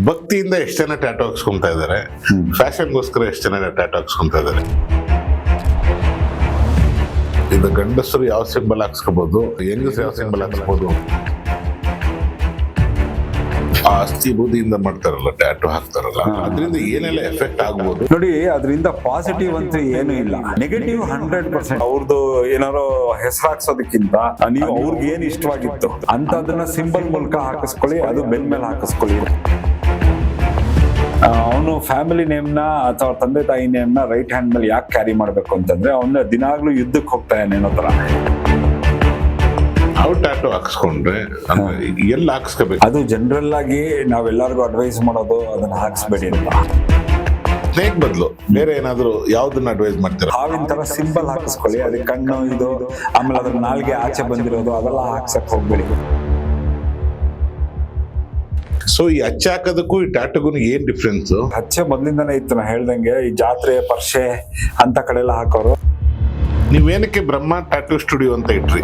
ಭಕ್ತಿಯಿಂದ ಎಷ್ಟು ಜನ ಟ್ಯಾಟೋ ಹಾಕ್ಸ್ಕೊಂತಾ ಇದಾರೆ, ಫ್ಯಾಷನ್ಗೋಸ್ಕರ ಎಷ್ಟು ಜನ ಟ್ಯಾಟೋ ಹಾಕ್ಸ್ಕೊಂತಾ ಇದಾರೆ. ಇದು ಗಂಡಸರು ಯಾವ ಸಿಂಬಲ್ ಹಾಕ್ಸ್ಕೋಬಹುದು, ಹೆಂಗಸರು ಯಾವ ಸಿಂಬಲ್ ಹಾಕ್ಸ್ಬೋದು. ಆ ಅಸ್ಥಿ ಬೂದಿಯಿಂದ ಮಾಡ್ತಾರಲ್ಲ, ಟ್ಯಾಟೋ ಹಾಕ್ತಾರಲ್ಲ, ಅದರಿಂದ ಏನೆಲ್ಲ ಎಫೆಕ್ಟ್ ಆಗ್ಬೋದು ನೋಡಿ. ಅದರಿಂದ ಪಾಸಿಟಿವ್ ಅಂತ ಏನು ಇಲ್ಲ, ನೆಗೆಟಿವ್ 100%. ಅವ್ರದ್ದು ಏನಾರೋ ಹೆಸರು ಹಾಕ್ಸೋದಕ್ಕಿಂತ ನೀವು ಅವ್ರಿಗೆ ಏನ್ ಇಷ್ಟವಾಗಿತ್ತು ಅಂತ ಅದನ್ನ ಸಿಂಬಲ್ ಮೂಲಕ ಹಾಕಿಸ್ಕೊಳ್ಳಿ, ಅದು ಬೆನ್ ಮೇಲೆ ಹಾಕಿಸ್ಕೊಳ್ಳಿ. ಅವನು ಫ್ಯಾಮಿಲಿ ನೇಮ್ನ ಅಥವಾ ತಂದೆ ತಾಯಿ ನೇಮ್ನ ರೈಟ್ ಹ್ಯಾಂಡ್ ಮೇಲೆ ಯಾಕೆ ಕ್ಯಾರಿ ಮಾಡ್ಬೇಕು ಅಂತಂದ್ರೆ ಅವನ ದಿನಾಗ್ಲೂ ಯುದ್ಧಕ್ಕೆ ಹೋಗ್ತಾನೆ ಅನ್ನೋ ತರ. ನಾವು ಟ್ಯಾಟೋ ಹಾಕ್ಸ್ಕೊಂಡ್ರೆ ಎಲ್ಲ ಹಾಕ್ಸ್ಕೋಬೇಕು. ಅದು ಜನರಲ್ ಆಗಿ ನಾವೆಲ್ಲರಿಗೂ ಅಡ್ವೈಸ್ ಮಾಡೋದು ಅದನ್ನ ಹಾಕ್ಸ್ಬೇಡಿ ಅಂತ. ಸ್ನೇಕ್ ಬದಲು ಬೇರೆ ಏನಾದ್ರು ಯಾವ್ದನ್ನ ಅಡ್ವೈಸ್ ಮಾಡ್ತೀರಾ? ಹಾವಿನ ತರ ಸಿಂಬಲ್ ಹಾಕಿಸ್ಕೊಳ್ಳಿ, ಅದಕ್ಕೆ ಕಣ್ಣು ಇದು, ಆಮೇಲೆ ಅದ್ರ ನಾಲ್ಗೆ ಆಚೆ ಬಂದಿರೋದು ಅದೆಲ್ಲ ಹಾಕ್ಸಕ್ ಹೋಗ್ಬೇಡಿ. ಸೊ ಈ ಹಚ್ಚೆ ಹಾಕೋದಕ್ಕೂ ಈ ಟ್ಯಾಟೋಗೂ ಏನ್ ಡಿಫ್ರೆನ್ಸ್? ಹಚ್ಚೆ ಮೊದ್ಲಿಂದಾನೇ ಇತ್ತು, ನಾ ಹೇಳ್ದಂಗೆ ಈ ಜಾತ್ರೆ ಪರ್ಷೆ ಅಂತ ಕಡೆ ಎಲ್ಲ ಹಾಕೋರು. ನೀವೇನಕ್ಕೆ ಬ್ರಹ್ಮ ಟ್ಯಾಟೂ ಸ್ಟುಡಿಯೋ ಅಂತ ಇಟ್ರಿ?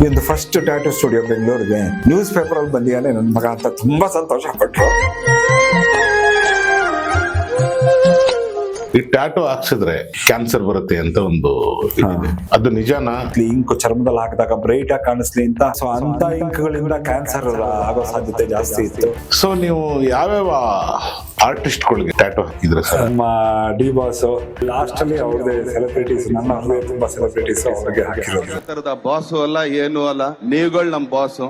ಒಂದು ಫಸ್ಟ್ ಟ್ಯಾಟೂ ಸ್ಟುಡಿಯೋ ಬೆಂಗಳೂರಿಗೆ ನ್ಯೂಸ್ ಪೇಪರ್ ಅಲ್ಲಿ ಬಂದಿಯಾನೆ ನನ್ನ ಮಗ ಅಂತ ತುಂಬಾ ಸಂತೋಷ ಪಟ್ರು. ಈ ಟ್ಯಾಟೋ ಹಾಕ್ಸಿದ್ರೆ ಕ್ಯಾನ್ಸರ್ ಬರುತ್ತೆ ಅಂತ ಒಂದು ಇದಿದೆ. ಅದು ನಿಜಾನಾ? ಇಂಕ್ ಚರ್ಮದಲ್ಲಿ ಹಾಕಿದಾಗ ಬ್ರೈಟ್ ಆಗಿ ಕಾಣಿಸ್ಲಿ ಅಂತ. ಸೊ ಅಂತ ಇಂಕ್ಗಳಿಂದ ಕ್ಯಾನ್ಸರ್ ಆಗೋ ಸಾಧ್ಯತೆ ಜಾಸ್ತಿ ಇತ್ತು. ಸೊ ನೀವು ಯಾವ್ಯಾವ ಆರ್ಟಿಸ್ಟ್ಗಳಿಗೆ ಟ್ಯಾಟೋ ಹಾಕಿದ್ರೆ ಸರ್? ನಮ್ಮ ಡಿ ಬಾಸ್ ಲಾಸ್ಟ್ ಅಲ್ಲಿ ಅವ್ರದೇ ಸೆಲೆಬ್ರಿಟೀಸ್, ನನ್ನ ಅವ್ರದೇ ತುಂಬಾ ಸೆಲೆಬ್ರಿಟೀಸ್ ಅವ್ರಿಗೆ ಹಾಕಿರೋದು. ಬಾಸು ಅಲ್ಲ ಏನು ಅಲ್ಲ, ನೀವುಗಳು ನಮ್ ಬಾಸು.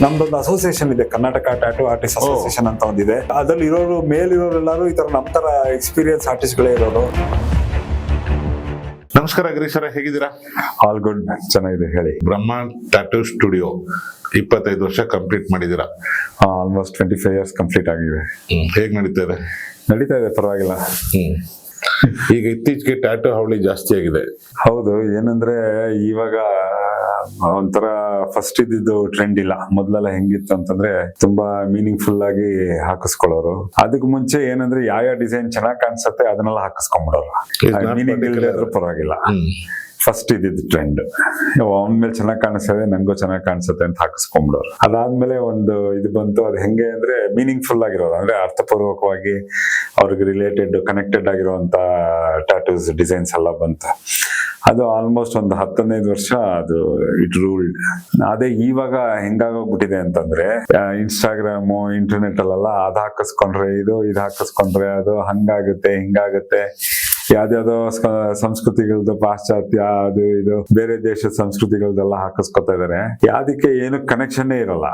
ನಮ್ದೊಂದು ಅಸೋಸಿಯೇಷನ್ ಇದೆ, ಕರ್ನಾಟಕ ಟ್ಯಾಟೂ ಆರ್ಟಿಸ್ಟ್ ಅಸೋಸಿಯೇಷನ್ ಅಂತ ಒಂದಿದೆ. ಅದ್ರಲ್ಲಿ ಇರೋರು ಮೇಲಿರೋರೆಲ್ಲರೂ ಈ ತರ ನಮ್ ತರ ಎಕ್ಸ್ಪೀರಿಯನ್ಸ್ ಆರ್ಟಿಸ್ಟ್ ಗಳೇ ಇರೋರು. ನಮಸ್ಕಾರ ಗಿರೀಶ್ ಅವರೇ, ಹೇಗಿದ್ದೀರಾ? ಆಲ್ ಗುಡ್, ಚೆನ್ನಾಗಿದೆ ಹೇಳಿ. ಬ್ರಹ್ಮ ಟ್ಯಾಟೂ ಸ್ಟುಡಿಯೋ 25 ವರ್ಷ ಕಂಪ್ಲೀಟ್ ಮಾಡಿದೀರಾ. ಆಲ್ಮೋಸ್ಟ್ 25 ಇಯರ್ಸ್ ಕಂಪ್ಲೀಟ್ ಆಗಿದೆ. ಹೇಗ್ ನಡೀತಾ ಇದೆ? ನಡೀತಾ ಇದೆ, ಪರವಾಗಿಲ್ಲ. ಈಗ ಇತ್ತೀಚೆಗೆ ಟ್ಯಾಟೂ ಹಾವಳಿ ಜಾಸ್ತಿ ಆಗಿದೆ. ಹೌದು, ಏನಂದ್ರೆ ಇವಾಗ ಒಂಥರ ಫಸ್ಟ್ ಇದ್ದಿದ್ದು ಟ್ರೆಂಡ್ ಇಲ್ಲ. ಮೊದ್ಲೆಲ್ಲ ಹೆಂಗಿತ್ತು ಅಂತಂದ್ರೆ ತುಂಬಾ ಮೀನಿಂಗ್ ಆಗಿ ಹಾಕಿಸ್ಕೊಳ್ಳೋರು. ಅದಕ್ಕೆ ಮುಂಚೆ ಏನಂದ್ರೆ ಯಾವ ಡಿಸೈನ್ ಚೆನ್ನಾಗ್ ಕಾಣಿಸುತ್ತೆ ಅದನ್ನೆಲ್ಲ ಹಾಕಿಸ್ಕೊಂಡ್ಬಿಡೋರು. ಮೀನಿಂಗ್ ಇಲ್ಲದೆ ಪರವಾಗಿಲ್ಲ. ಫಸ್ಟ್ ಇದ್ದಿದ್ದು ಟ್ರೆಂಡ್ ಅವನ ಮೇಲೆ ಚೆನ್ನಾಗಿ ಕಾಣಿಸ್ತದೆ, ನಂಗೂ ಚೆನ್ನಾಗಿ ಕಾಣಿಸುತ್ತೆ ಅಂತ ಹಾಕಿಸ್ಕೊಂಡ್ಬಿಡೋರು. ಅದಾದ್ಮೇಲೆ ಒಂದು ಇದು ಬಂತು, ಅದು ಹೆಂಗೆ ಅಂದ್ರೆ ಮೀನಿಂಗ್ ಫುಲ್ ಆಗಿರೋದು, ಅಂದ್ರೆ ಅರ್ಥಪೂರ್ವಕವಾಗಿ ಅವ್ರಿಗೆ ರಿಲೇಟೆಡ್ ಕನೆಕ್ಟೆಡ್ ಆಗಿರುವಂತ ಟ್ಯಾಟೂಸ್ ಡಿಸೈನ್ಸ್ ಎಲ್ಲ ಬಂತು. ಅದು ಆಲ್ಮೋಸ್ಟ್ ಒಂದು 10-15 ವರ್ಷ ಅದು ಇಟ್ ರೂಲ್ಡ್. ಅದೇ ಇವಾಗ ಹೆಂಗಾಗೋಗ್ಬಿಟ್ಟಿದೆ ಅಂತಂದ್ರೆ ಇನ್ಸ್ಟಾಗ್ರಾಮು ಇಂಟರ್ನೆಟ್ ಅಲ್ಲೆಲ್ಲ ಅದ್ ಹಾಕಿಸ್ಕೊಂಡ್ರೆ ಇದು ಹಾಕಿಸ್ಕೊಂಡ್ರೆ ಅದು ಹಂಗಾಗುತ್ತೆ ಹಿಂಗಾಗುತ್ತೆ. ಯಾವ್ದಾವ್ದೋ ಸಂಸ್ಕೃತಿಗಳದ್ದು ಪಾಶ್ಚಾತ್ಯ ಅದು ಇದು ಬೇರೆ ದೇಶದ ಸಂಸ್ಕೃತಿಗಳದೆಲ್ಲ ಹಾಕಿಸ್ಕೊತಾ ಇದಾರೆ. ಯಾವ್ದಕ್ಕೆ ಏನು ಕನೆಕ್ಷನ್ ಇರಲ್ಲ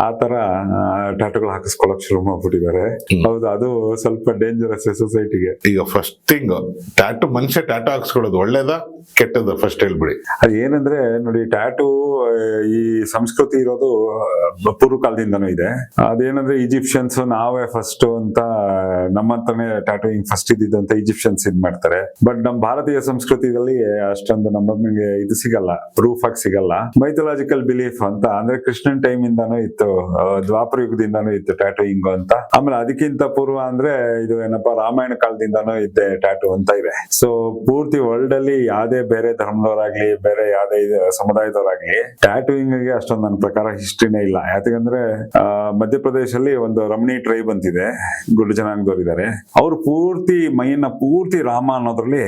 ಆ ತರ ಟ್ಯಾಟೂಗಳು ಹಾಕಿಸ್ಕೊಳಕ್ ಶುರು ಮಾಡ್ಬಿಟ್ಟಿದ್ದಾರೆ. ಹೌದು, ಅದು ಸ್ವಲ್ಪ ಡೇಂಜರಸ್ ಸೊಸೈಟಿಗೆ. ಈಗ ಫಸ್ಟ್ ಥಿಂಗ್ ಮನುಷ್ಯ ಟ್ಯಾಟೂ ಹಾಕಿಸ್ಕೊಳ್ಳೋದು ಒಳ್ಳೇದಾ ಕೆಟ್ಟದ? ಫಸ್ಟ್ ಹೇಳ್ಬಿಡಿ. ಅದು ಏನಂದ್ರೆ ನೋಡಿ, ಟ್ಯಾಟೂ ಈ ಸಂಸ್ಕೃತಿ ಇರೋದು ಪೂರ್ವ ಕಾಲದಿಂದನೂ ಇದೆ. ಅದೇನಂದ್ರೆ ಈಜಿಪ್ಷಿಯನ್ಸ್ ನಾವೇ ಫಸ್ಟ್ ಅಂತ ನಮ್ಮಂತಾನೆ ಟ್ಯಾಟೂಯಿಂಗ್ ಫಸ್ಟ್ ಇದ್ದಿದ್ದಂತ ಈಜಿಪ್ಷಿಯನ್ಸ್ ಇದ್ ಮಾಡ್ತಾರೆ. ಬಟ್ ನಮ್ಮ ಭಾರತೀಯ ಸಂಸ್ಕೃತಿಯಲ್ಲಿ ಅಷ್ಟೊಂದು ನಮಗೆ ಇದು ಸಿಗಲ್ಲ, ಪ್ರೂಫ್ ಆಗಿ ಸಿಗಲ್ಲ. ಮೈಥಾಲಜಿಕಲ್ ಬಿಲೀಫ್ ಅಂತ ಅಂದ್ರೆ ಕೃಷ್ಣನ್ ಟೈಮ್ ಇಂದಾನು ಇತ್ತು, ದ್ವಾಪರ ಯುಗದಿಂದಾನು ಇತ್ತು ಟ್ಯಾಟೂಯಿಂಗ್ ಅಂತ. ಆಮೇಲೆ ಅದಕ್ಕಿಂತ ಪೂರ್ವ ಅಂದ್ರೆ ಇದು ಏನಪ್ಪಾ ರಾಮಾಯಣ ಕಾಲದಿಂದಾನು ಇದ್ದೆ ಟ್ಯಾಟೂ ಅಂತ ಇದೆ. ಸೊ ಪೂರ್ತಿ ವರ್ಲ್ಡ್ ಅಲ್ಲಿ ಯಾವ್ದೇ ಬೇರೆ ಧರ್ಮದವರಾಗ್ಲಿ ಬೇರೆ ಯಾವ್ದೇ ಸಮುದಾಯದವರಾಗ್ಲಿ ಟ್ಯಾಟೂಯಿಂಗ್ ಗೆ ಅಷ್ಟೊಂದು ನನ್ನ ಪ್ರಕಾರ ಹಿಸ್ಟ್ರಿನೇ ಇಲ್ಲ. ಯಾಕಂದ್ರೆ ಮಧ್ಯಪ್ರದೇಶಲ್ಲಿ ಒಂದು ರಮಣಿ ಟ್ರೈಬ್ ಅಂತಿದೆ, ಗುಡ್ಡ ಜನಾಂಗದವ್ರು. ಅವ್ರು ಪೂರ್ತಿ ಮೈಯನ್ನ ಪೂರ್ತಿ ರಾಮ ಅನ್ನೋದ್ರಲ್ಲಿ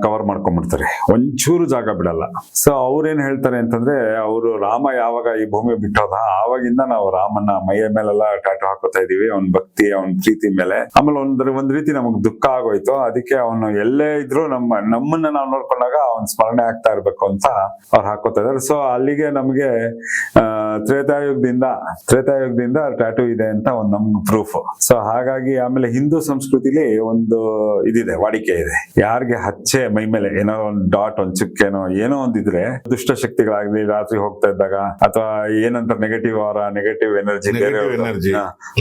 ಕವರ್ ಮಾಡ್ಕೊಂಡ್ಬಿಡ್ತಾರೆ, ಒಂಚೂರು ಜಾಗ ಬಿಡಲ್ಲ. ಸೊ ಅವ್ರೇನ್ ಹೇಳ್ತಾರೆ ಅಂತಂದ್ರೆ, ಅವರು ರಾಮ ಯಾವಾಗ ಈ ಭೂಮಿ ಬಿಟ್ಟೋದ ಆವಾಗಿಂದ ನಾವು ರಾಮನ ಮೈಯ ಮೇಲೆಲ್ಲ ಟ್ಯಾಟೂ ಹಾಕೋತಾ ಇದೀವಿ, ಅವನ್ ಭಕ್ತಿ ಅವನ್ ಪ್ರೀತಿ ಮೇಲೆ. ಆಮೇಲೆ ಒಂದ್ ರೀತಿ ನಮಗ್ ದುಃಖ ಆಗೋಯ್ತು, ಅದಕ್ಕೆ ಅವನು ಎಲ್ಲೇ ಇದ್ರು ನಮ್ಮನ್ನ ನಾವು ನೋಡ್ಕೊಂಡಾಗ ಅವನ್ ಸ್ಮರಣೆ ಆಗ್ತಾ ಇರ್ಬೇಕು ಅಂತ ಅವ್ರು ಹಾಕೋತಾ ಇದಾರೆ. ಸೊ ಅಲ್ಲಿಗೆ ನಮ್ಗೆ ತ್ರೇತಾಯುಗದಿಂದ ಟ್ಯಾಟೂ ಇದೆ ಅಂತ ಒಂದ್ ನಮ್ಗೆ ಪ್ರೂಫ್. ಸೊ ಹಾಗಾಗಿ ಆಮೇಲೆ ಹಿಂದೂ ಸಂಸ್ಕೃತಿಲಿ ಒಂದು ಇದಿದೆ, ವಾಡಿಕೆ ಇದೆ, ಯಾರಿಗೆ ಹಚ್ಚೆ ಮೈ ಮೇಲೆ ಏನೋ ಒಂದ್ ಡಾಟ್ ಒಂದ್ ಚುಕ್ಕೇನೋ ಏನೋ ಒಂದಿದ್ರೆ ದುಷ್ಟ ಶಕ್ತಿಗಳಾಗ್ಲಿ ರಾತ್ರಿ ಹೋಗ್ತಾ ಇದ್ದಾಗ ಅಥವಾ ಏನಂತ ನೆಗೆಟಿವ್ ನೆಗೆಟಿವ್ ಎನರ್ಜಿ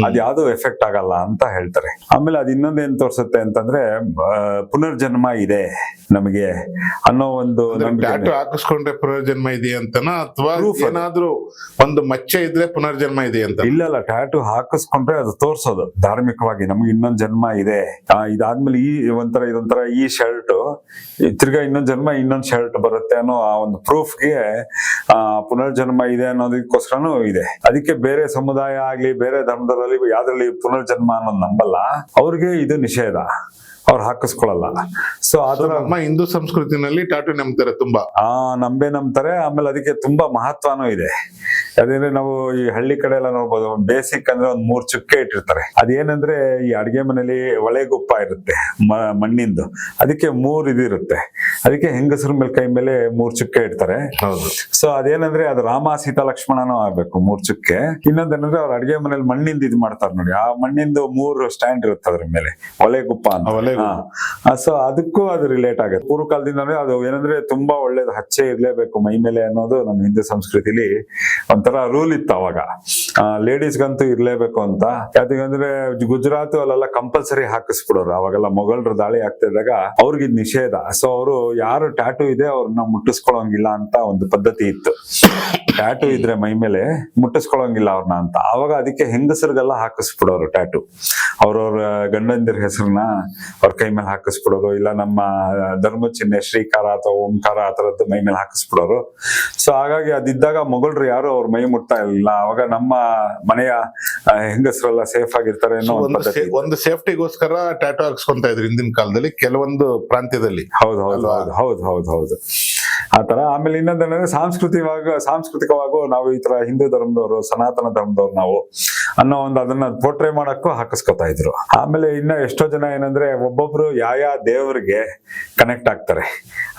ಅದ್ ಯಾವ್ದು ಎಫೆಕ್ಟ್ ಆಗಲ್ಲ ಅಂತ ಹೇಳ್ತಾರೆ. ಆಮೇಲೆ ಅದ್ ಇನ್ನೊಂದೇನ್ ತೋರ್ಸುತ್ತೆ ಅಂತಂದ್ರೆ ಪುನರ್ಜನ್ಮ ಇದೆ ನಮಗೆ ಅನ್ನೋ ಒಂದು ಟ್ಯಾಟೂ ಹಾಕಿಸ್ಕೊಂಡ್ರೆ ಪುನರ್ಜನ್ಮ ಇದೆ ಅಂತನಾ, ಅಥವಾ ಏನಾದ್ರೂ ಒಂದು ಮಚ್ಚೆ ಇದ್ರೆ ಪುನರ್ಜನ್ಮ ಇದೆ ಅಂತ. ಇಲ್ಲ ಟ್ಯಾಟು ಹಾಕಿಸ್ಕೊಂಡ್ರೆ ಅದು ತೋರ್ಸೋದು ಧಾರ್ಮಿಕವಾಗಿ ನಮ್ಗೆ ಇನ್ನೊಂದ್ ಜನ್ಮ ಇದೆ. ಇದಾದ್ಮೇಲೆ ಇದೊಂಥರ ಈ ಶರ್ಟ್ ತಿರ್ಗಾ ಇನ್ನೊಂದ್ ಜನ್ಮ ಇನ್ನೊಂದ್ ಶರ್ಟ್ ಬರುತ್ತೆ ಅನ್ನೋ ಆ ಒಂದು ಪ್ರೂಫ್ಗೆ ಪುನರ್ಜನ್ಮ ಇದೆ ಅನ್ನೋದಕ್ಕೋಸ್ಕರನೂ ಇದೆ. ಅದಕ್ಕೆ ಬೇರೆ ಸಮುದಾಯ ಆಗ್ಲಿ ಬೇರೆ ಧರ್ಮದಲ್ಲಿ ಯಾವ್ದ್ರಲ್ಲಿ ಪುನರ್ಜನ್ಮ ಅನ್ನೋದು ನಂಬಲ್ಲ, ಅವ್ರಿಗೆ ಇದು ನಿಷೇಧ, ಅವ್ರು ಹಾಕಿಸ್ಕೊಳಲ್ಲ. ಸೊ ಆತರ ನಮ್ಮ ಹಿಂದೂ ಸಂಸ್ಕೃತಿನಲ್ಲಿ ಟ್ಯಾಟೂ ನಂಬ್ತಾರೆ ತುಂಬಾ. ನಂಬ್ತಾರೆ. ಆಮೇಲೆ ಅದಕ್ಕೆ ತುಂಬಾ ಮಹತ್ವನೂ ಇದೆ. ಅದೇಂದ್ರೆ ನಾವು ಈ ಹಳ್ಳಿ ಕಡೆ ಎಲ್ಲ ನೋಡ್ಬೋದು, ಬೇಸಿಕ್ ಅಂದ್ರೆ ಒಂದ್ 3 ಚುಕ್ಕೆ ಇಟ್ಟಿರ್ತಾರೆ. ಅದೇನಂದ್ರೆ ಈ ಅಡಿಗೆ ಮನೇಲಿ ಒಳೆಗುಪ್ಪ ಇರುತ್ತೆ ಮಣ್ಣಿಂದು, ಅದಕ್ಕೆ 3 ಇದಿರುತ್ತೆ. ಅದಕ್ಕೆ ಹೆಂಗಸರ ಮೇಲೆ ಕೈ ಮೇಲೆ 3 ಚುಕ್ಕೆ ಇಡ್ತಾರೆ. ಹೌದು. ಸೊ ಅದೇನಂದ್ರೆ ಅದು ರಾಮ ಸೀತಾ ಲಕ್ಷ್ಮಣನೂ ಆಗ್ಬೇಕು 3 ಚುಕ್ಕೆ. ಇನ್ನೊಂದೇನಂದ್ರೆ ಅವ್ರ ಅಡಿಗೆ ಮನೇಲಿ ಮಣ್ಣಿಂದ ಇದು ಮಾಡ್ತಾರೆ ನೋಡಿ, ಆ ಮಣ್ಣಿಂದು 3 ಸ್ಟ್ಯಾಂಡ್ ಇರುತ್ತೆ ಅದ್ರ ಮೇಲೆ, ಒಳೆಗುಪ್ಪ ಅಂತ. ಸೊ ಅದಕ್ಕೂ ಅದು ರಿಲೇಟ್ ಆಗುತ್ತೆ. ಪೂರ್ವ ಕಾಲದಿಂದಾನೇ ಅದು ಏನಂದ್ರೆ ತುಂಬಾ ಒಳ್ಳೇದು, ಹಚ್ಚೆ ಇರ್ಲೇಬೇಕು ಮೈ ಮೇಲೆ ಅನ್ನೋದು ನಮ್ಮ ಹಿಂದೂ ಸಂಸ್ಕೃತಿಲಿ ಒಂಥರ ರೂಲ್ ಇತ್ತು ಅವಾಗ. ಲೇಡೀಸ್ಗಂತೂ ಇರ್ಲೇಬೇಕು ಅಂತ. ಯಾಕಂದ್ರೆ ಗುಜರಾತ್ ಅಲ್ಲೆಲ್ಲ ಕಂಪಲ್ಸರಿ ಹಾಕಿಸ್ಬಿಡೋರು ಅವಾಗೆಲ್ಲ. ಮೊಘಲರು ದಾಳಿ ಆಗ್ತಿದ್ದಾಗ ಅವ್ರಿಗೆ ನಿಷೇಧ. ಸೊ ಅವರು ಯಾರು ಟ್ಯಾಟೂ ಇದೆ ಅವ್ರನ್ನ ಮುಟ್ಟಿಸ್ಕೊಳಂಗಿಲ್ಲ ಅಂತ ಒಂದು ಪದ್ಧತಿ ಇತ್ತು. ಟ್ಯಾಟೂ ಇದ್ರೆ ಮೈ ಮೇಲೆ ಮುಟ್ಟಿಸ್ಕೊಳಂಗಿಲ್ಲ ಅವ್ರನ್ನ ಅಂತ. ಅವಾಗ ಅದಕ್ಕೆ ಹೆಂಗಸರಿಗೆಲ್ಲ ಹಾಕಿಸ್ಬಿಡೋರು ಟ್ಯಾಟೂ. ಅವ್ರವ್ರ ಗಂಡಂದಿರ ಹೆಸರನ್ನ ಅವ್ರ ಕೈ ಮೇಲೆ ಹಾಕಿಸ್ಬಿಡೋರು, ಇಲ್ಲ ನಮ್ಮ ಧರ್ಮ ಚಿಹ್ನೆ ಶ್ರೀಕಾರ ಅಥವಾ ಓಂಕಾರ ಆ ತರದ್ದು ಮೈ ಮೇಲೆ ಹಾಕಿಸ್ಬಿಡೋರು. ಸೊ ಹಾಗಾಗಿ ಅದಿದ್ದಾಗ ಮೊಘಲರು ಯಾರು ಅವ್ರ ಮೈ ಮುಟ್ತಾ ಇರಲಿಲ್ಲ. ಅವಾಗ ನಮ್ಮ ಮನೆಯ ಹೆಂಗಸರೆಲ್ಲ ಸೇಫ್ ಆಗಿರ್ತಾರೆ ಅನ್ನೋ ಒಂದು ಸೇಫ್ಟಿಗೋಸ್ಕರ ಟ್ಯಾಟೂ ಹಾಕ್ಸ್ಕೊಂತ ಇದ್ರು ಹಿಂದಿನ ಕಾಲದಲ್ಲಿ ಕೆಲವೊಂದು ಪ್ರಾಂತ್ಯದಲ್ಲಿ. ಹೌದು ಆತರ. ಆಮೇಲೆ ಇನ್ನೊಂದೇನಂದ್ರೆ ಸಾಂಸ್ಕೃತಿಕವಾಗೂ ನಾವು ಈ ತರ ಹಿಂದೂ ಧರ್ಮದವರು, ಸನಾತನ ಧರ್ಮದವ್ರು ನಾವು ಅನ್ನೋ ಒಂದು ಅದನ್ನ ಪೋರ್ಟ್ರೇ ಮಾಡಕ್ಕೂ ಹಾಕಿಸ್ಕೊತಾ ಇದ್ರು. ಆಮೇಲೆ ಇನ್ನ ಎಷ್ಟೋ ಜನ ಏನಂದ್ರೆ ಒಬ್ಬೊಬ್ರು ಯಾವ ದೇವ್ರಿಗೆ ಕನೆಕ್ಟ್ ಆಗ್ತಾರೆ,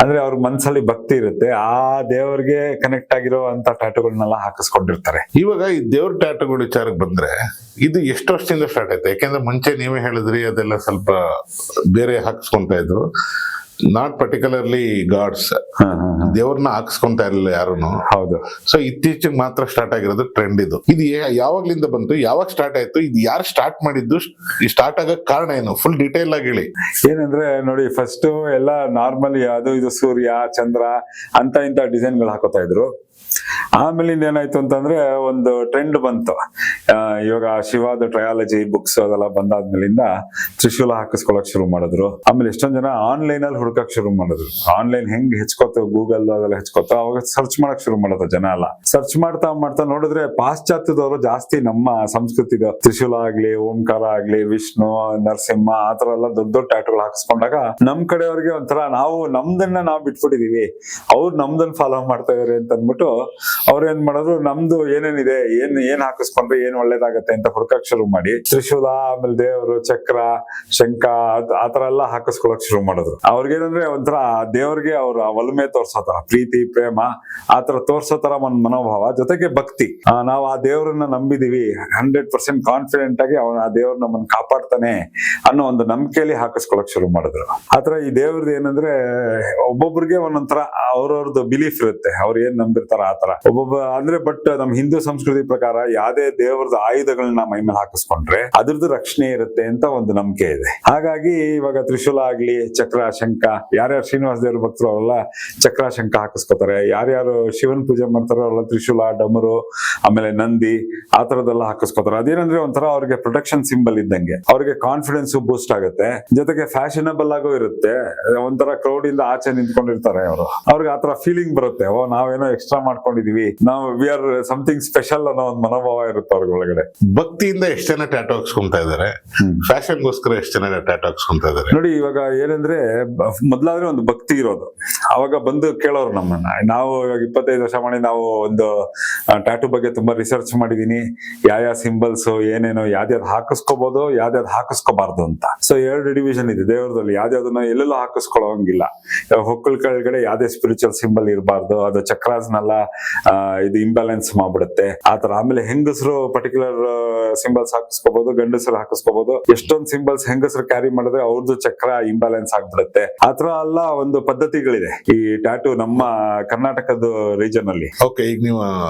ಅಂದ್ರೆ ಅವ್ರ ಮನ್ಸಲ್ಲಿ ಭಕ್ತಿ ಇರುತ್ತೆ, ಆ ದೇವ್ರಿಗೆ ಕನೆಕ್ಟ್ ಆಗಿರೋ ಅಂತ ಟ್ಯಾಟೂಗಳನ್ನೆಲ್ಲ ಹಾಕಿಸ್ಕೊಂಡಿರ್ತಾರೆ. ಇವಾಗ ಈ ದೇವ್ರ ಟ್ಯಾಟೂಗಳ ವಿಚಾರಕ್ಕೆ ಬಂದ್ರೆ ಇದು ಎಷ್ಟು ವರ್ಷದಿಂದ ಸ್ಟಾರ್ಟ್ ಆಯ್ತು? ಯಾಕೆಂದ್ರೆ ಮುಂಚೆ ನೀವೇ ಹೇಳಿದ್ರಿ ಅದೆಲ್ಲ ಸ್ವಲ್ಪ ಬೇರೆ ಹಾಕಿಸ್ಕೊಂತ ಇದ್ರು, ನಾಟ್ ಪರ್ಟಿಕ್ಯುಲರ್ಲಿ ಗಾಡ್ಸ್, ದೇವ್ರನ್ನ ಹಾಕಿಸ್ಕೊಂತ ಇರಲಿಲ್ಲ ಯಾರುನು. ಹೌದು. ಸೊ ಇತ್ತೀಚೆಗೆ ಮಾತ್ರ ಸ್ಟಾರ್ಟ್ ಆಗಿರೋದು ಟ್ರೆಂಡ್ ಇದು. ಇದು ಯಾವಾಗ್ಲಿಂದ ಬಂತು, ಯಾವಾಗ ಸ್ಟಾರ್ಟ್ ಆಯ್ತು, ಇದು ಯಾರು ಸ್ಟಾರ್ಟ್ ಮಾಡಿದ್ದು, ಸ್ಟಾರ್ಟ್ ಆಗಕ್ ಕಾರಣ ಏನು? ಫುಲ್ ಡೀಟೇಲ್ ಆಗಿ ಹೇಳಿ. ಏನಂದ್ರೆ ನೋಡಿ, ಫಸ್ಟ್ ಎಲ್ಲ ನಾರ್ಮಲಿ ಅದು ಇದು ಸೂರ್ಯ ಚಂದ್ರ ಅಂತ ಇಂತ ಡಿಸೈನ್ಗಳು ಹಾಕೋತಾ ಇದ್ರು. ಆಮೇಲೆ ಏನಾಯ್ತು ಅಂತಂದ್ರೆ ಒಂದು ಟ್ರೆಂಡ್ ಬಂತು. ಇವಾಗ ಶಿವಾದ ಟ್ರಯಾಲಜಿ ಬುಕ್ಸ್ ಅದೆಲ್ಲ ಬಂದಾದ್ಮೇಲಿಂದ ತ್ರಿಶೂಲ ಹಾಕಿಸ್ಕೊಳಕ್ ಶುರು ಮಾಡಿದ್ರು. ಆಮೇಲೆ ಎಷ್ಟೊಂದ್ ಜನ ಆನ್ಲೈನ್ ಅಲ್ಲಿ ಹುಡುಕಕ್ ಶುರು ಮಾಡಿದ್ರು. ಆನ್ಲೈನ್ ಹೆಂಗ್ ಹೆಚ್ಕೋತ ಗೂಗಲ್ ಅದೆಲ್ಲ ಹೆಚ್ಕೋತ ಅವಾಗ ಸರ್ಚ್ ಮಾಡಕ್ ಶುರು ಮಾಡೋದು ಜನ ಎಲ್ಲ. ಸರ್ಚ್ ಮಾಡ್ತಾ ನೋಡಿದ್ರೆ ಪಾಶ್ಚಾತ್ಯದವರು ಜಾಸ್ತಿ ನಮ್ಮ ಸಂಸ್ಕೃತಿದ ತ್ರಿಶೂಲ ಆಗ್ಲಿ, ಓಂಕಾರ ಆಗ್ಲಿ, ವಿಷ್ಣು, ನರಸಿಂಹ ಆತರ ಎಲ್ಲ ದೊಡ್ಡ ಟ್ಯಾಟೂಗಳು ಹಾಕಿಸ್ಕೊಂಡಾಗ ನಮ್ ಕಡೆಯವ್ರಿಗೆ ಒಂಥರ ನಾವು ನಮ್ದನ್ನ ನಾವು ಬಿಟ್ಬಿಟ್ಟಿದೀವಿ, ಅವ್ರು ನಮ್ದನ್ನ ಫಾಲೋ ಮಾಡ್ತಾ ಇದಾರೆ ಅಂತ ಅಂದ್ಬಿಟ್ಟು ಅವ್ರ ಏನ್ ಮಾಡಿದ್ರು, ನಮ್ದು ಏನೇನಿದೆ ಏನ್ ಹಾಕಿಸ್ಕೊಂಡ್ರೆ ಏನ್ ಒಳ್ಳೇದಾಗತ್ತೆ ಅಂತ ಹುಡ್ಕಕ್ ಶುರು ಮಾಡಿ ತ್ರಿಶೂಲ, ಆಮೇಲೆ ದೇವರು, ಚಕ್ರ, ಶಂಖ ಆತರ ಎಲ್ಲ ಹಾಕಿಸ್ಕೊಳಕ್ ಶುರು ಮಾಡಿದ್ರು. ಅವ್ರಿಗೇನಂದ್ರೆ ಒಂಥರ ದೇವ್ರಿಗೆ ಅವ್ರ ಒಲಮೆ ತೋರ್ಸೋತರ, ಪ್ರೀತಿ ಪ್ರೇಮ ಆತರ ತೋರ್ಸೋತರ ಒಂದ್ ಮನೋಭಾವ, ಜೊತೆಗೆ ಭಕ್ತಿ. ನಾವು ಆ ದೇವ್ರನ್ನ ನಂಬಿದೀವಿ, 100% ಕಾನ್ಫಿಡೆಂಟ್ ಆಗಿ ಅವನ ಆ ದೇವ್ರ ನಮ್ಮನ್ನ ಕಾಪಾಡ್ತಾನೆ ಅನ್ನೋ ಒಂದು ನಂಬಿಕೆಯಲ್ಲಿ ಹಾಕಿಸ್ಕೊಳಕ್ ಶುರು ಮಾಡಿದ್ರು. ಆತರ ಈ ದೇವ್ರದ್ದು ಏನಂದ್ರೆ ಒಬ್ಬೊಬ್ರಿಗೆ ಒಂದೊಂಥರ ಅವ್ರವ್ರದ್ದು ಬಿಲೀಫ್ ಇರುತ್ತೆ, ಅವ್ರ ಏನ್ ನಂಬಿರ್ತಾರ ಆತರ ಒಬ್ಬೊಬ್ಬ ಅಂದ್ರೆ. ಬಟ್ ನಮ್ ಹಿಂದೂ ಸಂಸ್ಕೃತಿ ಪ್ರಕಾರ ಯಾವ್ದೇ ದೇವ್ರದ ಆಯುಧಗಳನ್ನ ಮೈ ಮೇಲೆ ಹಾಕಿಸ್ಕೊಂಡ್ರೆ ಅದ್ರದ್ದು ರಕ್ಷಣೆ ಇರುತ್ತೆ ಅಂತ ಒಂದು ನಂಬಿಕೆ ಇದೆ. ಹಾಗಾಗಿ ಇವಾಗ ತ್ರಿಶೂಲ ಆಗ್ಲಿ, ಚಕ್ರ, ಶಂಖ, ಯಾರ್ಯಾರು ಶ್ರೀನಿವಾಸ ದೇವ್ರ ಭಕ್ತರು ಅವರೆಲ್ಲ ಚಕ್ರ ಶಂಖ ಹಾಕಿಸ್ಕೊತಾರೆ. ಯಾರ್ಯಾರು ಶಿವನ್ ಪೂಜೆ ಮಾಡ್ತಾರೋ ಅವರೆಲ್ಲ ತ್ರಿಶೂಲ, ಡಮರು, ಆಮೇಲೆ ನಂದಿ ಆ ತರದೆಲ್ಲ ಹಾಕಿಸ್ಕೊತಾರೆ. ಅದೇನಂದ್ರೆ ಒಂಥರ ಅವ್ರಿಗೆ ಪ್ರೊಟೆಕ್ಷನ್ ಸಿಂಬಲ್ ಇದ್ದಂಗೆ, ಅವ್ರಿಗೆ ಕಾನ್ಫಿಡೆನ್ಸ್ ಬೂಸ್ಟ್ ಆಗುತ್ತೆ, ಜೊತೆಗೆ ಫ್ಯಾಷನಬಲ್ ಆಗು ಇರುತ್ತೆ. ಒಂಥರ ಕ್ರೌಡ್ ಇಂದ ಆಚೆ ನಿಂತ್ಕೊಂಡಿರ್ತಾರೆ ಅವರು, ಅವ್ರಿಗೆ ಆತರ ಫೀಲಿಂಗ್ ಬರುತ್ತೆ, ಓ ನಾವೇನೋ ಎಕ್ಸ್ಟ್ರಾ ಮಾಡ್ಕೊಂಡಿದೀವಿ, ನಾವು ವಿ ಆರ್ ಸಮಥಿಂಗ್ ಸ್ಪೆಷಲ್ ಅನ್ನೋ ಒಂದು ಮನೋಭಾವ ಇರುತ್ತೆ ಅವ್ರ ಒಳಗಡೆ. ಭಕ್ತಿಯಿಂದ ಎಷ್ಟು ಜನ ಟ್ಯಾಟೂ ಹಾಕ್ಸ್ಕೊಂತ ಇದಾರೆ, ಫ್ಯಾಷನ್ಗೋಸ್ಕರ ಎಷ್ಟು ಜನ ಟ್ಯಾಟೂ ಹಾಕ್ಸ್ಕೊಂತ ಇದಾರೆ ನೋಡಿ. ಇವಾಗ ಏನಂದ್ರೆ ಮೊದ್ಲಾದ್ರೆ ಒಂದು ಭಕ್ತಿ ಇರೋದು, ಅವಾಗ ಬಂದು ಕೇಳೋರು ನಮ್ಮನ್ನ. ನಾವು ಇವಾಗ 25 ವರ್ಷ ಮಾಡಿ ನಾವು ಒಂದು ಟ್ಯಾಟೂ ಬಗ್ಗೆ ತುಂಬಾ ರಿಸರ್ಚ್ ಮಾಡಿದೀನಿ, ಯಾವ ಸಿಂಬಲ್ಸ್ ಏನೇನೋ ಯಾವ್ದಾವ್ದು ಹಾಕಿಸ್ಕೋಬಹುದು, ಯಾವ್ದಾವ್ದು ಹಾಕಿಸ್ಕೋಬಾರ್ದು ಅಂತ. ಸೊ 2 ಡಿವಿಷನ್ ಇದೆ ದೇವ್ರದಲ್ಲಿ, ಯಾವ್ದಾವ್ದನ್ನ ಎಲ್ಲೆಲ್ಲೋ ಹಾಕಿಸ್ಕೊಳ್ಳೋಂಗಿಲ್ಲ. ಹೊಕ್ಕಳ ಕೆಳಗಡೆ ಯಾವ್ದೇ ಸ್ಪಿರಿಚುವಲ್ ಸಿಂಬಲ್ ಇರಬಾರ್ದು, ಅದು ಚಕ್ರಾಸ್ನೆಲ್ಲ ಇದು ಇಂಬ್ಯಾಲೆನ್ಸ್ ಮಾಡ್ಬಿಡುತ್ತೆ ಆತರ. ಆಮೇಲೆ ಹೆಂಗಸರು ಪರ್ಟಿಕ್ಯುಲರ್ ಸಿಂಬಲ್ಸ್ ಹಾಕಿಸ್ಕೋಬಹುದು, ಗಂಡಸರು ಹಾಕಿಸ್ಕೋಬಹುದು. ಎಷ್ಟೊಂದು ಸಿಂಬಲ್ಸ್ ಹೆಂಗಸರು ಕ್ಯಾರಿ ಮಾಡಿದ್ರೆ ಅವ್ರದ್ದು ಚಕ್ರ ಇಂಬ್ಯಾಲೆನ್ಸ್ ಆಗ್ಬಿಡುತ್ತೆ. ಆತರ ಎಲ್ಲ ಒಂದು ಪದ್ಧತಿಗಳಿದೆ ಈ ಟ್ಯಾಟೂ ನಮ್ಮ ಕರ್ನಾಟಕದ ರೀಜನ್ ಅಲ್ಲಿ. ಓಕೆ, ಈಗ ನೀವು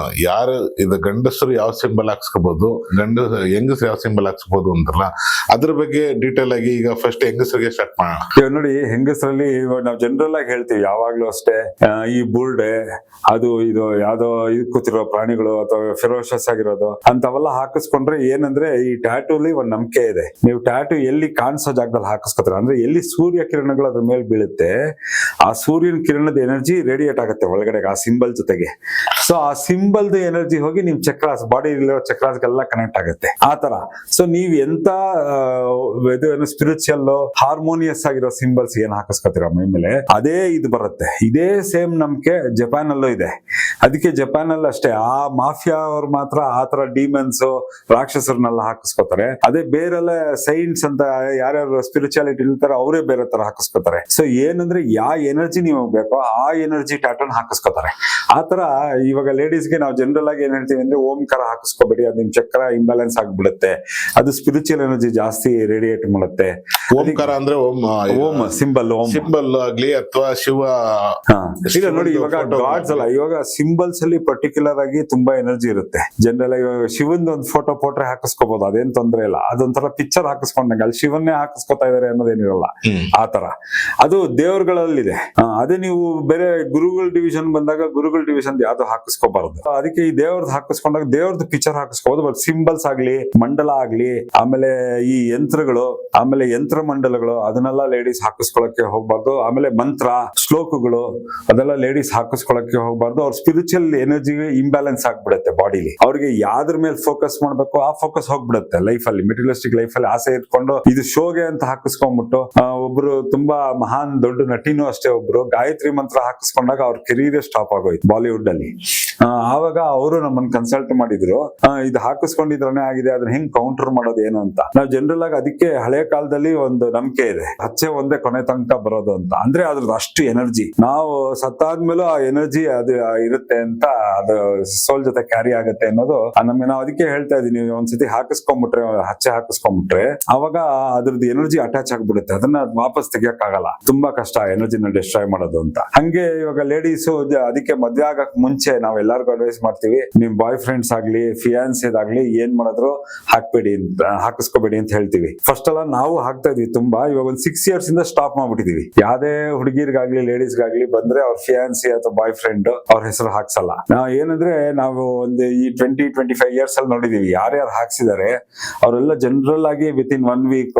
ಯಾರು ಇದು ಗಂಡಸರು ಯಾವ ಸಿಂಬಲ್ ಸಿಂಬಲ್ ಹಾಕ್ಸ್ಕೋಬಹುದು, ಹೆಂಗಸ್ರು ಯಾವ ಸಿಂಬಲ್ ಹಾಕ್ಸ್ಬೋದು ಅಂತಾರಲ್ಲ, ಅದ್ರ ಬಗ್ಗೆ ಡೀಟೇಲ್ ಆಗಿ ಈಗ ಫಸ್ಟ್ ಹೆಂಗಸರಿಗೆ ಸ್ಟಾರ್ಟ್ ಮಾಡೋಣ. ಇವಾಗ ನೋಡಿ, ಹೆಂಗಸರಲ್ಲಿ ನಾವು ಜನರಲ್ ಆಗಿ ಹೇಳ್ತೀವಿ ಯಾವಾಗ್ಲೂ ಅಷ್ಟೇ, ಈ ಬುರ್ಡೆ ಅದು ಇದು ಯಾವ್ದೋ ಇದು ಕೂತಿರೋ ಪ್ರಾಣಿಗಳು ಅಥವಾ ಫೆರೋಷಸ್ ಆಗಿರೋದು ಅಂತವೆಲ್ಲ ಹಾಕಿಸ್ಕೊಂಡ್ರೆ ಏನಂದ್ರೆ ಈ ಟ್ಯಾಟೂಲಿ ಒಂದ್ ನಂಬಿಕೆ ಇದೆ. ನೀವು ಟ್ಯಾಟೂ ಎಲ್ಲಿ ಕಾಣಿಸೋ ಜಾಗದಲ್ಲಿ ಹಾಕಿಸ್ಕೊತಾರೆ ಅಂದ್ರೆ ಎಲ್ಲಿ ಸೂರ್ಯ ಕಿರಣಗಳು ಅದ್ರ ಮೇಲೆ ಬೀಳುತ್ತೆ, ಆ ಸೂರ್ಯನ ಕಿರಣದ ಎನರ್ಜಿ ರೇಡಿಯೇಟ್ ಆಗುತ್ತೆ ಒಳಗಡೆ ಆ ಸಿಂಬಲ್ ಜೊತೆಗೆ. ಸೊ ಆ ಸಿಂಬಲ್ದ ಎನರ್ಜಿ ಹೋಗಿ ನಿಮ್ ಚಕ್ರಾಸ್, ಬಾಡಿ ಇರೋ ಚಕ್ರಾಸ್ಗೆಲ್ಲ ಕನೆಕ್ಟ್ ಆಗುತ್ತೆ ಆ ತರ. ಸೊ ನೀವ್ ಎಂತ ಸ್ಪಿರಿಚುವಲ್ ಹಾರ್ಮೋನಿಯಸ್ ಆಗಿರೋ ಸಿಂಬಲ್ಸ್ ಏನ್ ಹಾಕಿಸ್ಕೊತೀರ ಮೈ ಮೇಲೆ, ಅದೇ ಇದು ಬರುತ್ತೆ. ಇದೇ ಸೇಮ್ ನಂಬಿಕೆ ಜಪಾನ್ ಅಲ್ಲೂ ಇದೆ. ಅದಕ್ಕೆ ಜಪಾನ್ ಅಲ್ಲಿ ಅಷ್ಟೇ ಆ ಮಾಫಿಯಾ ಅವ್ರು ಮಾತ್ರ ಆತರ ಡಿಮನ್ಸ್ ರಾಕ್ಷಸರನ್ನೆಲ್ಲ ಹಾಕಿಸ್ಕೊತಾರೆ. ಅದೇ ಬೇರೆಲ್ಲ ಸೈನ್ಸ್ ಅಂತ ಯಾರ್ಯಾರು ಸ್ಪಿರಿಚುಯಾಲಿಟಿ ಇರ್ತಾರೆ ಅವರೇ ಬೇರೆ ತರ ಹಾಕಿಸ್ಕೊತಾರೆ. ಸೊ ಏನಂದ್ರೆ ಯಾವ ಎನರ್ಜಿ ನೀವು ಬೇಕೋ ಆ ಎನರ್ಜಿ ಟ್ಯಾಟೂನ್ ಹಾಕಿಸ್ಕೊತಾರೆ. ಆತರ ಇವಾಗ ಲೇಡೀಸ್ಗೆ ನಾವು ಜನರಲ್ ಆಗಿ ಏನ್ ಹೇಳ್ತೀವಿ ಅಂದ್ರೆ ಓಂಕಾರ ಹಾಕಿಸ್ಕೋಬೇಡಿ, ಅದು ನಿಮ್ ಚಕ್ರ ಇಂಬ್ಯಾಲೆನ್ಸ್ ಆಗ್ಬಿಡುತ್ತೆ, ಅದು ಸ್ಪಿರಿಚುವಲ್ ಎನರ್ಜಿ ಜಾಸ್ತಿ ರೇಡಿಯೇಟ್ ಮಾಡುತ್ತೆ. ಓಂಕಾರ ಅಂದ್ರೆ ಓಂ ಸಿಂಬಲ್ ಆಗ್ಲಿ ಅಥವಾ ಶಿವ. ಈಗ ನೋಡಿ, ಇವಾಗ ಗಾಡ್ಸ್ ಅಲ್ಲ, ಇವಾಗ ಸಿಂಬಲ್ಸ್ ಅಲ್ಲಿ ಪರ್ಟಿಕ್ಯುಲರ್ ಆಗಿ ತುಂಬಾ ಎನರ್ಜಿ ಇರುತ್ತೆ. ಜನರಲ್ ಆಗಿ ಇವಾಗ ಶಿವನ್ ಒಂದು ಫೋಟೋ ಪೋಟ್ರೆ ಹಾಕಿಸ್ಕೋಬಹುದು, ಅದೇನ್ ತೊಂದ್ರೆ ಇಲ್ಲ. ಅದೊಂಥರ ಪಿಕ್ಚರ್ ಹಾಕಿಸ್ಕೊಂಡಂಗೆ ಅಲ್ಲಿ ಶಿವನ್ನೇ ಹಾಕಿಸ್ಕೊತಾ ಇದಾರೆ ಅನ್ನೋದೇನಿರಲ್ಲ ಆತರ. ಅದು ದೇವರುಗಳಲ್ಲಿದೆ. ಅದೇ ನೀವು ಬೇರೆ ಗುರುಗಳ ಡಿವಿಷನ್ ಬಂದಾಗ ಗುರುಗಳ ಡಿವಿಷನ್ ಯಾವ್ದು ಹಾಕಿಸ್ಕೋಬಾರದು. ಅದಕ್ಕೆ ಈ ದೇವ್ರದ್ದು ಹಾಕಿಸ್ಕೊಂಡಾಗ ದೇವ್ರದ್ದು ಪಿಕ್ಚರ್ ಹಾಕಿಸ್ಕೋಬಹುದು. ಬಟ್ ಸಿಂಬಲ್ಸ್ ಆಗ್ಲಿ, ಮಂಡಲ ಆಗ್ಲಿ, ಆಮೇಲೆ ಈ ಯಂತ್ರಗಳು, ಆಮೇಲೆ ಯಂತ್ರ ಮಂಡಲಗಳು, ಅದನ್ನೆಲ್ಲ ಲೇಡೀಸ್ ಹಾಕಿಸ್ಕೊಳಕ್ಕೆ ಹೋಗ್ಬಾರ್ದು. ಆಮೇಲೆ ಮಂತ್ರ, ಶ್ಲೋಕಗಳು ಅದೆಲ್ಲ ಲೇಡೀಸ್ ಹಾಕಿಸ್ಕೊಳಕ್ಕೆ ಹೋಗ್ಬಾರ್ದು. ಅವ್ರ ಸ್ಪಿರಿಚುವಲ್ ಎನರ್ಜಿ ಇಂಬ್ಯಾಲೆನ್ಸ್ ಆಗ್ಬಿಡುತ್ತೆ ಬಾಡಿಲಿ. ಅವ್ರಿಗೆ ಯಾವ್ದ್ರ ಮೇಲೆ ಫೋಕಸ್ ಮಾಡ್ಬೇಕು ಆ ಫೋಕಸ್ ಹೋಗ್ಬಿಡುತ್ತೆ ಲೈಫ್ ಅಲ್ಲಿ. ಮೆಟೀರಿಯಲಿಸ್ಟಿಕ್ ಲೈಫ್ ಅಲ್ಲಿ ಆಸೆ ಇಟ್ಕೊಂಡು ಇದು ಶೋಗೆ ಅಂತ ಹಾಕಿಸ್ಕೊಂಡ್ಬಿಟ್ಟು, ಒಬ್ರು ತುಂಬಾ ಮಹಾನ್ ದೊಡ್ಡ ನಟಿನೂ ಅಷ್ಟೇ, ಒಬ್ರು ಗಾಯತ್ರಿ ಮಂತ್ರ ಹಾಕಿಸ್ಕೊಂಡಾಗ ಅವ್ರ ಕೆರಿಯರ್ ಸ್ಟಾಪ್ ಆಗೋಯ್ತು ಬಾಲಿವುಡ್ ಅಲ್ಲಿ. ಆವಾಗ ಅವರು ನಮ್ಮನ್ನ ಕನ್ಸಲ್ಟ್ ಮಾಡಿದ್ರು, ಇದು ಹಾಕಿಸ್ಕೊಂಡಿದ್ರನೇ ಆಗಿದೆ, ಅದನ್ನ ಹೆಂಗ್ ಕೌಂಟರ್ ಮಾಡೋದು ಏನು ಅಂತ. ನಾವು ಜನರಲ್ ಆಗಿ ಅದಕ್ಕೆ ಹಳೆ ಕಾಲದಲ್ಲಿ ಒಂದು ನಂಬಿಕೆ ಇದೆ, ಹಚ್ಚೆ ಒಂದೇ ಕೊನೆ ತನಕ ಬರೋದು ಅಂತ. ಅಂದ್ರೆ ಅದ್ರದ್ದು ಅಷ್ಟು ಎನರ್ಜಿ, ನಾವು ಸತ್ತಾದ್ಮೇಲೂ ಆ ಎನರ್ಜಿ ಅದು ಇರುತ್ತೆ ಅಂತ, ಅದು ಸೋಲ್ ಜೊತೆ ಕ್ಯಾರಿ ಆಗುತ್ತೆ ಅನ್ನೋದು ನಮ್ಗೆ. ನಾವು ಅದಕ್ಕೆ ಹೇಳ್ತಾ ಇದೀನಿ, ಒಂದ್ಸತಿ ಹಾಕಿಸ್ಕೊಂಡ್ಬಿಟ್ರೆ, ಹಚ್ಚೆ ಹಾಕಿಸ್ಕೊಂಡ್ಬಿಟ್ರೆ ಅವಾಗ ಅದ್ರದ್ದು ಎನರ್ಜಿ ಅಟ್ಯಾಚ್ ಆಗ್ಬಿಡುತ್ತೆ, ಅದನ್ನ ವಾಪಸ್ ತೆಗಿಯಕ್ ಆಗಲ್ಲ. ತುಂಬಾ ಕಷ್ಟ ಎನರ್ಜಿನ ಡಿಸ್ಟ್ರಾಯ್ ಮಾಡೋದು ಅಂತ. ಹಂಗೆ ಇವಾಗ ಲೇಡೀಸ್ ಅದಕ್ಕೆ ಮದ್ವೆ ಆಗಕ್ ಮುಂಚೆ ನಾವ್ ಎಲ್ಲಾರ್ಗು ಅಡ್ವೈಸ್ ಮಾಡ್ತೀವಿ, ನಿಮ್ ಬಾಯ್ ಫ್ರೆಂಡ್ಸ್ ಆಗ್ಲಿ ಫಿಯಾನ್ಸಿದಾಗ್ಲಿ ಏನ್ ಮಾಡಿದ್ರು ಹಾಕ್ಬೇಡಿ ಅಂತ, ಹಾಕಿಸ್ಕೋಬೇಡಿ ಅಂತ ಹೇಳ್ತೀವಿ. ಫಸ್ಟ್ ಎಲ್ಲ ನಾವು ಹಾಕ್ತಾ ಇದ್ವಿ ತುಂಬಾ. ಇವಾಗ ಒಂದು 6 years ಇಂದ ಸ್ಟಾಪ್ ಮಾಡ್ಬಿಟ್ಟಿದೀವಿ. ಯಾವ್ದೇ ಹುಡುಗಿರ್ಗಾಗ್ಲಿ ಲೇಡೀಸ್ಗಾಗ್ಲಿ ಬಂದ್ರೆ ಅವ್ರ ಫಿಯಾನ್ಸಿ ಅಥವಾ ಬಾಯ್ ಫ್ರೆಂಡ್ ಅವ್ರ ಹೆಸರು ಹಾಕ್ಸಲ್ಲ. ಏನಂದ್ರೆ ನಾವು ಒಂದು ಈ 20-25 years ಅಲ್ಲಿ ನೋಡಿದೀವಿ ಯಾರ್ಯಾರು ಹಾಕ್ಸಿದಾರೆ ಅವರೆಲ್ಲ ಜನರಲ್ ಆಗಿ ವಿತಿನ್ 1 week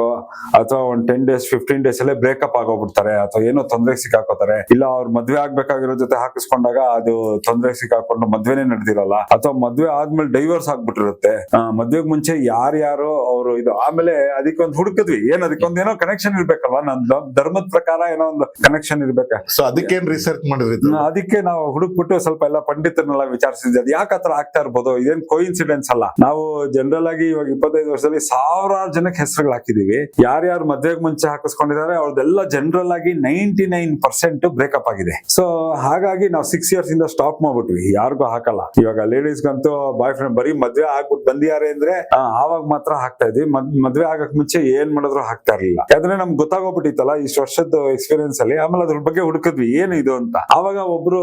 ಅಥವಾ ಒಂದು 10 days 15 days ಅಲ್ಲೇ ಬ್ರೇಕಪ್ ಆಗೋಗ್ಬಿಡ್ತಾರೆ, ಅಥವಾ ಏನೋ ತೊಂದರೆ ಸಿಕ್ಕಾಕೋತಾರೆ. ಇಲ್ಲ ಅವ್ರ ಮದ್ವೆ ಆಗ್ಬೇಕಾಗಿರೋ ಜೊತೆ ಹಾಕಿಸ್ಕೊಂಡಾಗ ಅದು ತೊಂದರೆ ಸಿಕ್ಕಾಕೊಂಡು ಮದ್ವೆನೇ ನಡೆದಿರಲ್ಲ, ಅಥವಾ ಮದ್ವೆ ಆದ್ಮೇಲೆ ಡೈವರ್ಸ್ ಆಗ್ಬಿಟ್ಟಿರುತ್ತೆ. ಮದ್ವೆಗ್ ಮುಂಚೆ ಯಾರ್ಯಾರು ಅವರು ಇದು. ಆಮೇಲೆ ಅದಕ್ಕೊಂದು ಹುಡುಕಿದ್ವಿ, ಅದಕ್ಕೊಂದೇನೋ ಕನೆಕ್ಷನ್ ಇರ್ಬೇಕಲ್ವಾ, ನನ್ ಧರ್ಮದ ಪ್ರಕಾರ ಏನೋ ಒಂದು ಕನೆಕ್ಷನ್ ಇರ್ಬೇಕ. ಸೊ ಅದಕ್ಕೇನ್ ರಿಸರ್ಚ್ ಮಾಡಿದ್ರಿ? ಅದಕ್ಕೆ ನಾವು ಹುಡುಕ್ಬಿಟ್ಟು ಸ್ವಲ್ಪ ಎಲ್ಲ ಪಂಡಿತರನ್ನೆಲ್ಲ ವಿಚಾರಿಸಿದ್ವಿ, ಅದು ಯಾಕೆ ಆತರ ಆಗ್ತಾ ಇರ್ಬೋದು, ಇದೇನ್ ಕೋಇನ್ಸಿಡೆನ್ಸ್ ಅಲ್ಲ. ನಾವು ಜನರಲ್ ಆಗಿ ಇವಾಗ 25 ವರ್ಷದಲ್ಲಿ 1000 ಜನಕ್ಕೆ ಹೆಸರುಗಳು ಹಾಕಿದೀವಿ. ಯಾರ್ಯಾರು ಮದ್ವೆಗ್ ಮುಂಚೆ ಹಾಕಿಸ್ಕೊಂಡಿದ್ದಾರೆ ಅವ್ರದೆಲ್ಲ ಜನರಲ್ ಆಗಿ 99% ಬ್ರೇಕಪ್ ಆಗಿದೆ. ಸೊ ಹಾಗಾಗಿ ನಾವು 6 years ಇಂದ ಸ್ಟಾಪ್ ಮಾಡ್ಬಿಟ್ವಿ, ಯಾರಿಗೂ ಹಾಕಲ್ಲ. ಇವಾಗ ಲೇಡೀಸ್ಗಂತೂ ಬಾಯ್ ಫ್ರೆಂಡ್ ಬರೀ ಮದ್ವೆ ಆಗ್ಬಿಟ್ಟು ಬಂದಿದ್ದಾರೆ ಅಂದ್ರೆ ಆವಾಗ ಮಾತ್ರ ಹಾಕ್ತಾ ಇದ್ವಿ. ಮದ್ವೆ ಆಗಕ್ ಮುಂಚೆ ಏನ್ ಮಾಡಿದ್ರು ಹಾಕ್ತಾ ಇರ್ಲಿಲ್ಲ. ಯಾಕಂದ್ರೆ ನಮ್ಗೆ ಗೊತ್ತಾಗೋಗ್ಬಿಟ್ಟಿತ್ತಲ್ಲ ಇಷ್ಟು ವರ್ಷದ ಎಕ್ಸ್ಪೀರಿಯನ್ಸ್ ಅಲ್ಲಿ. ಆಮೇಲೆ ಅದ್ರ ಬಗ್ಗೆ ಹುಡುಕಿದ್ವಿ ಏನು ಇದು ಅಂತ. ಆವಾಗ ಒಬ್ರು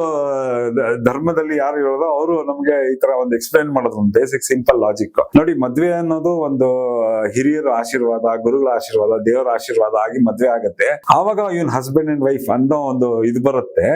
ಧರ್ಮದಲ್ಲಿ ಯಾರು ಇರೋದು ಅವರು ನಮ್ಗೆ ಈ ತರ ಒಂದು ಎಕ್ಸ್ಪ್ಲೈನ್ ಮಾಡೋದು, ಒಂದು ಬೇಸಿಕ್ ಸಿಂಪಲ್ ಲಾಜಿಕ್. ನೋಡಿ, ಮದ್ವೆ ಅನ್ನೋದು ಒಂದು ಹಿರಿಯರ ಆಶೀರ್ವಾದ, ಗುರುಗಳ ಆಶೀರ್ವಾದ, ದೇವರ ಆಶೀರ್ವಾದ ಆಗಿ ಮದ್ವೆ ಆಗತ್ತೆ. ಆವಾಗ ಇವನ್ ಹಸ್ಬೆಂಡ್ ಅಂಡ್ ವೈಫ್ ಅನ್ನೋ ಒಂದು ಇದು ಬರುತ್ತೆ.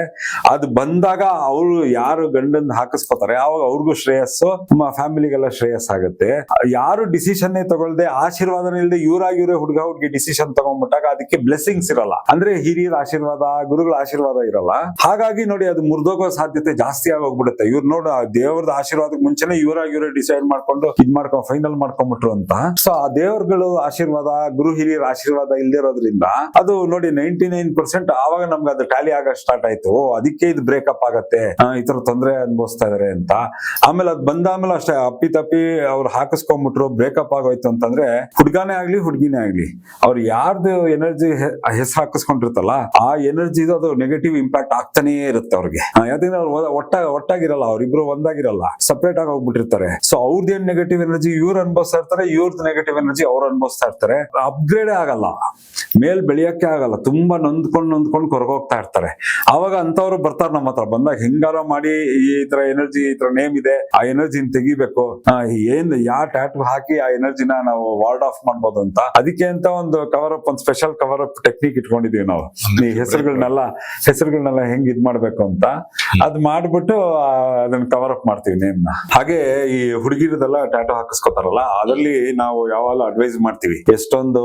ಅದು ಬಂದಾಗ ಅವ್ರು ಯಾರು ಗಂಡನ್ ಹಾಕಿಸ್ಕೊತಾರೆ ಆವಾಗ ಅವ್ರಿಗೂ ಶ್ರೇಯಸ್ಸು, ನಮ್ಮ ಫ್ಯಾಮಿಲಿಗೆಲ್ಲ ಶ್ರೇಯಸ್ ಆಗುತ್ತೆ. ಯಾರು ಡಿಸಿಷನ್ ತಗೊಳ್ದೆ ಆಶೀರ್ವಾದನ ಇಲ್ಲದೆ ಇವರೇ ಹುಡುಗ ಹುಡುಗಿ ಡಿಸಿಷನ್ ತಗೊಂಡ್ಬಿಟ್ಟಾಗ ಅದಕ್ಕೆ ಬ್ಲೆಸ್ಸಿಂಗ್ಸ್ ಇರಲ್ಲ, ಅಂದ್ರೆ ಹಿರಿಯರ ಆಶೀರ್ವಾದ ಗುರುಗಳ ಆಶೀರ್ವಾದ ಇರಲ್ಲ. ಹಾಗಾಗಿ ನೋಡಿ ಅದು ಮುರಿದೋಗೋ ಸಾಧ್ಯತೆ ಜಾಸ್ತಿ ಆಗೋಗ್ಬಿಡುತ್ತೆ. ಇವ್ರು ನೋಡ ದೇವ್ರದ ಆಶೀರ್ವಾದಕ್ಕೆ ಮುಂಚೆನೆ ಇವರೇ ಡಿಸೈಡ್ ಮಾಡ್ಕೊಂಡು ಫೈನಲ್ ಮಾಡ್ಕೊಂಡ್ಬಿಟ್ರು ಅಂತ. ಸೊ ಆ ದೇವರುಗಳು ಆಶೀರ್ವಾದ, ಗುರು ಹಿರಿಯರ ಆಶೀರ್ವಾದ ಇಲ್ದಿರೋದ್ರಿಂದ ಅದು ನೋಡಿ 99% ಆವಾಗ ನಮ್ಗೆ ಅದು ಟ್ಯಾಲಿ ಆಗಕ್ ಸ್ಟಾರ್ಟ್ ಆಯ್ತು. ಅದಕ್ಕೆ ಇದು ಬ್ರೇಕಪ್ ಆಗತ್ತೆ, ಈ ತರ ತೊಂದರೆ ಅನುಭವಿಸ್ತಾ ಇದಾರೆ ಅಂತ. ಆಮೇಲೆ ಅದ್ ಬಂದಾದ್ಮೇಲೆ ಅಷ್ಟೇ ಅಪ್ಪಿ ಅವ್ರು ಹಾಕಿಸ್ಕೊಂಡ್ಬಿಟ್ರು, ಬ್ರೇಕಪ್ ಆಗೋಯ್ತು ಅಂತಂದ್ರೆ ಹುಡ್ಗಾನೇ ಆಗ್ಲಿ ಹುಡ್ಗಿನೇ ಆಗ್ಲಿ ಅವ್ರು ಯಾರ್ದು ಎನರ್ಜಿ ಹೆಸರು ಹಾಕಿಸ್ಕೊಂಡಿರ್ತಲ್ಲ ಆ ಎನರ್ಜಿ ಅದು ನೆಗೆಟಿವ್ ಇಂಪ್ಯಾಕ್ಟ್ ಆಗ್ತಾನೇ ಇರುತ್ತೆ ಅವ್ರಿಗೆ. ಯಾಕಂದ್ರೆ ಅವ್ರು ಒಟ್ಟಾಗಿರಲ್ಲ, ಅವ್ರಿಬ್ರು ಒಂದಾಗಿರಲ್ಲ, ಸಪರೇಟ್ ಆಗಿ ಹೋಗ್ಬಿಟ್ಟಿರ್ತಾರೆ. ಸೊ ಅವ್ರದ್ದೇನ್ ನೆಗೆಟಿವ್ ಎನರ್ಜಿ ಇವ್ರು ಅನ್ಭವಿಸ್ತಾ ಇರ್ತಾರೆ, ಇವ್ರದ್ದು ನೆಗೆಟಿವ್ ಎನರ್ಜಿ ಅವ್ರು ಅನ್ಭವಿಸ್ತಾ ಇರ್ತಾರೆ. ಅಪ್ಗ್ರೇಡ್ ಆಗಲ್ಲ, ಮೇಲ್ ಬೆಳೆಯಕ್ಕೆ ಆಗಲ್ಲ, ತುಂಬಾ ನೊಂದ್ಕೊಂಡು ಹೊರಗೋಗ್ತಾ ಇರ್ತಾರೆ. ಅವಾಗ ಅಂತವ್ರು ಬರ್ತಾರೆ ನಮ್ಮ ಹತ್ರ. ಬಂದಾಗ ಹೆಂಗಾರ ಮಾಡಿ ಈ ತರ ಎನರ್ಜಿ, ಈ ತರ ನೇಮ್ ಇದೆ, ಆ ಎನರ್ಜಿನ ತೆಗಿಬೇಕು ಬೇಕು, ಏನ್ ಯಾವ ಟ್ಯಾಟೂ ಹಾಕಿ ಆ ಎನರ್ಜಿನ ನಾವು ವಾರ್ಡ್ ಆಫ್ ಮಾಡ್ಬೋದು ಅಂತ. ಅದಕ್ಕೆ ಅಂತ ಒಂದು ಕವರ್ ಅಪ್, ಒಂದು ಸ್ಪೆಷಲ್ ಕವರ್ ಅಪ್ ಟೆಕ್ನಿಕ್ ಇಟ್ಕೊಂಡಿದೀವಿ ನಾವು. ಈ ಹೆಸರುಗಳನ್ನೆಲ್ಲ ಹೆಂಗ್ ಇದ್ ಮಾಡ್ಬೇಕು ಅಂತ ಅದ್ ಮಾಡ್ಬಿಟ್ಟು ಅದನ್ನ ಕವರ್ ಅಪ್ ಮಾಡ್ತೀವಿ ನೇಮ್ ನ. ಹಾಗೆ ಈ ಹುಡುಗಿರದೆಲ್ಲ ಟ್ಯಾಟೂ ಹಾಕಿಸ್ಕೊತಾರಲ್ಲ, ಅದರಲ್ಲಿ ನಾವು ಯಾವಾಗಲೂ ಅಡ್ವೈಸ್ ಮಾಡ್ತೀವಿ, ಎಷ್ಟೊಂದು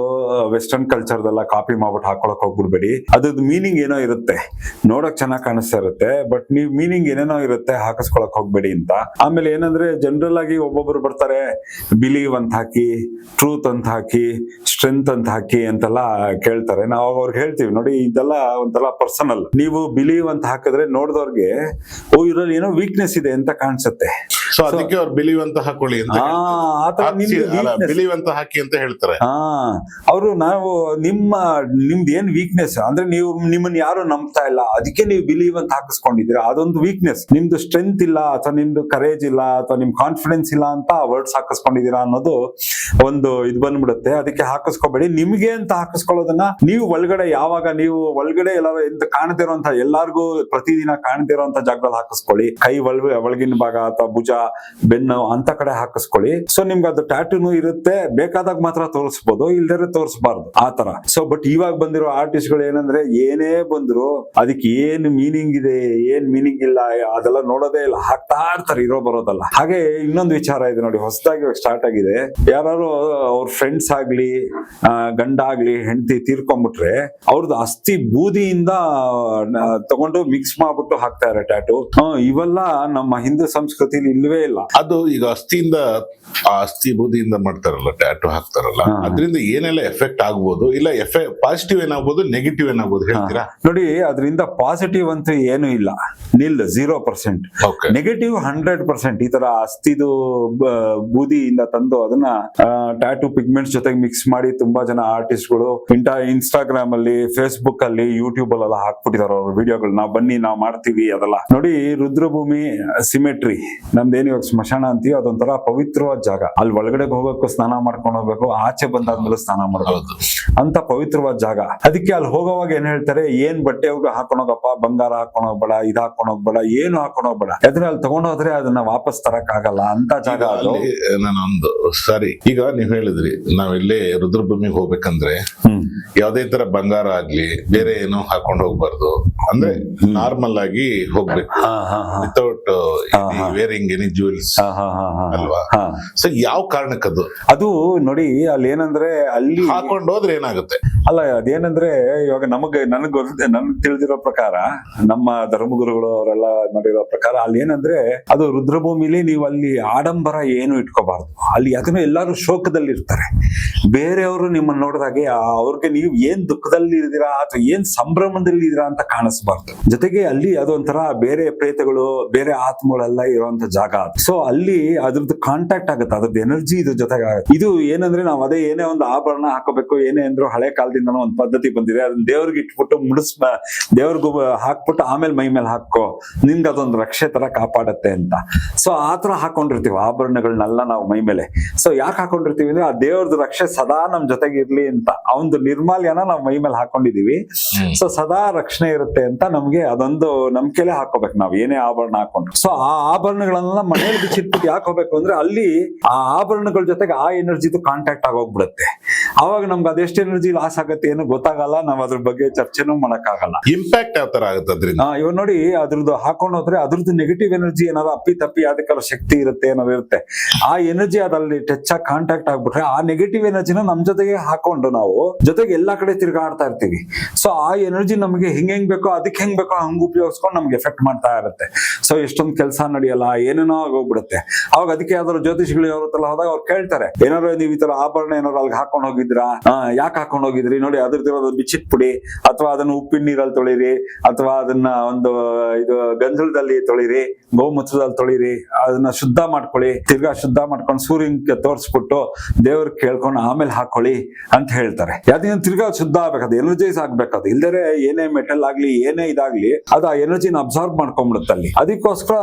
ವೆಸ್ಟರ್ನ್ ಕಲ್ಚರ್ದೆಲ್ಲ ಕಾಪಿ ಮಾಡ್ಬಿಟ್ಟು ಹಾಕೊಳಕ್ ಹೋಗ್ಬಿಡ್ಬೇಡಿ. ಅದ್ರದ್ದು ಮೀನಿಂಗ್ ಏನೋ ಇರುತ್ತೆ, ನೋಡಕ್ ಚೆನ್ನಾಗ್ ಕಾಣಿಸ್ತಾ ಇರುತ್ತೆ, ಬಟ್ ನೀವ್ ಮೀನಿಂಗ್ ಏನೇನೋ ಇರುತ್ತೆ, ಹಾಕಿಸ್ಕೊಳಕ್ ಹೋಗ್ಬೇಡಿ ಅಂತ. ಆಮೇಲೆ ಏನಂದ್ರೆ ಜನರಲ್ ಆಗಿ ಒಬ್ಬೊಬ್ರು ಬರ್ತಾರೆ, ಬಿಲೀವ್ ಅಂತ ಹಾಕಿ, ಟ್ರೂತ್ ಅಂತ ಹಾಕಿ, ಸ್ಟ್ರೆಂತ್ ಅಂತ ಹಾಕಿ ಅಂತೆಲ್ಲ ಕೇಳ್ತಾರೆ. ನಾವು ಅವ್ರಿಗೆ ಹೇಳ್ತೀವಿ, ನೋಡಿ ಇದೆಲ್ಲ ಒಂಥರ ಪರ್ಸನಲ್. ನೀವು ಬಿಲೀವ್ ಅಂತ ಹಾಕಿದ್ರೆ ನೋಡಿದವ್ರಿಗೆ ಇದ್ರಲ್ಲಿ ಏನೋ ವೀಕ್ನೆಸ್ ಇದೆ ಅಂತ ಕಾಣಿಸುತ್ತೆ. ಸೊ ಅದಕ್ಕೆ ಅವ್ರು ಬಿಲೀವ್ ಅಂತ ಹಾಕೊಳ್ಳಿ ಅಂತ ಬಿಲೀವ್ ಅಂತ ಹಾಕಿ ಅಂತ ಹೇಳ್ತಾರೆ. ಅವರು ನಾವು ನಿಮ್ದು ಏನ್ ವೀಕ್ನೆಸ್ ಅಂದ್ರೆ ನೀವು ನಿಮ್ಮನ್ನ ಯಾರು ನಂಬ್ತಾ ಇಲ್ಲ, ಅದಕ್ಕೆ ನೀವು ಬಿಲೀವ್ ಅಂತ ಹಾಕಿಸ್ಕೊಂಡಿದ್ದೀರಾ, ಅದೊಂದು ವೀಕ್ನೆಸ್. ನಿಮ್ದು ಸ್ಟ್ರೆಂತ್ ಇಲ್ಲ ಅಥವಾ ನಿಮ್ದು ಕರೇಜ್ ಇಲ್ಲ ಅಥವಾ ನಿಮ್ ಕಾನ್ಫಿಡೆನ್ಸ್ ಇಲ್ಲ ಅಂತ ವರ್ಡ್ಸ್ ಹಾಕಿಸ್ಕೊಂಡಿದ್ದೀರಾ ಅನ್ನೋದು ಒಂದು ಇದು ಬಂದ್ಬಿಡುತ್ತೆ. ಅದಕ್ಕೆ ಹಾಕಿಸ್ಕೋಬೇಡಿ. ನಿಮ್ಗೆ ಅಂತ ಹಾಕಿಸ್ಕೊಳ್ಳೋದನ್ನ ನೀವು ಒಳಗಡೆ, ಯಾವಾಗ ನೀವು ಒಳಗಡೆ ಎಲ್ಲಾರು ಎಂತ ಕಾಣದೇ ಇರುವಂತ, ಎಲ್ಲಾರ್ಗು ಪ್ರತಿದಿನ ಕಾಣದೇ ಇರುವಂತ ಜಾಗದಲ್ಲಿ ಹಾಕಿಸ್ಕೊಳ್ಳಿ. ಕೈ ಒಳಗಿನ ಭಾಗ ಅಥವಾ ಭುಜ, ಬೆನ್ನು ಅಂತ ಕಡೆ ಹಾಕಿಸ್ಕೊಳ್ಳಿ. ಸೊ ನಿಮ್ಗೆ ಅದು ಟ್ಯಾಟೂನು ಇರುತ್ತೆ, ಬೇಕಾದಾಗ ಮಾತ್ರ ತೋರಿಸ್ಬೋದು, ಇಲ್ದರೆ ತೋರಿಸಬಾರ್ದು ಆತರ. ಸೊ ಬಟ್ ಇವಾಗ ಬಂದಿರೋ ಆರ್ಟಿಸ್ಟ್ ಗಳು ಏನಂದ್ರೆ, ಏನೇ ಬಂದ್ರು ಅದಕ್ಕೆ ಏನ್ ಮೀನಿಂಗ್ ಇದೆ, ಏನ್ ಮೀನಿಂಗ್ ಇಲ್ಲ, ಅದೆಲ್ಲ ನೋಡೋದೇ ಇಲ್ಲ, ಹಾಕ್ತಾ ಇರ್ತಾರೆ, ಇರೋ ಬರೋದಲ್ಲ. ಹಾಗೆ ಇನ್ನೊಂದು ವಿಚಾರ ಇದೆ ನೋಡಿ, ಹೊಸದಾಗಿ ಸ್ಟಾರ್ಟ್ ಆಗಿದೆ. ಯಾರು ಅವ್ರ ಫ್ರೆಂಡ್ಸ್ ಆಗ್ಲಿ, ಗಂಡ ಆಗ್ಲಿ, ಹೆಂಡತಿ ತೀರ್ಕೊಂಡ್ಬಿಟ್ರೆ ಅವ್ರದ್ದು ಅಸ್ಥಿ ಬೂದಿಯಿಂದ ತಗೊಂಡು ಮಿಕ್ಸ್ ಮಾಡ್ಬಿಟ್ಟು ಹಾಕ್ತಾರೆ ಟ್ಯಾಟೂ. ಇವೆಲ್ಲ ನಮ್ಮ ಹಿಂದೂ ಸಂಸ್ಕೃತಿಲಿ ಇಲ್ವೇ ಇಲ್ಲ. ಅದು ಈಗ ಅಸ್ಥಿ ಬೂದಿಯಿಂದ ಮಾಡ್ತಾರಲ್ಲ, ಟ್ಯಾಟೂ ಹಾಕ್ತಾರಲ್ಲ, ಅದರಿಂದ ಏನೆಲ್ಲ ಎಫೆಕ್ಟ್ ಆಗ್ಬೋದು, ಇಲ್ಲ ಪಾಸಿಟಿವ್ ಏನಾಗ್ಬೋದು, ನೆಗೆಟಿವ್ ಏನಾಗ್ಬೋದು ಹೇಳ್ತೀರಾ? ನೋಡಿ, ಅದರಿಂದ ಪಾಸಿಟಿವ್ ಅಂತೂ ಏನು ಇಲ್ಲ, ನಿಲ್ 0%. ನೆಗೆಟಿವ್ 100%. ಈ ತರ ಅಸ್ಥಿದು ಬೂದಿಯಿಂದ ತಂದು ಅದನ್ನ ಟ್ಯಾಟೂ ಪಿಗ್ಮೆಂಟ್ಸ್ ಜೊತೆಗೆ ಮಿಕ್ಸ್ ಮಾಡಿ ತುಂಬಾ ಜನ ಆರ್ಟಿಸ್ಟ್ ಗಳು ಇನ್ಸ್ಟಾಗ್ರಾಮ್ ಅಲ್ಲಿ, ಫೇಸ್ಬುಕ್ ಅಲ್ಲಿ, ಯೂಟ್ಯೂಬ್ ಅಲ್ಲೆಲ್ಲ ಹಾಕ್ಬಿಟ್ಟಿದಾರೆ ಅವ್ರ ವಿಡಿಯೋಗಳು. ನಾವು ಮಾಡ್ತೀವಿ ಅದೆಲ್ಲ ನೋಡಿ. ರುದ್ರಭೂಮಿ ಸಿಮೆಟ್ರಿ ನಮ್ದೇನು ಇವಾಗ ಸ್ಮಶಾನ ಅಂತೀವಿ, ಅದೊಂಥರ ಪವಿತ್ರವಾದ ಜಾಗ. ಅಲ್ಲಿ ಒಳಗಡೆ ಹೋಗಕ್ಕೂ ಸ್ನಾನ ಮಾಡ್ಕೊಂಡು ಹೋಗ್ಬೇಕು, ಆಚೆ ಬಂದಾದ್ಮೇಲೆ ಸ್ನಾನ ಮಾಡ್ಬೇಕು ಅಂತ ಪವಿತ್ರವಾದ ಜಾಗ. ಅದಕ್ಕೆ ಅಲ್ಲಿ ಹೋಗೋವಾಗ ಏನ್ ಹೇಳ್ತಾರೆ, ಏನ್ ಬಟ್ಟೆ ಹಾಕೊಂಡೋಗಪ್ಪ, ಬಂಗಾರ ಹಾಕೊಂಡೋಗ್ಬೇಡ, ಇದ್ ಹಾಕೊಂಡೋಗ್ಬೇಡ, ಏನು ಹಾಕೊಂಡೋಗ್ಬೇಡ, ಯಾಕಂದ್ರೆ ಅಲ್ಲಿ ತಗೊಂಡೋದ್ರೆ ಅದನ್ನ ವಾಪಸ್ ತರಕ್ ಆಗಲ್ಲ ಅಂತ ಜಾಗ. ನಾನೊಂದು ಸರಿ, ಈಗ ನೀವ್ ಹೇಳಿದ್ರಿ ನಾವೆಲ್ಲೇ ರುದ್ರಭೂಮಿಗೆ ಹೋಗ್ಬೇಕಂದ್ರೆ ಯಾವ್ದೇ ತರ ಬಂಗಾರ ಆಗ್ಲಿ ಬೇರೆ ಏನೋ ಹಾಕೊಂಡ್ ಹೋಗ್ಬಾರ್ದು, ಅಂದ್ರೆ ನಾರ್ಮಲ್ ಆಗಿ ಹೋಗ್ಬೇಕು, ವಿತೌಟ್ ವೇರಿಂಗ್ ಎನಿ ಜ್ಯುವೆಲ್ಸ್ ಅಲ್ವಾ? ಸೊ ಯಾವ ಕಾರಣಕ್ಕದು? ಅದು ನೋಡಿ, ಅಲ್ಲಿ ಏನಂದ್ರೆ ಅಲ್ಲಿ ಹಾಕೊಂಡು ಹೋದ್ರೆ ಏನಾಗುತ್ತೆ? ಅಲ್ಲ, ಅದೇನಂದ್ರೆ ಇವಾಗ ನನಗ್ ತಿಳಿದಿರೋ ಪ್ರಕಾರ, ನಮ್ಮ ಧರ್ಮಗುರುಗಳು ಅವರೆಲ್ಲ ನೋಡಿರೋ ಪ್ರಕಾರ, ಅಲ್ಲಿ ಏನಂದ್ರೆ ಅದು ರುದ್ರಭೂಮಿಲಿ ನೀವು ಅಲ್ಲಿ ಆಡಂಬರ ಏನು ಇಟ್ಕೋಬಾರ್ದು. ಅಲ್ಲಿ ಯಾಕಂದ್ರೆ ಎಲ್ಲಾರು ಶೋಕದಲ್ಲಿ ಇರ್ತಾರೆ. ಬೇರೆಯವರು ನಿಮ್ಮನ್ನ ನೋಡಿದಾಗೆ ಅವ್ರಿಗೆ ನೀವು ಏನ್ ದುಃಖದಲ್ಲಿ ಇದ್ದೀರಾ ಅಥವಾ ಏನ್ ಸಂಭ್ರಮದಲ್ಲಿ ಇದ್ದೀರಾ ಅಂತ ಕಾಣಿಸ್ಬಾರ್ದು. ಜೊತೆಗೆ ಅಲ್ಲಿ ಅದೊಂಥರ ಬೇರೆ ಪ್ರೇತಗಳು, ಬೇರೆ ಆತ್ಮಗಳೆಲ್ಲ ಇರುವಂತ ಜಾಗ. ಸೊ ಅಲ್ಲಿ ಅದ್ರದ್ದು ಕಾಂಟ್ಯಾಕ್ಟ್ ಆಗುತ್ತೆ, ಅದ್ರದ್ದು ಎನರ್ಜಿ ಇದು ಜೊತೆಗೆ ಆಗುತ್ತೆ. ಇದು ಏನಂದ್ರೆ ನಾವು ಅದೇ ಏನೇ ಒಂದು ಆಭರಣ ಹಾಕೋಬೇಕು, ಏನೇ ಅಂದ್ರು ಹಳೆ ಕಾಲದಿಂದನೂ ಒಂದು ಪದ್ಧತಿ ಬಂದಿದೆ. ಅದನ್ನ ದೇವ್ರಿಗೆ ಇಟ್ಬಿಟ್ಟು ದೇವ್ರಿಗೂ ಹಾಕ್ಬಿಟ್ಟು ಆಮೇಲೆ ಮೈ ಮೇಲೆ ಹಾಕೋ, ನಿನ್ಗೆ ಅದೊಂದು ರಕ್ಷೆ ತರ ಕಾಪಾಡತ್ತೆ ಅಂತ. ಸೊ ಆತರ ಹಾಕೊಂಡಿರ್ತೀವಿ ಆಭರಣಗಳನ್ನೆಲ್ಲ ನಾವು ಮೈ ಮೇಲೆ. ಸೊ ಯಾಕೆ ಹಾಕೊಂಡಿರ್ತೀವಿ ಅಂದ್ರೆ, ಆ ದೇವ್ರದ್ದು ರಕ್ಷೆ ಸದಾ ನಮ್ ಜೊತೆಗೆ ಇರ್ಲಿ ಅಂತ, ಅವನದು ನಿರ್ಮಾಲ್ಯನ ನಾವು ಮೈ ಮೇಲೆ ಹಾಕೊಂಡಿದೀವಿ. ಸೊ ಸದಾ ರಕ್ಷಣೆ ಇರುತ್ತೆ ಅಂತ ನಮ್ಗೆ ಅದೊಂದು ನಂಬಿಕೆಲೆ ಹಾಕೋಬೇಕು ನಾವು ಏನೇ ಆಭರಣ ಹಾಕೊಂಡು. ಸೊ ಆ ಆಭರಣಗಳನ್ನೆಲ್ಲ ಮನೇಲಿ ಬಿಚ್ಚಿಟ್ಬಿಟ್ಟು ಯಾಕೆ ಹೋಗ್ಬೇಕು ಅಂದ್ರೆ, ಅಲ್ಲಿ ಆ ಆಭರಣಗಳ ಜೊತೆಗೆ ಆ ಎನರ್ಜಿದು ಕಾಂಟ್ಯಾಕ್ಟ್ ಆಗೋಗ್ಬಿಡುತ್ತೆ. ಅವಾಗ ನಮ್ಗೆ ಅದೆಷ್ಟು ಎನರ್ಜಿ ಲಾಸ್ ಆಗತ್ತೆ ಏನು ಗೊತ್ತಾಗಲ್ಲ, ನಾವ್ ಅದ್ರ ಬಗ್ಗೆ ಚರ್ಚೆನೂ ಮಾಡಕ್ಕಾಗಲ್ಲ. ಇಂಪ್ಯಾಕ್ಟ್ ಯಾವ ತರ ಆಗುತ್ತೆ ಅದ್ರಿಂದ? ಇವ್ ನೋಡಿ, ಅದ್ರದ್ದು ಹಾಕೊಂಡು ಹೋದ್ರೆ ಅದ್ರದ್ದು ನೆಗೆಟಿವ್ ಎನರ್ಜಿ ಏನಾದ್ರು ಅಪ್ಪಿ ತಪ್ಪಿ ಅದಕ್ಕೆಲ್ಲ ಶಕ್ತಿ ಇರುತ್ತೆ ಏನಾದ್ರು ಇರುತ್ತೆ, ಆ ಎನರ್ಜಿ ಅದಲ್ಲಿ ಟಚ್ ಆಗಿ ಕಾಂಟ್ಯಾಕ್ಟ್ ಆಗ್ಬಿಟ್ರೆ ಆ ನೆಗೆಟಿವ್ ಎನರ್ಜಿನ ನಮ್ ಜೊತೆಗೆ ಹಾಕೊಂಡು ನಾವು ಜೊತೆಗೆ ಎಲ್ಲಾ ಕಡೆ ತಿರ್ಗಾಡ್ತಾ ಇರ್ತೀವಿ. ಸೊ ಆ ಎನರ್ಜಿ ನಮಗೆ ಹೆಂಗ್ ಬೇಕೋ ಅದಕ್ಕೆ ಹೆಂಗ್ ಬೇಕೋ ಹಂಗ್ ಉಪಯೋಗಿಸ್ಕೊಂಡು ನಮ್ಗೆ ಎಫೆಕ್ಟ್ ಮಾಡ್ತಾ ಇರುತ್ತೆ. ಸೊ ಎಷ್ಟೊಂದು ಕೆಲಸ ನಡೆಯಲ್ಲ, ಏನೇನೋ ಆಗೋಗ್ಬಿಡುತ್ತೆ. ಅವಾಗ ಅದಕ್ಕೆ ಯಾವ್ದಾದ್ರು ಜ್ಯೋತಿಷಿಗಳು ಯಾವತ್ತಲ್ಲ ಹೋದಾಗ ಅವ್ರು ಕೇಳ್ತಾರೆ, ಏನಾದ್ರು ನೀವು ಈ ತರ ಆಭರಣ ಏನಾದ್ರು ಅಲ್ಲಿಗೆ ಹಾಕೊಂಡು ಹೋಗಿದ್ರಾ, ಯಾಕೆ ಹಾಕೊಂಡು ಹೋಗಿದ್ರಿ, ನೋಡಿ ಅದ್ರದ್ದು ಬಿಚ್ಚಿಟ್ಬಿಡಿ, ಅಥವಾ ಅದನ್ನ ಉಪ್ಪಿನ ನೀರಲ್ಲಿ ತೊಳಿರಿ, ಅಥವಾ ಅದನ್ನ ಒಂದು ಇದು ಗಂಜಲದಲ್ಲಿ ತೊಳಿರಿ, ಗೋಮೂತ್ರದಲ್ಲಿ ತೊಳಿರಿ, ಅದನ್ನ ಶುದ್ಧ ಮಾಡ್ಕೊಳ್ಳಿ, ತಿರ್ಗಾ ಶುದ್ಧ ಮಾಡ್ಕೊಂಡು ಸೂರ್ಯನ್ಗೆ ತೋರಿಸ್ಬಿಟ್ಟು ದೇವ್ರಿಗೆ ಕೇಳ್ಕೊಂಡು ಆಮೇಲೆ ಹಾಕೊಳ್ಳಿ ಅಂತ ಹೇಳ್ತಾರೆ. ಯಾಕಂದ್ರೆ ತಿರ್ಗಾ ಶುದ್ಧ ಆಗ್ಬೇಕು, ಅದು ಎನರ್ಜೈಸ್ ಆಗ್ಬೇಕದು. ಇಲ್ದರೆ ಏನೇ ಮೆಟಲ್ ಆಗ್ಲಿ ಏನೇ ಇದಾಗ್ಲಿ ಅದು ಆ ಎನರ್ಜಿನ ಅಬ್ಸಾರ್ಬ್ ಮಾಡ್ಕೊಂಡ್ಬಿಡುತ್ತೆ ಅಲ್ಲಿ. ಅದಕ್ಕೋಸ್ಕರ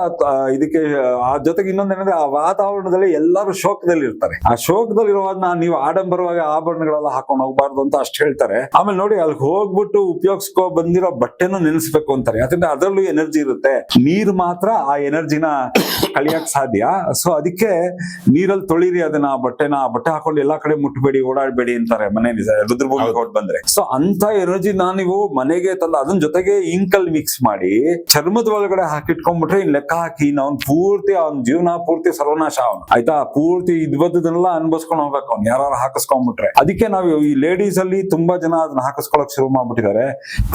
ಇದಕ್ಕೆ ಆ ಜೊತೆಗೆ ಇನ್ನೊಂದೇನಂದ್ರೆ, ಆ ವಾತಾವರಣದಲ್ಲಿ ಎಲ್ಲರೂ ಶೋಕದಲ್ಲಿ ಇರ್ತಾರೆ. ಆ ಶೋಕದಲ್ಲಿ ಇರುವಾಗ ನೀವು ಆಡಂಬರವಾಗಿ ಆಭರಣಗಳೆಲ್ಲ ಹಾಕೊಂಡು ಹೋಗ್ಬಾರ್ದು ಅಂತ ಅಷ್ಟು ಹೇಳ್ತಾರೆ. ಆಮೇಲೆ ನೋಡಿ ಅಲ್ಲಿ ಹೋಗ್ಬಿಟ್ಟು ಉಪಯೋಗಿಸ್ಕೊ ಬಂದಿರೋ ಬಟ್ಟೆನೂ ನೆನೆಸ್ಬೇಕು ಅಂತಾರೆ, ಯಾಕಂದ್ರೆ ಅದರಲ್ಲೂ ಎನರ್ಜಿ ಇರುತ್ತೆ. ನೀರ್ ಮಾತ್ರ ಆ ಎನರ್ಜಿನ ಕಳಿಯಕ್ ಸಾಧ್ಯ. ಸೊ ಅದಕ್ಕೆ ನೀರಲ್ಲಿ ತೊಳಿರಿ ಅದನ್ನ, ಆ ಬಟ್ಟೆ ಹಾಕೊಂಡು ಎಲ್ಲಾ ಕಡೆ ಮುಟ್ಬೇಡಿ, ಓಡಾಡ್ಬೇಡಿ ಅಂತಾರೆ ಮನೇಲಿ ರುದ್ರಭೂಮಿ ಹೊಟ್ಟು ಬಂದ್ರೆ. ಸೊ ಅಂತ ಎನರ್ಜಿನ ನೀವು ಮನೆಗೆ ತಂದು ಅದನ್ನ ಜೊತೆಗೆ ಇಂಕಲ್ ಮಿಕ್ಸ್ ಮಾಡಿ ಚರ್ಮದ ಒಳಗಡೆ ಹಾಕಿಟ್ಕೊಂಡ್ಬಿಟ್ರೆ ಇನ್ ಲೆಕ್ಕ ಹಾಕಿ ಅವ್ನ್ ಪೂರ್ತಿ ಅವ್ನ ಜೀವನ ಪೂರ್ತಿ ಸರ್ವನಾಶ ಅವನು, ಆಯ್ತಾ. ಪೂರ್ತಿ ಇದ್ವದ್ದನ್ನೆಲ್ಲ ಅನ್ಭವಿಸ್ಕೊಂಡು ಹೋಗ್ಬೇಕು ಅವ್ನು ಯಾರು ಹಾಕಿಸ್ಕೊಂಡ್ಬಿಟ್ರೆ. ಅದಕ್ಕೆ ನಾವು ಈ ಲೇಡೀಸ್ ಅಲ್ಲಿ ತುಂಬಾ ಜನ ಅದನ್ನ ಹಾಕಿಸ್ಕೊಳಕ್ ಶುರು ಮಾಡ್ಬಿಟ್ಟಿದ್ದಾರೆ.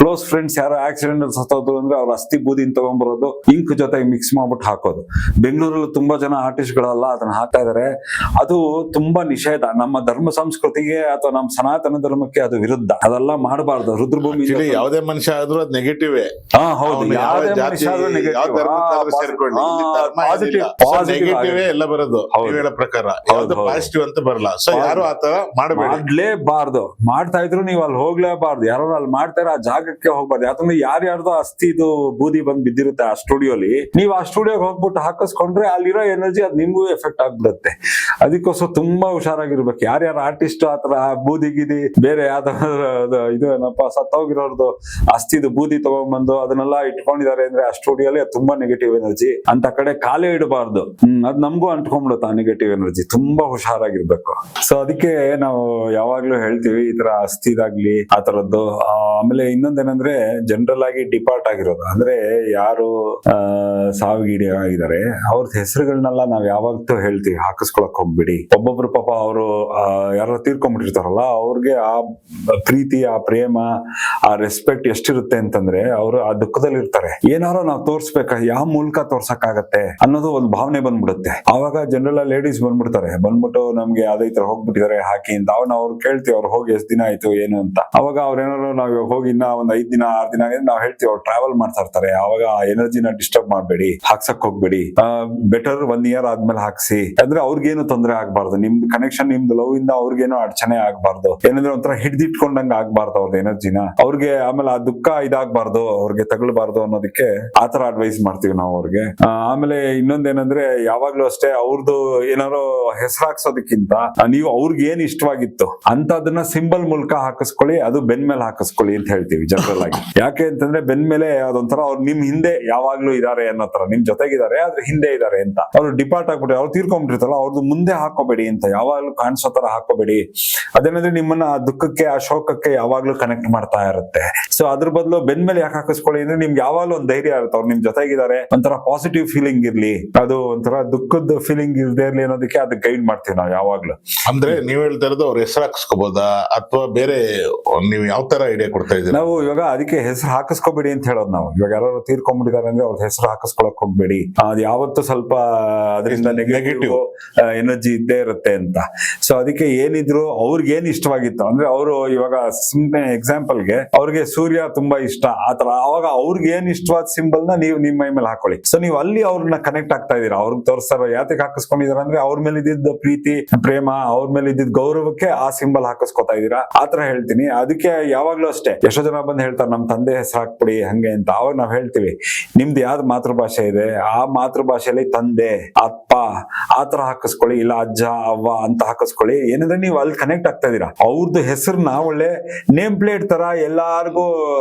ಕ್ಲೋಸ್ ಫ್ರೆಂಡ್ಸ್ ಯಾರು ಆಕ್ಸಿಡೆಂಟ್ ಅಲ್ಲಿ ಸತ್ತೋದ್ರು ಅಂದ್ರೆ ಅವ್ರ ಅಸ್ಥಿ ಬೂದಿನ ತಗೊಂಡ್ಬರೋದು, ಇಂಕ್ ಜೊತೆಗೆ ಮಿಕ್ಸ್ ಮಾಡ್ಬಿಟ್ಟು ಹಾಕೋದು. ಬೆಂಗಳೂರಲ್ಲಿ ತುಂಬಾ ಜನ ಆರ್ಟಿಸ್ಟ್ ಗಳೆಲ್ಲ ಅದನ್ನ ಹಾಕ್ತಾ ಇದಾರೆ. ಅದು ತುಂಬಾ ನಿಷೇಧ, ನಮ್ಮ ಧರ್ಮ ಸಂಸ್ಕೃತಿಗೆ ಅಥವಾ ನಮ್ಮ ಸನಾತನ ಧರ್ಮಕ್ಕೆ ಅದು ವಿರುದ್ಧ. ಅದೆಲ್ಲ ಮಾಡಬಾರ್ದು. ರುದ್ರಭೂಮಿ ಯಾವುದೇ ಮನುಷ್ಯ ಆದ್ರೂ ಅದು ನೆಗೆಟಿವ್. ಹೌದು, ಯಾವುದೇ ಮನುಷ್ಯ ಆದ್ರೂ ನೆಗೆಟಿವ್ ಎಲ್ಲ ಬರೋದು ಹೇಳೋ ಪ್ರಕಾರ, ಯಾವ್ದು ಪಾಸಿಟಿವ್ ಅಂತ ಬರಲ್ಲ. ಸೊ ಯಾರು ಆತರ ಮಾಡ್ಲೇಬಾರ್ದು. ಮಾಡ್ತಾ ಇದ್ರು ನೀವು ಅಲ್ಲಿ ಹೋಗ್ಲೇಬಾರ್ದು. ಯಾರು ಅಲ್ಲಿ ಮಾಡ್ತಾರೆ ಆ ಜಾಗಕ್ಕೆ ಹೋಗ್ಬಾರ್ದು. ಯಾಕಂದ್ರೆ ಯಾರ್ಯಾರ್ದು ಅಸ್ಥಿದು ಬೂದಿ ಬಂದ್ ಬಿದ್ದಿರುತ್ತೆ ಆ ಸ್ಟುಡಿಯೋಲಿ, ನೀವು ಆ ಸ್ಟುಡಿಯೋಗೆ ಹೋಗ್ಬಿಟ್ಟು ಹಾಕಿಸ್ಕೊಂಡ್ರೆ ಅಲ್ಲಿರೋ ಎನರ್ಜಿ ಅದ್ ನಿಮ್ಗೂ ಎಫೆಕ್ಟ್ ಆಗ್ಬಿಡುತ್ತೆ. ಅದಕ್ಕೋಸ್ಕರ ತುಂಬಾ ಹುಷಾರಾಗಿರ್ಬೇಕು. ಯಾರ್ಯಾರು ಆರ್ಟಿಸ್ಟ್ ಆತರ ಬೂದಿ ಗಿದಿ ಬೇರೆ ಯಾವ್ದಾದ್ರು ಇದು ಏನಪ್ಪ ಸತ್ತೋಗಿರೋರ್ದು ಅಸ್ಥಿದು ಬೂದಿ ತಗೊಂಡ್ಬಂದು ಅದನ್ನೆಲ್ಲ ಇಟ್ಕೊಂಡಿದ್ದಾರೆ ಅಂದ್ರೆ ಆ ಸ್ಟುಡಿಯೋಲಿ ಅದು ತುಂಬಾ ನೆಗೆಟಿವ್ ಎನರ್ಜಿ. ಅಂತ ಕಡೆ ಕಾಲೇ ಇಡಬಾರ್ದು. ಅದ್ ನಮ್ಗೂ ಅಂಟ್ಕೊಂಡ್ಬಿಡುತ್ತೆ ಆ ನೆಗೆಟಿವ್ ಎನರ್ಜಿ. ತುಂಬಾ ಹುಷಾರಾಗಿರ್ಬೇಕು. ಸೊ ಅದಕ್ಕೆ ನಾವು ಯಾವಾಗ್ಲೂ ಹೇಳ್ತೀವಿ ಈ ತರ ಅಸ್ಥಿದಾಗ್ಲಿ ಆ ತರದ್ದು. ಆಮೇಲೆ ಇನ್ನೊಂದೇನಂದ್ರೆ ಜನರಲ್ ಆಗಿ ಡಿಪಾರ್ಟ್ ಆಗಿರೋದು, ಅಂದ್ರೆ ಯಾರು ಸಾವಿಗೀಡಿ ಆಗಿದ್ದಾರೆ ಅವ್ರದ್ದು ಹೆಸರುಗಳನ್ನೆಲ್ಲ ನಾವ್ ಯಾವಾಗ್ಲೂ ಹೇಳ್ತೀವಿ ಹಾಕಿಸ್ಕೊಳಕ್ ಹೋಗ್ಬಿಡಿ. ಒಬ್ಬೊಬ್ರು ಪಾಪ ಅವರು ಯಾರು ತೀರ್ಕೊಂಡ್ಬಿಟ್ಟಿರ್ತಾರಲ್ಲ ಅವ್ರಿಗೆ ಆ ಪ್ರೀತಿ, ಆ ಪ್ರೇಮ, ಆ ರೆಸ್ಪೆಕ್ಟ್ ಎಷ್ಟಿರುತ್ತೆ ಅಂತಂದ್ರೆ ಅವರು ಆ ದುಃಖದಲ್ಲಿ ಇರ್ತಾರೆ. ಏನಾರೋ ನಾವು ತೋರ್ಸ್ಬೇಕ, ಯಾವ ಮೂಲಕ ತೋರ್ಸಕ್ಕಾಗತ್ತೆ ಅನ್ನೋದು ಒಂದು ಭಾವನೆ ಬಂದ್ಬಿಡುತ್ತೆ. ಆವಾಗ ಜನರಲ್ ಲೇಡೀಸ್ ಬಂದ್ಬಿಡ್ತಾರೆ, ಬಂದ್ಬಿಟ್ಟು ನಮ್ಗೆ ಅದೇ ತರ ಹೋಗ್ಬಿಟ್ಟಿದ್ದಾರೆ ಹಾಕಿ ಅಂತ. ಅವ್ರು ಕೇಳ್ತೀವಿ ಅವ್ರು ಹೋಗಿ ಎಷ್ಟ್ ದಿನ ಆಯ್ತು ಏನು ಅಂತ. ಅವಾಗ ಅವ್ರೇನಾದ್ರು ನಾವ್ ಹೋಗಿ ಇನ್ನ ಒಂದ್ 5 ದಿನ 6 ದಿನ ನಾವ್ ಹೇಳ್ತೀವಿ ಅವ್ರು ಟ್ರಾವೆಲ್ ಮಾಡ್ತಾ ಇರ್ತಾರೆ. ಅವಾಗ ಆ ಎನರ್ಜಿನ ಡಿಸ್ಟರ್ಬ್ ಮಾಡ್ಬೇಡಿ, ಹಾಕ್ಸಕ್ ಹೋಗ್ಬೇಡಿ. ಬೆಟರ್ 1 ಇಯರ್ ಆದ್ಮೇಲೆ ಹಾಕ್ಸಿ, ಅಂದ್ರೆ ಅವ್ರಿಗೇನು ತೊಂದರೆ ಆಗ್ಬಾರ್ದು. ನಿಮ್ದು ಕನೆಕ್ಷನ್, ನಿಮ್ದು ಲವ್ ಇಂದ ಅವ್ರಿಗೇನು ಅಡಚಣೆ ಆಗ್ಬಾರ್ದು. ಏನಂದ್ರೆ ಒಂಥರ ಹಿಡ್ದಿಟ್ಕೊಂಡಂಗ ಆಗ್ಬಾರ್ದು ಅವ್ರದ್ದು ಎನರ್ಜಿನ. ಅವ್ರಿಗೆ ಆಮೇಲೆ ಆ ದುಃಖ ಇದಾಗ್ಬಾರ್ದು, ಅವ್ರಿಗೆ ತಗೊಳ್ಬಾರ್ದು ಅನ್ನೋದಕ್ಕೆ ಆತರ ಅಡ್ವೈಸ್ ಮಾಡ್ತೀವಿ ನಾವು ಅವ್ರಿಗೆ. ಆಮೇಲೆ ಇನ್ನೊಂದೇನಂದ್ರೆ ಯಾವಾಗ್ಲೂ ಅಷ್ಟೇ ಅವ್ರದ್ದು ಏನಾರೋ ಹೆಸರು ಹಾಕ್ಸೋದಕ್ಕಿಂತ ನೀವು ಅವ್ರಿಗೆ ಏನ್ ಇಷ್ಟವಾಗಿತ್ತು ಅಂತದನ್ನ ಸಿಂಬಲ್ ಮೂಲಕ ಹಾಕಿಸ್ಕೊಳ್ಳಿ, ಅದು ಬೆನ್ ಮೇಲೆ ಹಾಕಿಸ್ಕೊಳ್ಳಿ ಅಂತ ಹೇಳ್ತೀವಿ ಜನರಲ್ ಆಗಿ. ಯಾಕೆ ಅಂತಂದ್ರೆ ಬೆನ್ ಮೇಲೆ ಅದೊಂಥರ ಅವ್ರು ನಿಮ್ ಹಿಂದೆ ಯಾವಾಗ್ಲೂ ಇದಾರೆ ಅನ್ನೋ ತರ, ನಿಮ್ ಜೊತೆಗಿದ್ದಾರೆ ಆದ್ರೆ ಹಿಂದೆ ಇದಾರೆ ಅಂತ. ಅವ್ರು ಡಿಪಾರ್ಟ್ ಆಗ್ಬಿಟ್ಟು ಅವ್ರು ತೀರ್ಕೊಂಡ್ಬಿಟ್ಟಿರ್ತಾರಲ್ಲ ಅವ್ರದ್ದು ಮುಂದೆ ಹಾಕೋಬೇಡಿ ಅಂತ, ಯಾವಾಗ್ಲೂ ಕಾಣಿಸೋ ತರ ಹಾಕೋಬೇಡಿ. ಅದೇನಂದ್ರೆ ನಿಮ್ಮನ್ನ ಆ ದುಃಖಕ್ಕೆ ಆ ಶೋಕಕ್ಕೆ ಯಾವಾಗ್ಲೂ ಕನೆಕ್ಟ್ ಮಾಡ್ತಾ ಇರುತ್ತೆ. ಸೊ ಅದ್ರ ಬದಲು ಬೆನ್ ಮೇಲೆ ಯಾಕೆ ಹಾಕಿಸ್ಕೊಳ್ಳಿ ಅಂದ್ರೆ ನಿಮ್ಗೆ ಯಾವಾಗ್ಲೂ ಒಂದ್ ಧೈರ್ಯ ಇರುತ್ತೆ, ಅವ್ರು ನಿಮ್ ಜೊತೆಗಿದ್ದಾರೆ, ಒಂಥರ ಪಾಸಿಟಿವ್ ಫೀಲಿಂಗ್ ಇರ್ಲಿ, ಅದು ಒಂಥರ ದುಃಖದ ಫೀಲಿಂಗ್ ಇರದೇ ಇರ್ಲಿ ಅನ್ನೋದಕ್ಕೆ ಅದು ಗೈಡ್ ಮಾಡ್ತೀವಿ ನಾವು ಯಾವಾಗ್ಲೂ. ಅಂದ್ರೆ ನೀವ್ ಹೇಳ್ತಾ ಇರೋದು ಅವ್ರ ಹೆಸರು ಹಾಕಿಸ್ಕೋಬಹುದಾ ಅಥವಾ ಬೇರೆ ನೀವು ಯಾವ ತರ ಐಡಿಯಾ ಕೊಡ್ತಾ ಇದ್ದೀರಾ? ನಾವು ಇವಾಗ ಅದಕ್ಕೆ ಹೆಸರು ಹಾಕಿಸ್ಕೋಬೇಡಿ ಅಂತ ಹೇಳೋದು ನಾವು. ಇವಾಗ ಯಾರು ತೀರ್ಕೊಂಡ್ಬಿಟ್ಟಿದ್ದಾರೆ ಅಂದ್ರೆ ಅವ್ರ ಹೆಸರು ಹಾಕಿಸ್ಕೊಳಕ್ ಹೋಗ್ಬೇಡಿ, ಅದು ಯಾವತ್ತೂ ಸ್ವಲ್ಪ ಅದರಿಂದ ನೆಗೆಟಿವ್ ಎನರ್ಜಿ ಇದ್ದೇ ಇರುತ್ತೆ ಅಂತ. ಸೊ ಅದಕ್ಕೆ ಏನಿದ್ರು ಅವ್ರಿಗೆ ಏನ್ ಇಷ್ಟವಾಗಿತ್ತು ಅಂದ್ರೆ ಅವರು ಇವಾಗ ಸುಮ್ನೆ ಎಕ್ಸಾಂಪಲ್ಗೆ ಅವ್ರಿಗೆ ಸೂರ್ಯ ತುಂಬಾ ಇಷ್ಟ ಆತರ, ಅವಾಗ ಅವ್ರಿಗೆ ಏನ್ ಇಷ್ಟವಾದ ಸಿಂಬಲ್ ನ ನೀವು ನಿಮ್ಮ ಮೈ ಮೇಲೆ ಹಾಕೊಳ್ಳಿ. ಸೊ ನೀವು ಅಲ್ಲಿ ಅವ್ರನ್ನ ಕನೆಕ್ಟ್ ಆಗ್ತಾ ಇದೀರಾ, ಅವ್ರಿಗೆ ತೋರಿಸ್ತಾರ ಯಾತಕ್ಕೆ ಹಾಕಿಸ್ಕೊಂಡಿದಾರ ಅಂದ್ರೆ ಅವ್ರ ಮೇಲೆ ಇದ್ದಿದ್ದ ಪ್ರೀತಿ ಪ್ರೇಮ, ಅವ್ರ ಮೇಲೆ ಇದ್ದಿದ್ದ ಗೌರವಕ್ಕೆ ಆ ಸಿಂಬಲ್ ಹಾಕಿಸ್ಕೊತಾ ಇದೀರಾ ಆತರ ಹೇಳ್ತೀನಿ. ಅದಕ್ಕೆ ಯಾವಾಗ್ಲೂ ಅಷ್ಟೇ ಎಷ್ಟೋ ಜನ ಬಂದು ಹೇಳ್ತಾರೆ ನಮ್ ತಂದೆ ಹೆಸರು ಹಾಕ್ಬಿಡಿ ಹಂಗೆ ಅಂತ. ಅವಾಗ ನಾವ್ ಹೇಳ್ತೀವಿ ನಿಮ್ದು ಯಾವ್ದು ಮಾತೃಭಾಷೆ ಇದೆ ಆ ಮಾತೃಭಾಷೆಯಲ್ಲಿ ತಂದೆ ಅಪ್ಪ ಆತರ ಹಾಕಿಸ್ಕೊಳ್ಳಿ, ಇಲ್ಲ ಅಜ್ಜ ಅವ್ವ ಅಂತ ಹಾಕಿಸ್ಕೊಳ್ಳಿ. ಏನಂದ್ರೆ ನೀವು ಅಲ್ಲಿ ಕನೆಕ್ಟ್ ಆಗ್ತಾ ಇದೀರಾ. ಅವ್ರದ್ದು ಹೆಸರನ್ನ ಒಳ್ಳೆ ನೇಮ್ ಪ್ಲೇಟ್ ತರ ಎಲ್ಲಾರ್ಗು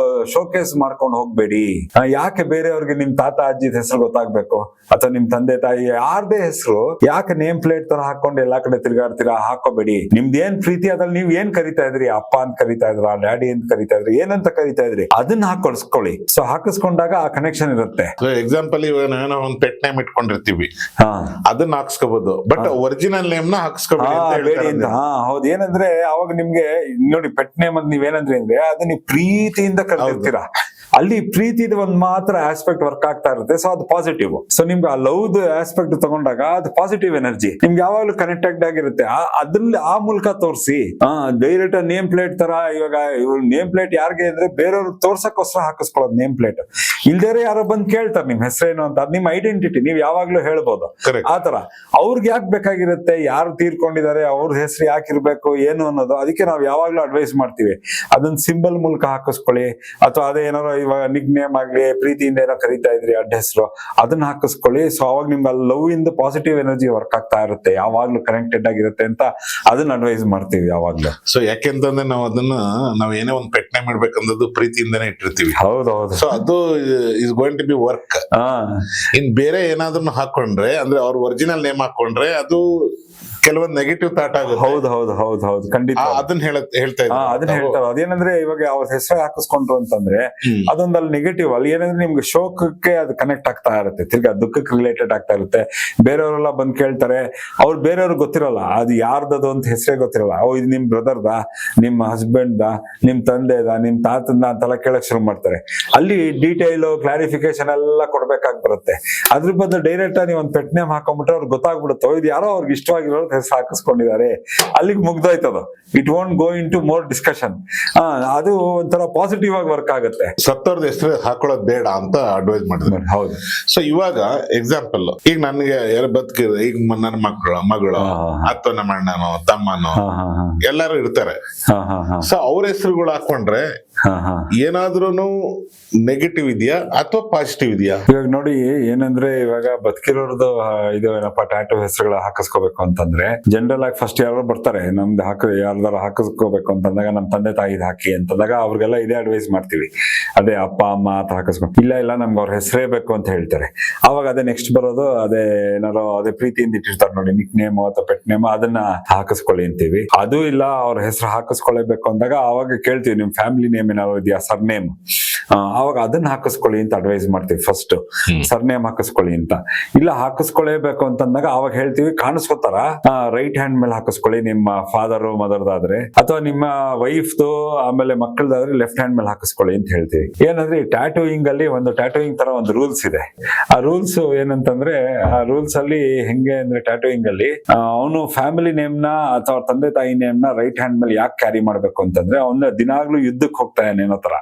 ಶೋಕೇಸ್ ಮಾಡ್ಕೊಂಡು ಹೋಗ್ಬೇಡಿ. ಯಾಕೆ ಬೇರೆಯವ್ರಿಗೆ ನಿಮ್ ತಾತ ಅಜ್ಜಿದ ಹೆಸರು ಗೊತ್ತಾಗ್ಬೇಕು ಅಥವಾ ನಿಮ್ ತಂದೆ ತಾಯಿ ಯಾರ್ದೇ ಹೆಸರು ಯಾಕೆ ನೇಮ್ ಪ್ಲೇಟ್ ತರ ಹಾಕೊಂಡು ಎಲ್ಲಾ ಕಡೆ ತಿರ್ಗಾಡ್ತೀರಾ? ಹಾಕೋಬೇಡಿ. ನಿಮ್ದು ಏನ್ ಪ್ರೀತಿ ಅದ್ರಲ್ಲಿ ನೀವ್ ಏನ್ ಕರಿತಾ ಇದ್ರಿ, ಅಪ್ಪ ಅಂತ ಕರಿತಾ ಇದ್ರ, ಡ್ಯಾಡಿ ಅಂತ ಕರಿತಾ ಇದ್ರಿ, ಏನಂತ ಕರಿತಾ ಇದ್ರಿ ಅದನ್ನ ಹಾಕೊಳ್ಸ್ಕೊಳ್ಳಿ. ಸೊ ಹಾಕಿಸ್ಕೊಂಡಾಗ ಆ ಕನೆಕ್ಷನ್ ಇರುತ್ತೆ. ಎಕ್ಸಾಂಪಲ್ ಇವಾಗ ಏನೋ ಒಂದ್ ಪೆಟ್ ನೇಮ್ ಇಟ್ಕೊಂಡಿರ್ತೀವಿ, ಅದನ್ನ ಹಾಕ್ಸ್ಕೋಬಹುದು, ಬಟ್ ಒರಿಜಿನಲ್ ನೇಮ್ ನ ಹಾಕ್ಸ್ಕೋಬೇಡಿ ಅಂತ. ಹೌದು. ಏನಂದ್ರೆ ಅವಾಗ ನಿಮ್ಗೆ ನೋಡಿ ಪೆಟ್ ನೇಮ್ ಅಂತ ನೀವೇನಂದ್ರಿ ಅಂದ್ರೆ ಅದು ನೀವು ಪ್ರೀತಿಯಿಂದ ಕರೆದಿರ್ತೀರಾ, ಅಲ್ಲಿ ಪ್ರೀತಿದ ಒಂದ್ ಮಾತ್ರ ಆಸ್ಪೆಕ್ಟ್ ವರ್ಕ್ ಆಗ್ತಾ ಇರುತ್ತೆ. ಸೊ ಅದು ಪಾಸಿಟಿವ್. ಸೊ ನಿಮ್ಗೆ ಆ ಲವ್ ಆಸ್ಪೆಕ್ಟ್ ತಗೊಂಡಾಗ ಅದು ಪಾಸಿಟಿವ್ ಎನರ್ಜಿ ನಿಮ್ಗೆ ಯಾವಾಗ್ಲೂ ಕನೆಕ್ಟೆಡ್ ಆಗಿರುತ್ತೆ. ಅದ್ರಲ್ಲಿ ಆ ಮೂಲಕ ತೋರಿಸಿ ಡೈರೆಕ್ಟ್ ನೇಮ್ ಪ್ಲೇಟ್ ತರ. ಇವಾಗ ನೇಮ್ ಪ್ಲೇಟ್ ಯಾರಿಗೆ ಅಂದ್ರೆ ಬೇರೆಯವ್ರು ತೋರ್ಸಕ್ಕೋಸ್ಕರ ಹಾಕಿಸ್ಕೊಳ್ಳೋದು ನೇಮ್ ಪ್ಲೇಟ್. ಇಲ್ದೇರೆ ಯಾರೋ ಬಂದ್ ಕೇಳ್ತಾರೆ ನಿಮ್ ಹೆಸರೇನು ಅಂತ, ಅದ್ ನಿಮ್ ಐಡೆಂಟಿಟಿ ನೀವ್ ಯಾವಾಗ್ಲೂ ಹೇಳ್ಬೋದು. ಆತರ ಅವ್ರಿಗೆ ಯಾಕೆ ಬೇಕಾಗಿರುತ್ತೆ, ಯಾರು ತೀರ್ಕೊಂಡಿದ್ದಾರೆ ಅವ್ರ ಹೆಸರು ಯಾಕಿರ್ಬೇಕು ಏನು ಅನ್ನೋದು. ಅದಕ್ಕೆ ನಾವ್ ಯಾವಾಗ್ಲೂ ಅಡ್ವೈಸ್ ಮಾಡ್ತೀವಿ ಅದನ್ನ ಸಿಂಬಲ್ ಮೂಲಕ ಹಾಕಿಸ್ಕೊಳ್ಳಿ, ಅಥವಾ ಅದೇ ಏನಾರೋ ಇವಾಗ ನಿಕ್ ನೇಮ್ ಆಗ್ಲಿ ಪ್ರೀತಿಯಿಂದ ಏನೋ ಕರಿತಾ ಇದ್ರಿ ಅಡ್ಡ ಹೆಸರು ಅದನ್ನ ಹಾಕಿಸ್ಕೊಳ್ಳಿ. ಸೊ ಅವಾಗ ನಿಮ್ಗೆ ಲವ್ ಇಂದ ಪಾಸಿಟಿವ್ ಎನರ್ಜಿ ವರ್ಕ್ ಆಗ್ತಾ ಇರುತ್ತೆ, ಯಾವಾಗ್ಲೂ ಕನೆಕ್ಟೆಡ್ ಆಗಿರುತ್ತೆ ಅಂತ ಅದನ್ನ ಅಡ್ವೈಸ್ ಮಾಡ್ತೀವಿ. ಮಾಡ್ತೀವಿ ಯಾವಾಗ್ಲೂ. ಸೊ ಯಾಕೆಂತಂದ್ರೆ ನಾವ್ ಏನೇ ಒಂದ್ ಪೆಟ್ ನೇಮ್ ಇಡ್ಬೇಕಂದದ್ದು ಪ್ರೀತಿಯಿಂದಾನೇ ಇಟ್ಟಿರ್ತೀವಿ. ಹೌದೌದು. ಸೊ ಅದು is going to be work. ಇನ್ ಬೇರೆ ಏನಾದ್ರೂ ಹಾಕೊಂಡ್ರೆ ಅಂದ್ರೆ ಅವ್ರ ಒರಿಜಿನಲ್ ನೇಮ್ ಹಾಕೊಂಡ್ರೆ ಅದು ಕೆಲವೊಂದು ನೆಗೆಟಿವ್ ಥಾಟ್ ಆಗುತ್ತೆ. ಹೌದು ಖಂಡಿತ ಅದನ್ನ ಹೇಳ್ತಾ ಇದ್ದಾರೆ. ಅದನ್ನ ಹೇಳ್ತಾರೆ. ಅದೇನಂದ್ರೆ ಇವಾಗ ಅವ್ರ ಹೆಸರು ಹಾಕಿಸ್ಕೊಂಡ್ರು ಅಂತಂದ್ರೆ ಅದೊಂದು ಅಲ್ಲಿ ನೆಗೆಟಿವ್, ಅಲ್ಲಿ ಏನಂದ್ರೆ ನಿಮ್ಗೆ ಶೋಕಕ್ಕೆ ಅದು ಕನೆಕ್ಟ್ ಆಗ್ತಾ ಇರುತ್ತೆ, ತಿರ್ಗಾ ದುಃಖಕ್ಕೆ ರಿಲೇಟೆಡ್ ಆಗ್ತಾ ಇರುತ್ತೆ. ಬೇರೆಯವರೆಲ್ಲ ಬಂದ್ ಕೇಳ್ತಾರೆ, ಅವ್ರು ಬೇರೆಯವ್ರಿಗೆ ಗೊತ್ತಿರಲ್ಲ ಅದು ಯಾರ್ದದು ಅಂತ ಹೆಸರೇ ಗೊತ್ತಿರಲ್ಲ. ಇದು ನಿಮ್ ಬ್ರದರ್ದ, ನಿಮ್ಮ ಹಸ್ಬೆಂಡ್ ನಿಮ್ ತಂದೆದ, ನಿಮ್ ತಾತಂದ ಅಂತೆಲ್ಲ ಕೇಳಕ್ ಶುರು ಮಾಡ್ತಾರೆ. ಅಲ್ಲಿ ಡೀಟೇಲ್ ಕ್ಲಾರಿಫಿಕೇಶನ್ ಎಲ್ಲ ಕೊಡ್ಬೇಕಾಗಿ ಬರುತ್ತೆ. ಅದ್ರ ಬದಲು ಡೈರೆಕ್ಟ್ ಆಗಿ ಒಂದ್ ಪೆಟ್ ನೇಮ್ ಹಾಕೊಂಡ್ಬಿಟ್ರೆ ಅವ್ರಿಗೆ ಗೊತ್ತಾಗ್ಬಿಡುತ್ತೆ ಇದು ಯಾರೋ ಅವ್ರಿಗೆ ಇಷ್ಟವಾಗಿರೋ ಹೆಸರು ಹಾಕಿಸ್ಕೊಂಡಿದ್ದಾರೆ, ಅಲ್ಲಿಗೆ ಮುಗ್ದೋಯ್ತದು. It won't go into more discussion. ಅದು ಒಂಥರ ಪಾಸಿಟಿವ್ ಆಗಿ ವರ್ಕ್ ಆಗುತ್ತೆ. ಸತ್ತವ್ರದ್ದು ಹೆಸರು ಹಾಕೊಳ್ಳೋದು ಬೇಡ ಅಂತ ಅಡ್ವೈಸ್ ಮಾಡಿದ್ರು. ಹೌದು. ಸೊ ಇವಾಗ ಎಕ್ಸಾಂಪಲ್, ಈಗ ನನ್ಗೆ ಯಾರು ಬದುಕಿದ್ರು, ಈಗ ನನ್ನ ಮಗಳು ಅಥವಾ ನಮ್ಮ ಅಣ್ಣನೋ ತಮ್ಮನೋ ಎಲ್ಲಾರು ಇರ್ತಾರೆ. ಸೊ ಅವ್ರ ಹೆಸರುಗಳು ಹಾಕೊಂಡ್ರೆ ಏನಾದ್ರೂನು ನೆಗೆಟಿವ್ ಇದೆಯಾ ಅಥವಾ ಪಾಸಿಟಿವ್ ಇದೆಯಾ? ಇವಾಗ ನೋಡಿ ಏನಂದ್ರೆ ಇವಾಗ ಬದುಕಿರೋರ್ದು ಇದು ಏನಪ್ಪಾ ಟ್ಯಾಟೂ ಹೆಸರುಗಳು ಹಾಕಿಸ್ಕೋಬೇಕು ಅಂತಂದ್ರೆ ಜನರಲ್ ಆಗಿ ಫಸ್ಟ್ ಯಾರು ಬರ್ತಾರೆ ನಮ್ದು ಯಾರ್ದಾರ ಹಾಕಿಸ್ಕೋಬೇಕು ಅಂತಂದಾಗ ನಮ್ ತಂದೆ ತಾಯಿದ್ ಹಾಕಿ ಅಂತಂದಾಗ ಅವ್ರಿಗೆಲ್ಲ ಇದೇ ಅಡ್ವೈಸ್ ಮಾಡ್ತೀವಿ. ಅದೇ ಅಪ್ಪ ಅಮ್ಮ ಅಂತ ಹಾಕಿಸ್ಕೊಂಡು ಇಲ್ಲ ನಮ್ಗೆ ಅವ್ರ ಹೆಸರೇ ಬೇಕು ಅಂತ ಹೇಳ್ತಾರೆ. ಅವಾಗ ಅದೇ ನೆಕ್ಸ್ಟ್ ಬರೋದು ಅದೇ ಏನಾರೋ ಅದೇ ಪ್ರೀತಿಯಿಂದ ಇಟ್ಟಿರ್ತಾರೆ ನೋಡಿ ನಿಕ್ ನೇಮ್ ಅಥವಾ ಪೆಟ್ ನೇಮ್, ಅದನ್ನ ಹಾಕಿಸ್ಕೊಳ್ಳಿ ಅಂತೀವಿ. ಅದು ಇಲ್ಲ ಅವ್ರ ಹೆಸರು ಹಾಕಿಸ್ಕೊಳ್ಳೇಬೇಕು ಅಂದಾಗ ಅವಾಗ ಕೇಳ್ತೀವಿ ನಿಮ್ ಫ್ಯಾಮಿಲಿ ನೇಮ್ ಏನಾದ್ರು ಇದೆಯಾ, ಸರ್ ನೇಮ್, ಅವಾಗ ಅದನ್ನ ಹಾಕಿಸ್ಕೊಳ್ಳಿ ಅಂತ ಅಡ್ವೈಸ್ ಮಾಡ್ತೀವಿ. ಫಸ್ಟ್ ಸರ್ ನೇಮ್ ಹಾಕಿಸ್ಕೊಳ್ಳಿ ಅಂತ. ಇಲ್ಲ ಹಾಕಿಸ್ಕೊಳ್ಳೇಬೇಕು ಅಂತಂದಾಗ ಅವಾಗ ಹೇಳ್ತೀವಿ ಕಾಣಿಸ್ಕೋತಾರ ರೈಟ್ ಹ್ಯಾಂಡ್ ಮೇಲೆ ಹಾಕಿಸ್ಕೊಳ್ಳಿ ನಿಮ್ಮ ಫಾದರ್ ಮದರ್ದಾದ್ರೆ, ಅಥವಾ ನಿಮ್ಮ ವೈಫ್ದು ಆಮೇಲೆ ಮಕ್ಕಳದಾದ್ರೆ ಲೆಫ್ಟ್ ಹ್ಯಾಂಡ್ ಮೇಲೆ ಹಾಕಿಸ್ಕೊಳ್ಳಿ ಅಂತ ಹೇಳ್ತೀವಿ. ಏನಂದ್ರೆ ಈ ಟ್ಯಾಟೂಯಿಂಗ್ ಅಲ್ಲಿ ಒಂದು ಟ್ಯಾಟೂಯಿಂಗ್ ತರ ಒಂದು ರೂಲ್ಸ್ ಇದೆ. ಆ ರೂಲ್ಸ್ ಏನಂತಂದ್ರೆ ಆ ರೂಲ್ಸ್ ಅಲ್ಲಿ ಹೆಂಗೆ ಅಂದ್ರೆ ಟ್ಯಾಟೂಯಿಂಗ್ ಅಲ್ಲಿ ಅವನು ಫ್ಯಾಮಿಲಿ ನೇಮ್ ನ ಅಥವಾ ತಂದೆ ತಾಯಿ ನೇಮ್ ನ ರೈಟ್ ಹ್ಯಾಂಡ್ ಮೇಲೆ ಯಾಕೆ ಕ್ಯಾರಿ ಮಾಡ್ಬೇಕು ಅಂತಂದ್ರೆ ಅವನ ದಿನಾಗ್ಲೂ ಯುದ್ಧಕ್ಕೆ ಹೋಗ್ತಾನೆ ಏನೋ ತರ,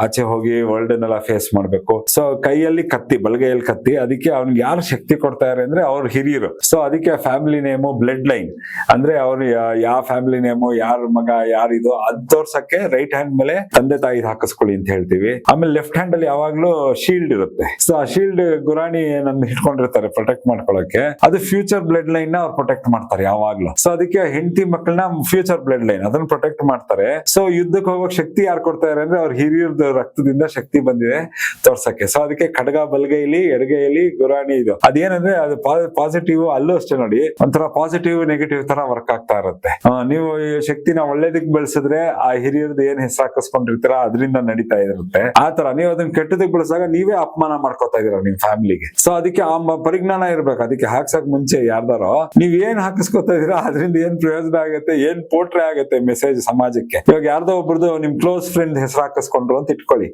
ಆಚೆ ಹೋಗಿ ವರ್ಲ್ಡ್ ಅನ್ನೆಲ್ಲ ಫೇಸ್ ಮಾಡ್ಬೇಕು. ಸೊ ಕೈಯಲ್ಲಿ ಕತ್ತಿ, ಬಲಗೈಯಲ್ಲಿ ಕತ್ತಿ, ಅದಕ್ಕೆ ಅವ್ನಿಗೆ ಯಾರು ಶಕ್ತಿ ಕೊಡ್ತಾರೆ ಅಂದ್ರೆ ಅವ್ರ ಹಿರಿಯರು. ಸೊ ಅದಕ್ಕೆ ಫ್ಯಾಮಿಲಿ ನೇಮು ಬ್ಲಡ್ ಲೈನ್ ಅಂದ್ರೆ ಅವ್ರು ಯಾವ ಫ್ಯಾಮಿಲಿ ನೇಮು ಯಾರ ಮಗ ಯಾರಿದು ಅದ್ ತೋರ್ಸಕ್ಕೆ ರೈಟ್ ಹ್ಯಾಂಡ್ ಮೇಲೆ ತಂದೆ ತಾಯಿ ಹಾಕಿಸ್ಕೊಳ್ಳಿ ಅಂತ ಹೇಳ್ತೀವಿ. ಆಮೇಲೆ ಲೆಫ್ಟ್ ಹ್ಯಾಂಡ್ ಅಲ್ಲಿ ಯಾವಾಗ್ಲೂ ಶೀಲ್ಡ್ ಇರುತ್ತೆ. ಸೊ ಆ ಶೀಲ್ಡ್ ಗುರಾಣಿ ನನ್ನ ಇಟ್ಕೊಂಡಿರ್ತಾರೆ ಪ್ರೊಟೆಕ್ಟ್ ಮಾಡ್ಕೊಳಕ್ಕೆ. ಅದು ಫ್ಯೂಚರ್ ಬ್ಲಡ್ ಲೈನ್ ನ ಅವ್ರು ಪ್ರೊಟೆಕ್ಟ್ ಮಾಡ್ತಾರೆ ಯಾವಾಗ್ಲೂ. ಸೊ ಅದಕ್ಕೆ ಹೆಂಡತಿ ಮಕ್ಕಳನ್ನ ಫ್ಯೂಚರ್ ಬ್ಲಡ್ ಲೈನ್ ಅದನ್ನ ಪ್ರೊಟೆಕ್ಟ್ ಮಾಡ್ತಾರೆ. ಸೊ ಯುದ್ಧಕ್ಕೆ ಹೋಗೋಕ್ ಶಕ್ತಿ ಯಾರು ಕೊಡ್ತಾರೆ ಅಂದ್ರೆ ಅವ್ರ ಹಿರಿಯರದ ರಕ್ತದಿಂದ ಶಕ್ತಿ ಬಂದಿದೆ ತೋರ್ಸಕ್ಕೆ. ಸೊ ಅದಕ್ಕೆ ಖಡ್ಗ ಬಲಗೈಲಿ ಎಡಗೈಲಿ ಗುರಾಣಿ ಇದು. ಅದೇನಂದ್ರೆ ಅದು ಪಾಸಿಟಿವ್, ಅಲ್ಲೂ ಅಷ್ಟೇ ನೋಡಿ ಒಂಥರ ಪಾಸಿಟಿವ್ ನೆಗೆಟಿವ್ ತರ ವರ್ಕ್ ಆಗ್ತಾ ಇರುತ್ತೆ. ನೀವು ಈ ಶಕ್ತಿನ ಒಳ್ಳೇದಕ್ ಬೆಳೆಸಿದ್ರೆ ಆ ಹಿರಿಯರ್ದು ಏನ್ ಹೆಸರು ಹಾಕಿಸ್ಕೊಂಡಿರ್ತೀರ ಅದರಿಂದ ನಡೀತಾ ಇರುತ್ತೆ. ಆ ತರ ನೀವು ಅದನ್ನ ಕೆಟ್ಟದಕ್ ಬೆಳೆಸಾಗ ನೀವೇ ಅಪಮಾನ ಮಾಡ್ಕೋತಾ ಇದೀರ ನಿಮ್ ಫ್ಯಾಮಿಲಿಗೆ. ಸೊ ಅದಕ್ಕೆ ಆ ಪರಿಜ್ಞಾನ ಇರ್ಬೇಕು. ಅದಕ್ಕೆ ಹಾಕ್ಸಕ್ ಮುಂಚೆ ಯಾರ್ದಾರೋ ನೀವ್ ಏನ್ ಹಾಕಿಸ್ಕೊತಾ ಇದೀರಾ ಅದರಿಂದ ಏನ್ ಪ್ರಯೋಜನ ಆಗುತ್ತೆ, ಏನ್ ಪೋಟ್ರೆ ಆಗುತ್ತೆ ಮೆಸೇಜ್ ಸಮಾಜಕ್ಕೆ. ಇವಾಗ ಯಾರ್ದೋ ಒಬ್ರದ್ದು ನಿಮ್ ಕ್ಲೋಸ್ ಫ್ರೆಂಡ್ ಹೆಸರು ಹಾಕಿಸ್ಕೊಂಡ್ರು ಅಂತ ಇಟ್ಕೊಳ್ಳಿ.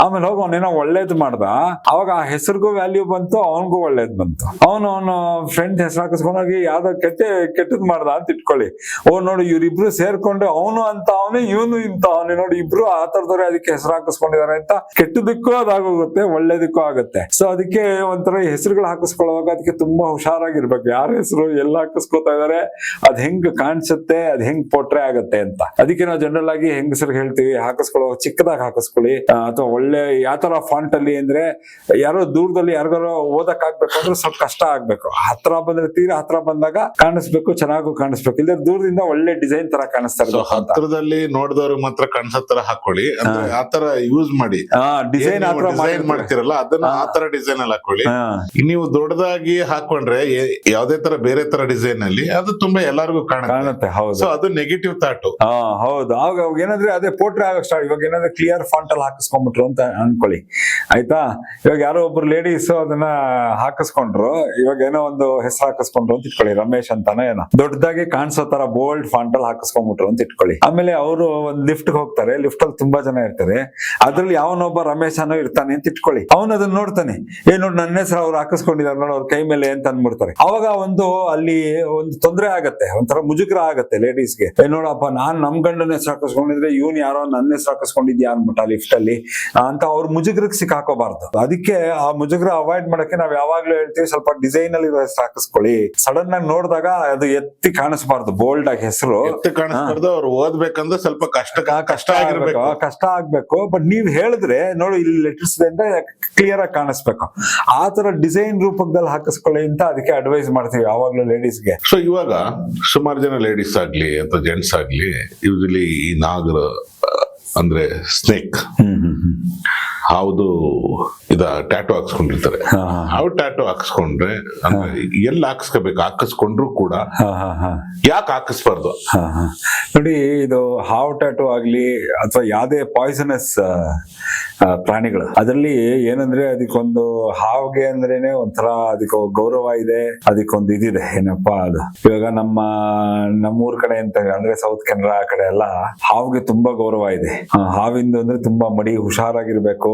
ಆಮೇಲೆ ಹೋಗಿ ಅವನೇನೋ ಒಳ್ಳೇದ್ ಮಾಡ್ದ, ಅವಾಗ ಆ ಹೆಸರಿಗೂ ವ್ಯಾಲ್ಯೂ ಬಂತು, ಅವನಿಗೂ ಒಳ್ಳೇದ್ ಬಂತು. ಅವನ ಫ್ರೆಂಡ್ ಹೆಸರು ಹಾಕಿಸ್ಕೊಂಡೋಗಿ ಯಾವ್ದೋ ಕೆಟ್ಟದ್ ಮಾಡ್ದ ಅಂತ ಇಟ್ಕೊಳ್ಳಿ. ನೋಡಿ ಇವ್ರಿಬ್ರು ಸೇರ್ಕೊಂಡು ಅವನು ಅಂತ ಅವನೇ ಇವನು ಇಂತ ಅವನೇ, ನೋಡಿ ಇಬ್ರು ಆ ತರದವ್ರೆ ಅದಕ್ಕೆ ಹೆಸರು ಹಾಕಿಸ್ಕೊಂಡಿದ್ದಾರೆ ಅಂತ ಕೆಟ್ಟದಕ್ಕೂ ಅದಾಗೋಗುತ್ತೆ, ಒಳ್ಳೇದಕ್ಕೂ ಆಗುತ್ತೆ. ಸೊ ಅದಕ್ಕೆ ಒಂಥರ ಹೆಸರುಗಳು ಹಾಕಿಸ್ಕೊಳ್ಳುವಾಗ ಅದಕ್ಕೆ ತುಂಬಾ ಹುಷಾರಾಗಿರ್ಬೇಕು. ಯಾರ ಹೆಸರು ಎಲ್ಲ ಹಾಕಿಸ್ಕೊತಾ ಇದಾರೆ, ಅದ್ ಹೆಂಗ್ ಕಾಣಿಸುತ್ತೆ, ಅದ್ ಹೆಂಗ್ ಪೋಟ್ರೆ ಆಗತ್ತೆ ಅಂತ. ಅದಕ್ಕೆ ನಾವು ಜನರಲ್ ಆಗಿ ಹೆಂಗಸರು ಹೇಳ್ತೀವಿ ಹಾಕಿಸ್ಕೊಳ್ಳೋ ಚಿಕ್ಕದಾಗಿ ಹಾಕಿಸ್ಕೊಳ್ಳಿ, ಅಥವಾ ಒಳ್ಳೆ ಯಾವ ತರ ಫಾಂಟ್ ಅಲ್ಲಿ ಅಂದ್ರೆ ಯಾರೋ ದೂರದಲ್ಲಿ ಯಾರಿಗಾರೋ ಓದಕ್ ಆಗ್ಬೇಕು ಅಂದ್ರೆ ಸ್ವಲ್ಪ ಕಷ್ಟ ಆಗ್ಬೇಕು. ಹತ್ರ ಬಂದ್ರೆ ತೀರಾ ಹತ್ರ ಬಂದಾಗ ಕಾಣಿಸ್ಬೇಕು, ಚೆನ್ನಾಗೂ ಕಾಣಿಸ್ಬೇಕು. ಇಲ್ಲ ದೂರದಿಂದ ಒಳ್ಳೆ ಡಿಸೈನ್ ತರ ಕಾಣಿಸ್ತಾ ಇರೋದು. ಹತ್ರದಲ್ಲಿ ನೋಡಿದವ್ರಿಗೆ ಮಾತ್ರ ಕಾಣಿಸೋ ತರ ಹಾಕೊಳ್ಳಿ, ಆತರ ಯೂಸ್ ಮಾಡಿ. ಡಿಸೈನ್ ಮಾಡ್ತಿರಲ್ಲ ಅದನ್ನ ಆತರ ಡಿಸೈನ್ ಅಲ್ಲಿ ಹಾಕೊಳ್ಳಿ. ನೀವು ದೊಡ್ಡದಾಗಿ ಹಾಕೊಂಡ್ರೆ ಯಾವ್ದೇ ತರ ಬೇರೆ ತರ ಡಿಸೈನ್ ಅಲ್ಲಿ ಅದು ತುಂಬಾ ಎಲ್ಲರಿಗೂ ಕಾಣುತ್ತೆ. ಹೌದು. ಸೊ ಅದು ನೆಗೆಟಿವ್ ಥಾಟ್. ಹೌದು. ಆವಾಗ ಏನಂದ್ರೆ ಅದೇ ಪೋಟ್ರೆ ಆಗಕ್ ಸ್ಟಾರ್ಟ್. ಇವಾಗ ಏನಂದ್ರೆ ಕ್ಲಿಯರ್ ಫಾಂಟ್ ಅಲ್ಲಿ ಹಾಕಿಸ್ಕೊಂಡ್ಬಿಟ್ರು ಅಂತ ಅನ್ಕೊಳ್ಳಿ, ಆಯ್ತಾ. ಇವಾಗ ಯಾರೋ ಒಬ್ರು ಲೇಡೀಸ್ ಅದನ್ನ ಹಾಕಿಸ್ಕೊಂಡ್ರು, ಇವಾಗ ಏನೋ ಒಂದು ಹೆಸರು ಹಾಕಿಸ್ಕೊಂಡ್ರು ಅಂತ ಇಟ್ಕೊಳ್ಳಿ, ರಮೇಶ್ ಅಂತಾನೆ ಏನೋ ದೊಡ್ಡದಾಗಿ ಕಾಣಿಸೋ ತರ ಬೋಲ್ಡ್ ಫಾಂಟ್ ಅಲ್ಲಿ ಹಾಕಿಸ್ಕೊಂಡ್ಬಿಟ್ರು ಅಂತ ಇಟ್ಕೊಳ್ಳಿ. ಆಮೇಲೆ ಅವರು ಒಂದ್ ಲಿಫ್ಟ್ ಹೋಗ್ತಾರೆ, ಲಿಫ್ಟ್ ಅಲ್ಲಿ ತುಂಬಾ ಜನ ಇರ್ತಾರೆ, ಅದ್ರಲ್ಲಿ ಯಾವನೊಬ್ಬ ರಮೇಶ್ ಅನ್ನೋ ಇರ್ತಾನೆ ಅಂತ ಇಟ್ಕೊಳ್ಳಿ. ಅವನು ಅದನ್ನ ನೋಡ್ತಾನೆ, ನೋಡಿ ನನ್ನ ಹೆಸರು ಅವ್ರು ಹಾಕಿಸ್ಕೊಂಡಿದ್ದಾರೆ ನೋಡಿ ಅವ್ರ ಕೈ ಮೇಲೆ ಅಂತ ಅಂದ್ಬಿಡ್ತಾರೆ. ಅವಾಗ ಅಲ್ಲಿ ಒಂದು ತೊಂದರೆ ಆಗತ್ತೆ, ಒಂಥರ ಮುಜುಗರ ಆಗತ್ತೆ ಲೇಡೀಸ್ಗೆ. ನೋಡಪ್ಪ ನಾನ್ ನಮ್ ಗಂಡನ ಹೆಸರು ಹಾಕಿಸ್ಕೊಂಡಿದ್ರೆ ಇವ್ನು ಯಾರೋ ನನ್ನ ಹೆಸರು ಹಾಕಿಸ್ಕೊಂಡಿದ್ಯಾ ಅನ್ಬಿಟ್ಟ ಲಿಫ್ಟ್ ಅಲ್ಲಿ ಅಂತ ಅವ್ರ ಮುಜುಗ್ರಕ್ಕೆ ಸಿಕ್ಕಾಕೋಬಾರ್ದು. ಅದಕ್ಕೆ ಆ ಮುಜುಗ್ರ ಅವಾಯ್ಡ್ ಮಾಡಕ್ಕೆ ನಾವ್ ಯಾವಾಗ್ಲೂ ಹೇಳ್ತೀವಿ ಸ್ವಲ್ಪ ಡಿಸೈನ್ ಅಲ್ಲಿ ಹಾಕಿಸ್ಕೊಳ್ಳಿ. ಸಡನ್ ಆಗಿ ನೋಡಿದಾಗ ಅದು ಎತ್ತಿ ಕಾಣಿಸ್ಬಾರ್ದು, ಬೋಲ್ಡ್ ಆಗಿ ಹೆಸರು ಎತ್ತು ಕಾಣಿಸ್ಬಾರ್ದು. ಅವ್ರು ಓದ್ಬೇಕಂದ್ರೆ ಸ್ವಲ್ಪ ಕಷ್ಟ ಆಗಿರ್ಬೇಕು. ಕಷ್ಟ ಆಗ್ಬೇಕು. ಬಟ್ ನೀವ್ ಹೇಳಿದ್ರೆ ನೋಡಿ ಇಲ್ಲಿ ಲೆಟರ್ಸ್ ಕ್ಲಿಯರ್ ಆಗಿ ಕಾಣಿಸ್ಬೇಕು. ಆ ತರ ಡಿಸೈನ್ ರೂಪದಲ್ಲಿ ಹಾಕಿಸ್ಕೊಳ್ಳಿ ಅಂತ ಅದಕ್ಕೆ ಅಡ್ವೈಸ್ ಮಾಡ್ತೀವಿ ಯಾವಾಗ್ಲೂ ಲೇಡೀಸ್ಗೆ. ಸೊ ಇವಾಗ ಸುಮಾರು ಜನ ಲೇಡೀಸ್ ಆಗ್ಲಿ ಅಥವಾ ಜೆಂಟ್ಸ್ ಆಗ್ಲಿ ಯೂಶಲಿ ಈ ನಾಗರ ಅಂದ್ರೆ ಸ್ನೇಕ್ ಹೌದು ಟ್ಯಾಟೋ ಹಾಕ್ಸ್ಕೊಂಡಿರ್ತಾರೆ. ಹಾವು ಟ್ಯಾಟೋ ಹಾಕ್ಸ್ಕೊಂಡ್ರೆ ಅಂದ್ರೆ ಎಲ್ಲಿ ಹಾಕಿಸ್ಕೊಂಡ್ರು ಕೂಡ ಯಾಕೆ ಹಾಕಿಸ್ಬಾರ್ದು? ನೋಡಿ, ಇದು ಹಾವು ಟ್ಯಾಟೋ ಆಗ್ಲಿ ಅಥವಾ ಯಾವ್ದೇ ಪಾಯ್ಸನಸ್ ಪ್ರಾಣಿಗಳು, ಅದರಲ್ಲಿ ಏನಂದ್ರೆ ಅದಕ್ಕೊಂದು ಹಾವಿಗೆ ಅಂದ್ರೇನೆ ಒಂಥರ ಅದಕ್ಕೆ ಗೌರವ ಇದೆ, ಅದಕ್ಕೊಂದು ಇದಿದೆ. ಏನಪ್ಪಾ ಅದು ಇವಾಗ ನಮ್ಮೂರ್ ಕಡೆ ಅಂತ ಅಂದ್ರೆ ಸೌತ್ ಕೆನರಾ ಕಡೆ ಎಲ್ಲ ಹಾವಿಗೆ ತುಂಬಾ ಗೌರವ ಇದೆ. ಹಾವಿಂದು ಅಂದ್ರೆ ತುಂಬಾ ಮಡಿ ಹುಷಾರಾಗಿರ್ಬೇಕು,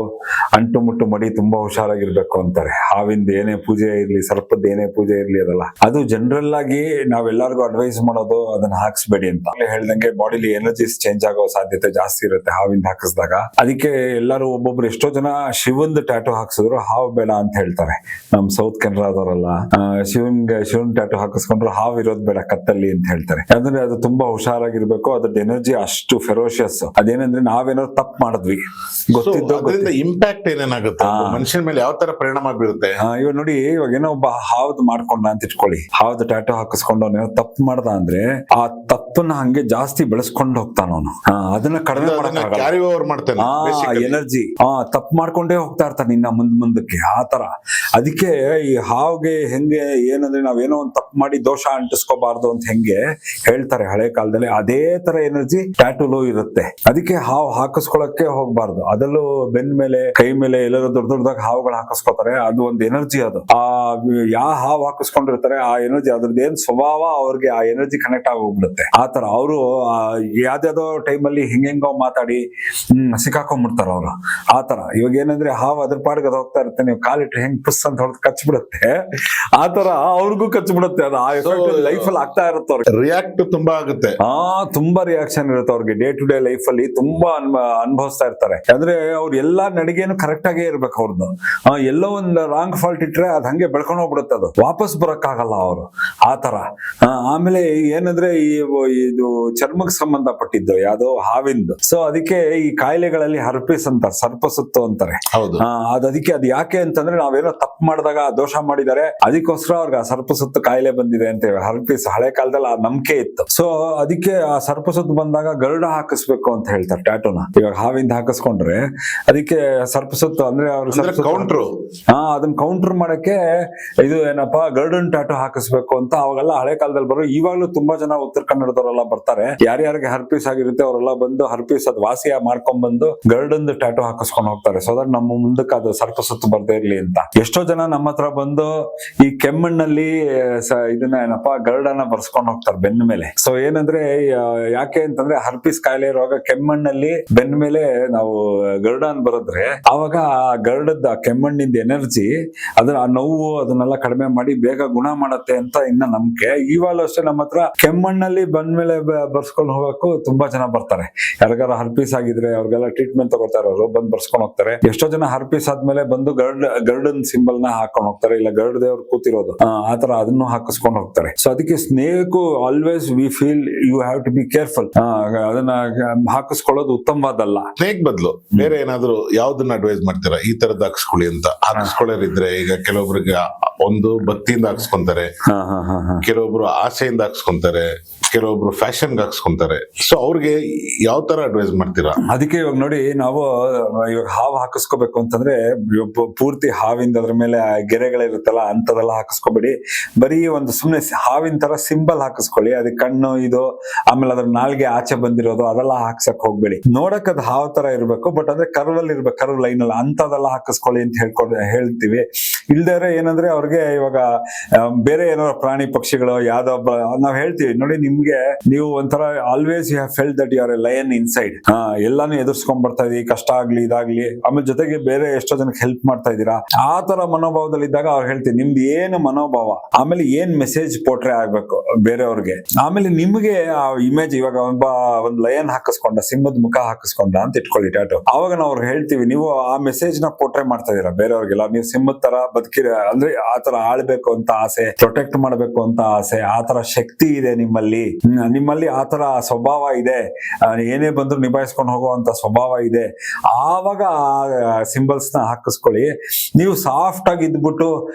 ಅಂಟು ಮುಟ್ಟು ಮಡಿ ತುಂಬಾ ಹುಷಾರಾಗಿರ್ಬೇಕು ಅಂತಾರೆ. ಹಾವಿಂದ ಏನೇ ಪೂಜೆ ಇರ್ಲಿ, ಸರ್ಪದ ಏನೇ ಪೂಜೆ ಇರ್ಲಿ, ಅದಲ್ಲ ಅದು ಜನರಲ್ ಆಗಿ ನಾವೆಲ್ಲರಿಗೂ ಅಡ್ವೈಸ್ ಮಾಡೋದು ಅದನ್ನ ಹಾಕ್ಸ್ಬೇಡಿ ಅಂತ. ಹೇಳ್ದಂಗೆ ಬಾಡಿಲಿ ಎನರ್ಜೀಸ್ ಚೇಂಜ್ ಆಗೋ ಸಾಧ್ಯತೆ ಜಾಸ್ತಿ ಇರುತ್ತೆ ಹಾವಿಂದ ಹಾಕಿಸಿದಾಗ. ಅದಕ್ಕೆ ಎಲ್ಲರೂ ಒಬ್ಬೊಬ್ರು ಎಷ್ಟೋ ಜನ ಶಿವಂದ್ ಟ್ಯಾಟೋ ಹಾಕ್ಸಿದ್ರು ಹಾವು ಬೇಡ ಅಂತ ಹೇಳ್ತಾರೆ. ನಮ್ ಸೌತ್ ಕೆನರಾದವರೆಲ್ಲ ಶಿವನ್ ಟ್ಯಾಟೋ ಹಾಕಿಸ್ಕೊಂಡ್ರು ಹಾವು ಇರೋದ್ ಬೇಡ ಕತ್ತಲ್ಲಿ ಅಂತ ಹೇಳ್ತಾರೆ. ಯಾಕಂದ್ರೆ ಅದು ತುಂಬಾ ಹುಷಾರಾಗಿರ್ಬೇಕು, ಅದ್ರದ್ದು ಎನರ್ಜಿ ಅಷ್ಟು ಫೆರೋಷಿಯಸ್. ಅದೇನಂದ್ರೆ ನಾವೇನಾದ್ರು ತಪ್ಪು ಮಾಡಿದ್ವಿ ಗೊತ್ತಿದ್ದೋ ಇಂಪ್ಯಾಕ್ಟ್ ಏನೇನಾಗುತ್ತೆ ಮನುಷ್ಯನ ಮೇಲೆ, ಯಾವ ತರ ಪರಿಣಾಮ ಬೀರುತ್ತೆ? ಇವಾಗ ನೋಡಿ, ಇವಾಗ ಏನೋ ಒಬ್ಬ ಹಾವ್ದು ಮಾಡ್ಕೊಂಡ ಅಂತ ಇಟ್ಕೊಳ್ಳಿ, ಹಾವ್ದು ಟ್ಯಾಟೋ ಹಾಕಿಸ್ಕೊಂಡು ಅವನೇನೋ ತಪ್ಪು ಮಾಡ್ದ ಅಂದ್ರೆ ಆ ತಪ್ಪನ್ನ ಹಂಗೆ ಜಾಸ್ತಿ ಬೆಳೆಸ್ಕೊಂಡು ಹೋಗ್ತಾನ ಅವನು. ಅದನ್ನ ಕಡಿಮೆ ಮಾಡಕ್ಕಾಗಲ್ಲ. ಎನರ್ಜಿ ತಪ್ಪು ಮಾಡ್ಕೊಂಡೇ ಹೋಗ್ತಾ ಇರ್ತಾನೆ ಇನ್ನ ಮುಂದಕ್ಕೆ ಆ ತರ. ಅದಕ್ಕೆ ಈ ಹಾವ್ಗೆ ಹೆಂಗೆ ಏನಂದ್ರೆ ನಾವೇನೋ ಒಂದು ತಪ್ಪು ಮಾಡಿ ದೋಷ ಅಂಟಿಸ್ಕೋಬಾರ್ದು ಅಂತ ಹೆಂಗೆ ಹೇಳ್ತಾರೆ ಹಳೆ ಕಾಲದಲ್ಲಿ, ಅದೇ ತರ ಎನರ್ಜಿ ಟ್ಯಾಟೂಲು ಇರುತ್ತೆ. ಅದಕ್ಕೆ ಹಾವು ಹಾಕಿಸ್ಕೊಳಕ್ಕೆ ಹೋಗ್ಬಾರ್ದು. ಅದರಲ್ಲೂ ಬೆನ್ ಮೇಲೆ, ಕೈ ಮೇಲೆ ಎಲ್ಲರೂ ದೊಡ್ಡ ದೊಡ್ಡದಾಗ ಹಾವುಗಳು ಹಾಕಿಸ್ಕೊತಾರೆ. ಅದು ಒಂದು ಎನರ್ಜಿ. ಅದು ಯಾವ ಹಾವು ಹಾಕಿಸ್ಕೊಂಡಿರ್ತಾರೆ ಆ ಎನರ್ಜಿ, ಅದ್ರದ್ದು ಏನ್ ಸ್ವಭಾವ ಅವ್ರಿಗೆ ಆ ಎನರ್ಜಿ ಕನೆಕ್ಟ್ ಆಗಿ ಹೋಗ್ಬಿಡುತ್ತೆ. ಆತರ ಅವರು ಯಾವ್ದಾವ್ದೋ ಟೈಮಲ್ಲಿ ಹೆಂಗೋ ಮಾತಾಡಿ ಸಿಕ್ಕಾಕೊಂಡ್ಬಿಡ್ತಾರ ಅವರು. ಆತರ ಇವಾಗ ಏನಂದ್ರೆ ಹಾವು ಅದ್ರ ಪಾಡಿಗೆ ಅದು ಹೋಗ್ತಾ ಇರುತ್ತೆ, ನೀವು ಕಾಲಿಟ್ರೆ ಹೆಂಗ್ ಪುಸ್ ಅಂತ ಹೊಡೆದು ಕಚ್ಬಿಡುತ್ತೆ, ಆತರ ಅವ್ರಿಗೂ ಕಚ್ಬಿಡುತ್ತೆ. ಅದು ಆ ಎಫೆಕ್ಟ್ ಲೈಫ್ ಅಲ್ಲಿ ಆಗ್ತಾ ಇರುತ್ತೆ. ಅವ್ರಿಗೆ ರಿಯಾಕ್ಟ್ ತುಂಬಾ ಆಗುತ್ತೆ. ತುಂಬಾ ರಿಯಾಕ್ಷನ್ ಇರುತ್ತೆ ಅವ್ರಿಗೆ. ಡೇ ಟು ಡೇ ಲೈಫ್ ಅಲ್ಲಿ ತುಂಬಾ ಅನುಭವಿಸ್ತಾ ಇರ್ತಾರೆ. ಅಂದ್ರೆ ಅವ್ರ ಎಲ್ಲಾ ನಡಿಗೆನು ಕರೆಕ್ಟ್ ಆಗೇ ಇರ್ಬೇಕು ಅವ್ರದ್ದು. ಎಲ್ಲೋ ಒಂದು ರಾಂಗ್ ಫಾಲ್ಟ್ ಇಟ್ರೆ ಅದ್ ಹಂಗೆ ಬೆಳ್ಕೊಂಡು ಹೋಗ್ಬಿಡುತ್ತೆ, ಅದು ವಾಪಸ್ ಬರಕ್ಕಾಗಲ್ಲ ಅವರು. ಆತರ ಆಮೇಲೆ ಏನಂದ್ರೆ ಇದು ಚರ್ಮಕ್ಕೆ ಸಂಬಂಧಪಟ್ಟಿದ್ದು ಯಾವ್ದೋ ಹಾವಿಂದು. ಸೊ ಅದಕ್ಕೆ ಈ ಕಾಯಿಲೆಗಳಲ್ಲಿ ಹರ್ಪಿಸ್ ಅಂತ, ಸರ್ಪಸುತ್ತು ಅಂತಾರೆ. ಅದಕ್ಕೆ ಅದು ಯಾಕೆ ಅಂತಂದ್ರೆ ನಾವೇನೋ ತಪ್ಪು ಮಾಡಿದಾಗ ದೋಷ ಮಾಡಿದ್ದಾರೆ, ಅದಕ್ಕೋಸ್ಕರ ಅವ್ರಿಗೆ ಆ ಸರ್ಪಸುತ್ತು ಕಾಯಿಲೆ ಬಂದಿದೆ ಅಂತೇವೆ. ಹರ್ಪಿಸ್ ಹಳೆ ಕಾಲದಲ್ಲಿ ಆ ನಂಬಿಕೆ ಇತ್ತು. ಸೊ ಅದಕ್ಕೆ ಆ ಸರ್ಪಸುತ್ತು ಬಂದಾಗ ಗರುಡ ಹಾಕಿಸ್ಬೇಕು ಅಂತ ಹೇಳ್ತಾರೆ ಟ್ಯಾಟೂನ. ಇವಾಗ ಹಾವಿಂದ ಹಾಕಿಸ್ಕೊಂಡ್ರೆ ಅದಕ್ಕೆ ಸರ್ಪಸುತ್ತು ಅಂದ್ರೆ ಕೌಂಟ್ರು ಅದನ್ನ ಕೌಂಟರ್ ಮಾಡಕ್ಕೆ ಇದು ಏನಪ್ಪಾ ಗರುಡನ್ ಟ್ಯಾಟೂ ಹಾಕಿಸ್ಬೇಕು ಅಂತ ಅವಾಗೆಲ್ಲ ಹಳೆ ಕಾಲದಲ್ಲಿ ಬರೋ. ಇವಾಗ್ಲೂ ತುಂಬಾ ಜನ ಉತ್ತರ ಕನ್ನಡದವರೆಲ್ಲ ಬರ್ತಾರೆ, ಯಾರ್ಯಾರಿಗೆ ಹರ್ಪೀಸ್ ಆಗಿರುತ್ತೆ ಅವರೆಲ್ಲ ಬಂದು ಹರ್ಪೀಸ್ ಅದ್ ವಾಸಿಯ ಮಾಡ್ಕೊಂಡ್ ಬಂದು ಗರುಡನ್ ಟ್ಯಾಟೂ ಹಾಕಿಸ್ಕೊಂಡು ಹೋಗ್ತಾರೆ. ಸೊ ದಟ್ ನಮ್ಮ ಮುಂದಕ್ಕೆ ಅದು ಸರ್ಪಸುತ್ತು ಬರ್ದೇ ಇರ್ಲಿ ಅಂತ. ಎಷ್ಟೋ ಜನ ನಮ್ಮ ಹತ್ರ ಬಂದು ಈ ಕೆಮ್ಮಣ್ಣಲ್ಲಿ ಇದನ್ನ ಏನಪ್ಪಾ ಗರುಡನ ಬರ್ಸ್ಕೊಂಡು ಹೋಗ್ತಾರೆ ಬೆನ್ನ ಮೇಲೆ. ಸೊ ಏನಂದ್ರೆ ಯಾಕೆ ಅಂತಂದ್ರೆ ಹರ್ಪೀಸ್ ಕಾಯಿಲೆ ಇರುವಾಗ ಕೆಮ್ಮಣ್ಣಲ್ಲಿ ಬೆನ್ನ ಮೇಲೆ ನಾವು ಗರುಡನ್ ಬರದ್ರೆ ಅವಾಗ ಗರುಡದ ಕೆಮ್ಮಣ್ಣಿಂದ ಎನರ್ಜಿ ಅದನ್ನ ಆ ನೋವು ಅದನ್ನೆಲ್ಲ ಕಡಿಮೆ ಮಾಡಿ ಬೇಗ ಗುಣ ಮಾಡತ್ತೆ ಅಂತ ಇನ್ನ ನಂಬಿಕೆ. ಇವಾಗಲೂ ಅಷ್ಟೇ ನಮ್ಮ ಹತ್ರ ಕೆಮ್ಮಣ್ಣಲ್ಲಿ ಬಂದ ಮೇಲೆ ಬರ್ಸ್ಕೊಂಡು ಹೋಗಕ್ಕೂ ತುಂಬಾ ಜನ ಬರ್ತಾರೆ. ಯಾರಿಗಾರ ಹರ್ಪೀಸ್ ಆಗಿದ್ರೆ ಅವ್ರಿಗೆಲ್ಲ ಟ್ರೀಟ್ಮೆಂಟ್ ತಗೋತಾರೆ, ಅವರು ಬಂದು ಬರ್ಸ್ಕೊಂಡು ಹೋಗ್ತಾರೆ. ಎಷ್ಟೋ ಜನ ಹರ್ಪೀಸ್ ಆದ್ಮೇಲೆ ಬಂದು ಗರುಡನ್ ಸಿಂಬಲ್ ನ ಹಾಕೊಂಡು ಹೋಗ್ತಾರೆ, ಇಲ್ಲ ಗರುಡ ದೇವ್ರು ಕೂತಿರೋದು ಆತರ ಅದನ್ನು ಹಾಕಿಸ್ಕೊಂಡು ಹೋಗ್ತಾರೆ. ಸೊ ಅದಕ್ಕೆ snake always we feel you have to be careful. ಅದನ್ನ ಹಾಕಿಸ್ಕೊಳ್ಳೋದು ಉತ್ತಮವಾದಲ್ಲ. ಸ್ನೇಕ್ ಬದಲು ಬೇರೆ ಏನಾದ್ರು ಯಾವ್ದನ್ನ ಅಡ್ವೈಸ್ ಮಾಡ್ತೀರಾ ಈ ತರದ್ ಹಾಕ್ಸ್ಕೊಳ್ಳಿ ಅಂತ? ಹಾಕಿಸ್ಕೊಳ್ಳೋರಿದ್ರೆ ಈಗ ಕೆಲವೊಬ್ರಿಗೆ ಒಂದು ಭಕ್ತಿಯಿಂದ ಹಾಕ್ಸ್ಕೊಂತಾರೆ, ಕೆಲವೊಬ್ರು ಆಸೆಯಿಂದ ಹಾಕ್ಸ್ಕೊಂತಾರೆ, ಕೆಲವೊಬ್ರು ಫ್ಯಾಷನ್ ಹಾಕ್ಸ್ಕೊಂತಾರೆ. ಸೊ ಅವ್ರಿಗೆ ಯಾವ ತರ ಅಡ್ವೈಸ್ ಮಾಡ್ತೀರಾ? ಅದಕ್ಕೆ ಇವಾಗ ನೋಡಿ, ನಾವು ಇವಾಗ ಹಾವು ಹಾಕಿಸ್ಕೋಬೇಕು ಅಂತಂದ್ರೆ ಪೂರ್ತಿ ಹಾವಿಂದ ಅದ್ರ ಮೇಲೆ ಗೆರೆಗಳಿರುತ್ತಲ್ಲ ಅಂತದೆಲ್ಲ ಹಾಕಿಸ್ಕೋಬೇಡಿ. ಬರೀ ಒಂದು ಸುಮ್ನೆ ಹಾವಿನ ತರ ಸಿಂಬಲ್ ಹಾಕಿಸ್ಕೊಳ್ಳಿ. ಅದಕ್ಕೆ ಕಣ್ಣು ಇದು, ಆಮೇಲೆ ಅದ್ರ ನಾಲ್ಗೆ ಆಚೆ ಬಂದಿರೋದು ಅದೆಲ್ಲ ಹಾಕ್ಸಕ್ ಹೋಗ್ಬೇಡಿ. ನೋಡಕ್ ಅದು ಹಾವ್ ತರ ಇರ್ಬೇಕು, ಬಟ್ ಅಂದ್ರೆ ಕರ್ವ್ ಅಲ್ಲಿ ಇರ್ಬೇಕು, ಕರ್ವ್ ಲೈನ್ ಅಲ್ಲಿ ಅಂತದೆಲ್ಲ ಹಾಕಿಸ್ಕೊಳ್ಳಿ ಅಂತ ಹೇಳ್ತೀವಿ. ಇಲ್ದೇರೆ ಏನಂದ್ರೆ ಅವ್ರಿಗೆ ಇವಾಗ ಬೇರೆ ಏನೋ ಪ್ರಾಣಿ ಪಕ್ಷಿಗಳು ಯಾವ್ದೋ ನಾವ್ ಹೇಳ್ತೀವಿ ನೋಡಿ, ನಿಮ್ಗೆ ನಿಮ್ಗೆ ನೀವು ಒಂಥರ always you have felt that you are a lion inside. ಎಲ್ಲಾನು ಎದುರ್ಸ್ಕೊಂಡ್ ಬರ್ತಾ ಇದೀವಿ, ಕಷ್ಟ ಆಗ್ಲಿ ಇದಾಗ್ಲಿ, ಆಮೇಲೆ ಜೊತೆಗೆ ಬೇರೆ ಎಷ್ಟೋ ಜನಕ್ಕೆ ಹೆಲ್ಪ್ ಮಾಡ್ತಾ ಇದೀರಾ. ಆ ತರ ಮನೋಭಾವದಲ್ಲಿ ಇದ್ದಾಗ ಅವ್ರು ಹೇಳ್ತೀನಿ ನಿಮ್ದು ಏನು ಮನೋಭಾವ, ಆಮೇಲೆ ಏನ್ ಮೆಸೇಜ್ ಪೋಟ್ರೆ ಆಗ್ಬೇಕು ಬೇರೆಯವ್ರಿಗೆ, ಆಮೇಲೆ ನಿಮ್ಗೆ ಆ ಇಮೇಜ್ ಇವಾಗ ಒಂದ್ ಲಯನ್ ಹಾಕಿಸ್ಕೊಂಡ, ಸಿಂಹದ ಮುಖ ಹಾಕಿಸ್ಕೊಂಡ ಅಂತ ಇಟ್ಕೊಳ್ಳಿ ಟ್ಯಾಟು. ಅವಾಗ ನಾವು ಅವ್ರಿಗೆ ಹೇಳ್ತೀವಿ ನೀವು ಆ ಮೆಸೇಜ್ ನ ಪೋಟ್ರೆ ಮಾಡ್ತಾ ಇದೀರಾ ಬೇರೆಯವ್ರಿಗೆಲ್ಲ. ನೀವು ಸಿಂಹದ ತರ ಬದುಕಿರ ಅಂದ್ರೆ ಆ ತರ ಆಳ್ಬೇಕು ಅಂತ ಆಸೆ, ಪ್ರೊಟೆಕ್ಟ್ ಮಾಡ್ಬೇಕು ಅಂತ ಆಸೆ, ಆ ತರ ಶಕ್ತಿ ಇದೆ ನಿಮ್ಮಲ್ಲಿ, ನಿಮ್ಮಲ್ಲಿ ಆ ತರ ಸ್ವಭಾವ ಇದೆ, ಏನೇ ಬಂದ್ರು ನಿಭಾಯಿಸ್ಕೊಂಡು ಹೋಗುವಂತ ಸ್ವಭಾವ ಇದೆ. ಆವಾಗ ಆ ಸಿಂಬಲ್ಸ್ ನ ಹಾಕಿಸ್ಕೊಳ್ಳಿ. ನೀವು ಸಾಫ್ಟ್ ಆಗಿ ಇದ್ಬಿಟ್ಟು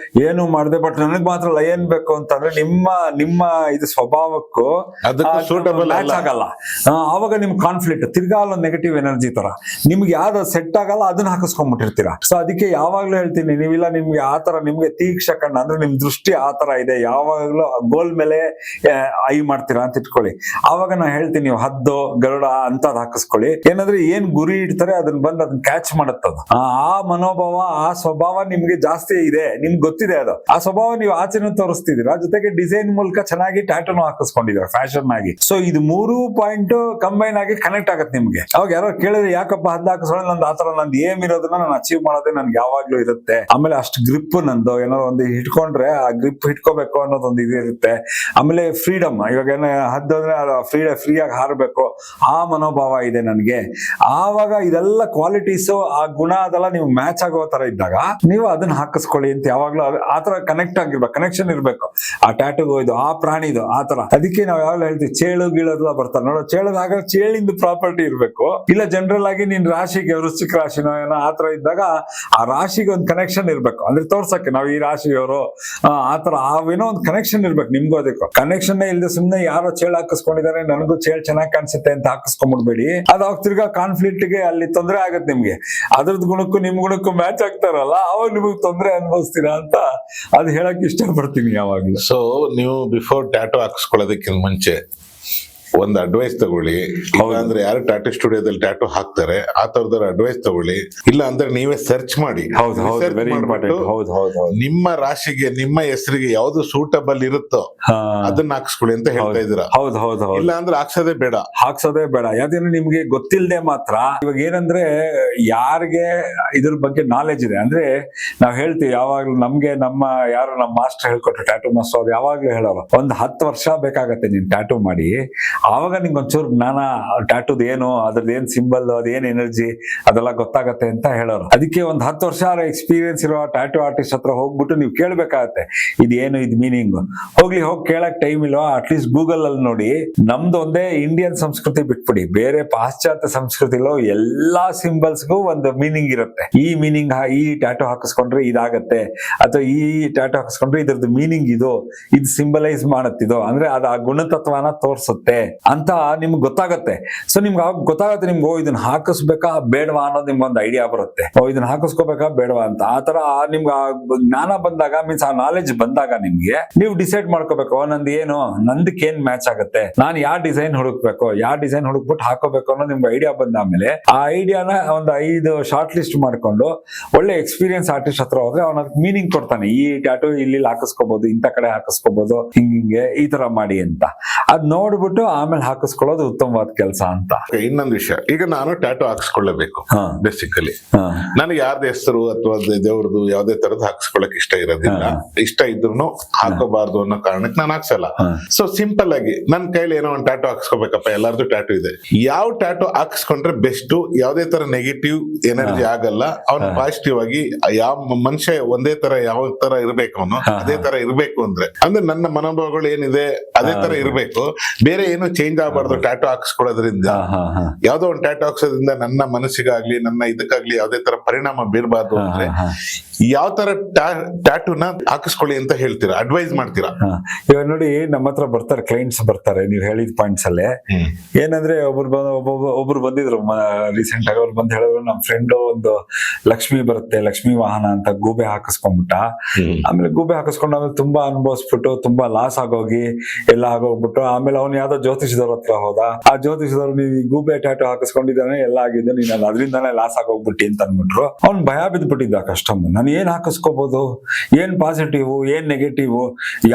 ಏನು ಮಾಡದೆ ಬಟ್ ನನಗ್ ಮಾತ್ರ ಲಯನ್ ಬೇಕು ಅಂತಂದ್ರೆ ನಿಮ್ಮ ಇದು ಸ್ವಭಾವಕ್ಕೂ ಸೂಟಬಲ್ ಮ್ಯಾಚ್ ಆಗಲ್ಲ. ಆವಾಗ ನಿಮ್ ಕಾನ್ಫ್ಲಿಕ್ಟ್ ತಿರ್ಗಾ ಒಂದು ನೆಗೆಟಿವ್ ಎನರ್ಜಿ ತರ ನಿಮ್ಗೆ ಯಾವ್ದು ಸೆಟ್ ಆಗಲ್ಲ ಅದನ್ನ ಹಾಕಿಸ್ಕೊಂಡ್ಬಿಟ್ಟಿರ್ತೀರಾ. ಸೊ ಅದಕ್ಕೆ ಯಾವಾಗ್ಲೂ ಹೇಳ್ತೀನಿ, ನೀವಿಲ್ಲ ನಿಮ್ಗೆ ಆತರ ನಿಮ್ಗೆ ತೀಕ್ಷ ಕಣ್ಣ ಅಂದ್ರೆ ನಿಮ್ ದೃಷ್ಟಿ ಆತರ ಇದೆ, ಯಾವಾಗ್ಲೂ ಗೋಲ್ ಮೇಲೆ ಐ ಮಾಡ್ತೀರಾ ಅಂತ ಇಟ್ಕೊಳ್ಳಿ. ಆವಾಗ ನಾ ಹೇಳ್ತೀನಿ ನೀವು ಹದ್ದು ಗರುಡ ಅಂತ ಹಾಕಿಸ್ಕೊಳ್ಳಿ. ಏನಂದ್ರೆ ಏನ್ ಗುರಿ ಇಡ್ತಾರೆ ಅದನ್ನ ಬಂದು ಅದನ್ನ ಕ್ಯಾಚ್ ಮಾಡುತ್ತದು. ಆ ಮನೋಭಾವ ಆ ಸ್ವಭಾವ ನಿಮ್ಗೆ ಜಾಸ್ತಿ ಇದೆ, ನಿಮ್ಗೆ ಗೊತ್ತಿದೆ ಅದು. ಆ ಸ್ವಭಾವ ನೀವು ಆಚರಣೆ ತೋರಿಸ್ತಿದ್ದೀರಾ, ಜೊತೆಗೆ ಡಿಸೈನ್ ಮೂಲಕ ಚೆನ್ನಾಗಿ ಟ್ಯಾಟೂನು ಹಾಕಿಸ್ಕೊಂಡಿದ್ದೀರಾ ಫ್ಯಾಷನ್ ಆಗಿ. ಸೊ ಇದು 3 ಪಾಯಿಂಟ್ ಕಂಬೈನ್ ಆಗಿ ಕನೆಕ್ಟ್ ಆಗತ್ತೆ ನಿಮ್ಗೆ. ಅವಾಗ ಯಾರೋ ಕೇಳಿದ್ರೆ ಯಾಕಪ್ಪ ಹದ್ದು ಹಾಕಿಸ್ಕೊಳ್ಳಿ, ನಂದು ಆತರ ನಂದು ಏಮ್ ಇರೋದನ್ನ ನಾನು ಅಚೀವ್ ಮಾಡೋದೇ ನನ್ಗೆ ಯಾವಾಗ್ಲೂ ಇರುತ್ತೆ. ಆಮೇಲೆ ಅಷ್ಟು ಗ್ರಿಪ್ ನಂದು ಏನಾದ್ರು ಒಂದು ಹಿಡ್ಕೊಂಡ್ರೆ ಆ ಗ್ರಿಪ್ ಹಿಡ್ಕೋಬೇಕು ಅನ್ನೋದೊಂದು ಇದು ಇರುತ್ತೆ. ಆಮೇಲೆ ಫ್ರೀಡಮ್, ಇವಾಗ ಏನೋ ಹದ್ದು ಅಂದ್ರೆ ಫ್ರೀಯಾಗಿ ಹಾರಬೇಕು ಆ ಮನೋಭಾವ ಇದೆ ನನ್ಗೆ. ಆವಾಗ ಇದೆಲ್ಲ ಕ್ವಾಲಿಟೀಸ್ ಆ ಗುಣ ಅದೆಲ್ಲ ನೀವು ಮ್ಯಾಚ್ ಆಗೋ ತರ ಇದ್ದಾಗ ನೀವು ಅದನ್ನ ಹಾಕಿಸ್ಕೊಳ್ಳಿ ಅಂತ ಯಾವಾಗ್ಲೂ ಆತರ ಕನೆಕ್ಟ್ ಆಗಿರ್ಬೇಕು, ಕನೆಕ್ಷನ್ ಇರ್ಬೇಕು ಆ ಟ್ಯಾಟೂಗೂ ಇದು ಆ ಪ್ರಾಣಿದು ಆ ತರ. ಅದಕ್ಕೆ ನಾವ್ ಯಾವಾಗ್ಲೂ ಹೇಳ್ತೀವಿ ಚೇಳು ಗೀಳೋದೆಲ್ಲ ಬರ್ತಾರೆ ನೋಡೋ, ಚೇಳದಾಗ ಚೇಳಿಂದ ಪ್ರಾಪರ್ಟಿ ಇರ್ಬೇಕು. ಇಲ್ಲ ಜನರಲ್ ಆಗಿ ನಿನ್ ರಾಶಿಗೆ ವೃಶ್ಚಿಕ ರಾಶಿನೋ ಏನೋ ಆತರ ಇದ್ದಾಗ ಆ ರಾಶಿಗೆ ಒಂದು ಕನೆಕ್ಷನ್ ಇರ್ಬೇಕು. ಅಂದ್ರೆ ತೋರ್ಸಕ್ಕೆ ನಾವು ಈ ರಾಶಿಯವರು ಆತರ ಅವೇನೋ ಒಂದು ಕನೆಕ್ಷನ್ ಇರ್ಬೇಕು ನಿಮ್ಗೂ ಅದಕ್ಕೂ. ಕನೆಕ್ಷನ್ ಇಲ್ಲದೆ ಸುಮ್ನೆ ಯಾರೋ ಚೇಳು ಹಾಕಿಸ್ಕೊಂಡಿದ್ದಾರೆ ನನಗೂ ಚೇಳು ಚೆನ್ನಾಗಿ ಕಾಣಿಸುತ್ತೆ ಅಂತ ಹಾಕಿಸ್ಕೊಂಡ್ಬಿಡ್ಬೇಡಿ. ಅದಾಗ ತಿರ್ಗಾ ಕಾನ್ಫ್ಲಿಕ್ಟ್ ಗೆ ಅಲ್ಲಿ ತೊಂದರೆ ಆಗತ್ತೆ ನಿಮ್ಗೆ. ಅದ್ರದ್ ಗುಣಕ್ಕೂ ನಿಮ್ ಗುಣಕ್ಕೂ ಮ್ಯಾಚ್ ಆಗ್ತಾರಲ್ಲ, ಅವಾಗ ನಿಮಗ್ ತೊಂದರೆ ಅನುಭವಿಸ್ತೀರಾ ಅಂತ ಅದು ಹೇಳಕ್ ಇಷ್ಟಪಡ್ತೀನಿ ಯಾವಾಗ್ಲೂ. ಸೊ ನೀವು ಬಿಫೋರ್ ಟ್ಯಾಟೂ ಹಾಕಿಸ್ಕೊಳ್ಳೋದಕ್ಕಿಂತ ಮುಂಚೆ ಒಂದು ಅಡ್ವೈಸ್ ತಗೊಳ್ಳಿ. ಇಲ್ಲ ಅಂದ್ರೆ ಯಾರು ಟ್ಯಾಟೂ ಸ್ಟುಡಿಯೋದಲ್ಲಿ ಟ್ಯಾಟೂ ಹಾಕ್ತಾರೆ ಆ ತರದವ್ರ ಅಡ್ವೈಸ್ ತಗೊಳ್ಳಿ. ಇಲ್ಲ ಅಂದ್ರೆ ನೀವೇ ಸರ್ಚ್ ಮಾಡಿ. ನಿಮ್ಮ ರಾಶಿಗೆ ನಿಮ್ಮ ಹೆಸರಿಗೆ ಯಾವ್ದು ಸೂಟಬಲ್ ಇರುತ್ತೋ ಅದನ್ನ ಹಾಕ್ಸ್ಕೊಳ್ಳಿ ಅಂತ ಹೇಳ್ತಾ ಇದ್ದೀರಾ. ಇಲ್ಲ ಅಂದ್ರೆ ಹಾಕ್ಸೋದೇ ಬೇಡ. ಯಾಕಂದ್ರೆ ನಿಮ್ಗೆ ಗೊತ್ತಿಲ್ಲದೆ ಮಾತ್ರ. ಇವಾಗ ಏನಂದ್ರೆ ಯಾರಿಗೆ ಇದ್ರ ಬಗ್ಗೆ ನಾಲೆಜ್ ಇದೆ ಅಂದ್ರೆ ನಾವ್ ಹೇಳ್ತೀವಿ ಯಾವಾಗ್ಲೂ ನಮ್ಗೆ ನಮ್ಮ ಮಾಸ್ಟರ್ ಹೇಳ್ಕೊಟ್ರು, ಟ್ಯಾಟೂ ಮಾಸ್ಟರ್ ಅವ್ರು ಯಾವಾಗ್ಲೂ ಹೇಳೋರು 10 ವರ್ಷ ಬೇಕಾಗತ್ತೆ ನೀನ್ ಟ್ಯಾಟೂ ಮಾಡಿ, ಆವಾಗ ನಿಂಗೆ ಒಂಚೂರು ಜ್ಞಾನ ಟ್ಯಾಟೂದ್ ಏನು, ಅದ್ರದ್ದು ಏನ್ ಸಿಂಬಲ್, ಅದೇನ್ ಎನರ್ಜಿ ಅದೆಲ್ಲ ಗೊತ್ತಾಗತ್ತೆ ಅಂತ ಹೇಳೋರು. ಅದಕ್ಕೆ 10 ವರ್ಷ ಎಕ್ಸ್ಪೀರಿಯನ್ಸ್ ಇರೋ ಟ್ಯಾಟೂ ಆರ್ಟಿಸ್ಟ್ ಹತ್ರ ಹೋಗ್ಬಿಟ್ಟು ನೀವು ಕೇಳ್ಬೇಕಾಗತ್ತೆ ಇದೇನು ಇದ್ ಮೀನಿಂಗ್. ಹೋಗಿ ಕೇಳಕ್ ಟೈಮ್ ಇಲ್ವಾ, ಅಟ್ಲೀಸ್ಟ್ ಗೂಗಲ್ ಅಲ್ಲಿ ನೋಡಿ. ನಮ್ದು ಒಂದೇ ಇಂಡಿಯನ್ ಸಂಸ್ಕೃತಿ ಬಿಟ್ಬಿಡಿ, ಬೇರೆ ಪಾಶ್ಚಾತ್ಯ ಸಂಸ್ಕೃತಿలో ಎಲ್ಲಾ ಸಿಂಬಲ್ಸ್ಗೂ ಒಂದು ಮೀನಿಂಗ್ ಇರುತ್ತೆ. ಈ ಮೀನಿಂಗ್ ಈ ಟ್ಯಾಟೂ ಹಾಕಿಸ್ಕೊಂಡ್ರೆ ಇದಾಗತ್ತೆ, ಅಥವಾ ಈ ಟ್ಯಾಟೂ ಹಾಕಿಸ್ಕೊಂಡ್ರೆ ಇದ್ರದ್ದು ಮೀನಿಂಗ್ ಇದು ಸಿಂಬಲೈಸ್ ಮಾಡತ್ತಿದು ಅಂದ್ರೆ ಅದು ಆ ಗುಣತತ್ವನ ತೋರ್ಸುತ್ತೆ ಅಂತ ನಿಮ್ಗೆ ಗೊತ್ತಾಗತ್ತೆ. ಸೊ ನಿಮ್ಗೆ ಅವಾಗ ಗೊತ್ತಾಗತ್ತೆ ನಿಮ್ಗೆ ಇದನ್ನ ಹಾಕಿಸ್ಬೇಕಾ ಬೇಡವಾ ಅನ್ನೋದು ನಿಮ್ಗೆ ಒಂದು ಐಡಿಯಾ ಬರುತ್ತೆ. ಇದನ್ನ ಹಾಕಿಸ್ಕೋಬೇಕಾ ಬೇಡವಾ ಅಂತ. ಆ ತರ ನಿಮ್ಗೆ ಜ್ಞಾನ ಬಂದಾಗ ಮೀನ್ಸ್ ಆ ನಾಲೆಜ್ ಬಂದಾಗ ನಿಮ್ಗೆ ನೀವು ಡಿಸೈಡ್ ಮಾಡ್ಕೋಬೇಕು ನಂದು ಏನು, ನಂದಕ್ಕೆ ಏನ್ ಮ್ಯಾಚ್ ಆಗುತ್ತೆ, ನಾನು ಯಾವ ಡಿಸೈನ್ ಹುಡುಕ್ಬಿಟ್ಟು ಹಾಕೋಬೇಕು ಅನ್ನೋ ನಿಮ್ಗೆ ಐಡಿಯಾ ಬಂದಾದ್ಮೇಲೆ ಆ ಐಡಿಯಾನ ಒಂದು 5 ಶಾರ್ಟ್ ಲಿಸ್ಟ್ ಮಾಡ್ಕೊಂಡು ಒಳ್ಳೆ ಎಕ್ಸ್ಪೀರಿಯನ್ಸ್ ಆರ್ಟಿಸ್ಟ್ ಹತ್ರ ಹೋದ್ರೆ ಅವನ ಮೀನಿಂಗ್ ಕೊಡ್ತಾನೆ. ಈ ಟ್ಯಾಟೂ ಇಲ್ಲಿ ಹಾಕಿಸ್ಕೋಬಹುದು, ಇಂಥ ಕಡೆ ಹಾಕಿಸ್ಕೋಬಹುದು, ಹಿಂಗೆ ಈ ತರ ಮಾಡಿ ಅಂತ. ಅದ್ ನೋಡ್ಬಿಟ್ಟು ಆಮೇಲೆ ಹಾಕಿಸ್ಕೊಳ್ಳೋದು ಉತ್ತಮವಾದ ಕೆಲಸ ಅಂತ. ಇನ್ನೊಂದು ವಿಷಯ, ಈಗ ನಾನು ಟ್ಯಾಟೂ ಹಾಕಿಸ್ಕೊಳ್ಳಬೇಕು ಬೇಸಿಕಲಿ. ನನಗೆ ಯಾರ್ದು ಹೆಸರು ಅಥವಾ ದೇವ್ರದ್ದು ಯಾವ್ದೇ ತರದ್ ಹಾಕಿಸ್ಕೊಳ್ಳಕ್ ಇಷ್ಟ ಇರೋದಿಲ್ಲ. ಇಷ್ಟ ಇದ್ರು ಹಾಕೋಬಾರ್ದು ಅನ್ನೋ ಕಾರಣಕ್ಕೆ ನಾನು ಹಾಕ್ಸಲ್ಲ. ಸೊ ಸಿಂಪಲ್ ಆಗಿ ನನ್ ಕೈಲಿ ಏನೋ ಒಂದು ಟ್ಯಾಟೂ ಹಾಕಿಸ್ಕೋಬೇಕಪ್ಪ, ಎಲ್ಲಾರ್ದು ಟ್ಯಾಟೂ ಇದೆ, ಯಾವ ಟ್ಯಾಟೂ ಹಾಕಿಸ್ಕೊಂಡ್ರೆ ಬೆಸ್ಟ್, ಯಾವ್ದೇ ತರ ನೆಗೆಟಿವ್ ಎನರ್ಜಿ ಆಗಲ್ಲ, ಅವ್ನು ಪಾಸಿಟಿವ್ ಆಗಿ ಯಾವ ಮನುಷ್ಯ ಒಂದೇ ತರ ಯಾವ ತರ ಇರ್ಬೇಕು ಅವನು ಅದೇ ತರ ಇರ್ಬೇಕು ಅಂದ್ರೆ ನನ್ನ ಮನೋಭಾವಗಳು ಏನಿದೆ ಅದೇ ತರ ಇರ್ಬೇಕು, ಬೇರೆ ಏನು ಚೇಂಜ್ ಆಗಬಾರ್ದು. ಟ್ಯಾಟೂ ಹಾಕಿಸ್ಕೊಳ್ಳೋದ್ರಿಂದ ಯಾವ್ದೋ ಒಂದು ಟ್ಯಾಟೂ ಹಾಕ್ಸೋದ್ರಿಂದ ನನ್ನ ಮನಸ್ಸಿಗಾಗ್ಲಿ ನನ್ನ ಇದಕ್ಕಾಗ್ಲಿ ಯಾವ್ದೇ ತರ ಪರಿಣಾಮ ಬೀರ್ಬಾರ್ದು ಅಂದ್ರೆ ಯಾವ ತರ ಟ್ಯಾಟೂನ ಹಾಕಿಸ್ಕೊಳ್ಳಿ ಅಂತ ಹೇಳ್ತೀರಾ, ಅಡ್ವೈಸ್ ಮಾಡ್ತೀರಾ? ಇವಾಗ ನೋಡಿ ನಮ್ಮ ಹತ್ರ ಬರ್ತಾರೆ ಕ್ಲೈಂಟ್ಸ್ ಬರ್ತಾರೆ, ನೀವು ಹೇಳಿದ ಪಾಯಿಂಟ್ಸ್ ಅಲ್ಲೇ ಏನಂದ್ರೆ ಒಬ್ರು ಬಂದಿದ್ರು ರೀಸೆಂಟ್ ಆಗಿ. ಅವ್ರು ಬಂದು ಹೇಳಿದ್ರು ನಮ್ಮ ಫ್ರೆಂಡ್ ಒಂದು ಲಕ್ಷ್ಮಿ ಬರುತ್ತೆ, ಲಕ್ಷ್ಮಿ ವಾಹನ ಅಂತ ಗೂಬೆ ಹಾಕಿಸ್ಕೊಂಡ್ಬಿಟ್ಟ. ಆಮೇಲೆ ಗೂಬೆ ಹಾಕಿಸ್ಕೊಂಡು ಆಮೇಲೆ ತುಂಬಾ ಅನುಭವಿಸ್ಬಿಟ್ಟು ತುಂಬಾ ಲಾಸ್ ಆಗೋಗಿ ಎಲ್ಲ ಆಗೋಗ್ಬಿಟ್ಟು ಆಮೇಲೆ ಅವ್ನು ಯಾವ್ದೋ ಜ್ಯೋತಿಷದವ್ರ ಹತ್ರ ಹೋದ. ಆ ಜ್ಯೋತಿಷದವ್ರು ನೀವು ಈ ಗೂಬೆ ಟ್ಯಾಟು ಹಾಕಿಸ್ಕೊಂಡಿದ್ದಾನೆ ಎಲ್ಲ ಆಗಿದ್ದು, ನೀನು ಅದರಿಂದಾನೇ ಲಾಸ್ ಆಗೋಗ್ಬಿಟ್ಟಿ ಅಂತ ಅನ್ಬಿಟ್ರು. ಅವ್ನು ಭಯ ಬಿದ್ಬಿಟ್ಟಿದ್ದ ಕಸ್ಟಮರ್. ನಾನು ಏನ್ ಹಾಕಿಸ್ಕೋಬಹುದು, ಏನ್ ಪಾಸಿಟಿವ್ ಏನ್ ನೆಗೆಟಿವ್,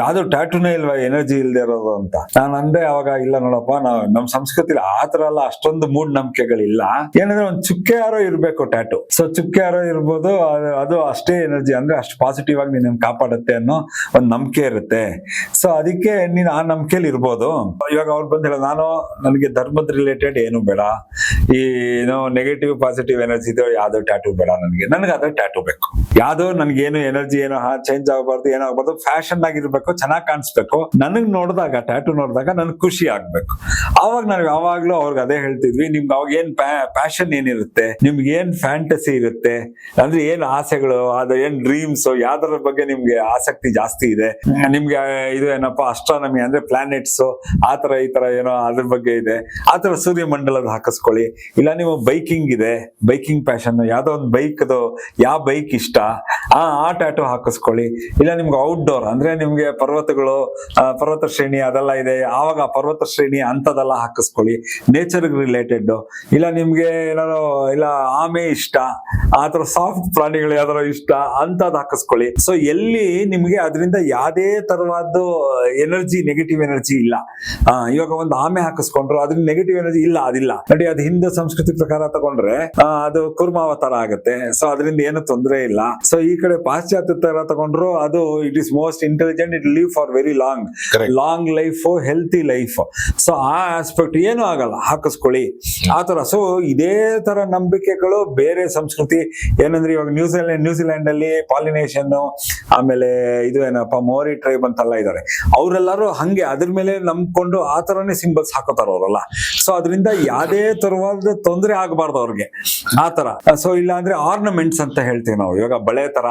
ಯಾವ್ದು ಟ್ಯಾಟೂನೇ ಇಲ್ವಾ ಎನರ್ಜಿ ಇಲ್ದೇ ಇರೋದು ಅಂತ ನಾನು ಅಂದೆ. ಅವಾಗ ಇಲ್ಲ ನೋಡಪ್ಪ, ನಮ್ ಸಂಸ್ಕೃತಿಲಿ ಆತರ ಎಲ್ಲ ಅಷ್ಟೊಂದು ಮೂಢನಂಬಿಕೆಗಳಿಲ್ಲ. ಏನಂದ್ರೆ ಒಂದ್ ಚುಕ್ಕೆ ಯಾರೋ ಇರ್ಬೇಕು ಟ್ಯಾಟು. ಸೊ ಚುಕ್ಕೆ ಯಾರೋ ಇರ್ಬೋದು, ಅದು ಅಷ್ಟೇ ಎನರ್ಜಿ, ಅಂದ್ರೆ ಅಷ್ಟು ಪಾಸಿಟಿವ್ ಆಗಿ ನೀನ್ ಕಾಪಾಡುತ್ತೆ ಅನ್ನೋ ಒಂದ್ ನಂಬಿಕೆ ಇರುತ್ತೆ. ಸೊ ಅದಕ್ಕೆ ನೀನ್ ಆ ನಂಬಿಕೆಲಿ ಇರ್ಬೋದು. ಇವಾಗ ಅವ್ರು ಬಂದ್ ಹೇಳ, ನನಗೆ ಧರ್ಮದ ರಿಲೇಟೆಡ್ ಏನು ಬೇಡ, ಈ ಏನೋ ನೆಗೆಟಿವ್ ಪಾಸಿಟಿವ್ ಎನರ್ಜಿ ಇದೆ ಯಾವ್ದೋ ಟ್ಯಾಟೂ ಬೇಡ, ನನಗೆ ಅದೇ ಟ್ಯಾಟೂ ಬೇಕು. ಯಾವ್ದೋ ನನ್ಗೇನು ಎನರ್ಜಿ ಏನೋ ಚೇಂಜ್ ಆಗಬಾರ್ದು, ಏನಾಗಬಾರ್ದು, ಫ್ಯಾಷನ್ ಆಗಿರ್ಬೇಕು, ಚೆನ್ನಾಗಿ ಕಾಣಿಸ್ಬೇಕು. ನನಗ್ ನೋಡಿದಾಗ ಟ್ಯಾಟೂ ನೋಡಿದಾಗ ನನ್ಗೆ ಖುಷಿ ಆಗ್ಬೇಕು. ಅವಾಗ ನಾವು ಯಾವಾಗ್ಲೂ ಅವ್ರಿಗೆ ಅದೇ ಹೇಳ್ತಿದ್ವಿ, ನಿಮ್ಗೆ ಅವಾಗ ಏನ್ ಪ್ಯಾಷನ್ ಏನಿರುತ್ತೆ, ನಿಮ್ಗೆ ಏನ್ ಫ್ಯಾಂಟಸಿ ಇರುತ್ತೆ, ಅಂದ್ರೆ ಏನ್ ಆಸೆಗಳು, ಅದು ಏನ್ ಡ್ರೀಮ್ಸ್, ಯಾವ್ದ್ರ ಬಗ್ಗೆ ನಿಮ್ಗೆ ಆಸಕ್ತಿ ಜಾಸ್ತಿ ಇದೆ, ನಿಮ್ಗೆ ಇದು ಏನಪ್ಪಾ ಅಸ್ಟ್ರಾನಮಿ ಅಂದ್ರೆ ಪ್ಲಾನೆಟ್ಸ್ ಆತರ ಈ ತರ ಏನೋ ಅದ್ರ ಬಗ್ಗೆ ಇದೆ, ಆತರ ಸೂರ್ಯಮಂಡಲದ ಹಾಕಿಸ್ಕೊಳ್ಳಿ. ಇಲ್ಲ ನೀವು ಬೈಕಿಂಗ್ ಇದೆ, ಬೈಕಿಂಗ್ ಪ್ಯಾಷನ್, ಯಾವ್ದೋ ಒಂದು ಬೈಕ್ದು ಯಾವ ಬೈಕ್ ಇಷ್ಟ ಆ ಟ್ಯಾಟೂ ಹಾಕಿಸ್ಕೊಳ್ಳಿ. ಇಲ್ಲ ನಿಮ್ಗೆ ಔಟ್ಡೋರ್ ಅಂದ್ರೆ ನಿಮ್ಗೆ ಪರ್ವತಗಳು, ಪರ್ವತ ಶ್ರೇಣಿ ಅದೆಲ್ಲ ಇದೆ, ಆವಾಗ ಪರ್ವತ ಶ್ರೇಣಿ ಅಂತದೆಲ್ಲ ಹಾಕಿಸ್ಕೊಳ್ಳಿ, ನೇಚರ್ ರಿಲೇಟೆಡ್. ಇಲ್ಲ ನಿಮ್ಗೆ ಏನಾದ್ರು ಇಲ್ಲ ಆಮೆ ಇಷ್ಟ, ಆತರ ಸಾಫ್ಟ್ ಪ್ರಾಣಿಗಳು ಯಾವ್ದಾರು ಇಷ್ಟ ಅಂತದ್ ಹಾಕಿಸ್ಕೊಳ್ಳಿ. ಸೊ ಎಲ್ಲಿ ನಿಮ್ಗೆ ಅದರಿಂದ ಯಾವ್ದೇ ತರವಾದ ಎನರ್ಜಿ, ನೆಗೆಟಿವ್ ಎನರ್ಜಿ ಇಲ್ಲ. ಇವಾಗ ಒಂದು ಆಮೆ ಹಾಕಿಸ್ಕೊಂಡ್ರು ಅದ್ರಿಂದ ನೆಗೆಟಿವ್ ಎನರ್ಜಿ ಇಲ್ಲ, ಅದಿಲ್ಲ ನೋಡಿ. ಅದು ಹಿಂದೂ ಸಂಸ್ಕೃತಿ ಪ್ರಕಾರ ತಗೊಂಡ್ರೆ ಅದು ಕುರ್ಮಾವತಾರ ಆಗುತ್ತೆ. ಸೊ ಅದರಿಂದ ಏನು ತೊಂದರೆ ಇಲ್ಲ. ಸೊ ಈ ಕಡೆ ಪಾಶ್ಚಾತ್ಯ ತರ ತಗೊಂಡ್ರು ಅದು it is most intelligent, it live for very long life, healthy life. So ಆ ಆಸ್ಪೆಕ್ಟ್ ಏನು ಆಗಲ್ಲ, ಹಾಕಿಸ್ಕೊಳ್ಳಿ ಆತರ. ಸೊ ಇದೇ ತರ ನಂಬಿಕೆಗಳು ಬೇರೆ ಸಂಸ್ಕೃತಿ ಏನಂದ್ರೆ ಇವಾಗ ನ್ಯೂಜಿಲೆಂಡ್ ಅಲ್ಲಿ ಪಾಲಿನೇಷನ್, ಆಮೇಲೆ ಇದು ಏನಪ್ಪ ಮೋರಿ ಟ್ರೈಬ್ ಅಂತೆಲ್ಲ ಇದಾರೆ, ಅವರೆಲ್ಲರೂ ಹಂಗೆ ಅದ್ರ ಮೇಲೆ ನಂಬ್ಕೊಂಡು ಆ ತರನೇ ಸಿಂಬಲ್ಸ್ ಹಾಕೋತಾರ ಅವರೆಲ್ಲ. ಸೊ ಅದರಿಂದ ಯಾವ್ದೇ ತರವಾದ ತೊಂದರೆ ಆಗಬಾರ್ದು ಅವ್ರಿಗೆ ಆತರ. ಸೊ ಇಲ್ಲ ಅಂದ್ರೆ ಆರ್ನಮೆಂಟ್ಸ್ ಅಂತ ಹೇಳ್ತೀವಿ ನಾವು, ಇವಾಗ ಬಳೆ ತರ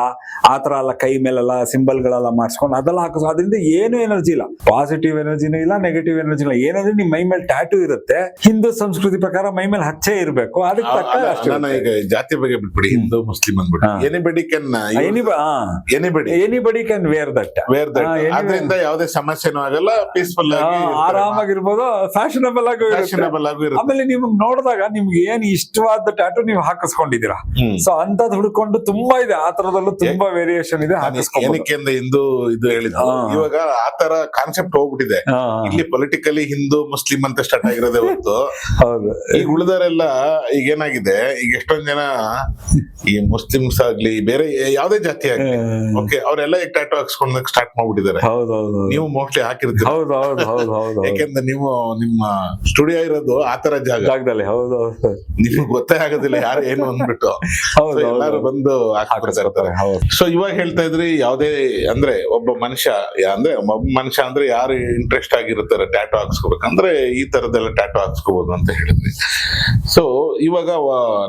ಆತರ ಎಲ್ಲ ಕೈ ಮೇಲೆಲ್ಲ ಸಿಂಬಲ್ ಗಳೆಲ್ಲ ಮಾಡಿಸ್ಕೊಂಡು ಅದೆಲ್ಲ ಹಾಕಿಸ್, ಅದರಿಂದ ಏನು ಎನರ್ಜಿ ಇಲ್ಲ, ಪಾಸಿಟಿವ್ ಎನರ್ಜಿನೂ ಇಲ್ಲ, ನೆಗೆಟಿವ್ ಎನರ್ಜಿ ಇಲ್ಲ. ಏನಂದ್ರೆ ನಿಮ್ ಮೈ ಮೇಲೆ ಟ್ಯಾಟೂ ಇರುತ್ತೆ, ಹಿಂದೂ ಸಂಸ್ಕೃತಿ ಪ್ರಕಾರ ಮೈ ಮೇಲೆ ಹಚ್ಚೆ ಇರ್ಬೇಕು, ಅದಕ್ಕೆ ತಕ್ಕ ಈಗ ಜಾತಿ ಬಗ್ಗೆ ಬಿಟ್ಬಿಡಿ, ಹಿಂದೂ ಮುಸ್ಲಿಂ ಅಂದ್ಬಿಟ್ಟು ಎನಿಬಡಿ ಕ್ಯಾನ್ ವೇರ್ ದಟ್. ಅದರಿಂದ ಯಾವುದೇ ಸಮಸ್ಯೆನೂ ಆಗಲ್ಲ, ಪೀಸ್ಫುಲ್ ಆಗಿ ಆರಾಮಾಗಿರ್ಬೋದು, ಫ್ಯಾಷನಬಲ್ ಆಗಿ ಇರುತ್ತೆ. ಆಮೇಲೆ ನಿಮ್ಗೆ ನೋಡಿದಾಗ ನಿಮ್ಗೆ ಏನ್ ಇಷ್ಟವಾದ ಟ್ಯಾಟೂ ನೀವು ಹಾಕಿಸ್ಕೊಂಡಿದ್ದೀರಾ. ಸೊ ಅಂತದ್ ಹುಡ್ಕೊಂಡು ತುಂಬಾ ಇದೆ, ಆ ತರದಲ್ಲೂ ತುಂಬಾ ವೇರಿಯೇಷನ್ ಇದೆ. ಏನಕ್ಕೆ ಹಿಂದೂ ಇದು ಹೇಳಿದ್ರು, ಇವಾಗ ಆತರ ಕಾನ್ಸೆಪ್ಟ್ ಹೋಗ್ಬಿಟ್ಟಿದೆ. ಇಲ್ಲಿ ಪೊಲಿಟಿಕಲಿ ಹಿಂದೂ ಮುಸ್ಲಿಂ ಅಂತ ಸ್ಟಾರ್ಟ್ ಆಗಿರೋದೇ ಹೊತ್ತು. ಈಗ ಉಳಿದವರೆಲ್ಲ ಈಗ ಏನಾಗಿದೆ, ಈಗ ಎಷ್ಟೊಂದ್ ಜನ ಈ ಮುಸ್ಲಿಮ್ಸ್ ಆಗ್ಲಿ ಬೇರೆ ಯಾವ್ದೇ ಜಾತಿ ಆಗ್ಲಿ, ಓಕೆ ಅವರೆಲ್ಲ ಈಗ ಟ್ಯಾಟೂ ಹಾಕ್ಸ್ಕೊಂಡ್ ಸ್ಟಾರ್ಟ್ ಮಾಡ್ಬಿಟ್ಟಿದ್ದಾರೆ. ನೀವು ಮೋಸ್ಟ್ಲಿ ಹಾಕಿರ್ತೀರ, ಯಾಕೆಂದ್ರೆ ನೀವು ನಿಮ್ಮ ಸ್ಟುಡಿಯೋ ಇರೋದು ಆತರ ಜಾಗದಲ್ಲಿ, ನಿಮ್ಗೆ ಗೊತ್ತೇ ಆಗೋದಿಲ್ಲ ಯಾರು ಏನು ಅಂದ್ಬಿಟ್ಟು ಎಲ್ಲಾರು ಬಂದು ಹಾಕ್ಬಿಡ್ತಾ ಇರ್ತಾರೆ. ಸೊ ಇವಾಗ ಹೇಳ್ತಾ ಇದ್ರಿ, ಯಾವ್ದೇ ಅಂದ್ರೆ ಒಬ್ಬ ಮನುಷ್ಯ ಅಂದ್ರೆ ಯಾರು ಇಂಟ್ರೆಸ್ಟ್ ಆಗಿರ್ತಾರೆ ಟ್ಯಾಟೂ ಹಾಕ್ಸ್ಕೋಬೇಕಂದ್ರೆ ಈ ತರದೆಲ್ಲ ಟ್ಯಾಟೂ ಹಾಕ್ಸ್ಕೋಬಹುದು ಅಂತ ಹೇಳಿದ್ರಿ. ಸೊ ಇವಾಗ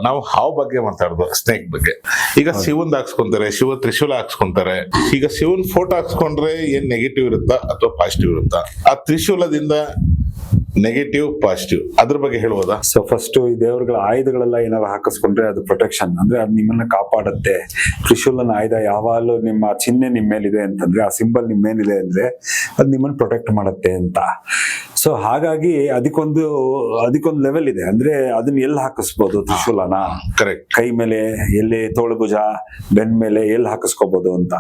ನಾವು ಹಾವ್ ಬಗ್ಗೆ ಮಾತಾಡ್ದು, ಸ್ನೇಕ್ ಬಗ್ಗೆ. ಈಗ ಶಿವನ್ ಹಾಕ್ಸ್ಕೊಂತಾರೆ, ಶಿವ ತ್ರಿಶೂಲ ಹಾಕ್ಸ್ಕೊಂತಾರೆ. ಈಗ ಶಿವನ್ ಫೋಟೋ ಹಾಕ್ಸ್ಕೊಂಡ್ರೆ ಏನ್ ನೆಗೆಟಿವ್ ಇರುತ್ತಾ ಅಥವಾ ಪಾಸಿಟಿವ್ ಇರುತ್ತಾ? ಆ ತ್ರಿಶೂಲದಿಂದ ನೆಗೆಟಿವ್ ಪಾಸಿಟಿವ್ ಅದ್ರ ಬಗ್ಗೆ ಹೇಳ್ಬೋದಾ? ಸೊ ಫಸ್ಟ್ ಈ ದೇವರುಗಳ ಆಯುಧಗಳೆಲ್ಲ ಏನಾದ್ರು ಹಾಕಿಸ್ಕೊಂಡ್ರೆ ಅದು ಪ್ರೊಟೆಕ್ಷನ್, ಅಂದ್ರೆ ಅದು ನಿಮ್ಮನ್ನ ಕಾಪಾಡುತ್ತೆ. ತ್ರಿಶೂಲನ ಆಯುಧ ಯಾವಾಗಲೂ ನಿಮ್ಮ ಚಿಹ್ನೆ ನಿಮ್ಮ ಮೇಲಿದೆ ಅಂತಂದ್ರೆ, ಆ ಸಿಂಬಲ್ ನಿಮ್ಮ ಮೇಲಿದೆ ಅಂದ್ರೆ ಅದು ನಿಮ್ಮನ್ನ ಪ್ರೊಟೆಕ್ಟ್ ಮಾಡುತ್ತೆ ಅಂತ. ಸೊ ಹಾಗಾಗಿ ಅದಕ್ಕೊಂದು ಲೆವೆಲ್ ಇದೆ, ಅಂದ್ರೆ ಅದನ್ನ ಎಲ್ಲಿ ಹಾಕಿಸ್ಬೋದು ತ್ರಿಶೂಲನ, ಕರೆಕ್ಟ್, ಕೈ ಮೇಲೆ ಎಲ್ಲಿ, ತೋಳು ಭುಜ, ಬೆನ್ ಮೇಲೆ ಎಲ್ಲಿ ಹಾಕಿಸ್ಕೋಬಹುದು ಅಂತ.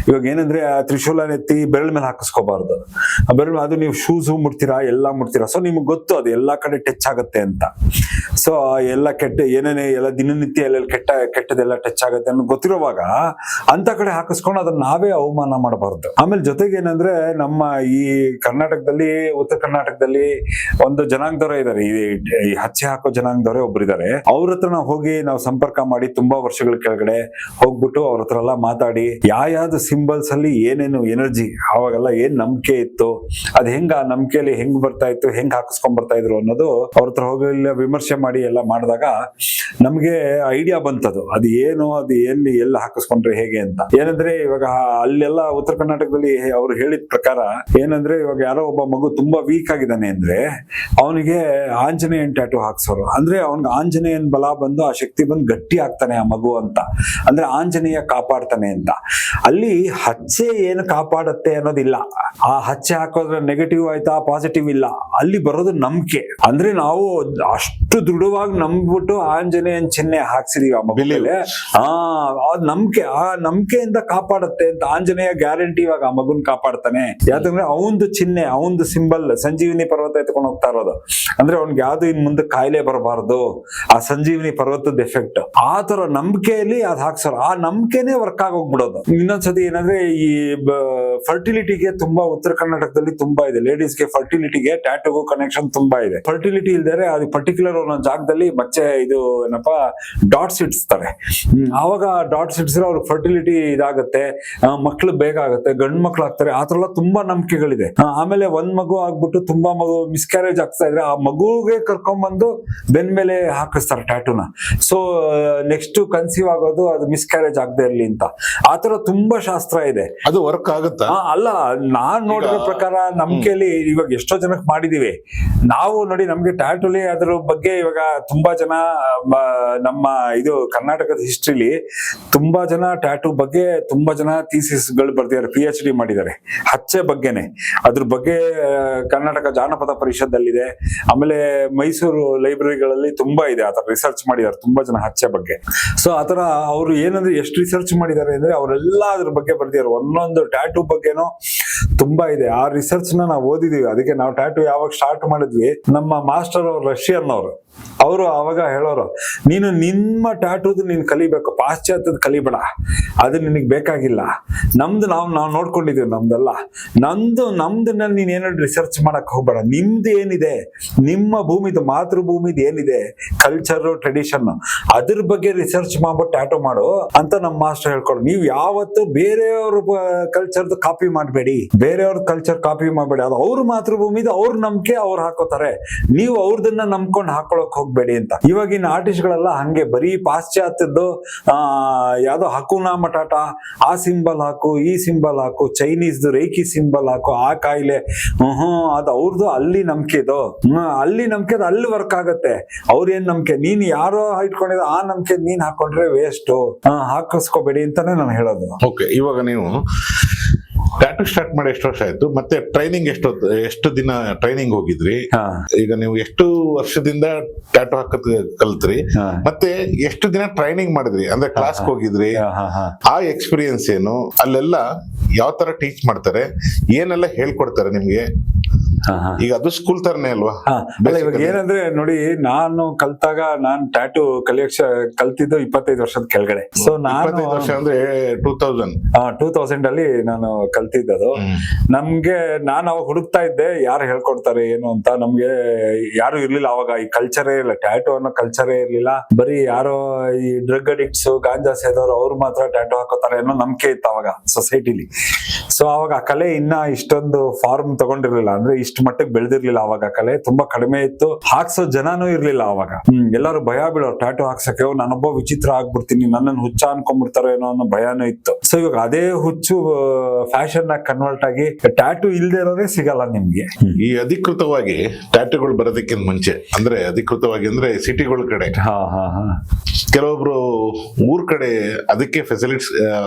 ಇವಾಗ ಏನಂದ್ರೆ ಆ ತ್ರಿಶೂಲ ಎತ್ತಿ ಬೆರಳ ಮೇಲೆ ಹಾಕಿಸ್ಕೋಬಾರ್ದು. ಬೆರಳು ಅದು ನೀವು ಶೂಸ್ ಮುಡ್ತೀರಾ, ಎಲ್ಲ ಮುಡ್ತೀರಾ. ಸೊ ನಿಮ್ಗೆ ಗೊತ್ತು ಅದು ಎಲ್ಲಾ ಕಡೆ ಟಚ್ ಆಗುತ್ತೆ ಅಂತ. ಸೊ ಎಲ್ಲ ಏನೇನೆ ಎಲ್ಲ ದಿನನಿತ್ಯ ಎಲ್ಲ ಕೆಟ್ಟದೆಲ್ಲ ಟಚ್ ಆಗುತ್ತೆ ಅನ್ನೋ ಗೊತ್ತಿರುವಾಗ ಅಂತ ಕಡೆ ಹಾಕಿಸ್ಕೊಂಡು ಅದನ್ನ ನಾವೇ ಅವಮಾನ ಮಾಡಬಾರ್ದು. ಆಮೇಲೆ ಜೊತೆಗೆ ಏನಂದ್ರೆ ನಮ್ಮ ಈ ಕರ್ನಾಟಕದಲ್ಲಿ, ಉತ್ತರ ಕರ್ನಾಟಕದಲ್ಲಿ ಒಂದು ಜನಾಂಗದವರೇ ಇದಾರೆ, ಈ ಹಚ್ಚೆ ಹಾಕೋ ಜನಾಂಗದವರೇ ಒಬ್ರಿದ್ದಾರೆ. ಅವ್ರ ಹತ್ರ ನಾವು ಸಂಪರ್ಕ ಮಾಡಿ ತುಂಬಾ ವರ್ಷಗಳ ಕೆಳಗಡೆ ಹೋಗ್ಬಿಟ್ಟು ಅವ್ರ ಹತ್ರ ಎಲ್ಲ ಮಾತಾಡಿ ಯಾವ್ದು ಸಿಂಬಲ್ಸ್ ಅಲ್ಲಿ ಏನೇನು ಎನರ್ಜಿ, ಅವಾಗೆಲ್ಲ ಏನ್ ನಂಬಿಕೆ ಇತ್ತು, ಅದ್ ಹೆಂಗ ಆ ನಂಬಿಕೆಯಲ್ಲಿ ಹೆಂಗ್ ಬರ್ತಾ ಇತ್ತು, ಹೆಂಗ್ ಹಾಕಿಸ್ಕೊಂಡ್ ಬರ್ತಾ ಇದ್ರು ಅನ್ನೋದು ಅವ್ರ ಹತ್ರ ಹೋಗಿ ವಿಮರ್ಶೆ ಮಾಡಿ ಎಲ್ಲ ಮಾಡಿದಾಗ ನಮ್ಗೆ ಐಡಿಯಾ ಬಂತದು, ಅದು ಎಲ್ಲಿ ಹಾಕಿಸ್ಕೊಂಡ್ರೆ ಹೇಗೆ ಅಂತ. ಏನಂದ್ರೆ ಇವಾಗ ಅಲ್ಲೆಲ್ಲ ಉತ್ತರ ಕರ್ನಾಟಕದಲ್ಲಿ ಅವ್ರು ಹೇಳಿದ ಪ್ರಕಾರ ಏನಂದ್ರೆ, ಇವಾಗ ಯಾರೋ ಒಬ್ಬ ಮಗು ತುಂಬಾ ವೀಕ್ ಆಗಿ ಆಗಿದ್ದಾನೆ ಅಂದ್ರೆ ಅವನಿಗೆ ಆಂಜನೇಯನ್ ಟ್ಯಾಟೂ ಹಾಕ್ಸೋರು. ಅಂದ್ರೆ ಅವ್ನಿಗೆ ಆಂಜನೇಯನ್ ಬಲ ಬಂದು ಆ ಶಕ್ತಿ ಬಂದು ಗಟ್ಟಿ ಆಗ್ತಾನೆ ಆ ಮಗು ಅಂತ, ಅಂದ್ರೆ ಆಂಜನೇಯ ಕಾಪಾಡ್ತಾನೆ ಅಂತ. ಅಲ್ಲಿ ಹಚ್ಚೆ ಏನು ಕಾಪಾಡತ್ತೆ ಅನ್ನೋದಿಲ್ಲ. ಆ ಹಚ್ಚೆ ಹಾಕೋದ್ರೆ ನೆಗೆಟಿವ್ ಆಯ್ತಾ ಪಾಸಿಟಿವ್ ಇಲ್ಲ, ಅಲ್ಲಿ ಬರೋದು ನಂಬಿಕೆ. ಅಂದ್ರೆ ನಾವು ಅಷ್ಟು ದೃಢವಾಗಿ ನಂಬ್ಬಿಟ್ಟು ಆಂಜನೇಯನ್ ಚಿಹ್ನೆ ಹಾಕ್ಸಿದೀವಿ ಆ ಮಗುವಿಗೆ, ಆ ನಂಬಿಕೆಯಿಂದ ಕಾಪಾಡುತ್ತೆ ಅಂತ ಆಂಜನೇಯ ಗ್ಯಾರಂಟಿ ಇವಾಗ ಆ ಮಗುನ್ ಕಾಪಾಡ್ತಾನೆ. ಯಾಕಂದ್ರೆ ಅವಂದು ಚಿಹ್ನೆ, ಅವಂದು ಸಿಂಬಲ್ ಸಂಜೀವಿನಿ ಪರ್ವತ ಎತ್ಕೊಂಡು ಹೋಗ್ತಾ ಇರೋದು. ಅಂದ್ರೆ ಅವ್ನಿಗೆ ಯಾವ್ದು ಇನ್ ಮುಂದೆ ಕಾಯಿಲೆ ಬರಬಾರ್ದು, ಆ ಸಂಜೀವಿನಿ ಪರ್ವತದ ಎಫೆಕ್ಟ್. ಆ ತರ ನಂಬಿಕೆಯಲ್ಲಿ ಅದ್ ಹಾಕ್ಸಾರ, ಆ ನಂಬಿಕೆನೆ ವರ್ಕ್ ಆಗೋಗ್ಬಿಡೋದು. ಇನ್ನೊಂದ್ಸತಿ ಏನಂದ್ರೆ ಈ ಫರ್ಟಿಲಿಟಿಗೆ ತುಂಬಾ ಉತ್ತರ ಕರ್ನಾಟಕದಲ್ಲಿ ತುಂಬಾ ಇದೆ. ಲೇಡೀಸ್ಗೆ ಫರ್ಟಿಲಿಟಿಗೆ ಟ್ಯಾಟೂಗೂ ಕನೆಕ್ಷನ್ ತುಂಬಾ ಇದೆ. ಫರ್ಟಿಲಿಟಿ ಇಲ್ದರೆ ಅದು ಪರ್ಟಿಕ್ಯುಲರ್ ಒಂದೊಂದು ಜಾಗದಲ್ಲಿ ಬಚ್ಚೆ ಇದು ಏನಪ್ಪಾ ಡಾಟ್ಸ್ ಇಡ್ಸ್ತಾರೆ. ಆವಾಗ ಡಾಟ್ಸ್ ಇಡ್ಸಿದ್ರೆ ಅವ್ರಿಗೆ ಫರ್ಟಿಲಿಟಿ ಇದಾಗುತ್ತೆ, ಮಕ್ಳು ಬೇಗ ಆಗುತ್ತೆ, ಗಂಡು ಮಕ್ಳು ಆಗ್ತಾರೆ. ಆ ತರ ಎಲ್ಲ ತುಂಬಾ ನಂಬಿಕೆಗಳಿದೆ. ಆಮೇಲೆ ಒಂದ್ ಮಗು ಆಗ್ಬಿಟ್ಟು ತುಂಬಾ ಮಗು ಮಿಸ್ಕ್ಯಾರೇಜ್ ಆಗ್ತಾ ಇದ್ರೆ ಆ ಮಗುಗೆ ಕರ್ಕೊಂಡ್ಬಂದು ಬೆನ್ ಮೇಲೆ ಹಾಕಿಸ್ತಾರೆ ಟ್ಯಾಟೂನ. ಸೊ ನೆಕ್ಸ್ಟ್ ಕನ್ಸೀವ್ ಆಗೋದು ಅದು ಮಿಸ್ಕ್ಯಾರೇಜ್ ಆಗದೆ ಇರ್ಲಿ ಅಂತ. ಆತರ ತುಂಬಾ ಶಾಸ್ತ್ರ ಇದೆ. ಅದು ವರ್ಕ್ ಆಗುತ್ತಾ? ಅಲ್ಲ, ನಾನ್ ನೋಡಿರೋ ಪ್ರಕಾರ ನಂಬಿಕೆಯಲ್ಲಿ ಇವಾಗ ಎಷ್ಟೋ ಜನಕ್ಕೆ ಮಾಡಿದೀವಿ ನಾವು. ನೋಡಿ, ನಮ್ಗೆ ಟ್ಯಾಟೂಲಿ ಅದ್ರ ಬಗ್ಗೆ ಇವಾಗ ತುಂಬಾ ಜನ ನಮ್ಮ ಇದು ಕರ್ನಾಟಕದ ಹಿಸ್ಟ್ರಿಲಿ ತುಂಬಾ ಜನ ಟ್ಯಾಟೂ ಬಗ್ಗೆ ತುಂಬಾ ಜನ ಥೀಸಿಸ್ ಗಳು ಬರ್ದಿದ್ದಾರೆ, PhD ಮಾಡಿದ್ದಾರೆ ಹಚ್ಚೆ ಬಗ್ಗೆನೆ. ಅದ್ರ ಬಗ್ಗೆ ಕರ್ನಾಟಕ ಜಾನಪದ ಪರಿಷತ್ತಲ್ಲಿದೆ, ಆಮೇಲೆ ಮೈಸೂರು ಲೈಬ್ರರಿಗಳಲ್ಲಿ ತುಂಬಾ ಇದೆ, ಆತರ ರಿಸರ್ಚ್ ಮಾಡಿದ್ದಾರೆ ತುಂಬಾ ಜನ ಹಚ್ಚೆ ಬಗ್ಗೆ. ಸೊ ಆತರ ಅವ್ರು ಏನಂದ್ರೆ ಎಷ್ಟು ರಿಸರ್ಚ್ ಮಾಡಿದ್ದಾರೆ ಅಂದ್ರೆ ಅವರೆಲ್ಲ ಅದ್ರ ಬಗ್ಗೆ ಬರ್ದಿದ್ದಾರೆ. ಒಂದೊಂದು ಟ್ಯಾಟೂ ಬಗ್ಗೆನೂ ತುಂಬಾ ಇದೆ. ಆ ರಿಸರ್ಚ್ ನಾವು ಓದಿದೀವಿ. ಅದಕ್ಕೆ ನಾವು ಟ್ಯಾಟೂ ಯಾವಾಗ ಸ್ಟಾರ್ಟ್ ಮಾಡಿದ್ವಿ, ನಮ್ಮ ಮಾಸ್ಟರ್ ಅವ್ರು ರಷ್ಯನ್ ಅವರು ಅವಾಗ ಹೇಳೋರು, ನೀನು ನಿಮ್ಮ ಟ್ಯಾಟೂದು ನೀನ್ ಕಲಿಬೇಕು, ಪಾಶ್ಚಾತ್ಯದ ಕಲಿಬೇಡ, ಅದು ನಿನಗೆ ಬೇಕಾಗಿಲ್ಲ. ನಮ್ದು ನಾವು ನೋಡ್ಕೊಂಡಿದೀವಿ, ನಮ್ದಲ್ಲ, ನಮ್ದನ್ನ ನೀನ್ ಏನೋ ರಿಸರ್ಚ್ ಮಾಡಕ್ ಹೋಗ್ಬೇಡ. ನಿಮ್ದು ಏನಿದೆ, ನಿಮ್ಮ ಭೂಮಿದು ಮಾತೃಭೂಮಿದು ಏನಿದೆ ಕಲ್ಚರ್ ಟ್ರೆಡಿಷನ್, ಅದ್ರ ಬಗ್ಗೆ ರಿಸರ್ಚ್ ಮಾಡ್ಬಿಟ್ಟು ಟ್ಯಾಟೂ ಮಾಡು ಅಂತ ನಮ್ಮ ಮಾಸ್ಟರ್ ಹೇಳ್ಕೊಡು. ನೀವು ಯಾವತ್ತು ಬೇರೆಯವ್ರ ಕಲ್ಚರ್ದು ಕಾಪಿ ಮಾಡಬೇಡಿ, ಬೇರೆಯವ್ರ ಕಲ್ಚರ್ ಕಾಪಿ ಮಾಡಬೇಡಿ. ಅದು ಅವ್ರ ಮಾತೃಭೂಮಿದು ಅವ್ರ ನಂಬಿಕೆ ಅವ್ರು ಹಾಕೋತಾರೆ, ನೀವು ಅವ್ರದನ್ನ ನಂಬ್ಕೊಂಡು ಹಾಕೊಳಕ್ ಹೋಗ್ಬೇಡಿ ಅಂತ. ಇವಾಗಿನ ಆರ್ಟಿಸ್ಟ್ ಗಳೆಲ್ಲ ಹಂಗೆ ಬರೀ ಪಾಶ್ಚಾತ್ಯದ್ದು ಯಾವ್ದೋ ಹಕುನಾ ಮಟಾಟ, ಆ ಸಿಂಬಲ್ ಹಾಕು, ಈ ಸಿಂಬಲ್ ಹಾಕು, ಚೈನೀಸ್ದು ರೇಖಿ ಸಿಂಬಲ್ ಹಾಕು, ಆ ಕಾಯಿಲೆ ಅದು ಅವ್ರದ್ದು ಅಲ್ಲಿ ನಂಬಿಕೆದು, ಅಲ್ಲಿ ನಂಬಿಕೆ ಅಲ್ಲಿ ವರ್ಕ್ ಆಗತ್ತೆ. ಅವ್ರೇನ್ ನಂಬಿಕೆ, ನೀನ್ ಯಾರೋ ಇಟ್ಕೊಂಡಿದ ಆ ನಂಬಿಕೆ ನೀನ್ ಹಾಕೊಂಡ್ರೆ ವೇಸ್ಟ್, ಹಾಕಿಸ್ಕೋಬೇಡಿ ಅಂತಾನೆ ನಾನು ಹೇಳೋದು. ಓಕೆ, ಇವಾಗ ನೀವು ಟ್ಯಾಟೂ ಸ್ಟಾರ್ಟ್ ಮಾಡಿ ಎಷ್ಟು ವರ್ಷ ಆಯ್ತು? ಮತ್ತೆ ಟ್ರೈನಿಂಗ್ ಎಷ್ಟು ದಿನ ಟ್ರೈನಿಂಗ್ ಹೋಗಿದ್ರಿ? ಈಗ ನೀವು ಎಷ್ಟು ವರ್ಷದಿಂದ ಟ್ಯಾಟೂ ಹಾಕತ್ ಕಲ್ತ್ರಿ? ಮತ್ತೆ ಎಷ್ಟು ದಿನ ಟ್ರೈನಿಂಗ್ ಮಾಡಿದ್ರಿ, ಅಂದ್ರೆ ಕ್ಲಾಸ್ ಹೋಗಿದ್ರಿ? ಆ ಎಕ್ಸ್ಪೀರಿಯನ್ಸ್ ಏನು? ಅಲ್ಲೆಲ್ಲ ಯಾವ ತರ ಟೀಚ್ ಮಾಡ್ತಾರೆ, ಏನೆಲ್ಲ ಹೇಳ್ಕೊಡ್ತಾರೆ ನಿಮ್ಗೆ? ಈಗ ಅದು ಸ್ಕೂಲ್ ತರನೇ ಅಲ್ವಾ? ಇವಾಗ ಏನಂದ್ರೆ ನೋಡಿ, ನಾನು ಕಲ್ತಾಗ ನಾನ್ ಟ್ಯಾಟೂ ಕಲ್ತಿದ್ದು 25 ವರ್ಷದ ಕೆಳಗಡೆ. ಸೊ ನಾನು ವರ್ಷ ಅಂದ್ರೆ 2000 ಅಲ್ಲಿ ನಾನು ಕಲ್ತಿದ್ದದು. ನಮ್ಗೆ ನಾನು ಅವಾಗ ಹುಡುಕ್ತಾ ಇದ್ದೆ ಯಾರು ಹೇಳ್ಕೊಡ್ತಾರೆ ಏನು ಅಂತ. ನಮ್ಗೆ ಯಾರು ಇರ್ಲಿಲ್ಲ ಅವಾಗ, ಈ ಕಲ್ಚರೇ ಇಲ್ಲ, ಟ್ಯಾಟೂ ಅನ್ನೋ ಕಲ್ಚರೇ ಇರ್ಲಿಲ್ಲ. ಬರೀ ಯಾರೋ ಈ ಡ್ರಗ್ ಅಡಿಕ್ಟ್ಸ್, ಗಾಂಜಾ ಸೇದೋರು ಅವ್ರು ಮಾತ್ರ ಟ್ಯಾಟೂ ಹಾಕೋತಾರೆ ಅನ್ನೋ ನಂಬಿಕೆ ಇತ್ತು ಅವಾಗ ಸೊಸೈಟಿಲಿ. ಸೊ ಅವಾಗ ಆ ಕಲೆ ಇನ್ನ ಇಷ್ಟೊಂದು ಫಾರ್ಮ್ ತಗೊಂಡಿರ್ಲಿಲ್ಲ, ಅಂದ್ರೆ ಇಷ್ಟು ಮಟ್ಟಕ್ಕೆ ಬೆಳೆದಿರ್ಲಿಲ್ಲ ಅವಾಗ. ಕಲೆ ತುಂಬಾ ಕಡಿಮೆ ಇತ್ತು, ಹಾಕ್ಸೋ ಜನನೂ ಇರ್ಲಿಲ್ಲ ಅವಾಗ. ಎಲ್ಲಾರು ಭಯ ಬೀಳೋರು ಟ್ಯಾಟೂ ಹಾಕ್ಸಕ್ಕೆ. ನಾನೊಬ್ಬ ವಿಚಿತ್ರ ಆಗ್ಬಿಡ್ತೀನಿ, ನನ್ನನ್ನು ಹುಚ್ಚ ಅನ್ಕೊಂಡ್ಬಿಡ್ತಾರೋ ಏನೋ ಅನ್ನೋ ಭಯನೂ ಇತ್ತು. ಸೊ ಇವಾಗ ಅದೇ ಹುಚ್ಚು ಫ್ಯಾಷನ್ ಆಗಿ ಕನ್ವರ್ಟ್ ಆಗಿ ಟ್ಯಾಟೂ ಇಲ್ದೇ ಇರೋದೇ ಸಿಗಲ್ಲ ನಿಮ್ಗೆ. ಈ ಅಧಿಕೃತವಾಗಿ ಟ್ಯಾಟೂಗಳು ಬರೋದಕ್ಕಿಂತ ಮುಂಚೆ, ಅಂದ್ರೆ ಅಧಿಕೃತವಾಗಿ ಅಂದ್ರೆ ಸಿಟಿಗಳ ಕಡೆ ಕೆಲವೊಬ್ರು ಊರ್ ಕಡೆ ಅದಕ್ಕೆ ಫೆಸಿಲಿಟೀಸ್,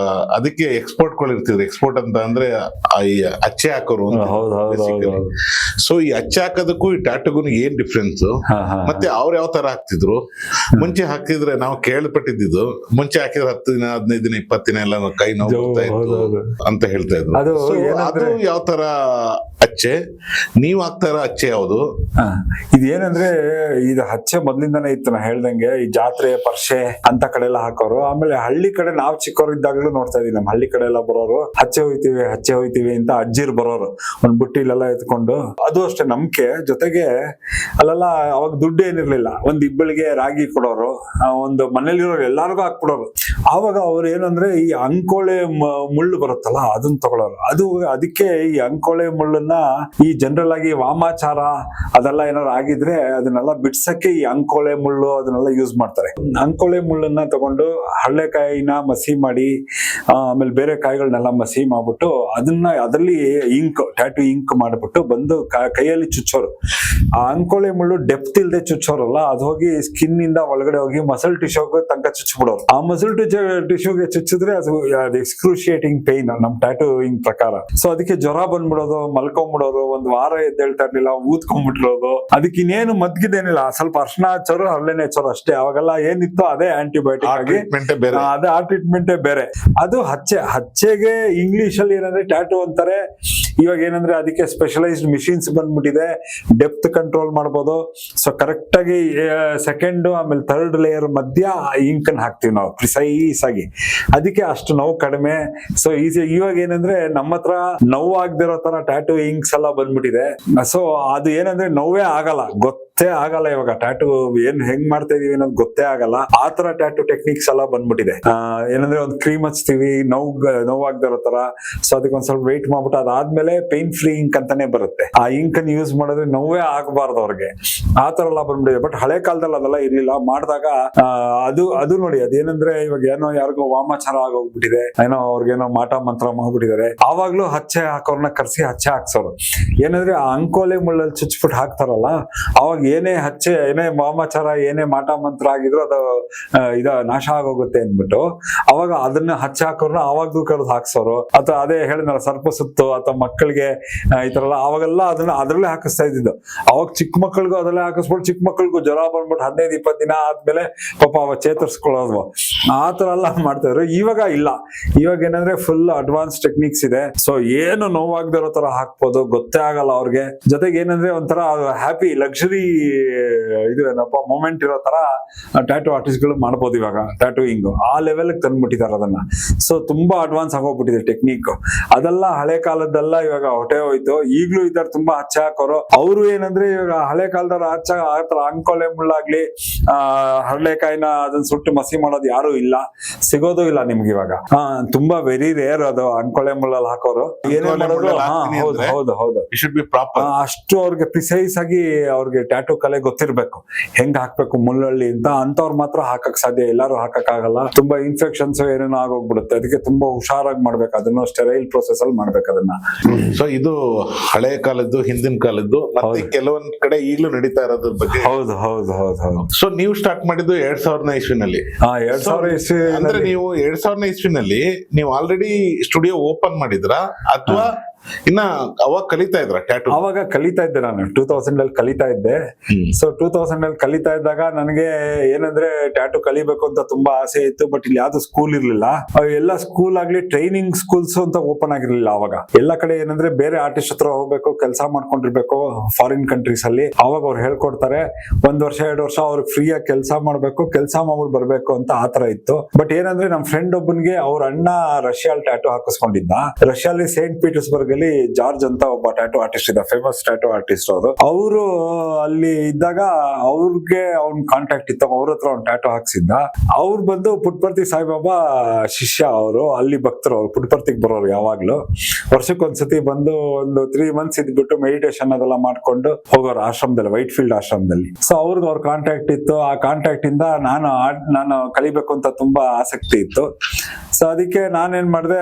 ಅದಕ್ಕೆ ಎಕ್ಸ್ಪೋರ್ಟ್ಗಳು ಇರ್ತಿದ್ರು. ಎಕ್ಸ್ಪೋರ್ಟ್ ಅಂತ ಅಂದ್ರೆ ಅಚ್ಚೆ ಹಾಕೋರು. ಸೊ ಈ ಅಚ್ಚೆ ಹಾಕೋದಕ್ಕೂ ಈ ಟ್ಯಾಟೂಗೂ ಏನ್ ಡಿಫ್ರೆನ್ಸ್? ಮತ್ತೆ ಅವ್ರು ಯಾವ ತರ ಹಾಕ್ತಿದ್ರು? ಮುಂಚೆ ಹಾಕ್ತಿದ್ರೆ ನಾವು ಕೇಳ್ಪಟ್ಟಿದ್ದು, ಮುಂಚೆ ಹಾಕಿದ್ರೆ 10 ದಿನ 15 ದಿನ 20 ದಿನ ಎಲ್ಲ ಕೈ ನೋವು ಬರ್ತಾ ಇತ್ತು ಅಂತ ಹೇಳ್ತಾ ಇದ್ರು. ಅದು ಯಾವ ತರ ಅಚ್ಚೆ? ನೀವ್ ಹಾಕ್ತಾರ ಅಚ್ಚೆ ಯಾವುದು? ಇದೇನಂದ್ರೆ ಇದು ಹಚ್ಚೆ ಮೊದ್ಲಿಂದಾನೇ ಇತ್ತು. ನಾ ಹೇಳ್ದಂಗೆ ಈ ಜಾತ್ರೆ ಪರ್ಷೆ ಅಂತ ಕಡೆ ಎಲ್ಲ ಹಾಕೋರು. ಆಮೇಲೆ ಹಳ್ಳಿ ಕಡೆ ನಾವ್ ಚಿಕ್ಕವರಿದ್ದಾಗಲೂ ನೋಡ್ತಾ ಇದೀವಿ, ನಮ್ಮ ಹಳ್ಳಿ ಕಡೆ ಎಲ್ಲ ಬರೋರು ಹಚ್ಚೆ ಹೋಯ್ತೀವಿ ಅಂತ ಅಜ್ಜಿರ್ ಬರೋರು ಒಂದ್ ಬುಟ್ಟಿಲೆಲ್ಲ ಎತ್ಕೊಂಡು. ಅದು ಅಷ್ಟೇ ನಂಬಿಕೆ. ಜೊತೆಗೆ ಅಲ್ಲೆಲ್ಲ ಅವಾಗ ದುಡ್ಡು ಏನಿರ್ಲಿಲ್ಲ, ಒಂದ್ ಇಬ್ಬಳಿಗೆ ರಾಗಿ ಕೊಡೋರು, ಒಂದು ಮನೇಲಿರೋರು ಎಲ್ಲಾರ್ಗು ಹಾಕ್ಬಿಡೋರು. ಆವಾಗ ಅವ್ರು ಏನಂದ್ರೆ ಈ ಅಂಕೋಳೆ ಮುಳ್ಳು ಬರುತ್ತಲ್ಲ ಅದನ್ನ ತಗೊಳ್ಳೋರು. ಅದಕ್ಕೆ ಈ ಅಂಕೋಳೆ ಮುಳ್ಳನ್ನ ಈ ಜನರಲ್ ಆಗಿ ವಾಮಾಚಾರ ಅದೆಲ್ಲ ಏನಾದ್ರು ಆಗಿದ್ರೆ ಅದನ್ನೆಲ್ಲ ಬಿಡ್ಸಕ್ಕೆ ಈ ಅಂಕೋಳೆ ಮುಳ್ಳು ಅದನ್ನೆಲ್ಲ ಯೂಸ್ ಮಾಡ್ತಾರೆ. ಅಂಕೋಳೆ ಮುಳ್ಳನ್ನ ತಗೊಂಡು ಹಳ್ಳೆಕಾಯಿನ ಮಸಿ ಮಾಡಿ ಆಮೇಲೆ ಬೇರೆ ಕಾಯಿಗಳನ್ನೆಲ್ಲ ಮಸಿ ಮಾಡ್ಬಿಟ್ಟು ಅದರಲ್ಲಿ ಟ್ಯಾಟೂ ಇಂಕ್ ಮಾಡ್ಬಿಟ್ಟು ಬಂದು ಕೈಯಲ್ಲಿ ಚುಚ್ಚೋರು. ಆ ಅಂಕೋಳೆ ಮುಳ್ಳು ಡೆಪ್ತ್ ಇಲ್ದೆ ಚುಚ್ಚೋರಲ್ಲ, ಅದು ಹೋಗಿ ಸ್ಕಿನ್ ಇಂದ ಒಳಗಡೆ ಹೋಗಿ ಮಸಲ್ ಟಿಶ್ಯೂಗೆ ತನಕ ಚುಚ್ಬಿಡೋರು. ಆ ಮಸಲ್ ಟಿಶ್ಯೂಗೆ ಚುಚ್ಚಿದ್ರೆ ಅದು ಎಕ್ಸ್ಕ್ರೂಷಿಯೇಟಿಂಗ್ ಪೇನ್ ನಮ್ ಟ್ಯಾಟೂಯಿಂಗ್ ಪ್ರಕಾರ. ಸೊ ಅದಕ್ಕೆ ಜ್ವರ ಬಂದ್ಬಿಡೋದು, ಮಲ್ಕೊಂಡ್ಬಿಡೋರು, ಒಂದ್ ವಾರ ಎದ್ದೇಳ್ತಾ ಇರ್ಲಿಲ್ಲ, ಊದ್ಕೊಂಡ್ಬಿಟ್ಟಿರೋದು. ಅದಕ್ಕೆ ಇನ್ನೇನು ಮದ್ಗಿದೇನಿಲ್ಲ, ಸ್ವಲ್ಪ ಅರ್ಶನ ಹಚ್ಚೋರು, ಹರಳೆಣ್ಣೆ ಹಚ್ಚೋರು ಅಷ್ಟೇ. ಅವಾಗೆಲ್ಲ ಏನಿತ್ತು ಅದೇ ಆಂಟಿಬಯೋಟಿಕ್ ಆಗಿ, ಅದೇ ಆ ಟ್ರೀಟ್ಮೆಂಟೇ ಬೇರೆ. ಅದು ಹಚ್ಚೆಗೆ ಇಂಗ್ಲಿಷ್ ಅಲ್ಲಿ ಏನಂದ್ರೆ ಟ್ಯಾಟೂ ಅಂತಾರೆ. ಇವಾಗ ಏನಂದ್ರೆ ಅದಕ್ಕೆ ಸ್ಪೆಷಲೈಸ್ಡ್ ಮಿಷಿನ್ಸ್ ಬಂದ್ಬಿಟ್ಟಿದೆ, ಡೆಪ್ತ್ ಕಂಟ್ರೋಲ್ ಮಾಡ್ಬೋದು. ಸೊ ಕರೆಕ್ಟ್ ಆಗಿ ಸೆಕೆಂಡ್ ಆಮೇಲೆ ಥರ್ಡ್ ಲೇಯರ್ ಮಧ್ಯ ಇಂಕ್ ಅನ್ನು ಹಾಕ್ತಿವಿ ನಾವು ಪ್ರಿಸೈಸ್ ಆಗಿ, ಅದಕ್ಕೆ ಅಷ್ಟು ನೋವು ಕಡಿಮೆ. So easy. ಇವಾಗ ಏನಂದ್ರೆ ನಮ್ಮ ಹತ್ರ ನೋವು ಆಗದಿರೋ ತರ ಟ್ಯಾಟೂ ಇಂಕ್ಸ್ ಎಲ್ಲ ಬಂದ್ಬಿಟ್ಟಿದೆ. ಸೊ ಅದು ಏನಂದ್ರೆ ನೋವೇ ಆಗಲ್ಲ, ಗೊತ್ತೇ ಆಗಲ್ಲ. ಇವಾಗ ಟ್ಯಾಟೂ ಹೆಂಗ್ ಮಾಡ್ತಾ ಇದೀವಿ ಅನ್ನೋದು ಗೊತ್ತೇ ಆಗಲ್ಲ. ಆ ತರ ಟ್ಯಾಟೂ ಟೆಕ್ನಿಕ್ಸ್ ಎಲ್ಲ ಬಂದ್ಬಿಟ್ಟಿದೆ. ಏನಂದ್ರೆ ಒಂದು ಕ್ರೀಮ್ ಹಚ್ತೀವಿ ನೋವಾಗ್ದಿರೋ ತರ. ಸೊ ಅದಕ್ಕೆ ಒಂದ್ ಸ್ವಲ್ಪ ವೆಯ್ಟ್ ಮಾಡ್ಬಿಟ್ಟು ಅದಾದ್ಮೇಲೆ ಪೇನ್ ಫ್ರೀ ಇಂಕ್ ಅಂತಾನೆ ಬರುತ್ತೆ. ಆ ಇಂಕ್ ಅನ್ನು ಯೂಸ್ ಮಾಡಿದ್ರೆ ನೋವೇ ಆಗಬಾರ್ದು ಅವ್ರಿಗೆ, ಆ ತರ ಎಲ್ಲ ಬಂದ್ಬಿಟ್ಟಿದೆ. ಬಟ್ ಹಳೆ ಕಾಲದಲ್ಲಿ ಅದೆಲ್ಲ ಇರ್ಲಿಲ್ಲ. ಮಾಡಿದಾಗ ಅದು ನೋಡಿ, ಅದೇನಂದ್ರೆ ಇವಾಗ ಏನೋ ಯಾರಿಗೋ ವಾಮಾಚಾರ ಆಗೋಗ್ಬಿಟ್ಟಿದೆ, ಏನೋ ಅವ್ರಿಗೇನೋ ಮಾಟ ಮಂತ್ರ ಮಾಡ್ಬಿಟ್ಟಿದ್ದಾರೆ, ಆವಾಗ್ಲೂ ಹಚ್ಚೆ ಹಾಕೋರ್ನ ಕರ್ಸಿ ಹಚ್ಚೆ ಹಾಕ್ಸೋರು. ಏನಂದ್ರೆ ಆ ಅಂಕೋಲೆ ಮುಳ್ಳಲ್ಲಿ ಚುಚ್ಬಿಟ್ಟು ಹಾಕ್ತಾರಲ್ಲ, ಅವಾಗ ಏನೇ ವಾಮಾಚಾರ ಏನೇ ಮಾಟ ಮಂತ್ರ ಆಗಿದ್ರು ಅದು ನಾಶ ಆಗೋಗುತ್ತೆ ಅಂದ್ಬಿಟ್ಟು ಅವಾಗ ಅದನ್ನ ಹಚ್ಚೆ ಹಾಕೋರ್ನ ಅವಾಗ್ಲೂ ಕರೆದು ಹಾಕ್ಸೋರು. ಅಥವಾ ಅದೇ ಹೇಳಿದ್ನಲ್ಲ ಸರ್ಪ ಸುತ್ತು ಅಥವಾ ಮಕ್ಕಳಿಗೆ ಈ ತರ ಎಲ್ಲ ಅವಾಗೆಲ್ಲ ಅದ್ರಲ್ಲೇ ಹಾಕಿಸ್ತಾ ಇದ್ದಿದ್ದು. ಅವಾಗ ಚಿಕ್ಕ ಮಕ್ಕಳಿಗೂ ಅದರಲ್ಲೇ ಹಾಕಿಸ್ಬಿಟ್ಟು ಚಿಕ್ಕ ಮಕ್ಕಳಿಗೂ ಜ್ವರ ಬಂದ್ಬಿಟ್ಟು 15-20 ದಿನ ಆದ್ಮೇಲೆ ಪಾಪ ಅವ ಚೇತರಿಸ್ಕೊಳ್ಳೋದು, ಆ ತರ ಎಲ್ಲ ಮಾಡ್ತಾ ಇದ್ರು. ಇವಾಗ ಇಲ್ಲ, ಇವಾಗ ಏನಂದ್ರೆ ಫುಲ್ ಅಡ್ವಾನ್ಸ್ ಟೆಕ್ನಿಕ್ಸ್ ಇದೆ. ಸೊ ಏನು ನೋವಾಗ್ದಿರೋ ತರ ಹಾಕ್ಬೋದು, ಗೊತ್ತೇ ಆಗಲ್ಲ ಅವ್ರಿಗೆ. ಜೊತೆಗೆ ಏನಂದ್ರೆ ಒಂಥರ ಹ್ಯಾಪಿ ಲಕ್ಸುರಿ ಇದೇನಪ್ಪ ಮೂಮೆಂಟ್ ಇರೋ ತರ ಟ್ಯಾಟೂ ಆರ್ಟಿಸ್ಟ್ ಗಳು ಮಾಡ್ಬೋದು ಇವಾಗ. ಟ್ಯಾಟೂಯಿಂಗ್ ಆ ಲೆವೆಲ್ ತಂದ್ಬಿಟ್ಟಿದ್ದಾರೆ ಅದನ್ನ. ಸೊ ತುಂಬಾ ಅಡ್ವಾನ್ಸ್ ಆಗೋಗ್ಬಿಟ್ಟಿದೆ ಟೆಕ್ನಿಕ್. ಅದೆಲ್ಲ ಹಳೆ ಕಾಲದ್ದೆಲ್ಲ ಇವಾಗ ಹೊಟ್ಟೆ ಹೋಯ್ತು. ಈಗ್ಲೂ ಇದ್ದಾರೆ ತುಂಬಾ ಹಚ್ಚ ಹಾಕೋರು. ಅವರು ಏನಂದ್ರೆ ಇವಾಗ ಹಳೆ ಕಾಲದವ್ರು ಆತರ ಅಂಕೋಲೆ ಮುಳ್ಳಾಗ್ಲಿ ಹರಳೆಕಾಯಿನ ಅದನ್ನ ಸುಟ್ಟು ಮಸಿ ಮಾಡೋದು ಯಾರು ಇಲ್ಲ, ಸಿಗೋದು ಇಲ್ಲ ನಿಮ್ಗೆ ಇವಾಗ. ತುಂಬಾ ವೆರಿ ರೇರ್ ಅದು ಅಂಕೋಳೆ ಮುಳ್ಳಲ್ಲಿ ಹಾಕೋರು. ಏನೇ ಮಾಡೋದು ಹೌದು ಅಷ್ಟು ಅವ್ರಿಗೆ ಪ್ರಿಸೈಸ್ ಆಗಿ ಅವ್ರಿಗೆ ಟ್ಯಾಟೂ ಕಲೆ ಗೊತ್ತಿರ್ಬೇಕು, ಹೆಂಗ್ ಹಾಕ್ಬೇಕು ಮುಳ್ಳಲ್ಲಿ ಅಂತ. ಅಂತವ್ರು ಮಾತ್ರ ಹಾಕಕ್ ಸಾಧ್ಯ, ಎಲ್ಲಾರು ಹಾಕಕ್ ಆಗಲ್ಲ. ತುಂಬಾ ಇನ್ಫೆಕ್ಷನ್ಸ್ ಏನೇನೋ ಆಗೋಗ್ಬಿಡುತ್ತೆ. ಅದಕ್ಕೆ ತುಂಬಾ ಹುಷಾರಾಗಿ ಮಾಡ್ಬೇಕು ಅದನ್ನ, ಸ್ಟೆರೈಲ್ ಪ್ರೊಸೆಸ್ ಅಲ್ಲಿ ಮಾಡ್ಬೇಕು ಅದನ್ನ. ಸೊ ಇದು ಹಳೆ ಕಾಲದ್ದು, ಹಿಂದಿನ ಕಾಲದ್ದು, ಮತ್ತೆ ಕೆಲವೊಂದ್ ಕಡೆ ಈಗಲೂ ನಡೀತಾ ಇರೋದ್ರ ಬಗ್ಗೆ. ಹೌದು. ಸೊ ನೀವು ಸ್ಟಾರ್ಟ್ ಮಾಡಿದ್ದು 2000 ಇಸ್ವಿನಲ್ಲಿ. 2000 ಇಸ್ವಿ ಅಂದ್ರೆ ನೀವು 2000 ಇಸ್ವಿನಲ್ಲಿ ನೀವು ಆಲ್ರೆಡಿ ಸ್ಟುಡಿಯೋ ಓಪನ್ ಮಾಡಿದ್ರಾ ಅಥವಾ ಇನ್ನ ಅವಾಗ ಕಲಿತಾ ಇದ್ರ ಟ್ಯಾಟೂ? ಅವಾಗ ಕಲಿತಾ ಇದ್ದೆ ನಾನು 2000 ಅಲ್ಲಿ ಕಲಿತಾ ಇದ್ದೆ. ಸೊ 2000 ಅಲ್ಲಿ ಕಲಿತಾ ಇದ್ದಾಗ ನನಗೆ ಏನಂದ್ರೆ ಟ್ಯಾಟೂ ಕಲಿಬೇಕು ಅಂತ ತುಂಬಾ ಆಸೆ ಇತ್ತು. ಬಟ್ ಇಲ್ಲಿ ಯಾವ್ದು ಸ್ಕೂಲ್ ಇರ್ಲಿಲ್ಲ. ಎಲ್ಲ ಸ್ಕೂಲ್ ಆಗ್ಲಿ ಟ್ರೈನಿಂಗ್ ಸ್ಕೂಲ್ಸ್ ಅಂತ ಓಪನ್ ಆಗಿರ್ಲಿಲ್ಲ ಅವಾಗ. ಎಲ್ಲ ಕಡೆ ಏನಂದ್ರೆ ಬೇರೆ ಆರ್ಟಿಸ್ಟ್ ಹತ್ರ ಹೋಗ್ಬೇಕು, ಕೆಲಸ ಮಾಡ್ಕೊಂಡಿರ್ಬೇಕು ಫಾರಿನ್ ಕಂಟ್ರೀಸ್ ಅಲ್ಲಿ. ಅವಾಗ ಅವ್ರು ಹೇಳ್ಕೊಡ್ತಾರೆ, 1 ವರ್ಷ 2 ವರ್ಷ ಅವ್ರಿಗೆ ಫ್ರೀ ಆಗಿ ಕೆಲಸ ಮಾಡ್ಬೇಕು, ಕೆಲಸ ಮಾಡ್ಬಿಟ್ಟು ಬರ್ಬೇಕು ಅಂತ ಆತರ ಇತ್ತು. ಬಟ್ ಏನಂದ್ರೆ ನಮ್ ಫ್ರೆಂಡ್ ಒಬ್ಬನಿಗೆ ಅವ್ರ ಅಣ್ಣ ರಷ್ಯಾಲ್ ಟ್ಯಾಟೂ ಹಾಕಿಸ್ಕೊಂಡಿದ್ದ. ರಷ್ಯಾಲಿ ಸೇಂಟ್ ಪೀಟರ್ಸ್ಬರ್ಗ್ ಅಲ್ಲಿ ಜಾರ್ಜ್ ಅಂತ ಒಬ್ಬ ಟ್ಯಾಟೂ ಆರ್ಟಿಸ್ಟ್ ಇದ್ದ, ಫೇಮಸ್ ಟ್ಯಾಟೂ ಆರ್ಟಿಸ್ಟ್ ಅವರು ಅಲ್ಲಿ ಇದ್ದಾಗ ಅವ್ರಿಗೆ ಅವ್ನ್ ಕಾಂಟ್ಯಾಕ್ಟ್ ಇತ್ತು, ಅವ್ರ ಹತ್ರ ಅವ್ನ್ ಟ್ಯಾಟೂ ಹಾಕ್ಸಿದ್ದ. ಅವ್ರು ಬಂದು ಪುಟ್ಪರ್ತಿ ಸಾಯಿಬಾಬಾ ಶಿಷ್ಯ, ಅವರು ಅಲ್ಲಿ ಭಕ್ತರು. ಅವ್ರು ಪುಟ್ಪರ್ತಿಗೆ ಬರೋರು ಯಾವಾಗ್ಲೂ. ವರ್ಷಕ್ಕೊಂದ್ಸತಿ ಬಂದು ಒಂದು 3 months ಇದ್ಬಿಟ್ಟು ಮೆಡಿಟೇಷನ್ ಅದೆಲ್ಲ ಮಾಡ್ಕೊಂಡು ಹೋಗೋರು ಆಶ್ರಮದಲ್ಲಿ, ವೈಟ್ ಫೀಲ್ಡ್ ಆಶ್ರಮದಲ್ಲಿ. ಸೊ ಅವ್ರಿಗೆ ಅವ್ರ ಕಾಂಟ್ಯಾಕ್ಟ್ ಇತ್ತು. ಆ ಕಾಂಟ್ಯಾಕ್ಟ್ ಇಂದ ನಾನು ಕಲಿಬೇಕು ಅಂತ ತುಂಬಾ ಆಸಕ್ತಿ ಇತ್ತು. ಸೊ ಅದಕ್ಕೆ ನಾನೇನ್ ಮಾಡಿದೆ,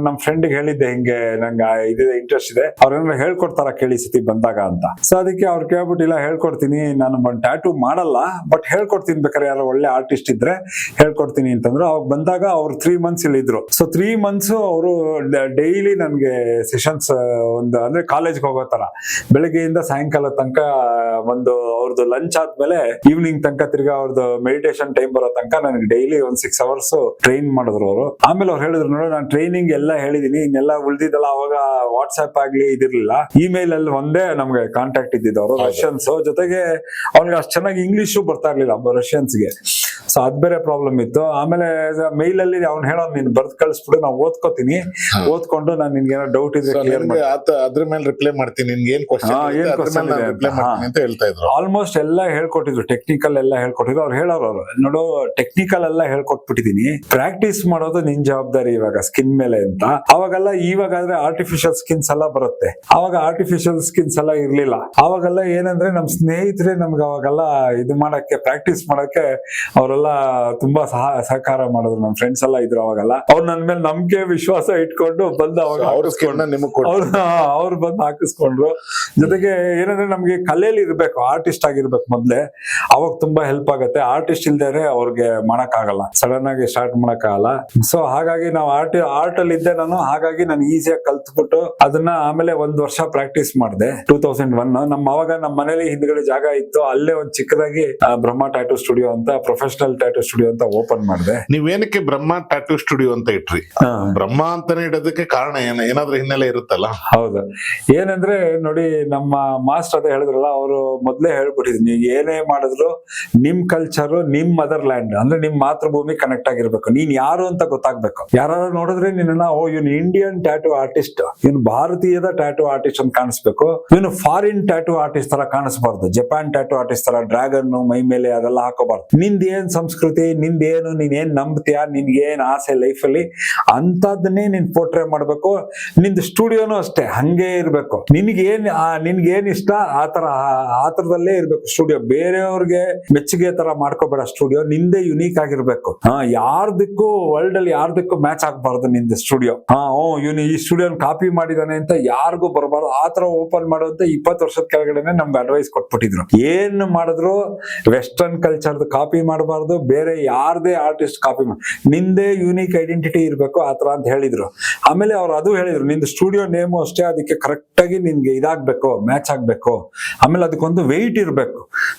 ನಮ್ ಫ್ರೆಂಡ್ಗೆ ಹೇಳಿದ್ದೆ, ಹಿಂಗೆ ನಂಗೆ ಇಂಟ್ರೆಸ್ಟ್ ಇದೆ, ಅವ್ರೇನಾದ್ರು ಹೇಳ್ಕೊಡ್ತಾರ ಕೇಳಿ ಸತಿ ಬಂದಾಗ ಅಂತ. ಸೊ ಅದಕ್ಕೆ ಅವ್ರು ಕೇಳ್ಬಿಟ್ಟು, ಇಲ್ಲ ಹೇಳ್ಕೊಡ್ತೀನಿ, ನಾನು ಟ್ಯಾಟೂ ಮಾಡಲ್ಲ ಬಟ್ ಹೇಳ್ಕೊಡ್ತೀನಿ, ಬೇಕಾದ್ರೆ ಯಾರು ಒಳ್ಳೆ ಆರ್ಟಿಸ್ಟ್ ಇದ್ರೆ ಹೇಳ್ಕೊಡ್ತೀನಿ ಅಂತಂದ್ರು. ಅವಾಗ ಬಂದಾಗ ಅವ್ರು 3 months ಇಲ್ಲಿ ಇದ್ರು. ಸೊ 3 months ಅವರು ಡೈಲಿ ನನ್ಗೆ ಸೆಷನ್ಸ್, ಒಂದು ಅಂದ್ರೆ ಕಾಲೇಜ್ಗೆ ಹೋಗೋ ತರ ಬೆಳಗ್ಗೆಯಿಂದ ಸಾಯಂಕಾಲ ತನಕ ಒಂದು ಅವ್ರದ್ದು ಲಂಚ್ ಆದ್ಮೇಲೆ ಈವ್ನಿಂಗ್ ತನಕ ತಿರ್ಗಾ ಅವ್ರದ್ದು ಮೆಡಿಟೇಷನ್ ಟೈಮ್ ಬರೋ ತನಕ ನನಗೆ ಡೈಲಿ ಒಂದು 6 hours ಟ್ರೈನ್ ಮಾಡಿದ್ರು ಅವರು. ಆಮೇಲೆ ಅವ್ರು ಹೇಳಿದ್ರು, ನೋಡು ನಾನು ಟ್ರೈನಿಂಗ್ ಎಲ್ಲ ಹೇಳಿದೀನಿ, ಇನ್ನೆಲ್ಲ ಉಳ್ದಿದ್ದಲ್ಲ. ಅವಾಗ ವಾಟ್ಸ್ಆಪ್ ಆಗ್ಲಿ ಇದಿರ್ಲಿಲ್ಲ, ಇಮೇಲ್ ಅಲ್ಲಿ ಒಂದೇ ನಮ್ಗೆ ಕಾಂಟ್ಯಾಕ್ಟ್ ಇದ್ದಿದ್ದವರು ರಷ್ಯನ್ಸ್. ಜೊತೆಗೆ ಅವ್ನಿಗೆ ಅಷ್ಟು ಚೆನ್ನಾಗಿ ಇಂಗ್ಲಿಷು ಬರ್ತಾ ಇರ್ಲಿಲ್ಲ ರಷ್ಯನ್ಸ್ಗೆ. ಸೊ ಅದ್ ಬೇರೆ ಪ್ರಾಬ್ಲಮ್ ಇತ್ತು. ಆಮೇಲೆ ಮೇಲ್ ಅಲ್ಲಿ ಅವ್ನು ಹೇಳೋ ನೀನ್ ಬರ್ದ್ ಕಳಿಸ್ಬಿಡು, ನಾವು ಓದ್ಕೋತೀನಿ, ಓದ್ಕೊಂಡು ನಾನು ನಿನ್ಗೆ ಏನೋ ಡೌಟ್ ಇದ್ರೆ ಕ್ಲಿಯರ್ ಮಾಡಿ ಅದ್ರ ಮೇಲೆ ರಿಪ್ಲೈ ಮಾಡ್ತೀನಿ, ನಿನ್ಗೆ ಏನ್ ಏನ್ question ಇದೆ ರಿಪ್ಲೈ ಮಾಡ್ತೀನಿ ಅಂತ ಹೇಳ್ತಾ ಇದ್ರು. ಆಲ್ಮೋಸ್ಟ್ ಎಲ್ಲ ಹೇಳ್ಕೊಟ್ಟಿದ್ರು, ಟೆಕ್ನಿಕಲ್ ಎಲ್ಲ ಹೇಳ್ಕೊಟ್ಟಿದ್ರು. ಅವ್ರು ಹೇಳೋರು ನೋಡು ಟೆಕ್ನಿಕಲ್ ಎಲ್ಲ ಹೇಳ್ಕೊಟ್ಬಿಟ್ಟಿದೀನಿ, ಪ್ರಾಕ್ಟೀಸ್ ಮಾಡೋದು ನಿನ್ ಜವಾಬ್ದಾರಿ ಇವಾಗ ಸ್ಕಿನ್ ಮೇಲೆ ಅಂತ. ಅವಾಗೆಲ್ಲ ಇವಾಗಾದ್ರೆ ಆರ್ಟಿಫಿಷಿಯಲ್ ಸ್ಕಿನ್ಸ್ ಎಲ್ಲ ಬರುತ್ತೆ, ಅವಾಗ ಆರ್ಟಿಫಿಷಿಯಲ್ ಸ್ಕಿನ್ಸ್ ಎಲ್ಲ ಇರ್ಲಿಲ್ಲ. ಅವಾಗೆಲ್ಲ ಏನಂದ್ರೆ ನಮ್ ಸ್ನೇಹಿತರೆ ನಮ್ಗೆ ಅವಾಗೆಲ್ಲ ಇದು ಮಾಡಕ್ಕೆ ಪ್ರಾಕ್ಟೀಸ್ ಮಾಡಕ್ಕೆ ಅವರೆಲ್ಲ ತುಂಬಾ ಸಹಕಾರ ಮಾಡಿದ್ರು. ನಮ್ ಫ್ರೆಂಡ್ಸ್ ಎಲ್ಲ ಇದ್ರು ಅವಾಗೆಲ್ಲ. ಅವ್ರು ನನ್ ಮೇಲೆ ನಂಬಿಕೆ ವಿಶ್ವಾಸ ಇಟ್ಕೊಂಡು ಬಂದು ಅವಾಗ ಅವ್ರು ಬಂದು ಹಾಕಿಸ್ಕೊಂಡ್ರು. ಜೊತೆಗೆ ಏನಂದ್ರೆ ನಮ್ಗೆ ಕಲೆಯಲ್ಲಿ ಇರ್ಬೇಕು, ಆರ್ಟಿಸ್ಟ್ ಆಗಿರ್ಬೇಕು ಮೊದ್ಲೇ, ಅವಾಗ ತುಂಬಾ ಹೆಲ್ಪ್ ಆಗುತ್ತೆ. ಆರ್ಟಿಸ್ಟ್ ಇಲ್ದೇ ಅವ್ರಿಗೆ ಮಾಡಕ್ ಆಗಲ್ಲ, ಸಡನ್ ಆಗಿ ಸ್ಟಾರ್ಟ್ ಮಾಡಕ್ ಆಗಲ್ಲ. ಸೊ ಹಾಗಾಗಿ ನಾವು ಆರ್ಟ್ ಅಲ್ಲಿ ಇದ್ದೆ ನಾನು, ಹಾಗಾಗಿ ನಾನು ಈಸಿಯಾಗಿ ಕಲ್ತ್ಬಿಟ್ಟು ಅದನ್ನ ಆಮೇಲೆ 1 ವರ್ಷ ಪ್ರಾಕ್ಟೀಸ್ ಮಾಡಿದೆ. 2001 ಅವಾಗ ನಮ್ಮ ಮನೇಲಿ ಹಿಂದ್ಗಡೆ ಜಾಗ ಇತ್ತು, ಅಲ್ಲೇ ಒಂದ್ ಚಿಕ್ಕದಾಗಿ ಬ್ರಹ್ಮ ಟ್ಯಾಟೂ ಸ್ಟುಡಿಯೋ ಅಂತ, ಪ್ರೊಫೆಷನಲ್ ಟ್ಯಾಟೂ ಸ್ಟುಡಿಯೋ ಅಂತ ಓಪನ್ ಮಾಡಿದೆ. ನೀವೇನಕ್ಕೆ ಬ್ರಹ್ಮ ಟ್ಯಾಟೂ ಸ್ಟುಡಿಯೋ ಅಂತ ಇಟ್ರಿ? ಬ್ರಹ್ಮ ಅಂತಾನೆ ಇಡೋದಕ್ಕೆ ಕಾರಣ ಏನಾದ್ರೂ ಹಿನ್ನೆಲೆ ಇರುತ್ತಲ್ಲ? ಹೌದು, ಏನಂದ್ರೆ ನೋಡಿ ನಮ್ಮ ಮಾಸ್ಟರ್ ಅದೇ ಹೇಳಿದ್ರಲ್ಲ, ಅವರು ಮೊದ್ಲೇ ಹೇಳ್ಬಿಟ್ಟಿದ್ರು, ನೀವು ಏನೇ ಮಾಡಿದ್ರು ನಿಮ್ ಕಲ್ಚರ್, ನಿಮ್ ಮದರ್ ಲ್ಯಾಂಡ್ ಅಂದ್ರೆ ನಿಮ್ ಮಾತೃಭೂಮಿ ಕನೆಕ್ಟ್ ಆಗಿರ್ಬೇಕು. ನೀನ್ ಯಾರು ಅಂತ ಗೊತ್ತಾಗ್ಬೇಕು. ಯಾರು ನೋಡಿದ್ರೆ ನಿನ್ನ ಇವನು ಇಂಡಿಯನ್ ಟ್ಯಾಟೂ ಆರ್ಟಿಸ್ಟ್, ಇವನು ಭಾರತೀಯದ ಟ್ಯಾಟೂ ಆರ್ಟಿಸ್ಟ್ ಅಂತ ಕಾಣಿಸ್ಬೇಕು, ಇವನು ಫಾರಿನ್ ಟ್ಯಾಟೂ ಆರ್ಟಿಸ್ಟ್ ತರ ಕಾಣಿಸ್ಬಾರ್ದು, ಜಪಾನ್ ಟ್ಯಾಟೂ ಆರ್ಟಿಸ್ಟ್ ತರ ಡ್ರ್ಯಾಗನ್ ಮೈ ಮೇಲೆ ಅದೆಲ್ಲ ಹಾಕೋಬಾರ್ದು. ನಿಂದೇನ್ ಸಂಸ್ಕೃತಿ, ನಿಂದೇನು, ನೀನೇನ್ ನಂಬ್ತೀಯ, ನಿನ್ಗೇನ್ ಆಸೆ ಲೈಫ್ ಅಲ್ಲಿ ಅಂತದನ್ನೇ ನೀನ್ ಪೋರ್ಟ್ರೇ ಮಾಡ್ಬೇಕು. ನಿಂದು ಸ್ಟುಡಿಯೋನು ಅಷ್ಟೇ ಹಂಗೆ ಇರ್ಬೇಕು. ನಿನ್ಗೇನ್ ಇಷ್ಟ ಆ ತರದಲ್ಲೇ ಇರ್ಬೇಕು ಸ್ಟುಡಿಯೋ. ಬೇರೆಯವ್ರಿಗೆ ಮೆಚ್ಚುಗೆ ತರ ಮಾಡ್ಕೋಬೇಡ ಸ್ಟುಡಿಯೋ, ನಿಂದೆ ಯುನೀಕ್ ಆಗಿರ್ಬೇಕು. ಯಾರ್ದಕ್ಕೂ ವರ್ಲ್ಡ್ ಅಲ್ಲಿ ಯಾರ್ದಕ್ಕೂ ಮ್ಯಾಚ್ ಆಗ್ಬಾರ್ದು ನಿಂದ ಸ್ಟುಡಿಯೋ. ಇವನು ಈ ಸ್ಟುಡಿಯೋನ್ ಕಾಪಿ ಮಾಡಿದಾನೆ ಅಂತ ಯಾರಿಗೂ ಬರಬಾರ್ದು. ಆತರ ಓಪನ್ ಮಾಡುವಂತ 20 ವರ್ಷದ ಕೆಳಗಡೆನೆ ನಮ್ಗೆ ಅಡ್ವೈಸ್ ಕೊಟ್ಬಿಟ್ಟಿದ್ರು. ಏನ್ ಮಾಡಿದ್ರು ವೆಸ್ಟರ್ನ್ ಕಲ್ಚರ್ ಕಾಪಿ ಮಾಡಬಾರ್ದು, ಬೇರೆ ಯಾರ್ದೇ ಆರ್ಟಿಸ್ಟ್ ಕಾಪಿ ನಿಂದೇ ಯೂನಿಕ್ ಐಡೆಂಟಿಟಿ ಇರ್ಬೇಕು ಆತರ ಅಂತ ಹೇಳಿದ್ರು. ಆಮೇಲೆ ಅವ್ರು ಅದು ಹೇಳಿದ್ರು, ನಿಂದು ಸ್ಟುಡಿಯೋ ನೇಮು ಅಷ್ಟೇ ಅದಕ್ಕೆ ಕರೆಕ್ಟ್ ಆಗಿ ನಿನ್ಗೆ ಇದಾಗ್ಬೇಕು, ಮ್ಯಾಚ್ ಆಗ್ಬೇಕು. ಆಮೇಲೆ ಅದಕ್ಕೊಂದು ವೆಯ್ಟ್ ಇರ್ಬೇಕು.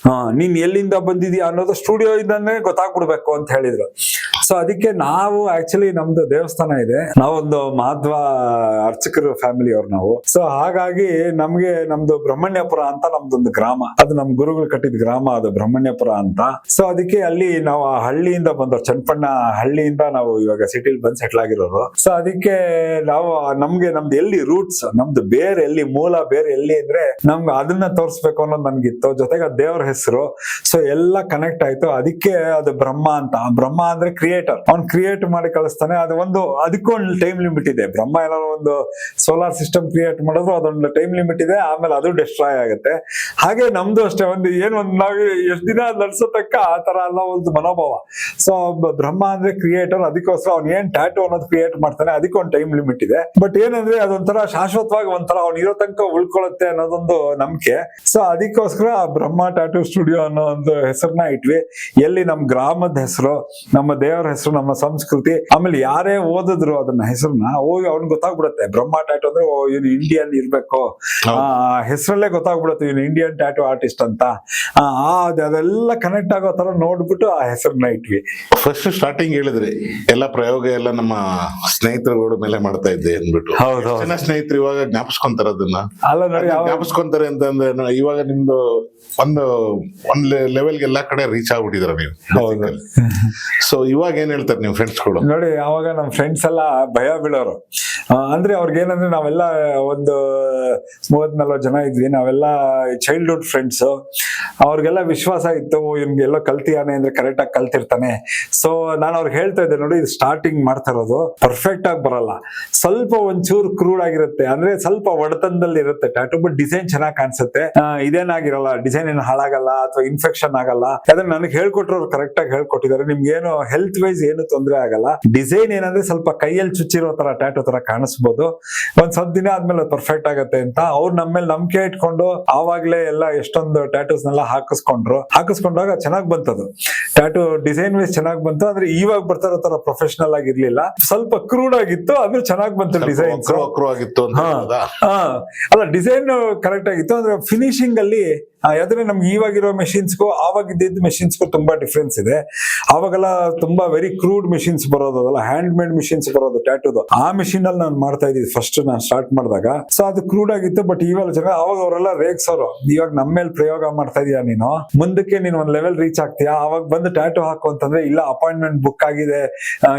ನೀನ್ ಎಲ್ಲಿಂದ ಬಂದಿದ್ಯಾ ಅನ್ನೋದು ಸ್ಟುಡಿಯೋ ಇಂದಾನೆ ಗೊತ್ತಾಗ್ಬಿಡ್ಬೇಕು ಅಂತ ಹೇಳಿದ್ರು. ಸೊ ಅದಕ್ಕೆ ನಾವು ಆಕ್ಚುಲಿ ನಮ್ದು ದೇವಸ್ಥಾನ ಇದೆ, ನಾವೊಂದು ಮಾಧ್ವ ಅರ್ಚಕರು ಫ್ಯಾಮಿಲಿ ಅವ್ರು ನಾವು. ಸೊ ಹಾಗಾಗಿ ನಮ್ಗೆ ನಮ್ದು ಬ್ರಹ್ಮಣ್ಯಪುರ ಅಂತ ನಮ್ದೊಂದು ಗ್ರಾಮ, ಅದು ನಮ್ ಗುರುಗಳು ಕಟ್ಟಿದ ಗ್ರಾಮ, ಅದು ಬ್ರಹ್ಮಣ್ಯಪುರ ಅಂತ. ಸೊ ಅದಕ್ಕೆ ಅಲ್ಲಿ ನಾವು ಆ ಹಳ್ಳಿಯಿಂದ ಬಂದವ್ರು, ಚನ್ನಪಣ್ಣ ಹಳ್ಳಿಯಿಂದ ನಾವು ಇವಾಗ ಸಿಟಿಲಿ ಬಂದು ಸೆಟ್ಲ್ ಆಗಿರೋರು. ಸೊ ಅದಕ್ಕೆ ನಾವು ನಮ್ದು ಎಲ್ಲಿ ರೂಟ್ಸ್, ನಮ್ದು ಬೇರೆ ಎಲ್ಲಿ ಮೂಲ, ಬೇರೆ ಎಲ್ಲಿ ಅಂದ್ರೆ ನಮ್ಗೆ ಅದನ್ನ ತೋರಿಸ್ಬೇಕು ಅನ್ನೋದು ನನ್ಗಿತ್ತು. ಜೊತೆಗೆ ದೇವ್ರ ಹೆಸರು, ಸೊ ಎಲ್ಲ ಕನೆಕ್ಟ್ ಆಯ್ತು. ಅದಕ್ಕೆ ಅದು ಬ್ರಹ್ಮ ಅಂತ. ಬ್ರಹ್ಮ ಅಂದ್ರೆ ಕ್ರಿಯೇಟರ್, ಅವ್ನ್ ಕ್ರಿಯೇಟ್ ಮಾಡಿ ಕಳಿಸ್ತಾನೆ. ಅದಕ್ಕೂ ಒಂದು ಟೈಮ್ ಲಿಮಿಟ್ ಇದೆ. ಬ್ರಹ್ಮ ಏನಾದ್ರು ಒಂದು ಸೋಲಾರ್ ಸಿಸ್ಟಮ್ ಕ್ರಿಯೇಟ್ ಮಾಡಿದ್ರು ಅದೊಂದು ಟೈಮ್ ಲಿಮಿಟ್ ಇದೆ, ಆಮೇಲೆ ಅದು ಡಿಸ್ಟ್ರಾಯ್ ಆಗುತ್ತೆ. ಹಾಗೆ ನಮ್ದು ಅಷ್ಟೇ, ನಾವು ಎಷ್ಟು ದಿನ ನಡ್ಸೋತಕ್ಕ ಆ ತರ ಎಲ್ಲ ಒಂದು ಮನೋಭಾವ. ಸೊ ಬ್ರಹ್ಮ ಅಂದ್ರೆ ಕ್ರಿಯೇಟರ್, ಅದಕ್ಕೋಸ್ಕರ ಅವ್ನು ಏನ್ ಟ್ಯಾಟೂ ಅನ್ನೋದು ಕ್ರಿಯೇಟ್ ಮಾಡ್ತಾನೆ ಅದಕ್ಕೆ ಒಂದು ಟೈಮ್ ಲಿಮಿಟ್ ಇದೆ. ಬಟ್ ಏನಂದ್ರೆ ಅದೊಂಥರ ಶಾಶ್ವತವಾಗಿ ಒಂಥರ ಅವ್ನು ಇರೋ ತನಕ ಉಳ್ಕೊಳ್ಳುತ್ತೆ ಅನ್ನೋದೊಂದು ನಂಬಿಕೆ. ಸೊ ಅದಕ್ಕೋಸ್ಕರ ಬ್ರಹ್ಮ ಟ್ಯಾಟೂ ಸ್ಟುಡಿಯೋ ಅನ್ನೋ ಒಂದು ಹೆಸರನ್ನ ಇಟ್ವಿ. ಎಲ್ಲಿ ನಮ್ ಗ್ರಾಮದ ಹೆಸರು, ನಮ್ಮ ದೇವರ ಹೆಸರು, ನಮ್ಮ ಸಂಸ್ಕೃತಿ, ಆಮೇಲೆ ಯಾರೇ ಓದಿದ್ರು ಅದನ್ನ ಹೆಸರನ್ನ ಹೋಗಿ ಅವ್ನಿಗೆ ಗೊತ್ತಾಗ್ಬಿಡುತ್ತೆ. ಬ್ರಹ್ಮ ಟ್ಯಾಟೂ ಅಂದ್ರೆ ಇವನು ಇಂಡಿಯನ್ ಇರ್ಬೇಕು, ಹೆಸರಲ್ಲೇ ಗೊತ್ತಾಗ್ಬಿಡುತ್ತೆ ಇವನು ಇಂಡಿಯನ್ ಟ್ಯಾಟೂ ಆರ್ಟಿಸ್ಟ್ ಅಂತ. ಅದೆಲ್ಲ ಕನೆಕ್ಟ್ ಆಗೋ ತರ ನೋಡ್ಬಿಟ್ಟು ಆ ಹೆಸರನ್ನ ಇಟ್ವಿ. ಫಸ್ಟ್ ಸ್ಟಾರ್ಟಿಂಗ್ ಹೇಳಿದ್ರಿ ಎಲ್ಲ ಪ್ರಯೋಗ ಎಲ್ಲ ನಮ್ಮ ಸ್ನೇಹಿತರುಗಳ ಮೇಲೆ ಮಾಡ್ತಾ ಇದ್ದೆ ಅಂದ್ಬಿಟ್ಟು. ಜನ ಸ್ನೇಹಿತರು ಇವಾಗ ಜ್ಞಾಪಿಸ್ಕೊಂತಾರ ಅದನ್ನ? ಅಲ್ಲ ನೋಡಿ, ಜ್ಞಾಪಿಸ್ಕೊಂತಾರೆ ಅಂತಂದ್ರೆ ಇವಾಗ ನಿಮ್ದು ಒಂದ್ ಲೆವೆಲ್ಗೆ ಎಲ್ಲಾ ಕಡೆ ರೀಚ್ ಆಗ್ಬಿಟ್ಟಿದ್ರ ನೀವು. ಸೊ ಇವಾಗ ಏನ್ ಹೇಳ್ತಾರೆ ನಿಮ್ ಫ್ರೆಂಡ್ಸ್ ಗಳು? ನೋಡಿ, ಅವಾಗ ನಮ್ ಫ್ರೆಂಡ್ಸ್ ಎಲ್ಲ ಭಯ ಬೀಳೋರು. ಅಂದ್ರೆ ಅವ್ರಿಗೆ ಏನಂದ್ರೆ ನಾವೆಲ್ಲ ಒಂದು 30-40 ಜನ ಇದ್ವಿ, ನಾವೆಲ್ಲ ಚೈಲ್ಡ್ಹುಡ್ ಫ್ರೆಂಡ್ಸ್. ಅವ್ರಿಗೆಲ್ಲ ವಿಶ್ವಾಸ ಇತ್ತು, ಇವ್ನಿಗೆಲ್ಲೋ ಕಲ್ತಿಯಾನೆ ಅಂದ್ರೆ ಕರೆಕ್ಟ್ ಆಗಿ ಕಲ್ತಿರ್ತಾನೆ. ಸೊ ನಾನು ಅವ್ರಿಗೆ ಹೇಳ್ತಾ ಇದ್ದೆ, ನೋಡಿ ಇದು ಸ್ಟಾರ್ಟಿಂಗ್ ಮಾಡ್ತಾ ಇರೋದು, ಪರ್ಫೆಕ್ಟ್ ಆಗಿ ಬರಲ್ಲ, ಸ್ವಲ್ಪ ಒಂಚೂರು ಕ್ರೂಡ್ ಆಗಿರುತ್ತೆ, ಅಂದ್ರೆ ಸ್ವಲ್ಪ ಒಡೆತನದಲ್ಲಿ ಇರುತ್ತೆ ಟ್ಯಾಟೂ, ಬಟ್ ಡಿಸೈನ್ ಚೆನ್ನಾಗಿ ಕಾಣಿಸುತ್ತೆ. ಇದೇನಾಗಿರಲ್ಲ, ಡಿಸೈನ್ ಏನು ಹಾಳಾಗಲ್ಲ ಅಥವಾ ಇನ್ಫೆಕ್ಷನ್ ಆಗಲ್ಲ. ಅದನ್ನ ನನಗೆ ಹೇಳ್ಕೊಟ್ರು ಕರೆಕ್ಟ್ ಆಗಿ ಹೇಳ್ಕೊಟ್ಟಿದ್ದಾರೆ. ನಿಮ್ಗೆ ಏನು ಹೆಲ್ತ್ ವೈಸ್ ಏನು ತೊಂದರೆ ಆಗಲ್ಲ. ಡಿಸೈನ್ ಏನಂದ್ರೆ ಸ್ವಲ್ಪ ಕೈಯಲ್ಲಿ ಚುಚ್ಚಿರೋ ತರ ಟ್ಯಾಟೂ ತರ ಕಾಣಿಸ್ಬೋದು, ಒಂದ್ ಸ್ವಲ್ಪ ದಿನ ಆದ್ಮೇಲೆ ಪರ್ಫೆಕ್ಟ್ ಆಗತ್ತೆ ಅಂತ ಅವ್ರು ನಮ್ಮ ಮೇಲೆ ನಂಬಿಕೆ ಇಟ್ಕೊಂಡು ಆವಾಗ್ಲೇ ಎಲ್ಲ ಎಷ್ಟೊಂದು ಟ್ಯಾಟೂಸ್ನೆಲ್ಲ ಹಾಕಿಸ್ಕೊಂಡಾಗ ಚೆನ್ನಾಗ್ ಬಂತದು ಟ್ಯಾಟೂ. ಡಿಸೈನ್ ವೈಸ್ ಚೆನ್ನಾಗ್ ಬಂತು, ಅಂದ್ರೆ ಇವಾಗ ಬರ್ತಾ ಇರೋ ತರ ಪ್ರೊಫೆಷನಲ್ ಆಗಿರ್ಲಿಲ್ಲ, ಸ್ವಲ್ಪ ಕ್ರೂಡ್ ಆಗಿತ್ತು, ಅಂದ್ರೆ ಚೆನ್ನಾಗ್ ಬಂತು ಡಿಸೈನ್. ಅಲ್ಲ, ಡಿಸೈನ್ ಕರೆಕ್ಟ್ ಆಗಿತ್ತು, ಅಂದ್ರೆ ಫಿನಿಶಿಂಗ್ ಅಲ್ಲಿ ಯಾಕಂದ್ರೆ ನಮ್ಗೆ ಇವಾಗಿರೋ ಮೆಷಿನ್ಸ್ಗೂ ಆವಾಗಿದ್ದ ಮೆಷಿನ್ಸ್ಗೂ ತುಂಬಾ ಡಿಫ್ರೆನ್ಸ್ ಇದೆ. ಅವಾಗೆಲ್ಲ ತುಂಬಾ ವೆರಿ ಕ್ರೂಡ್ ಮೆಷಿನ್ಸ್ ಬರೋದು, ಅದಲ್ಲ ಹ್ಯಾಂಡ್ ಮೇಡ್ ಮೆಷಿನ್ಸ್ ಬರೋದು ಟ್ಯಾಟೂದು. ಆ ಮೆಷಿನ್ ಅಲ್ಲಿ ನಾನು ಮಾಡ್ತಾ ಇದ್ದಿದ್ದು ಫಸ್ಟ್ ನಾನು ಸ್ಟಾರ್ಟ್ ಮಾಡಿದಾಗ. ಸೊ ಅದು ಕ್ರೂಡ್ ಆಗಿತ್ತು. ಬಟ್ ಇವಾಗ ಜನ ಅವಾಗ ಅವರೆಲ್ಲ ರೇಗ್ಸೋರು, ಇವಾಗ ನಮ್ಮ ಮೇಲೆ ಪ್ರಯೋಗ ಮಾಡ್ತಾ ಇದೀಯ ನೀನು, ಮುಂದಕ್ಕೆ ನೀನ್ ಒಂದ್ ಲೆವೆಲ್ ರೀಚ್ ಆಗ್ತೀಯಾ, ಅವಾಗ ಬಂದು ಟ್ಯಾಟು ಹಾಕು ಅಂತಂದ್ರೆ ಇಲ್ಲ ಅಪಾಯಿಂಟ್ಮೆಂಟ್ ಬುಕ್ ಆಗಿದೆ,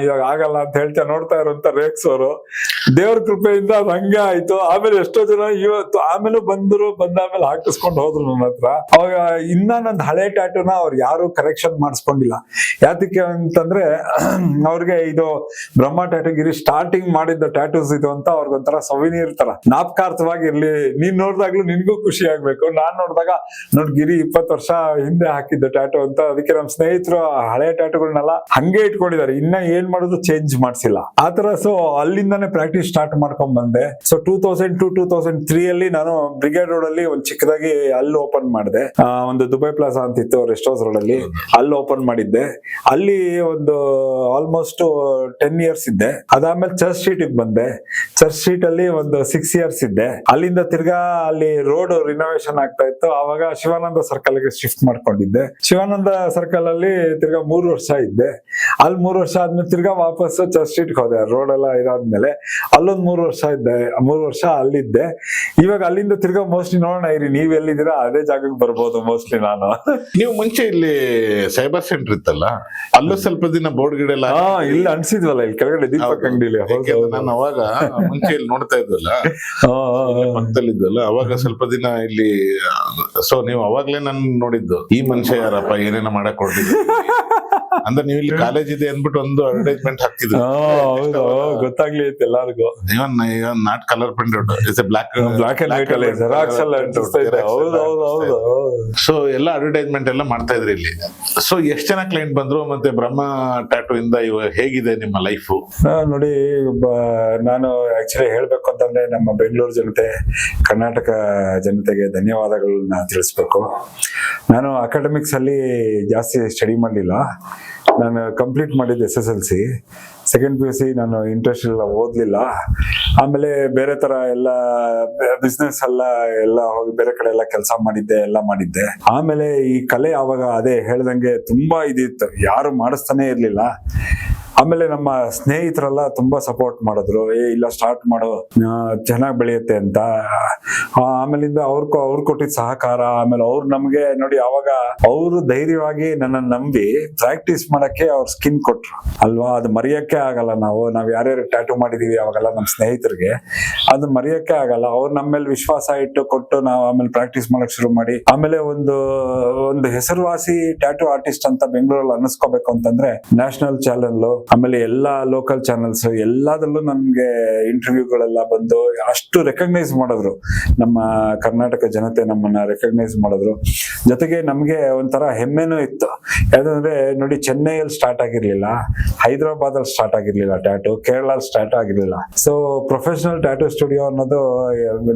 ಇವಾಗ ಆಗಲ್ಲ ಅಂತ ಹೇಳ್ತಾ ನೋಡ್ತಾ ಇರುವಂತ ರೇಕ್ಸ್ ಅವರು. ದೇವ್ರ ಕೃಪೆಯಿಂದ ಅದು ಹಂಗೆ ಆಯ್ತು. ಆಮೇಲೆ ಎಷ್ಟೋ ಜನ ಇವತ್ತು ಆಮೇಲೆ ಬಂದಾದ್ಮೇಲೆ ಹಾಕಿಸ್ಕೊಂಡು ಹೋದ್ರು ನನ್ನ ಹತ್ರ. ಅವಾಗ ಇನ್ನ ನಂದು ಹಳೆ ಟ್ಯಾಟೂನ ಅವ್ರು ಯಾರು ಕರೆಕ್ಷನ್ ಮಾಡಿಸ್ಕೊಂಡಿಲ್ಲ. ಯಾತಕ್ಕೆ ಅಂತಂದ್ರೆ ಅವ್ರಿಗೆ ಇದು ಬ್ರಹ್ಮ ಟ್ಯಾಟೂಗಿರಿ ಸ್ಟಾರ್ಟಿಂಗ್ ಮಾಡಿದ್ದ ಟ್ಯಾಟೂಸ್ ಇದು ಅಂತ ಅವ್ರಿಗೊಂಥರ ಸವಿನೀರ್ ತರ ಜ್ಞಾಪಕಾರ್ಥವಾಗಿ ಇರ್ಲಿ. ನೀನ್ ನೋಡ್ದಾಗ್ಲೂ ನಿನ್ಗೂ ಖುಷಿ ಆಗ್ಬೇಕು. ನಾನ್ ನೋಡಿದಾಗ ನೋಡ್ ಗಿರಿ 20 ವರ್ಷ ಹಿಂದೆ ಹಾಕಿದ್ದ ಟ್ಯಾಟೂ ಅಂತ. ಅದಕ್ಕೆ ನಮ್ ಸ್ನೇಹಿತರು ಹಳೆ ಟ್ಯಾಟೂಗಳನ್ನೆಲ್ಲ ಹಂಗೆ ಇಟ್ಕೊಂಡಿದ್ದಾರೆ, ಇನ್ನ ಏನ್ ಮಾಡೋದು ಚೇಂಜ್ ಮಾಡ್ಸಿಲ್ಲ ಆತರ. ಸೊ ಅಲ್ಲಿಂದಾನೇ ಪ್ರಾಕ್ಟೀಸ್ ಸ್ಟಾರ್ಟ್ ಮಾಡ್ಕೊಂಡ್ ಬಂದೆ. ಸೊ 2002-2003 ಅಲ್ಲಿ ನಾನು ಬ್ರಿಗೇಡ್ ರೋಡ್ ಅಲ್ಲಿ ಒಂದು ಚಿಕ್ಕದಾಗಿ ಅಲ್ಲಿ ಓಪನ್ ಮಾಡಿದೆ. ಒಂದು ದುಬೈ ಪ್ಲಾಜಾ ಅಂತಿತ್ತು ರೆಸ್ಟ್ ಹೌಸ್ ರೋಡ್ ಅಲ್ಲಿ, ಅಲ್ಲಿ ಓಪನ್ ಮಾಡಿದ್ದೆ. ಅಲ್ಲಿ ಒಂದು ಆಲ್ಮೋಸ್ಟ್ 10 years ಇದ್ದೆ. ಅದಾದ್ಮೇಲೆ ಚರ್ಚ್ ಸ್ಟ್ರೀಟ್ ಬಂದೆ. ಚರ್ಚ್ ಸ್ಟ್ರೀಟ್ ಅಲ್ಲಿ ಒಂದು 6 years ಇದ್ದೆ. ಅಲ್ಲಿಂದ ತಿರ್ಗಾ ಅಲ್ಲಿ ರೋಡ್ ರಿನೋವೇಷನ್ ಆಗ್ತಾ ಇತ್ತು. ಆವಾಗ ಶಿವಾನಂದ ಸರ್ಕಲ್ ಗೆ ಶಿಫ್ಟ್ ಮಾಡ್ಕೊಂಡಿದ್ದೆ. ಶಿವಾನಂದ ಸರ್ಕಲ್ ಅಲ್ಲಿ ತಿರ್ಗಾ 3 ವರ್ಷ ಇದ್ದೆ. ಅಲ್ಲಿ 3 ವರ್ಷ ಆದ್ಮೇಲೆ ತಿರ್ಗಾ ವಾಪಸ್ ಚರ್ಚ್ ಸ್ಟ್ರೀಟ್ ಹೋದೆ. ರೋಡ್ ಎಲ್ಲ ಇದಾದ್ಮೇಲೆ ಅಲ್ಲೊಂದ್ 3 ವರ್ಷ ಇದ್ದೆ. 3 ವರ್ಷ ಅಲ್ಲಿದ್ದೆ. ಇವಾಗ ಅಲ್ಲಿಂದ ತಿರ್ಗಾ ಮೋಸ್ಟ್ಲಿ ನೋಡೋಣ ಇರಿ, ನೀವ್ ಎಲ್ಲಿದ್ದೀರಾ ಅದೇ ಜಾಗಕ್ಕೆ ಬರ್ಬೋದು ಮೋಸ್ಟ್ಲಿ ನಾನು. ನೀವು ಮುಂಚೆ ಇಲ್ಲಿ ಸೈಬರ್ ಸೆಂಟರ್ ಇತ್ತಲ್ಲ, ಅಲ್ಲೂ ಸ್ವಲ್ಪ ದಿನ ಬೋರ್ಡ್ ಗಿಡ ಎಲ್ಲ ಇಲ್ಲಿ ಅನ್ಸಿದ್ವಲ್ಲ, ಇಲ್ಲಿ ಕೆಳಗಡೆ ದೀಪಕ್ ಅಂಗಡಿಲಿ. ನಾನು ಅವಾಗ ಮುಂಚೆ ಇಲ್ಲಿ ನೋಡ್ತಾ ಇದ್ವಲ್ಲ, ಪಕ್ಕದಲ್ಲಿದ್ವಲ್ಲ, ಅವಾಗ ಸ್ವಲ್ಪ ದಿನ ಇಲ್ಲಿ. ಸೊ ನೀವು ಅವಾಗ್ಲೇ ನಾನು ನೋಡಿದ್ದು, ಈ ಮನುಷ್ಯ ಯಾರಪ್ಪ ಏನೇನೋ ಮಾಡಕ್ ಹೊರಟಿದ್ರು ಅಂದ್ರೆ ನೀವು ಇಲ್ಲಿ ಕಾಲೇಜ್ ಇದೆ ಅಂದ್ಬಿಟ್ಟು ಒಂದು ಅಡ್ವರ್ಟೈಸ್ಮೆಂಟ್ ಹಾಕ್ತಿದ್ರು. ಗೊತ್ತಾಗ್ಲಿ ಐತೆ ಎಲ್ಲಾರ್ಗು. Even not colour printed, it's black and white ಅಲ್ಲಿ ಜೆರಾಕ್ಸ್ ಎಲ್ಲ ಅಂಟಿಸ್ತಾ ಇದೆ. ಹೌದು. ಸೊ ಎಲ್ಲ ಅಡ್ವರ್ಟೈಸ್ಮೆಂಟ್ ಎಲ್ಲ ಮಾಡ್ತಾ ಇದ್ರಿ ಇಲ್ಲಿ. ಸೊ ಎಷ್ಟ್ ಜನ ಕ್ಲೈಂಟ್ ಬಂದ್ರು, ಮತ್ತೆ ಬ್ರಹ್ಮ ಟ್ಯಾಟೂ ಇಂದ ಇವಾಗ ಹೇಗಿದೆ ನಿಮ್ಮ ಲೈಫು? ನೋಡಿ, ನಾನು ಆಕ್ಚುಲಿ ಹೇಳ್ಬೇಕು ಅಂತಂದ್ರೆ ನಮ್ಮ ಬೆಂಗಳೂರು ಜನತೆ, ಕರ್ನಾಟಕ ಜನತೆಗೆ ಧನ್ಯವಾದಗಳನ್ನ ತಿಳಿಸ್ಬೇಕು. ನಾನು ಅಕಾಡೆಮಿಕ್ಸ್ ಅಲ್ಲಿ ಜಾಸ್ತಿ ಸ್ಟಡಿ ಮಾಡಲಿಲ್ಲ. ನಾನು ಕಂಪ್ಲೀಟ್ ಮಾಡಿದ್ದು SSLC. ಸೆಕೆಂಡ್ PUC ನಾನು ಇಂಟ್ರೆಸ್ಟ್ ಇಲ್ಲ, ಓದ್ಲಿಲ್ಲ. ಆಮೇಲೆ ಬೇರೆ ತರ ಎಲ್ಲ ಬಿಸ್ನೆಸ್ ಎಲ್ಲ ಹೋಗಿ ಬೇರೆ ಕಡೆ ಎಲ್ಲ ಕೆಲಸ ಮಾಡಿದ್ದೆ. ಆಮೇಲೆ ಈ ಕಲೆ ಅವಾಗ ಅದೇ ಹೇಳ್ದಂಗೆ ತುಂಬಾ ಇದಿತ್ತು, ಯಾರು ಮಾಡಿಸ್ತಾನೆ ಇರ್ಲಿಲ್ಲ. ಆಮೇಲೆ ನಮ್ಮ ಸ್ನೇಹಿತರೆಲ್ಲ ತುಂಬಾ ಸಪೋರ್ಟ್ ಮಾಡಿದ್ರು, ಇಲ್ಲ ಸ್ಟಾರ್ಟ್ ಮಾಡೋ, ಚೆನ್ನಾಗಿ ಬೆಳೆಯುತ್ತೆ ಅಂತ. ಆಮೇಲಿಂದ ಅವ್ರು ಕೊಟ್ಟಿದ್ದ ಸಹಕಾರ. ಆಮೇಲೆ ಅವ್ರು ನಮ್ಗೆ ನೋಡಿ, ಅವಾಗ ಅವರು ಧೈರ್ಯವಾಗಿ ನನ್ನ ನಂಬಿ ಪ್ರಾಕ್ಟೀಸ್ ಮಾಡಕ್ಕೆ ಅವ್ರ ಸ್ಕಿನ್ ಕೊಟ್ರು ಅಲ್ವಾ. ಅದು ಮರೆಯಕ್ಕೆ ಆಗಲ್ಲ. ನಾವ್ ಯಾರ್ಯಾರು ಟ್ಯಾಟೂ ಮಾಡಿದೀವಿ ಅವಾಗೆಲ್ಲ ನಮ್ಮ ಸ್ನೇಹಿತರಿಗೆ ಅದು ಮರೆಯಕ್ಕೆ ಆಗಲ್ಲ. ಅವ್ರು ನಮ್ಮ ಮೇಲೆ ವಿಶ್ವಾಸ ಇಟ್ಟು ಕೊಟ್ಟು ನಾವು ಆಮೇಲೆ ಪ್ರಾಕ್ಟೀಸ್ ಮಾಡಕ್ ಶುರು ಮಾಡಿ, ಆಮೇಲೆ ಒಂದು ಹೆಸರುವಾಸಿ ಟ್ಯಾಟೂ ಆರ್ಟಿಸ್ಟ್ ಅಂತ ಬೆಂಗಳೂರಲ್ಲಿ ಅನ್ನಿಸ್ಕೋಬೇಕು ಅಂತಂದ್ರೆ ನ್ಯಾಷನಲ್ ಚಾನೆಲ್, ಆಮೇಲೆ ಎಲ್ಲಾ ಲೋಕಲ್ ಚಾನೆಲ್ಸ್ ಎಲ್ಲದರಲ್ಲೂ ನಮ್ಗೆ ಇಂಟರ್ವ್ಯೂಗಳೆಲ್ಲ ಬಂದು ಅಷ್ಟು ರೆಕಗ್ನೈಸ್ ಮಾಡಿದ್ರು. ನಮ್ಮ ಕರ್ನಾಟಕ ಜನತೆ ನಮ್ಮನ್ನ ರೆಕಗ್ನೈಸ್ ಮಾಡಿದ್ರು. ಜೊತೆಗೆ ನಮ್ಗೆ ಒಂಥರ ಹೆಮ್ಮೆನೂ ಇತ್ತು. ಯಾಕಂದ್ರೆ ನೋಡಿ, ಚೆನ್ನೈಯಲ್ಲಿ ಸ್ಟಾರ್ಟ್ ಆಗಿರ್ಲಿಲ್ಲ, ಹೈದರಾಬಾದ್ ಅಲ್ಲಿ ಸ್ಟಾರ್ಟ್ ಆಗಿರ್ಲಿಲ್ಲ ಟ್ಯಾಟೂ, ಕೇರಳ ಸ್ಟಾರ್ಟ್ ಆಗಿರ್ಲಿಲ್ಲ. ಸೊ ಪ್ರೊಫೆಷನಲ್ ಟ್ಯಾಟೂ ಸ್ಟುಡಿಯೋ ಅನ್ನೋದು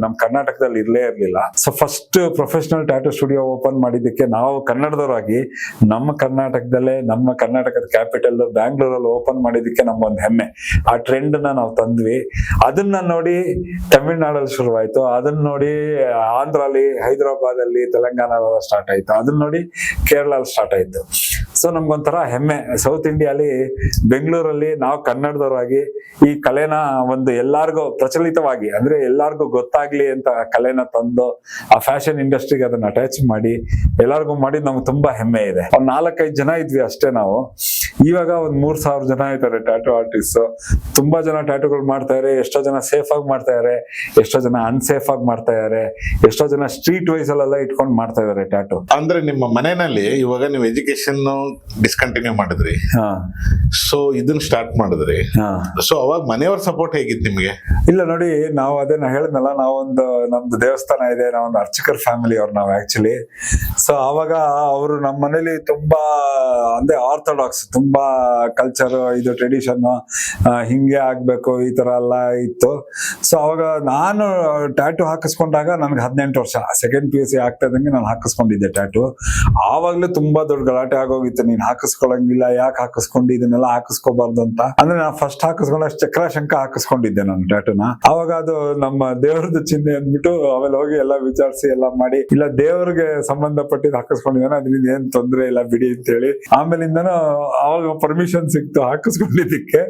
ನಮ್ ಕರ್ನಾಟಕದಲ್ಲಿ ಇರ್ಲೇ ಇರ್ಲಿಲ್ಲ. So first professional tattoo studio open ಮಾಡಿದ್ದಕ್ಕೆ ನಾವು ಕನ್ನಡದವರಾಗಿ ನಮ್ಮ ಕರ್ನಾಟಕದಲ್ಲೇ, ನಮ್ಮ ಕರ್ನಾಟಕದ ಕ್ಯಾಪಿಟಲ್ ಬ್ಯಾಂಗ್ಳೂರಲ್ಲಿ ಓಪನ್ ಮಾಡಿದಕ್ಕೆ ನಮ್ಗೊಂದು ಹೆಮ್ಮೆ. ಆ ಟ್ರೆಂಡ್ ನಾವು ತಂದ್ವಿ. ಅದನ್ನ ನೋಡಿ ತಮಿಳ್ನಾಡಲ್ಲಿ ಶುರುವಾಯ್ತು. ಅದನ್ನ ನೋಡಿ ಆಂಧ್ರಲ್ಲಿ, ಹೈದರಾಬಾದ್ ಅಲ್ಲಿ, ತೆಲಂಗಾಣ ಸ್ಟಾರ್ಟ್ ಆಯ್ತು. ಅದನ್ನ ನೋಡಿ ಕೇರಳ ಸ್ಟಾರ್ಟ್ ಆಯ್ತು. ಸೊ ನಮ್ಗೊಂಥರ ಹೆಮ್ಮೆ. ಸೌತ್ ಇಂಡಿಯಾಲಿ, ಬೆಂಗಳೂರಲ್ಲಿ ನಾವು ಕನ್ನಡದವರಾಗಿ ಈ ಕಲೆನ ಒಂದು ಎಲ್ಲಾರ್ಗು ಪ್ರಚಲಿತವಾಗಿ, ಅಂದ್ರೆ ಎಲ್ಲಾರ್ಗು ಗೊತ್ತಾಗ್ಲಿ ಅಂತ ಕಲೆನ ತಂದು ಆ ಫ್ಯಾಷನ್ ಇಂಡಸ್ಟ್ರಿಗೆ ಅದನ್ನ ಅಟ್ಯಾಚ್ ಮಾಡಿ ಎಲ್ಲಾರ್ಗು ಮಾಡಿ ನಮ್ಗೆ ತುಂಬಾ ಹೆಮ್ಮೆ ಇದೆ. ಒಂದ್ 4-5 ಜನ ಇದ್ವಿ ಅಷ್ಟೇ ನಾವು. ಇವಾಗ ಒಂದ್ 3000 ಜನ ಇದ್ದಾರೆ ಟ್ಯಾಟೂ ಆರ್ಟಿಸ್ಟ್. ತುಂಬಾ ಜನ ಟ್ಯಾಟೂಗಳು ಮಾಡ್ತಾ ಇದಾರೆ. ಎಷ್ಟೋ ಜನ ಸೇಫ್ ಆಗಿ ಮಾಡ್ತಾ ಇದಾರೆ, ಎಷ್ಟೋ ಜನ ಅನ್ಸೇಫ್ ಆಗಿ ಮಾಡ್ತಾ ಇದಾರೆ, ಎಷ್ಟೋ ಜನ ಸ್ಟ್ರೀಟ್ ವೈಸ್ ಅಲ್ಲೆಲ್ಲ ಇಟ್ಕೊಂಡು ಮಾಡ್ತಾ ಇದಾರೆ ಟ್ಯಾಟೂ. ಅಂದ್ರೆ ನಿಮ್ಮ ಮನೆಯಲ್ಲಿ ಇವಾಗ ನೀವು ಎಜುಕೇಶನ್ ಡಿಸ್ಕಂಟಿನ್ಯೂ ಮಾಡಿದ್ರಿ, ಸೊ ಇದನ್ನ ಸ್ಟಾರ್ಟ್ ಮಾಡಿದ್ರಿ. ಸೊ ಅವಾಗ ಮನೆಯವ್ರ ಸಪೋರ್ಟ್ ಹೇಗಿತ್ತು ನಿಮ್ಗೆ? ಇಲ್ಲ ನೋಡಿ, ನಾವು ಅದೇನ ಹೇಳಿದ್ನಲ್ಲ, ನಾವೊಂದು ನಮ್ದು ದೇವಸ್ಥಾನ ಇದೆ, ನಾವೊಂದು ಅರ್ಚಕರ ಫ್ಯಾಮಿಲಿ ಅವ್ರು ನಾವು ಆಕ್ಚುಲಿ. ಸೊ ಅವಾಗ ಅವರು ನಮ್ಮ ಮನೇಲಿ ತುಂಬಾ ಅಂದ್ರೆ ಆರ್ಥೋಡಾಕ್ಸ್, ತುಂಬಾ ಕಲ್ಚರ್, ಇದು ಟ್ರೆಡಿಷನ್, ಹಿಂಗೆ ಆಗ್ಬೇಕು ಈ ತರ ಎಲ್ಲ ಇತ್ತು. ಸೊ ಅವಾಗ ನಾನು ಟ್ಯಾಟೂ ಹಾಕಿಸ್ಕೊಂಡಾಗ ನನ್ಗೆ 18 ವರ್ಷ, ಸೆಕೆಂಡ್ PUC ಆಗ್ತಾ ಇದ್ದಂಗೆ ನಾನು ಹಾಕಿಸ್ಕೊಂಡಿದ್ದೆ ಟ್ಯಾಟೂ. ಆವಾಗ್ಲೂ ತುಂಬಾ ದೊಡ್ಡ ಗಲಾಟೆ ಆಗೋಗಿತ್ತು, ನೀನ್ ಹಾಕಿಸ್ಕೊಳಂಗಿಲ್ಲ, ಯಾಕೆ ಹಾಕಿಸ್ಕೊಂಡು ಇದನ್ನೆಲ್ಲ ಹಾಕಿಸ್ಕೋಬಾರ್ದು ಅಂತ. ಅಂದ್ರೆ ನಾನು ಫಸ್ಟ್ ಹಾಕಿಸ್ಕೊಂಡಾಗ ಚಕ್ರಶಂಕ ಹಾಕಿಸ್ಕೊಂಡಿದ್ದೆ ನಾನು ಟ್ಯಾಟೂನ. ಅವಾಗ ಅದು ನಮ್ಮ ದೇವ್ರದ್ದು ಚಿಹ್ನೆ ಅಂದ್ಬಿಟ್ಟು ಆಮೇಲೆ ಹೋಗಿ ಎಲ್ಲ ವಿಚಾರಿಸಿ ಎಲ್ಲ ಮಾಡಿ, ಇಲ್ಲ ದೇವ್ರಿಗೆ ಸಂಬಂಧಪಟ್ಟಿದ್ದು ಹಾಕಿಸ್ಕೊಂಡಿದ್ದಾನೆ, ಅದರಿಂದ ಏನ್ ತೊಂದ್ರೆ ಇಲ್ಲ ಬಿಡಿ ಅಂತ ಹೇಳಿ ಆಮೇಲಿಂದನೂ ಅವಾಗ ಯಾವಾಗ ಪರ್ಮಿಷನ್ ಸಿಕ್ತು ಹಾಕಿಸ್ಕೊಂಡಿದ್ದಕ್ಕೆ,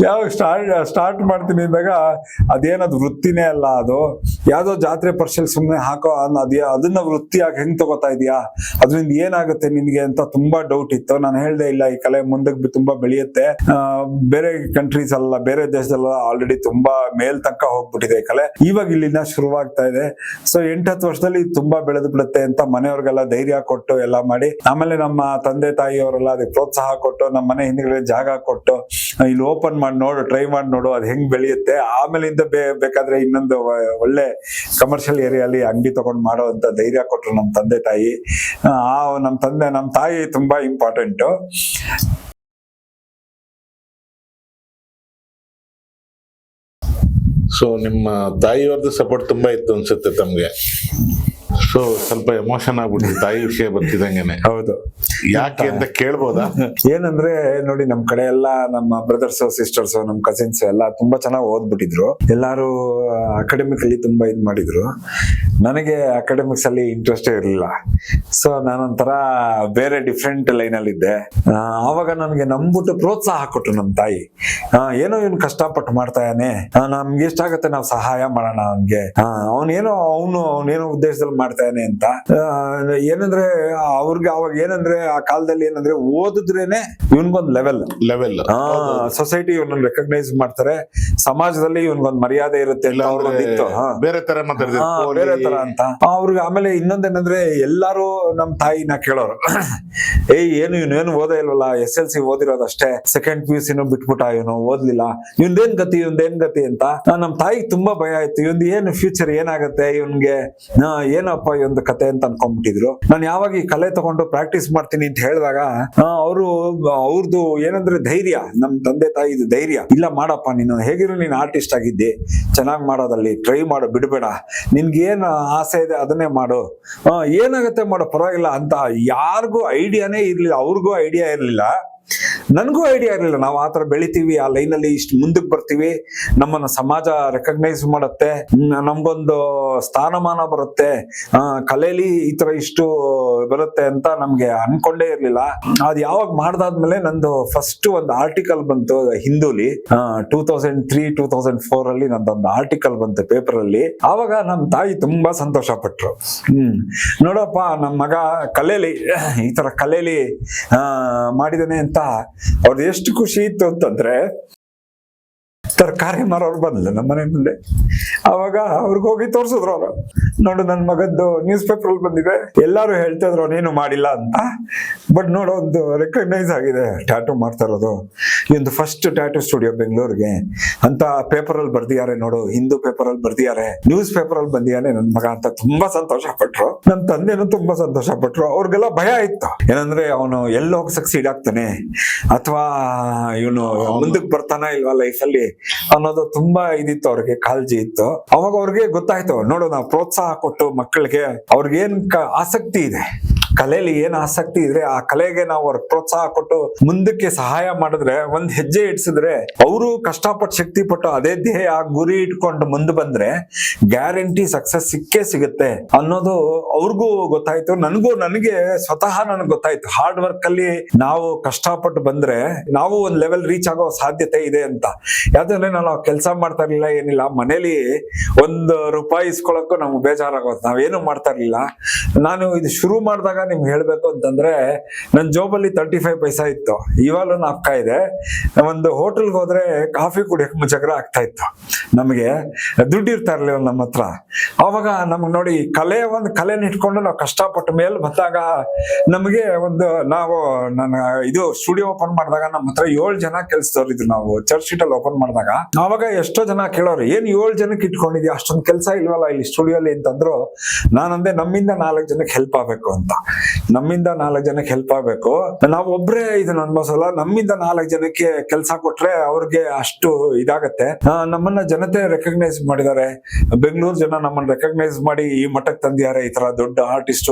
ಯಾವಾಗ ಸ್ಟಾರ್ಟ್ ಮಾಡ್ತೀನಿ ಅಂದಾಗ ಅದೇನದು ವೃತ್ತಿನೇ ಅಲ್ಲ, ಅದು ಯಾವ್ದೋ ಜಾತ್ರೆ ಪರ್ಸಲ್ ಸುಮ್ಮನೆ ಹಾಕೋ ಅದನ್ನ ವೃತ್ತಿಯಾಗಿ ಹೆಂಗ್ ತಗೋತಾ ಇದೀಯಾ, ಅದರಿಂದ ಏನಾಗುತ್ತೆ ನಿನ್ಗೆ ಅಂತ ತುಂಬಾ ಡೌಟ್ ಇತ್ತು. ನಾನು ಹೇಳ್ದೆ ಇಲ್ಲ, ಈ ಕಲೆ ಮುಂದಕ್ಕೆ ತುಂಬಾ ಬೆಳೆಯುತ್ತೆ, ಬೇರೆ ಕಂಟ್ರೀಸ್ ಅಲ್ಲ ಬೇರೆ ದೇಶದಲ್ಲ ಆಲ್ರೆಡಿ ತುಂಬಾ ಮೇಲ್ ತನಕ ಹೋಗ್ಬಿಟ್ಟಿದೆ ಈ ಕಲೆ, ಇವಾಗ ಇಲ್ಲಿನ ಶುರುವಾಗ್ತಾ ಇದೆ. ಸೊ 8-10 ವರ್ಷದಲ್ಲಿ ತುಂಬಾ ಬೆಳೆದು ಬಿಡುತ್ತೆ ಅಂತ ಮನೆಯವ್ರಿಗೆಲ್ಲ ಧೈರ್ಯ ಕೊಟ್ಟು ಎಲ್ಲ ಮಾಡಿ, ಆಮೇಲೆ ನಮ್ಮ ತಂದೆ ತಾಯಿಯವರೆಲ್ಲ ಅದಕ್ಕೆ ಪ್ರೋತ್ಸಾಹ ಕೊಟ್ಟು, ನಮ್ಮ ಮನೆ ಹಿಂದ್ಗಡೆ ಜಾಗ ಕೊಟ್ಟು ಇಲ್ಲಿ ಓಪನ್ ಮಾಡಿ ನೋಡು, ಟ್ರೈ ಮಾಡಿ ನೋಡು ಅದು ಹೆಂಗ್ ಬೆಳೆಯುತ್ತೆ, ಆಮೇಲಿಂದ ಬೇಕಾದ್ರೆ ಇನ್ನೊಂದು ಒಳ್ಳೆ ಕಮರ್ಷಿಯಲ್ ಏರಿಯಲ್ಲಿ ಅಂಗಡಿ ತಗೊಂಡ್ ಮಾಡೋ ಅಂತ ಧೈರ್ಯ ಕೊಟ್ರು ನಮ್ಮ ತಂದೆ ತಾಯಿ. ನಮ್ಮ ತಾಯಿ ತುಂಬಾ ಇಂಪಾರ್ಟೆಂಟ್. ಸೊ ನಿಮ್ಮ ತಾಯಿಯವ್ರದ್ದು ಸಪೋರ್ಟ್ ತುಂಬಾ ಇತ್ತು ಅನ್ಸುತ್ತೆ ತಮ್ಗೆ. ಸೊ ಸ್ವಲ್ಪ ಎಮೋಷನ್ ಆಗ್ಬಿಟ್ಟು ತಾಯಿ ವಿಷಯ ಬರ್ತಿದಂಗೆನೆ. ಹೌದು, ಯಾಕೆ ಅಂತ ಕೇಳ್ಬೋದಾ? ಏನಂದ್ರೆ ನೋಡಿ, ನಮ್ ಕಡೆ ಎಲ್ಲ ನಮ್ಮ ಬ್ರದರ್ಸ್ ಸಿಸ್ಟರ್ಸ್ ನಮ್ ಕಸಿನ್ಸ್ ಎಲ್ಲ ತುಂಬಾ ಚೆನ್ನಾಗಿ ಓದ್ಬಿಟ್ಟಿದ್ರು, ಎಲ್ಲಾರು ಅಕಾಡೆಮಿಕ್ ಅಲ್ಲಿ ತುಂಬಾ ಇದ್ ಮಾಡಿದ್ರು. ನನಗೆ ಅಕಾಡೆಮಿಕ್ಸ್ ಅಲ್ಲಿ ಇಂಟ್ರೆಸ್ಟ್ ಇರಲಿಲ್ಲ. ಸೊ ನಾನೊಂಥರ ಬೇರೆ ಡಿಫ್ರೆಂಟ್ ಲೈನ್ ಅಲ್ಲಿ ಇದ್ದೆ. ಆವಾಗ ನನಗೆ ನಂಬಿಟ್ಟು ಪ್ರೋತ್ಸಾಹ ಕೊಟ್ರು ನಮ್ ತಾಯಿ. ಏನೋ ಇವ್ನು ಕಷ್ಟಪಟ್ಟು ಮಾಡ್ತಾನೆ, ನಮ್ಗೆ ಎಷ್ಟಾಗತ್ತೆ ನಾವು ಸಹಾಯ ಮಾಡೋಣ ಅವನ್ಗೆ, ಅವನೇನೋ ಉದ್ದೇಶದಲ್ಲಿ ಮಾಡ್ತಾನೆ ಅಂತ. ಏನಂದ್ರೆ ಅವ್ರಿಗೆ ಅವಾಗ ಏನಂದ್ರೆ ಆ ಕಾಲದಲ್ಲಿ ಏನಂದ್ರೆ ಓದಿದ್ರೇನೆ ಇವನ್ಗೊಂದ್ ಲೆವೆಲ್ ಸೊಸೈಟಿ ಇವನ್ನ ರೆಕಗ್ನೈಸ್ ಮಾಡ್ತಾರೆ, ಸಮಾಜದಲ್ಲಿ ಇವನ್ಗೊಂದ್ ಮರ್ಯಾದೆ ಇರುತ್ತೆ ಬೇರೆ ತರ ಬೇರೆ ತರ ಅಂತ ಅವ್ರಿಗೆ. ಆಮೇಲೆ ಇನ್ನೊಂದೇನಂದ್ರೆ ಎಲ್ಲಾರು ನಮ್ ತಾಯಿನ ಕೇಳೋರು, ಇವನೇನು ಓದೇ ಇಲ್ವಲ್ಲ, SLC ಓದಿರೋದಷ್ಟೇ, ಸೆಕೆಂಡ್ PUC ಬಿಟ್ಬಿಟ್ಟ, ಇವನು ಓದ್ಲಿಲ್ಲ, ಇವಂದೇನ್ ಗತಿ ಅಂತ. ನಮ್ ತಾಯಿಗೆ ತುಂಬಾ ಭಯ ಆಯ್ತು, ಇವಂದ್ ಏನು ಫ್ಯೂಚರ್ ಏನಾಗತ್ತೆ, ಇವನ್ಗೆ ಏನಪ್ಪ ಇವೊಂದು ಕತೆ ಅಂತ ಅನ್ಕೊಂಡ್ಬಿಟ್ಟಿದ್ರು. ನಾನು ಯಾವಾಗ ಈ ಕಲೆ ತಗೊಂಡು ಪ್ರಾಕ್ಟೀಸ್ ಮಾಡ್ತೀನಿ ಅಂತ ಹೇಳಿದಾಗ ಅವ್ರದ್ದು ಏನಂದ್ರೆ ಧೈರ್ಯ, ನಮ್ ತಂದೆ ತಾಯಿದು ಧೈರ್ಯ, ಇಲ್ಲ ಮಾಡಪ್ಪ ನೀನು ಹೇಗಿರು ನೀನ್ ಆರ್ಟಿಸ್ಟ್ ಆಗಿದ್ದಿ, ಚೆನ್ನಾಗ್ ಮಾಡೋದಲ್ಲಿ ಟ್ರೈ ಮಾಡು, ಬಿಡ್ಬೇಡ, ನಿನ್ಗೇನ್ ಆಸೆ ಇದೆ ಅದನ್ನೇ ಮಾಡು, ಏನಾಗತ್ತೆ ಮಾಡು ಪರವಾಗಿಲ್ಲ ಅಂತ. ಯಾರಿಗೂ ಐಡಿಯಾನೇ ಇರ್ಲಿಲ್ಲ, ಅವ್ರಿಗೂ ಐಡಿಯಾ ಇರ್ಲಿಲ್ಲ, ನನ್ಗೂ ಐಡಿಯಾ ಇರಲಿಲ್ಲ. ನಾವು ಆತರ ಬೆಳಿತೀವಿ, ಆ ಲೈನ್ ಅಲ್ಲಿ ಇಷ್ಟು ಮುಂದಕ್ಕೆ ಬರ್ತೀವಿ, ನಮ್ಮನ್ನ ಸಮಾಜ ರೆಕಗ್ನೈಸ್ ಮಾಡುತ್ತೆ, ನಮ್ಗೊಂದು ಸ್ಥಾನಮಾನ ಬರುತ್ತೆ, ಕಲೆಯಲ್ಲಿ ಈ ತರ ಇಷ್ಟು ಬರುತ್ತೆ ಅಂತ ನಮ್ಗೆ ಅನ್ಕೊಂಡೇ ಇರ್ಲಿಲ್ಲ. ಅದ್ ಯಾವಾಗ ಮಾಡ್ದಾದ್ಮೇಲೆ ನಂದು ಫಸ್ಟ್ ಒಂದು ಆರ್ಟಿಕಲ್ ಬಂತು ಹಿಂದೂಲಿ, 2003-2004 ಅಲ್ಲಿ ನಂದೊಂದು ಆರ್ಟಿಕಲ್ ಬಂತು ಪೇಪರ್ ಅಲ್ಲಿ. ಆವಾಗ ನಮ್ ತಾಯಿ ತುಂಬಾ ಸಂತೋಷ ಪಟ್ರು. ನೋಡಪ್ಪ ನಮ್ ಮಗ ಕಲೆಯಲ್ಲಿ ಈ ತರ ಕಲೆಯಲ್ಲಿ ಮಾಡಿದಾನೆ ಅಂತ ಅವ್ರದ್ದು ಎಷ್ಟು ಖುಷಿ ಇತ್ತು ಅಂತಂದ್ರೆ, ತರಕಾರಿ ಮಾರೋರು ಬಂದ್ಲು ನಮ್ಮ ಮನೆ ಮುಂದೆ. ಅವಾಗ ಅವ್ರಿಗೆ ಹೋಗಿ ತೋರ್ಸಿದ್ರು ಅವರು, ನೋಡು ನನ್ ಮಗದ್ದು ನ್ಯೂಸ್ ಪೇಪರ್ ಅಲ್ಲಿ ಬಂದಿದೆ, ಎಲ್ಲಾರು ಹೇಳ್ತಾ ಇದ್ರು ಅವನೇನು ಮಾಡಿಲ್ಲ ಅಂತ, ಬಟ್ ನೋಡು ಒಂದು ರೆಕಗ್ನೈಸ್ ಆಗಿದೆ ಟ್ಯಾಟೂ ಮಾಡ್ತಾ ಇರೋದು, ಈ ಒಂದು ಫಸ್ಟ್ ಟ್ಯಾಟೂ ಸ್ಟುಡಿಯೋ ಬೆಂಗಳೂರಿಗೆ ಅಂತ ಪೇಪರ್ ಅಲ್ಲಿ ಬರ್ದಿದ್ದಾರೆ ನೋಡು, ಹಿಂದೂ ಪೇಪರ್ ಅಲ್ಲಿ ಬರ್ದಿದ್ದಾರೆ, ನ್ಯೂಸ್ ಪೇಪರ್ ಅಲ್ಲಿ ಬಂದಿದ್ದಾನೆ ನನ್ ಮಗ ಅಂತ ತುಂಬಾ ಸಂತೋಷ ಪಟ್ರು. ನನ್ ತಂದೆನೂ ತುಂಬಾ ಸಂತೋಷ ಪಟ್ರು. ಅವ್ರಿಗೆಲ್ಲ ಭಯ ಇತ್ತು, ಏನಂದ್ರೆ ಅವನು ಎಲ್ಲಿ ಹೋಗಿ ಸಕ್ಸೀಡ್ ಆಗ್ತಾನೆ ಅಥವಾ ಇವನು ಮುಂದಕ್ಕೆ ಬರ್ತಾನ ಇಲ್ವಾ ಲೈಫ್ ಅಲ್ಲಿ ಅನ್ನೋದು ತುಂಬಾ ಇದಿತ್ತು, ಅವ್ರಿಗೆ ಕಾಳಜಿ ಇತ್ತು. ಅವಾಗ ಅವ್ರಿಗೆ ಗೊತ್ತಾಯ್ತು, ನೋಡು ನಾವು ಪ್ರೋತ್ಸಾಹ ಕೊಟ್ಟು ಮಕ್ಕಳಿಗೆ ಅವ್ರಿಗೇನ್ ಆಸಕ್ತಿ ಇದೆ, ಕಲೆಯಲ್ಲಿ ಏನ್ ಆಸಕ್ತಿ ಇದ್ರೆ ಆ ಕಲೆಗೆ ನಾವು ಅವ್ರಿಗೆ ಪ್ರೋತ್ಸಾಹ ಕೊಟ್ಟು ಮುಂದಕ್ಕೆ ಸಹಾಯ ಮಾಡಿದ್ರೆ, ಒಂದ್ ಹೆಜ್ಜೆ ಇಡ್ಸಿದ್ರೆ, ಅವರು ಕಷ್ಟಪಟ್ಟು ಶಕ್ತಿ ಪಟ್ಟು ಅದೇ ಧ್ಯೇಯ ಗುರಿ ಇಟ್ಕೊಂಡು ಮುಂದೆ ಬಂದ್ರೆ ಗ್ಯಾರಂಟಿ ಸಕ್ಸಸ್ ಸಿಕ್ಕೇ ಸಿಗುತ್ತೆ ಅನ್ನೋದು ಅವ್ರಿಗೂ ಗೊತ್ತಾಯ್ತು. ನನಗೆ ಸ್ವತಃ ನನಗೆ ಗೊತ್ತಾಯ್ತು, ಹಾರ್ಡ್ ವರ್ಕ್ ಅಲ್ಲಿ ನಾವು ಕಷ್ಟಪಟ್ಟು ಬಂದ್ರೆ ನಾವು ಒಂದ್ ಲೆವೆಲ್ ರೀಚ್ ಆಗೋ ಸಾಧ್ಯತೆ ಇದೆ ಅಂತ. ಯಾಕಂದ್ರೆ ನಾನು ಕೆಲಸ ಮಾಡ್ತಾ ಇರ್ಲಿಲ್ಲ, ಏನಿಲ್ಲ, ಮನೇಲಿ ₹1 ಇಸ್ಕೊಳಕ್ಕೂ ನಮ್ಗೆ ಬೇಜಾರಾಗೋದು, ನಾವೇನು ಮಾಡ್ತಾ ಇರ್ಲಿಲ್ಲ. ನಾನು ಇದು ಶುರು ಮಾಡಿದಾಗ ನಿಮ್ಗೆ ಹೇಳ್ಬೇಕು ಅಂತಂದ್ರೆ ನನ್ ಜೋಬಲ್ಲಿ 35 ಪೈಸಾ ಇತ್ತು, ಇವಾಗಲೂ ನಾಪ್ಕ ಇದೆ. ಒಂದು ಹೋಟೆಲ್ಗೆ ಹೋದ್ರೆ ಕಾಫಿ ಕುಡಿಯಕ್ ಮುಜಗ್ರ ಆಗ್ತಾ ಇತ್ತು, ನಮಗೆ ದುಡ್ಡು ಇರ್ತಾ ಇರ್ಲಿಲ್ಲ ನಮ್ಮ ಹತ್ರ. ಅವಾಗ ನಮ್ಗೆ ನೋಡಿ ಕಲೆನ ಇಟ್ಕೊಂಡು ನಾವು ಕಷ್ಟಪಟ್ಟ ಮೇಲೆ ಬಂದಾಗ ನಮಗೆ ನಾನು ಇದು ಸ್ಟುಡಿಯೋ ಓಪನ್ ಮಾಡಿದಾಗ ನಮ್ಮ ಹತ್ರ 7 ಜನ ಕೆಲ್ಸದವ್ರು ಇದ್ರು. ನಾವು ಚರ್ಚ್ ಸ್ಟ್ರೀಟ್ ಅಲ್ಲಿ ಓಪನ್ ಮಾಡಿದಾಗ ಅವಾಗ ಎಷ್ಟೋ ಜನ ಕೇಳೋರು, ಏನ್ 7 ಜನಕ್ಕೆ ಇಟ್ಕೊಂಡಿದ್ಯಾ, ಅಷ್ಟೊಂದು ಕೆಲಸ ಇಲ್ವಲ್ಲ ಇಲ್ಲಿ ಸ್ಟುಡಿಯೋಲಿ ಅಂತಂದ್ರು. ನಾನಂದೆ ನಮ್ಮಿಂದ 4 ಜನಕ್ಕೆ ಹೆಲ್ಪ್ ಆಗ್ಬೇಕು ಅಂತ, ನಮ್ಮಿಂದ 4 ಜನಕ್ಕೆ ಹೆಲ್ಪ್ ಆಗ್ಬೇಕು, ನಾವ್ ಒಬ್ರೇ ಇದನ್ನ ಅನ್ಭವಿಸಲ್ಲ, ನಮ್ಮಿಂದ 4 ಜನಕ್ಕೆ ಕೆಲಸ ಕೊಟ್ರೆ ಅವ್ರಿಗೆ ಅಷ್ಟು ಇದಾಗತ್ತೆ. ನಮ್ಮನ್ನ ಜನತೆ ರೆಕಗ್ನೈಸ್ ಮಾಡಿದ್ದಾರೆ, ಬೆಂಗಳೂರು ಜನ ನಮ್ಮನ್ನ ರೆಕಗ್ನೈಸ್ ಮಾಡಿ ಈ ಮಟ್ಟಕ್ಕೆ ತಂದಿದ್ದಾರೆ. ಈ ತರ ದೊಡ್ಡ ಆರ್ಟಿಸ್ಟ್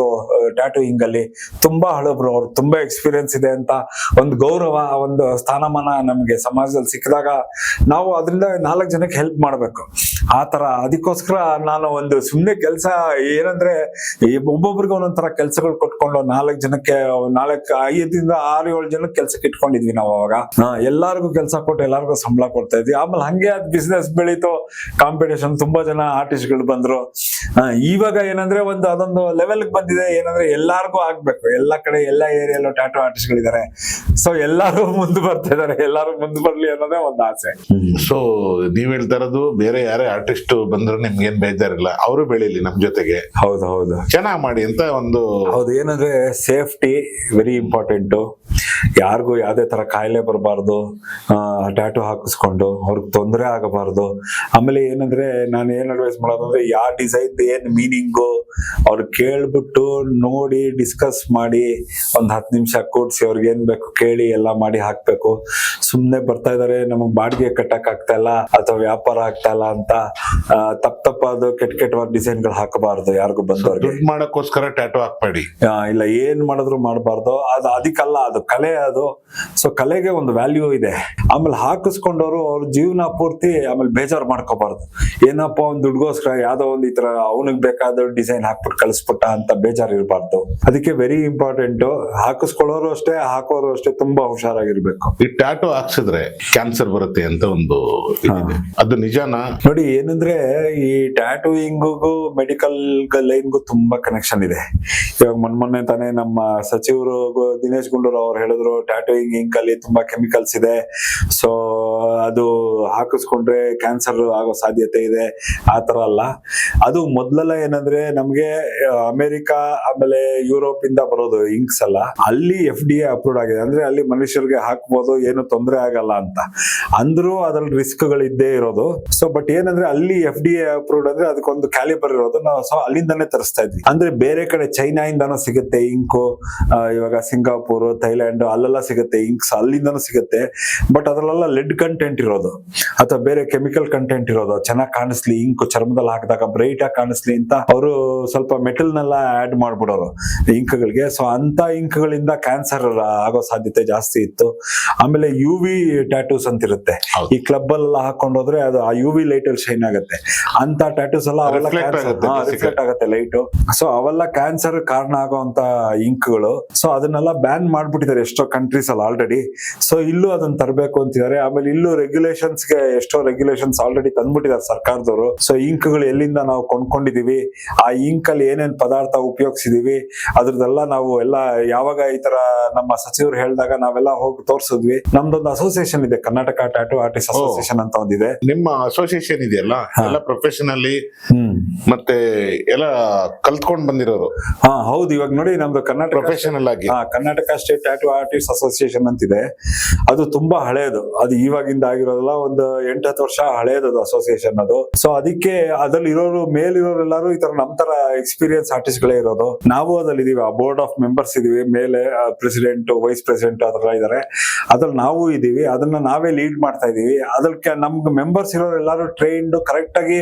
ಟ್ಯಾಟೂಯಿಂಗ್ ಅಲ್ಲಿ ತುಂಬಾ ಹಳಬ್ರು, ಅವ್ರು ತುಂಬಾ ಎಕ್ಸ್ಪೀರಿಯನ್ಸ್ ಇದೆ ಅಂತ ಒಂದು ಗೌರವ, ಒಂದು ಸ್ಥಾನಮಾನ ನಮ್ಗೆ ಸಮಾಜದಲ್ಲಿ ಸಿಕ್ಕಿದಾಗ ನಾವು ಅದರಿಂದ 4 ಜನಕ್ಕೆ ಹೆಲ್ಪ್ ಮಾಡ್ಬೇಕು. ಆ ತರ. ಅದಕ್ಕೋಸ್ಕರ ನಾನು ಒಂದು ಸುಮ್ನೆ ಕೆಲಸ ಏನಂದ್ರೆ ಈ ಒಬ್ಬೊಬ್ರಿಗೆ ಒಂದೊಂದ್ ತರ ಕೆಲ್ಸಗಳು ಕೊಟ್ಕೊಂಡು 4 ಜನಕ್ಕೆ 5 6 7 ಜನಕ್ಕೆ ಕೆಲ್ಸಕ್ಕೆ ಇಟ್ಕೊಂಡಿದ್ವಿ ನಾವು ಅವಾಗ. ಎಲ್ಲಾರ್ಗು ಕೆಲಸ ಕೊಟ್ಟು ಎಲ್ಲಾರ್ಗು ಸಂಬಳ ಕೊಡ್ತಾ ಇದ್ವಿ. ಆಮೇಲೆ ಹಂಗೆ ಅದ್ ಬಿಸ್ನೆಸ್ ಬೆಳೀತು, ಕಾಂಪಿಟೇಷನ್, ತುಂಬಾ ಜನ ಆರ್ಟಿಸ್ಟ್ ಗಳು ಬಂದ್ರು. ಇವಾಗ ಏನಂದ್ರೆ ಅದೊಂದು ಲೆವೆಲ್ ಬಂದಿದೆ, ಏನಂದ್ರೆ ಎಲ್ಲಾರ್ಗು ಆಗ್ಬೇಕು, ಎಲ್ಲಾ ಕಡೆ ಎಲ್ಲಾ ಏರಿಯಲ್ಲೂ ಟ್ಯಾಟೂ ಆರ್ಟಿಸ್ಟ್ ಗಳಿದ್ದಾರೆ. ಸೊ ಎಲ್ಲಾರು ಮುಂದೆ ಬರ್ತಾ ಇದಾರೆ, ಎಲ್ಲಾರು ಮುಂದೆ ಬರ್ಲಿ ಅನ್ನೋದೇ ಒಂದು ಆಸೆ. ಸೊ ನೀವ್ ಹೇಳ್ತಾ ಇರೋದು ಬೇರೆ ಯಾರೇ ಆರ್ಟಿಸ್ಟ್ ಬಂದ್ರು ನಿಮ್ಗೇನ್ ಬೇಜಾರಿಲ್ಲ, ಅವರು ಬೆಳೀಲಿ ನಮ್ ಜೊತೆಗೆ, ಹೌದು ಹೌದು ಚೆನ್ನಾಗ್ ಮಾಡಿ ಅಂತ ಒಂದು. ಹೌದು, ಏನಂದ್ರೆ ಸೇಫ್ಟಿ ವೆರಿ ಇಂಪಾರ್ಟೆಂಟ್. ಯಾರಿಗೂ ಯಾವ್ದೇ ತರ ಕಾಯಿಲೆ ಬರಬಾರ್ದು, ಟ್ಯಾಟೂ ಹಾಕಿಸ್ಕೊಂಡು ಅವ್ರಿಗೆ ತೊಂದರೆ ಆಗಬಾರ್ದು. ಆಮೇಲೆ ಏನಂದ್ರೆ ನಾನು ಏನ್ ಅಡ್ವೈಸ್ ಮಾಡೋದಂದ್ರೆ, ಯಾವ ಡಿಸೈನ್ ಏನ್ ಮೀನಿಂಗು ಅವ್ರು ಕೇಳ್ಬಿಟ್ಟು ನೋಡಿ ಡಿಸ್ಕಸ್ ಮಾಡಿ ಒಂದ್ 10 ನಿಮಿಷ ಕೂಡ್ಸಿ ಅವ್ರಿಗೆ ಏನ್ ಬೇಕು ಕೇಳಿ ಎಲ್ಲ ಮಾಡಿ ಹಾಕ್ಬೇಕು. ಸುಮ್ನೆ ಬರ್ತಾ ಇದಾರೆ ನಮಗ್ ಬಾಡಿಗೆ ಕಟ್ಟಕ್ ಆಗ್ತಾ ಇಲ್ಲ ಅಥವಾ ವ್ಯಾಪಾರ ಆಗ್ತಾ ಇಲ್ಲ ಅಂತ ತಪ್ಪಾದ ಕೆಟ್ಟ ಡಿಸೈನ್ ಗಳು ಹಾಕಬಾರ್ದು ಯಾರಿಗೂ ಬಂದವ್ರಿಗೆ. ದುಡ್ಡು ಮಾಡಕ್ಕೋಸ್ಕರ ಟ್ಯಾಟೂ ಹಾಕ್ಬೇಡಿ. ಇಲ್ಲ, ಏನ್ ಮಾಡಿದ್ರು ಮಾಡಬಾರ್ದು. ಅದಕ್ಕಲ್ಲ, ಅದು ಕಲೆ ಅದು. ಸೊ ಕಲೆಗೆ ಒಂದು ವ್ಯಾಲ್ಯೂ ಇದೆ. ಆಮೇಲೆ ಹಾಕಿಸ್ಕೊಂಡವ್ರು ಅವ್ರ ಜೀವನ ಪೂರ್ತಿ ಆಮೇಲೆ ಬೇಜಾರು ಮಾಡ್ಕೋಬಾರ್ದು. ಏನಪ್ಪಾ ಒಂದ್ ದುಡ್ಗೋಸ್ಕರ ಯಾವ್ದೋ ಒಂದ್ ಈ ತರ ಅವನಿಗೆ ಬೇಕಾದ ಡಿಸೈನ್ ಹಾಕ್ಬಿಟ್ಟು ಕಳಿಸ್ಬಿಟ್ಟ ಅಂತ ಬೇಜಾರು ಇರಬಾರ್ದು. ಅದಕ್ಕೆ ವೆರಿ ಇಂಪಾರ್ಟೆಂಟ್. ಹಾಕಿಸ್ಕೊಳ್ಳೋರು ಅಷ್ಟೇ, ಹಾಕೋರು ಅಷ್ಟೇ ತುಂಬಾ ಹುಷಾರಾಗಿರ್ಬೇಕು. ಈ ಟ್ಯಾಟೂ ಹಾಕ್ಸಿದ್ರೆ ಕ್ಯಾನ್ಸರ್ ಬರುತ್ತೆ ಅಂತ ಒಂದು ಇದಿದೆ, ಅದು ನಿಜಾನಾ? ನೋಡಿ, ಏನಂದ್ರೆ ಈ ಟ್ಯಾಟೂಯಿಂಗೂ ಮೆಡಿಕಲ್ ಲೈನ್ಗೂ ತುಂಬಾ ಕನೆಕ್ಷನ್ ಇದೆ. ಇವಾಗ ಮೊನ್ನೆ ತಾನೇ ನಮ್ಮ ಸಚಿವರು ದಿನೇಶ್ ಗುಂಡೂರಾವ್ ಅವ್ರು ಹೇಳಿದ್ರು, ಟ್ಯಾಟೂಯಿಂಗ್ ಇಂಕ್ ಅಲ್ಲಿ ತುಂಬಾ ಕೆಮಿಕಲ್ಸ್ ಇದೆ, ಸೊ ಅದು ಹಾಕಿಸ್ಕೊಂಡ್ರೆ ಕ್ಯಾನ್ಸರ್ ಆಗೋ ಸಾಧ್ಯತೆ ಇದೆ. ಆತರ ಅಲ್ಲ, ಅದು ಮೊದ್ಲೆಲ್ಲ ಏನಂದ್ರೆ ನಮ್ಗೆ ಅಮೆರಿಕ ಆಮೇಲೆ ಯುರೋಪ್ ಇಂದ ಬರೋದು ಇಂಕ್ಸ್ ಅಲ್ಲ, ಅಲ್ಲಿ FDA ಅಪ್ರೂವ್ಡ್ ಆಗಿದೆ. ಅಂದ್ರೆ ಅಲ್ಲಿ ಮನುಷ್ಯರಿಗೆ ಹಾಕ್ಬೋದು, ಏನು ತೊಂದರೆ ಆಗಲ್ಲ ಅಂತ ಅಂದ್ರೂ ಅದ್ರಲ್ಲಿ ರಿಸ್ಕ್ ಗಳು ಇದ್ದೇ ಇರೋದು. ಸೊ ಬಟ್ ಏನಂದ್ರೆ ಅಲ್ಲಿ FDA ಅಪ್ರೂವ್ಡ್ ಅಂದ್ರೆ ಅದಕ್ಕೊಂದು ಕ್ಯಾಲಿಬರ್ ಇರೋದು. ನಾವು ಸೊ ಅಲ್ಲಿಂದಾನೇ ತರಿಸ್ತಾ ಇದ್ವಿ. ಅಂದ್ರೆ ಬೇರೆ ಕಡೆ ಚೈನಾ ಇಂದಾನು ಸಿಗುತ್ತೆ ಇಂಕು, ಇವಾಗ ಸಿಂಗಾಪುರ್, ಥೈಲ್ಯಾಂಡ್ ಅಲ್ಲೆಲ್ಲ ಸಿಗುತ್ತೆ ಇಂಕ್ಸ್, ಅಲ್ಲಿಂದಾನು ಸಿಗುತ್ತೆ. ಬಟ್ ಅದ್ರಲ್ಲೆಲ್ಲ ಲೆಡ್ ಕಂಟೆಂಟ್ ಇರೋದು ಅಥವಾ ಬೇರೆ ಕೆಮಿಕಲ್ ಕಂಟೆಂಟ್ ಇರೋದು. ಚೆನ್ನಾಗಿ ಕಾಣಿಸ್ಲಿ, ಇಂಕು ಚರ್ಮದಲ್ಲಿ ಹಾಕಿದಾಗ ಬ್ರೈಟ್ ಆಗಿ ಕಾಣಿಸ್ಲಿ ಅಂತ ಅವರು ಸ್ವಲ್ಪ ಮೆಟಲ್ ನೆಲ್ಲ ಆಡ್ ಮಾಡ್ಬಿಡೋರು ಇಂಕ್ಗಳಿಗೆ. ಸೊ ಅಂತ ಇಂಕ್ಗಳಿಂದ ಕ್ಯಾನ್ಸರ್ ಆಗೋ ಸಾಧ್ಯತೆ ಜಾಸ್ತಿ ಇತ್ತು. ಆಮೇಲೆ UV ಟ್ಯಾಟೂಸ್ ಅಂತ ಇರುತ್ತೆ, ಈ ಕ್ಲಬ್ ಎಲ್ಲ ಹಾಕೊಂಡೋದ್ರೆ ಅದು ಆ UV ಲೈಟ್ ಅಲ್ಲಿ ಶೈನ್ ಆಗುತ್ತೆ. ಅಂತ ಟ್ಯಾಟೂಸ್ ಎಲ್ಲ ಅವೆಲ್ಲ ರಿಫ್ಲೆಕ್ಟ್ ಆಗುತ್ತೆ ಲೈಟ್. ಸೊ ಅವೆಲ್ಲ ಕ್ಯಾನ್ಸರ್ ಕಾರಣ ಆಗೋಂತ ಇಂಕ್ಗಳು. ಸೊ ಅದನ್ನೆಲ್ಲ ಬ್ಯಾನ್ ಮಾಡ್ಬಿಟ್ಟಿದ್ದಾರೆ ಎಷ್ಟೋ ಕಂಟ್ರೀಸ್ ಅಲ್ಲಿ ಆಲ್ರೆಡಿ. ಸೊ ಇಲ್ಲೂ ಅದನ್ನ ತರಬೇಕು ಅಂತಿದ್ದಾರೆ. ಆಮೇಲೆ ಇಲ್ಲೂ ರೆಗ್ಯುಲೇಷನ್ಸ್ಗೆ ಎಷ್ಟೋ ರೆಗ್ಯುಲೇಷನ್ಸ್ ಆಲ್ರೆಡಿ ತಂದ್ಬಿಟ್ಟಿದ್ದಾರೆ ಸರ್ಕಾರದವರು. ಸೊ ಇಂಕ್ಗಳು ಎಲ್ಲಿಂದ ನಾವು ಕೊಂಡ್ಕೊಂಡಿದೀವಿ, ಆ ಇಂಕ್ ಅಲ್ಲಿ ಏನೇನ್ ಪದಾರ್ಥ ಉಪಯೋಗಿಸಿದೀವಿ, ಅದ್ರದ್ದೆಲ್ಲ ನಾವು ಎಲ್ಲ ಯಾವಾಗ ಈ ತರ ನಮ್ಮ ಸಚಿವರು ಹೇಳಿದಾಗ ನಾವೆಲ್ಲ ಹೋಗಿ ತೋರ್ಸಿದ್ವಿ. ನಮ್ದೊಂದು ಅಸೋಸಿಯೇಷನ್ ಇದೆ, ಕರ್ನಾಟಕ ಟ್ಯಾಟೂ ಆರ್ಟಿಸ್ಟ್ ಅಸೋಸಿಯೇಷನ್ ಅಂತ ಒಂದಿದೆ. ನಿಮ್ಮ ಅಸೋಸಿಯೇಷನ್ ಇದೆಯಲ್ಲ, ಎಲ್ಲ ಪ್ರೊಫೆಷನಲಿ ಮತ್ತೆ ಎಲ್ಲ ಕಲ್ತ್ಕೊಂಡ್ ಬಂದಿರೋರು. ಹೌದು. ಇವಾಗ ನೋಡಿ, ನಮ್ದು ಕರ್ನಾಟಕ ಪ್ರೊಫೆಷನಲ್ ಆಗಿ Karnataka state tattoo artist association ಅಂತಿದೆ. ಅದು ತುಂಬಾ ಹಳೇದು, ಅದು ಇವಾಗಿಂದ ಆಗಿರೋದಲ್ಲ, ಒಂದು 8-10 ವರ್ಷ ಹಳೇದು ಅಸೋಸಿಯೇಷನ್ ಅದು. ಸೊ ಅದಕ್ಕೆ ಅದ್ರಲ್ಲಿ ಇರೋರು ಮೇಲಿರೋರೆಲ್ಲರೂ ಈ ತರ ನಮ್ ತರ ಎಕ್ಸ್ಪೀರಿಯನ್ಸ್ ಆರ್ಟಿಸ್ಟ್ ಗಳೇ ಇರೋದು. ನಾವು ಅದ್ರಲ್ಲಿ ಇದೀವಿ, ಆ ಬೋರ್ಡ್ ಆಫ್ ಮೆಂಬರ್ಸ್ ಇದೀವಿ, ಮೇಲೆ ಪ್ರೆಸಿಡೆಂಟ್, ವೈಸ್ ಪ್ರೆಸಿಡೆಂಟ್ ಅದೆಲ್ಲ ಇದಾರೆ. ಅದ್ರಲ್ಲಿ ನಾವು ಇದೀವಿ, ಅದನ್ನ ನಾವೇ ಲೀಡ್ ಮಾಡ್ತಾ ಇದೀವಿ. ಅದಕ್ಕೆ ನಮ್ಗೆ ಮೆಂಬರ್ಸ್ ಇರೋರು ಎಲ್ಲಾರು ಟ್ರೈನ್ಡ್, ಕರೆಕ್ಟ್ ಆಗಿ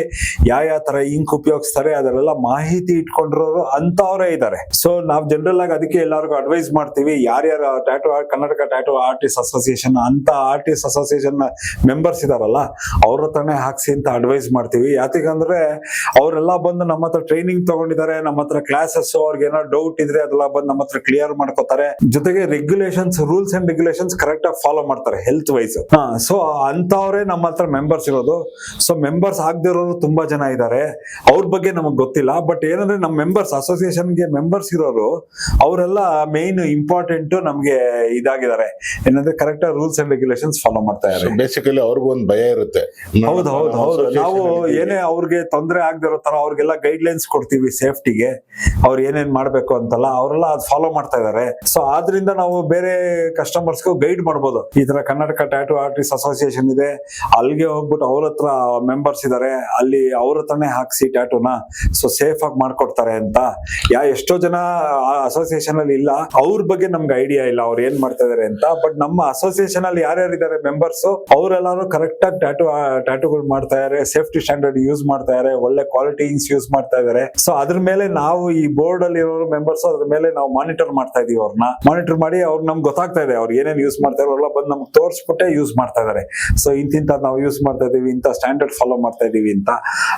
ಯಾವ ತರ ಇಂಕ್ ಉಪಯೋಗಿಸ್ತಾರೆ ಅದೆಲ್ಲ ಮಾಹಿತಿ ಇಟ್ಕೊಂಡಿರೋರು ಅಂತವ್ರೇ ಇದಾರೆ. ಸೊ ನಾವ್ ಜನರಲ್ ಆಗಿ ಅದಕ್ಕೆ ಎಲ್ಲರಿಗೂ ಅಡ್ವೈಸ್ ಮಾಡ್ತೀವಿ, ಯಾರ್ಯಾರು tattoo Karnataka tattoo artist association ಅಂತ ಆರ್ಟಿಸ್ಟ್ ಅಸೋಸಿಯೇಷನ್ ಮೆಂಬರ್ಸ್ ಇದಾರಲ್ಲ ಅವ್ರ ಹತ್ರನೇ ಹಾಕ್ಸಿ ಅಂತ ಅಡ್ವೈಸ್ ಮಾಡ್ತೀವಿ. ಯಾಕಂದ್ರೆ ಅವರೆಲ್ಲ ಬಂದು ನಮ್ಮ ಹತ್ರ ಟ್ರೈನಿಂಗ್ ತಗೊಂಡಿದ್ದಾರೆ, ನಮ್ಮ ಹತ್ರ ಕ್ಲಾಸಸ್, ಅವ್ರಿಗೆ ಏನೋ ಡೌಟ್ ಇದ್ರೆ ಅದೆಲ್ಲ ಬಂದು ನಮ್ಮ ಹತ್ರ ಕ್ಲಿಯರ್ ಮಾಡ್ಕೋತಾರೆ. ಜೊತೆಗೆ regulations, rules and regulations correct ಆಗಿ ಫಾಲೋ ಮಾಡ್ತಾರೆ ಹೆಲ್ತ್ ವೈಸ್. ಸೊ ಅಂತವ್ರೆ ನಮ್ಮ ಹತ್ರ ಮೆಂಬರ್ಸ್ ಇರೋದು. ಸೊ ಮೆಂಬರ್ಸ್ ಆಗದಿರೋರು ತುಂಬಾ ಜನ ಇದ್ದಾರೆ, ಅವ್ರ ಬಗ್ಗೆ ನಮಗ್ ಗೊತ್ತಿಲ್ಲ. ಬಟ್ ಏನಂದ್ರೆ ನಮ್ಮ ಮೆಂಬರ್ಸ್, ಅಸೋಸಿಯೇಷನ್ಗೆ ಮೆಂಬರ್ಸ್ ಇರೋರು ಅವರೆಲ್ಲ ಮೇನ್ ಇಂಪಾರ್ಟೆಂಟ್ ನಮ್ಗೆ ಇದಾಗಿದ್ದಾರೆ. ಏನಂದ್ರೆ ಕರೆಕ್ಟ್ ಆಗಿ ರೂಲ್ಸ್ ಅಂಡ್ ರೆಗ್ಯುಲೇಷನ್ಸ್ ಫಾಲೋ ಮಾಡ್ತಾ ಇದ್ದಾರೆ. ಬೇಸಿಕಲಿ ಅವ್ರಿಗೂ ಒಂದು ಭಯ ಇರುತ್ತೆ. ಹೌದು ಹೌದು ಹೌದು. ನಾವು ಏನೇ ಅವ್ರಿಗೆ ತೊಂದರೆ ಆಗದಿರೋ ತರ ಅವ್ರಿಗೆಲ್ಲ ಗೈಡ್ ಲೈನ್ಸ್ ಕೊಡ್ತೀವಿ ಸೇಫ್ಟಿಗೆ, ಅವ್ರು ಏನೇನ್ ಮಾಡ್ಬೇಕು ಅಂತಲ್ಲ, ಅವರೆಲ್ಲ ಅದು ಫಾಲೋ ಮಾಡ್ತಾ ಇದಾರೆ. ಸೊ ಆದ್ರಿಂದ ನಾವು ಬೇರೆ ಕಸ್ಟಮರ್ಸ್ಗೂ ಗೈಡ್ ಮಾಡ್ಬೋದು. ಈ ತರ ಕರ್ನಾಟಕ ಟ್ಯಾಟೂ ಆರ್ಟಿಸ್ಟ್ ಅಸೋಸಿಯೇಷನ್ ಇದೆ, ಅಲ್ಲಿಗೆ ಹೋಗ್ಬಿಟ್ಟು ಅವ್ರ ಹತ್ರ ಮೆಂಬರ್ಸ್ ಇದಾರೆ, ಅಲ್ಲಿ ಅವ್ರ ಹತ್ರನೇ ಹಾಕ್ಸಿ ಟ್ಯಾಟೂನ, ಸೊ ಸೇಫ್ ಆಗಿ ಮಾಡ್ಕೊಡ್ತಾರೆ ಅಂತ. ಎಷ್ಟೋ ಜನ ಅಸೋಸಿಯೇಷನ್ ಅಲ್ಲಿ ಇಲ್ಲ, ಅವ್ರ ಬಗ್ಗೆ ನಮ್ಗೆ ಐಡಿಯಾ ಇಲ್ಲ ಅವ್ರು ಏನ್ ಮಾಡ್ತಾ ಇದಾರೆ ಅಂತ. ಬಟ್ ನಮ್ಮ ಅಸೋಸಿಯೇಷನ್ ಅಲ್ಲಿ ಯಾರ್ಯಾರಿದ್ದಾರೆ ಮೆಂಬರ್ಸ್, ಅವರೆಲ್ಲರೂ ಕರೆಕ್ಟ್ ಆಗಿ ಟ್ಯಾಟೂಗಳು ಮಾಡ್ತಾ ಇದಾರೆ, ಸೇಫ್ಟಿ ಸ್ಟ್ಯಾಂಡರ್ಡ್ ಯೂಸ್ ಮಾಡ್ತಾ ಇದಾರೆ, ಒಳ್ಳೆ ಕ್ವಾಲಿಟಿ ಇಂಕ್ಸ್ ಯೂಸ್ ಮಾಡ್ತಾ ಇದಾರೆ. ಸೊ ಅದ್ರ ಮೇಲೆ ನಾವು ಈ ಬೋರ್ಡ್ ಅಲ್ಲಿ ಇರೋ ಮೆಂಬರ್ಸ್, ಅದ್ರ ಮೇಲೆ ನಾವು ಮಾನಿಟರ್ ಮಾಡ್ತಾ ಇದೀವಿ. ಅವ್ರನ್ನ ಮಾನಿಟರ್ ಮಾಡಿ ಅವ್ರು ನಮ್ಗೆ ಗೊತ್ತಾಗ್ತಾ ಇದೆ ಅವ್ರು ಏನೇನ್ ಯೂಸ್ ಮಾಡ್ತಾರೆ ಅವರೆಲ್ಲ ಬಂದು ನಮ್ಗೆ ತೋರಿಸ್ಬಿಟ್ಟೆ ಯೂಸ್ ಮಾಡ್ತಾ ಇದಾರೆ. ಸೊ ಇಂತಿಂತ ನಾವು ಯೂಸ್ ಮಾಡ್ತಾ ಇದೀವಿ, ಇಂಥ ಸ್ಟ್ಯಾಂಡರ್ಡ್ ಫಾಲೋ ಮಾಡ್ತಾ ಇದೀವಿ ಅಂತ.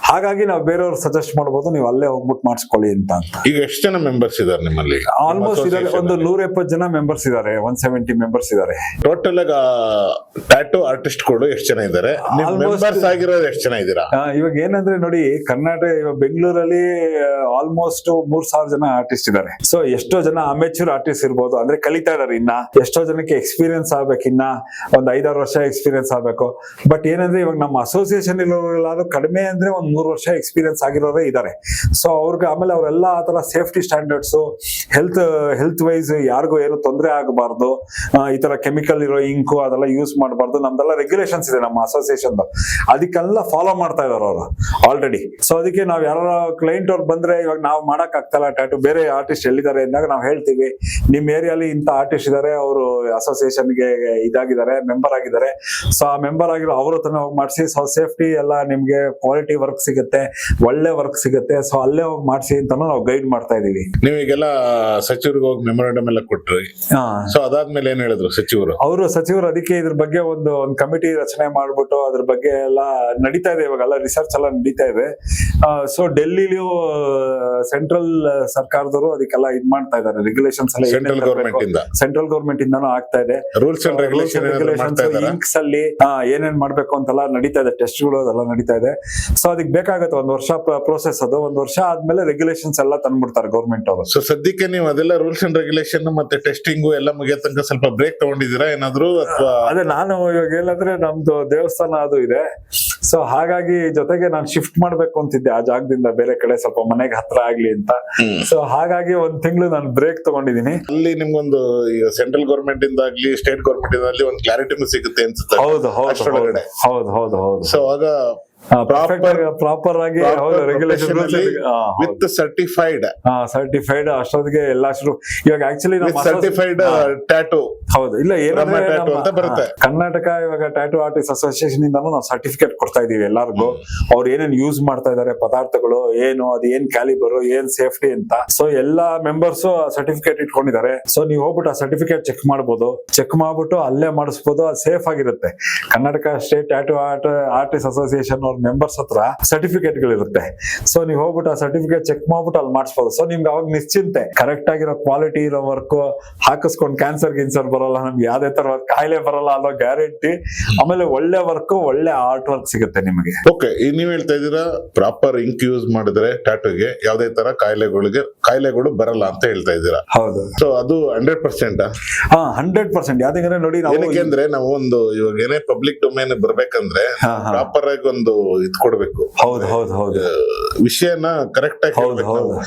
ಹಾಗಾಗಿ ನಾವು ಬೇರೆಯವ್ರು ಸಜೆಸ್ಟ್ ಮಾಡ್ಬೋದು, ನೀವು ಅಲ್ಲೇ ಹೋಗ್ಬಿಟ್ಟು ಮಾಡಿಸ್ಕೊಳ್ಳಿ ಅಂತ. ಈಗ ಎಷ್ಟು ಜನ ಮೆಂಬರ್ಸ್ ಇದಾರೆ ನಿಮ್ಮಲ್ಲಿ? ಆಲ್ಮೋಸ್ಟ್ ಇದಾರೆ ಒಂದು 170 ಜನ ಮೆಂಬರ್ಸ್ ಇದಾರೆ, 170 ಮೆಂಬರ್ಸ್ ಇದಾರೆ. ಟೋಟಲ್ ಆಗಿ ಟ್ಯಾಟೂ ಆರ್ಟಿಸ್ಟ್ ಗಳು ಎಷ್ಟು ಜನ ಇದಾರೆ? ಮೆಂಬರ್ಸ್ ಆಗಿರೋರು ಎಷ್ಟು ಜನ ಇದ್ದೀರಾ? ಇವಾಗ ಏನಂದ್ರೆ ನೋಡಿ, ಕರ್ನಾಟಕ ಇವಾಗ ಬೆಂಗಳೂರಲ್ಲಿ ಆಲ್ಮೋಸ್ಟ್ 3,000 ಜನ ಆರ್ಟಿಸ್ಟ್ ಇದಾರೆ. ಸೊ ಎಷ್ಟೋ ಜನ ಅಮೆಚೂರ್ ಆರ್ಟಿಸ್ಟ್ ಇರ್ಬೋದು, ಅಂದ್ರೆ ಕಲಿತಾ ಇದಾರೆ. ಇನ್ನ ಎಷ್ಟೋ ಜನಕ್ಕೆ ಎಕ್ಸ್ಪೀರಿಯನ್ಸ್ ಆಗ್ಬೇಕು, ಇನ್ನ ಒಂದ್ 5-6 ವರ್ಷ ಎಕ್ಸ್ಪೀರಿಯನ್ಸ್ ಆಗ್ಬೇಕು. ಬಟ್ ಏನಂದ್ರೆ ಇವಾಗ ನಮ್ಮ ಅಸೋಸಿಯೇಷನ್ ಇರೋರು ಕಡಿಮೆ ಅಂದ್ರೆ ಒಂದ್ 3 ವರ್ಷ ಎಕ್ಸ್ಪೀರಿಯನ್ಸ್ ಆಗಿರೋರೇ ಇದಾರೆ. ಸೊ ಅವ್ರಿಗೆ ಆಮೇಲೆ ಅವರೆಲ್ಲ ಆತರ ಸೇಫ್ಟಿ ಸ್ಟ್ಯಾಂಡರ್ಡ್ಸ್, ಹೆಲ್ತ್ ವೈಸ್ ಯಾರಿಗೂ ಏನು ತೊಂದರೆ ಆಗಬಾರ್ದು, ಈ ತರ ಕೆಮಿಕಲ್ ಇರೋ ಇಂಕು ಅದೆಲ್ಲ ಯೂಸ್ ಮಾಡಬಾರ್ದು, ನಮ್ದೆಲ್ಲ ರೆಗ್ಯುಲೇಷನ್ಸ್ ಇದೆ ನಮ್ಮ ಅಸೋಸಿಯೇಷನ್. ಅದಕ್ಕೆಲ್ಲ ಫಾಲೋ ಮಾಡ್ತಾ ಇದಾರೆ ಅವರು ಆಲ್ರೆಡಿ. ಸೊ ಅದಕ್ಕೆ ನಾವ್ ಯಾರು ಕ್ಲೈಂಟ್ ಅವ್ರು ಬಂದ್ರೆ, ಇವಾಗ ನಾವು ಮಾಡಕ್ ಆಗ್ತಲ್ಲ ಟ್ಯಾಟೂ, ಬೇರೆ ಆರ್ಟಿಸ್ಟ್ ಎಲ್ಲಿದ್ದಾರೆ ಅಂದಾಗ ನಾವು ಹೇಳ್ತೀವಿ, ನಿಮ್ ಏರಿಯಾಲಿ ಇಂತ ಆರ್ಟಿಸ್ಟ್ ಇದಾರೆ, ಅವರು ಅಸೋಸಿಯೇಷನ್ಗೆ ಇದಾಗಿದ್ದಾರೆ, ಮೆಂಬರ್ ಆಗಿದ್ದಾರೆ. ಸೊ ಆ ಮೆಂಬರ್ ಆಗಿರೋ ಅವ್ರ ಹತ್ರ ಹೋಗಿ ಮಾಡಿಸಿ. ಸೊ ಸೇಫ್ಟಿ ಎಲ್ಲ ನಿಮ್ಗೆ ಕ್ವಾಲಿಟಿ ವರ್ಕ್ ಸಿಗುತ್ತೆ, ಒಳ್ಳೆ ವರ್ಕ್ ಸಿಗುತ್ತೆ. ಸೊ ಅಲ್ಲೇ ಹೋಗಿ ಮಾಡಿಸಿ ಅಂತಾನು ನಾವು ಗೈಡ್ ಮಾಡ್ತಾ ಇದೀವಿ. ನೀವೀಗೆಲ್ಲ ಸಚಿವರಿಗೆ ಹೋಗಿ ಮೆಮೊರಾಂಡಮ್ ಎಲ್ಲ ಕೊಟ್ರಿ. ಸೊ ಅದಾದ್ಮೇಲೆ ಏನ್ ಹೇಳಿದ್ರು ಸಚಿವರು? ಸಚಿವರು ಅದಕ್ಕೆ ಇದ್ರ ಬಗ್ಗೆ ಒಂದು ಕಮಿಟಿ ರಚನೆ ಮಾಡ್ಬಿಟ್ಟು ಅದ್ರ ಬಗ್ಗೆ ಎಲ್ಲ ನಡೀತಾ ಇದೆ. ಇವಾಗೆಲ್ಲ ರಿಸರ್ಚ್ ಎಲ್ಲ ನಡೀತಾ ಇದೆ. ಸೊ ಡೆಲ್ಲಿಲಿಯೂ ಸೆಂಟ್ರಲ್ ಸರ್ಕಾರದವರು ಅದಕ್ಕೆಲ್ಲ ಇದ್ ಮಾಡ್ತಾ ಇದ್ದಾರೆ. ರೆಗ್ಯುಲೇಷನ್ಸ್ ಎಲ್ಲ ಸೆಂಟ್ರಲ್ ಗವರ್ಮೆಂಟ್ ಇಂದ, ಸೆಂಟ್ರಲ್ ಗವರ್ಮೆಂಟ್ ಇಂದಾನು ಆಗ್ತಾ ಇದೆ. ರೂಲ್ಸ್ ಅಂಡ್ ರೆಗ್ಯುಲೇಷನ್ಸ್ ಇಂಕ್ಸ್ ಅಲ್ಲಿ ಏನೇನ್ ಮಾಡ್ಬೇಕು ಅಂತೆಲ್ಲ ನಡೀತಾ ಇದೆ, ಟೆಸ್ಟ್ ಗಳು ಅದೆಲ್ಲ ನಡೀತಾ ಇದೆ. ಸೊ ಅದಕ್ಕೆ ಬೇಕಾಗತ್ತೆ 1 ವರ್ಷ ಪ್ರೋಸೆಸ್. ಅದು 1 ವರ್ಷ ಆದ್ಮೇಲೆ ರೆಗ್ಯುಲೇಷನ್ಸ್ ಎಲ್ಲ ತಂದ್ಬಿಡ್ತಾರೆ ಗವರ್ಮೆಂಟ್ ಅವರು. ಸೊ ಸದ್ಯಕ್ಕೆ ನೀವು ಅದೆಲ್ಲ ರೂಲ್ಸ್ ಅಂಡ್ ರೆಗ್ಯುಲೇಷನ್ ಮತ್ತೆ ಟೆಸ್ಟಿಂಗು ಎಲ್ಲ ಮುಗಿಯೋ ತನಕ ಸ್ವಲ್ಪ ಬ್ರೇಕ್ ತಗೊಂಡಿದ್ದೀರಾ ಏನಾದ್ರು? ಅಥವಾ ಅದೇ ನಾನು ಇವಾಗ ಏನಂದ್ರೆ ನಮ್ದು ದೇವಸ್ಥಾನ ಅದು ಇದೆ. ಸೊ ಹಾಗಾಗಿ ಜೊತೆಗೆ ನಾನು ಶಿಫ್ಟ್ ಮಾಡ್ಬೇಕು ಅಂತಿದ್ದೆ ಆ ಜಾಗದಿಂದ ಬೇರೆ ಕಡೆ, ಸ್ವಲ್ಪ ಮನೆಗೆ ಹತ್ರ ಆಗ್ಲಿ ಅಂತ. ಸೊ ಹಾಗಾಗಿ 1 ತಿಂಗಳು ನಾನು ಬ್ರೇಕ್ ತಗೊಂಡಿದೀನಿ. ಅಲ್ಲಿ ನಿಮ್ಗೊಂದು ಸೆಂಟ್ರಲ್ ಗವರ್ಮೆಂಟ್ ಇಂದಾಗ್ಲಿ ಸ್ಟೇಟ್ ಗವರ್ಮೆಂಟ್ ಇಂದಾಗ್ಲಿ ಒಂದು ಕ್ಲಾರಿಟಿನೂ ಸಿಗುತ್ತೆ ಅನ್ಸುತ್ತೆ. ಹೌದು ಹೌದು ಹೌದು ಹೌದು ಹೌದು. ಸೊ ಆಗ ಪ್ರಾಪರ್ ಆಗಿ ರೆಗ್ಯುಲೇಷನ್ ವಿತ್ ಸರ್ಟಿಫೈಡ್ ಅಷ್ಟೊತ್ತಿಗೆ ಎಲ್ಲ ಶುರು. ಇವಾಗ ಆಕ್ಚುಲಿ ಸರ್ಟಿಫೈಡ್ ಟ್ಯಾಟೂ. ಹೌದು, ಇಲ್ಲ ಏನಂದ್ರೆ ಅಂತ ಬರುತ್ತೆ. ಕರ್ನಾಟಕ ಇವಾಗ ಟ್ಯಾಟೂ ಆರ್ಟಿಸ್ಟ್ ಅಸೋಸಿಯೇಷನ್ ಇಂದಾನು ನಾವು ಸರ್ಟಿಫಿಕೇಟ್ ಕೊಡ್ತಾ ಇದೀವಿ ಎಲ್ಲಾರ್ಗು. ಅವ್ರು ಏನೇನ್ ಯೂಸ್ ಮಾಡ್ತಾ ಇದಾರೆ ಪದಾರ್ಥಗಳು, ಏನು ಅದು ಏನ್ ಕ್ಯಾಲಿಬರ್, ಏನ್ ಸೇಫ್ಟಿ ಅಂತ. ಸೊ ಎಲ್ಲಾ ಮೆಂಬರ್ಸ್ ಸರ್ಟಿಫಿಕೇಟ್ ಇಟ್ಕೊಂಡಿದ್ದಾರೆ. ಸೊ ನೀವು ಹೋಗ್ಬಿಟ್ಟು ಆ ಸರ್ಟಿಫಿಕೇಟ್ ಚೆಕ್ ಮಾಡ್ಬೋದು, ಚೆಕ್ ಮಾಡ್ಬಿಟ್ಟು ಅಲ್ಲೇ ಮಾಡಿಸ್ಬೋದು. ಅದು ಸೇಫ್ ಆಗಿರುತ್ತೆ. Karnataka state tattoo artist association ಅವ್ರ ಮೆಂಬರ್ಸ್ ಹತ್ರ ಸರ್ಟಿಫಿಕೇಟ್ ಗಳಿರುತ್ತೆ. ಸೊ ನೀವು ಹೋಗ್ಬಿಟ್ಟು ಆ ಸರ್ಟಿಫಿಕೇಟ್ ಚೆಕ್ ಮಾಡ್ಬಿಟ್ಟು ಅಲ್ಲಿ ಮಾಡಿಸ್ಬೋದು. ಸೊ ನಿಮ್ಗೆ ಅವಾಗ ನಿಶ್ಚಿಂತೆ ಕರೆಕ್ಟ್ ಆಗಿರೋ ಕ್ವಾಲಿಟಿ ಇರೋ ವರ್ಕ್ ಹಾಕಿಸ್ಕೊಂಡು ಕ್ಯಾನ್ಸರ್ ಬರಲ್ಲ, ನಮ್ಗೆ ಯಾವ್ದೇ ತರ ಕಾಯಿಲೆ ಬರಲ್ಲ ಅನ್ನೋ ಗ್ಯಾರಂಟಿ. ಆಮೇಲೆ ಒಳ್ಳೆ ವರ್ಕ್, ಒಳ್ಳೆ ಆರ್ಟ್ ವರ್ಕ್ ಸಿಗುತ್ತೆ ನಿಮಗೆ. ಓಕೆ, ನೀವ್ ಹೇಳ್ತಾ ಇದೀರಾ ಪ್ರಾಪರ್ ಇಂಕ್ ಯೂಸ್ ಮಾಡಿದ್ರೆ ಟ್ಯಾಟೂಗೆ ಯಾವ್ದೇ ತರ ಕಾಯಿಲೆಗಳು ಬರಲ್ಲ ಅಂತ ಹೇಳ್ತಾ ಇದ್ದೀರಾ? ಹೌದು. ಸೊ ಅದು 100%? 100%. ಯಾಕಂದ್ರೆ ನೋಡಿ, ಏನಕ್ಕೆ ನಾವು ಒಂದು ಇವಾಗ ಏನೇ ಪಬ್ಲಿಕ್ ಡೊಮೇನ್ ಬರ್ಬೇಕಂದ್ರೆ ಪ್ರಾಪರ್ ಆಗಿ ಒಂದು ಇದ್ ಕೊಡ್ಬೇಕು. ಹೌದು ಹೌದು ಹೌದು. ವಿಷಯನ ಕರೆಕ್ಟ್ ಆಗಿ ಹೇಳ್ಬೇಕು.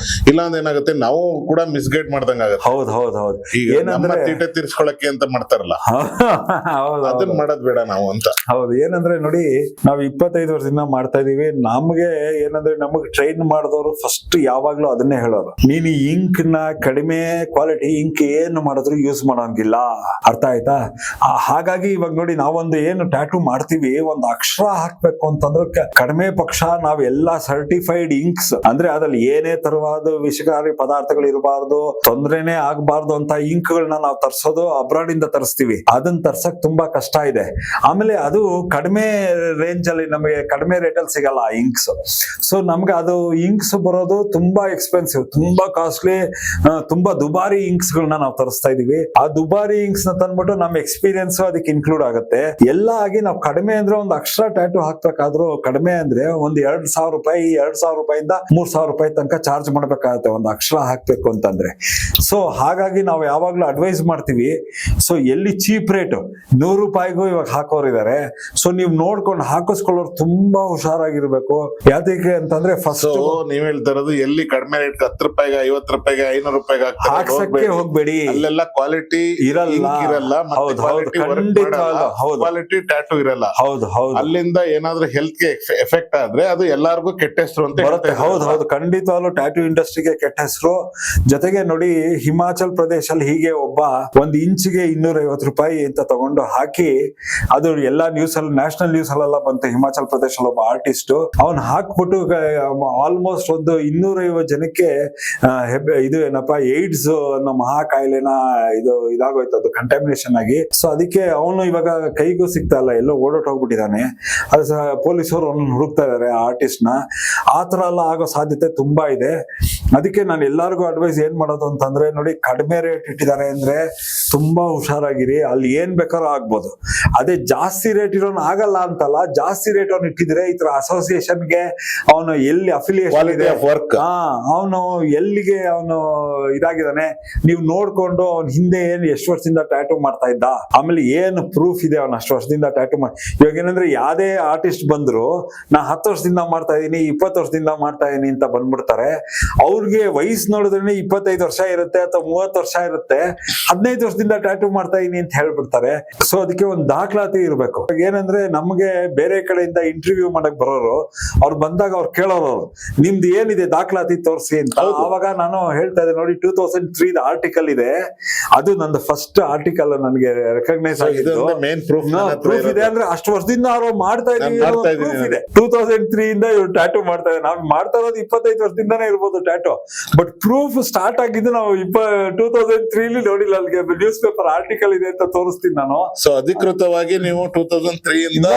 ಇಲ್ಲ ಅಂದ್ರೆ ಏನಾಗುತ್ತೆ, ನಾವು ಕೂಡ ಮಿಸ್ಗೈಡ್ ಮಾಡ್ದಂಗ ಆಗುತ್ತೆ. ಹೌದು ಹೌದು ಹೌದು. ಈಗ ನಮ್ಮ ತೀಟೆ ತೀರ್ಸ್ಕೊಳಕ್ಕೆ ಅಂತ ಮಾಡ್ತಾರಲ್ಲ, ಅದನ್ನ ಮಾಡೋದ್ ಬೇಡ ನಾವು ಅಂತ. ಹೌದು. ಏನಂದ್ರೆ ನೋಡಿ, ನಾವು 25 ವರ್ಷದಿಂದ ಮಾಡ್ತಾ ಇದೀವಿ. ನಮ್ಗೆ ಏನಂದ್ರೆ ನಮಗ್ ಟ್ರೈನ್ ಮಾಡಿದವರು ಫಸ್ಟ್ ಯಾವಾಗ್ಲೂ ಅದನ್ನೇ ಹೇಳೋರು, ನೀನು ಇಂಕ್ ನ ಕಡಿಮೆ ಕ್ವಾಲಿಟಿ ಇಂಕ್ ಏನು ಮಾಡಿದ್ರು ಯೂಸ್ ಮಾಡೋಂಗಿಲ್ಲ. ಅರ್ಥ ಆಯ್ತಾ? ಹಾಗಾಗಿ ಇವಾಗ ನೋಡಿ, ನಾವೊಂದು ಏನು ಟ್ಯಾಟೂ ಮಾಡ್ತೀವಿ, ಒಂದು ಅಕ್ಷರ ಹಾಕ್ಬೇಕು ಅಂತಂದ್ರೆ ಕಡಿಮೆ ಪಕ್ಷ ನಾವೆಲ್ಲಾ ಸರ್ಟಿಫೈಡ್ ಇಂಕ್ಸ್, ಅಂದ್ರೆ ಅದ್ರಲ್ಲಿ ಏನೇ ತರವಾದ ವಿಷಕಾರಿ ಪದಾರ್ಥಗಳು ಇರಬಾರ್ದು, ತೊಂದ್ರೆನೇ ಆಗ್ಬಾರ್ದು ಅಂತ ಇಂಕ್ ಗಳನ್ನ ನಾವು ತರ್ಸೋದು ಅಬ್ರಾಡ್ ಇಂದ ತರಿಸ್ತೀವಿ. ಅದನ್ನ ತರ್ಸಕ್ ತುಂಬಾ ಕಷ್ಟ ಇದೆ. ಆಮೇಲೆ ಅದು ಕಡಿಮೆ ರೇಂಜ್ ಅಲ್ಲಿ, ನಮಗೆ ಕಡಿಮೆ ರೇಟ್ ಅಲ್ಲಿ ಸಿಗಲ್ಲ ಆ ಇಂಕ್ಸ್. ಸೊ ನಮ್ಗೆ ಅದು ಇಂಕ್ಸ್ ಬರೋದು ತುಂಬಾ ಎಕ್ಸ್ಪೆನ್ಸಿವ್, ತುಂಬಾ ಕಾಸ್ಟ್ಲಿ, ತುಂಬಾ ದುಬಾರಿ ಇಂಕ್ಸ್ ಗಳನ್ನ ನಾವು ತರಿಸ್ತಾ ಇದೀವಿ. ಆ ದುಬಾರಿ ಇಂಕ್ಸ್ ನ ತಂದ್ಬಿಟ್ಟು ನಮ್ಮ ಎಕ್ಸ್ಪೀರಿಯನ್ಸ್ ಅದಕ್ಕೆ ಇನ್ಕ್ಲೂಡ್ ಆಗುತ್ತೆ. ಎಲ್ಲ ಆಗಿ ನಾವು ಕಡಿಮೆ ಅಂದ್ರೆ ಒಂದು ಅಕ್ಷರ ಟ್ಯಾಟೂ ಹಾಕ್ಬೇಕಾದ್ರೂ ಕಡಿಮೆ ಅಂದ್ರೆ ಒಂದು 2,000 ರೂಪಾಯಿ, 2,000 ರೂಪಾಯಿಂದ 3,000 ರೂಪಾಯಿ ತನಕ ಚಾರ್ಜ್ ಮಾಡ್ಬೇಕಾಗತ್ತೆ ಒಂದು ಅಕ್ಷರ ಹಾಕ್ಬೇಕು ಅಂತಂದ್ರೆ. ಸೊ ಹಾಗಾಗಿ ನಾವು ಯಾವಾಗ್ಲೂ ಅಡ್ವೈಸ್ ಮಾಡ್ತೀವಿ, ಸೊ ಎಲ್ಲಿ ಚೀಪ್ ರೇಟ್ 100 ರೂಪಾಯಿಗೂ ಇವಾಗ ಹಾಕೋರಿದ್ದಾರೆ. ಸೊ ನೀವು ನೋಡ್ಕೊಂಡು ಹಾಕಿಸ್ಕೊಳ್ಳೋರು ತುಂಬಾ ಹುಷಾರಾಗಿರ್ಬೇಕು. ಯಾವ್ದಕ್ಕೆ ಅಂತಂದ್ರೆ ಫಸ್ಟ್ ನೀವ್ ಹೇಳ್ತಾ ಇರೋದು, ಎಲ್ಲಿ ಕಡಿಮೆ ರೇಟ್ 10 ರೂಪಾಯಿಗೆ 50 ರೂಪಾಯಿಗೆ 500 ರೂಪಾಯಿಗೆ ಹಾಕ್ಸಕ್ಕೆ ಹೋಗ್ಬೇಡಿ. ಅಲ್ಲೆಲ್ಲ ಕ್ವಾಲಿಟಿ ಇರಲ್ಲ, ಕ್ವಾಲಿಟಿ ಟ್ಯಾಟೂ ಇರಲ್ಲ. ಹೌದು ಹೌದು. ಅಲ್ಲಿಂದ ಏನಾದ್ರೂ ಹೆಲ್ತ್ ಗೆ ಎಫೆಕ್ಟ್ ಆದ್ರೆ ಅದು ಎಲ್ಲಾರ್ಗು ಕೆಟ್ಟ ಹೆಸರು ಅಂತ ಬರುತ್ತೆ. ಹೇಳ್ತಾ ಹೌದು ಇದ್ರಲ್ಲ? ಹೌದು, ಖಂಡಿತವಾಗ್ಲೂ ಟ್ಯಾಟೂ ಇಂಡಸ್ಟ್ರಿಗೆ ಕೆಟ್ಟ ಹೆಸರು. ಜೊತೆಗೆ ನೋಡಿ, ಹಿಮಾಚಲ್ ಪ್ರದೇಶಲ್ಲಿ ಹೀಗೆ ಒಬ್ಬ 1 ಇಂಚಿಗೆ 250 ರೂಪಾಯಿ ಅಂತ ತಗೊಂಡು ಹಾಕಿ, ಅದು ಎಲ್ಲಾ ನ್ಯೂಸ್ ಅಲ್ಲಿ, ನ್ಯಾಷನಲ್ ನ್ಯೂಸ್ ಅಲ್ಲೆಲ್ಲ ಬಂತು. ಹಿಮಾಚಲ್ ಪ್ರದೇಶಲ್ಲಿ ಒಬ್ಬ ಆರ್ಟಿಸ್ಟ್ ಅವ್ನ್ ಹಾಕ್ಬಿಟ್ಟು ಆಲ್ಮೋಸ್ಟ್ ಒಂದು 250 ಜನಕ್ಕೆ ಇದು ಏನಪ್ಪಾ ಏಡ್ಸ್ ಅನ್ನೋ ಮಹಾ ಕಾಯಿಲೆನ ಇದಾಗೋಯ್ತು, ಅದು ಕಂಟಾಮಿನೇಷನ್ ಆಗಿ. ಸೊ ಅದಕ್ಕೆ ಅವನು ಇವಾಗ ಕೈಗೂ ಸಿಗ್ತಾ ಇಲ್ಲ, ಎಲ್ಲೋ ಓಡೋಟ್ ಹೋಗ್ಬಿಟ್ಟಿದ್ದಾನೆ. ಅದು ಪೊಲೀಸರು ಅವನು ಹುಡುಕ್ತಾ ಇದಾರೆ ಆರ್ಟಿಸ್ಟ್ ನ. ಆತರ ಎಲ್ಲ ಆಗೋ ಸಾಧ್ಯತೆ ತುಂಬಾ ಇದೆ. ಅದಕ್ಕೆ ನಾನು ಎಲ್ಲರಿಗೂ ಅಡ್ವೈಸ್ ಏನ್ ಮಾಡೋದು ಅಂತಂದ್ರೆ, ನೋಡಿ, ಕಡಿಮೆ ರೇಟ್ ಇಟ್ಟಿದ್ದಾರೆ ಅಂದ್ರೆ ತುಂಬಾ ಹುಷಾರಾಗಿರಿ. ಅಲ್ಲಿ ಏನ್ ಬೇಕಾದ್ರೂ ಆಗ್ಬೋದು. ಅದೇ ಜಾಸ್ತಿ ರೇಟ್ ಇರೋನ್ ಆಗಲ್ಲ ಅಂತಲ್ಲ, ಜಾಸ್ತಿ ರೇಟ್ ಅವ್ನು ಇಟ್ಟಿದ್ರೆ ಈ ತರ ಅಸೋಸಿಯೇಷನ್ಗೆ ಅವನು ಎಲ್ಲಿ ಅಫಿಲಿಯೇಷನ್ ಇದೆ, ಅವನು ಎಲ್ಲಿಗೆ ಅವನು ಇದಾಗಿದ್ದಾನೆ ನೀವು ನೋಡ್ಕೊಂಡು ಅವ್ನ ಹಿಂದೆ ಏನ್ ಎಷ್ಟು ವರ್ಷದಿಂದ ಟ್ಯಾಟೂ ಮಾಡ್ತಾ ಇದ್ದ, ಆಮೇಲೆ ಏನು ಪ್ರೂಫ್ ಇದೆ ಅವ್ನ ಅಷ್ಟು ವರ್ಷದಿಂದ ಟ್ಯಾಟೂ ಮಾಡಿ. ಇವಾಗ ಏನಂದ್ರೆ ಯಾವ್ದೇ ಆರ್ಟಿಸ್ಟ್ ಬಂದ್ರು, ನಾ 10 ವರ್ಷದಿಂದ ಮಾಡ್ತಾ ಇದೀನಿ, 20 ವರ್ಷದಿಂದ ಮಾಡ್ತಾ ಇದೀನಿ ಅಂತ ಬಂದ್ಬಿಡ್ತಾರೆ. ಅವ್ರಿಗೆ ವಯಸ್ಸು ನೋಡಿದ್ರೆ 25 ವರ್ಷ ಇರುತ್ತೆ ಅಥವಾ 30 ವರ್ಷ ಇರುತ್ತೆ, 15 ವರ್ಷದಿಂದ ಟ್ಯಾಟೂ ಮಾಡ್ತಾ ಇದೀನಿ ಅಂತ ಹೇಳ್ಬಿಡ್ತಾರೆ. ಸೊ ಅದಕ್ಕೆ ಒಂದು ದಾಖಲಾತಿ ಇರ್ಬೇಕು. ಏನಂದ್ರೆ ನಮ್ಗೆ ಬೇರೆ ಕಡೆಯಿಂದ ಇಂಟರ್ವ್ಯೂ ಮಾಡಕ್ ಬರೋರು, ಅವ್ರು ಬಂದಾಗ ಅವ್ರು ಕೇಳೋರು, ನಿಮ್ದು ಏನಿದೆ ದಾಖಲಾತಿ ತೋರಿಸಿ ಅಂತ. ಅವಾಗ ನಾನು ಹೇಳ್ತಾ ಇದ್ದೆ, ನೋಡಿ 2003 ಆರ್ಟಿಕಲ್ ಇದೆ, ಅದು ನಂದು ಫಸ್ಟ್ ಆರ್ಟಿಕಲ್ ನನಗೆ ರೆಕಗ್ನೈಸ್ ಆಗಿದ್ದು. ಪ್ರೂಫ್ ಇದೆ ಅಂದ್ರೆ ಅಷ್ಟು ವರ್ಷದಿಂದ ಅವ್ರು ಮಾಡ್ತಾ ಇದೀವಿ, 2003 ಇಂದ ಇವ್ರು ಟ್ಯಾಟೂ ಮಾಡ್ತಾ ಇದ್ದಾರೆ. ನಾವು ಮಾಡ್ತಾ ಇರೋದು 25 ವರ್ಷದಿಂದಾನೇ ಇರ್ಬೋದು ಟ್ಯಾಟೂ, ಬಟ್ ಪ್ರೂಫ್ ಸ್ಟಾರ್ಟ್ ಆಗಿದ್ದು ನಾವು 2003 ನೋಡಿಲ್ಲ. ಅಲ್ಲಿಗೆ ನ್ಯೂಸ್ ಪೇಪರ್ ಆರ್ಟಿಕಲ್ ಇದೆ ಅಂತ ತೋರಿಸ್ತೀನಿ ನಾನು. ಸೊ ಅಧಿಕೃತವಾಗಿ ನೀವು 2003 ಇಂದ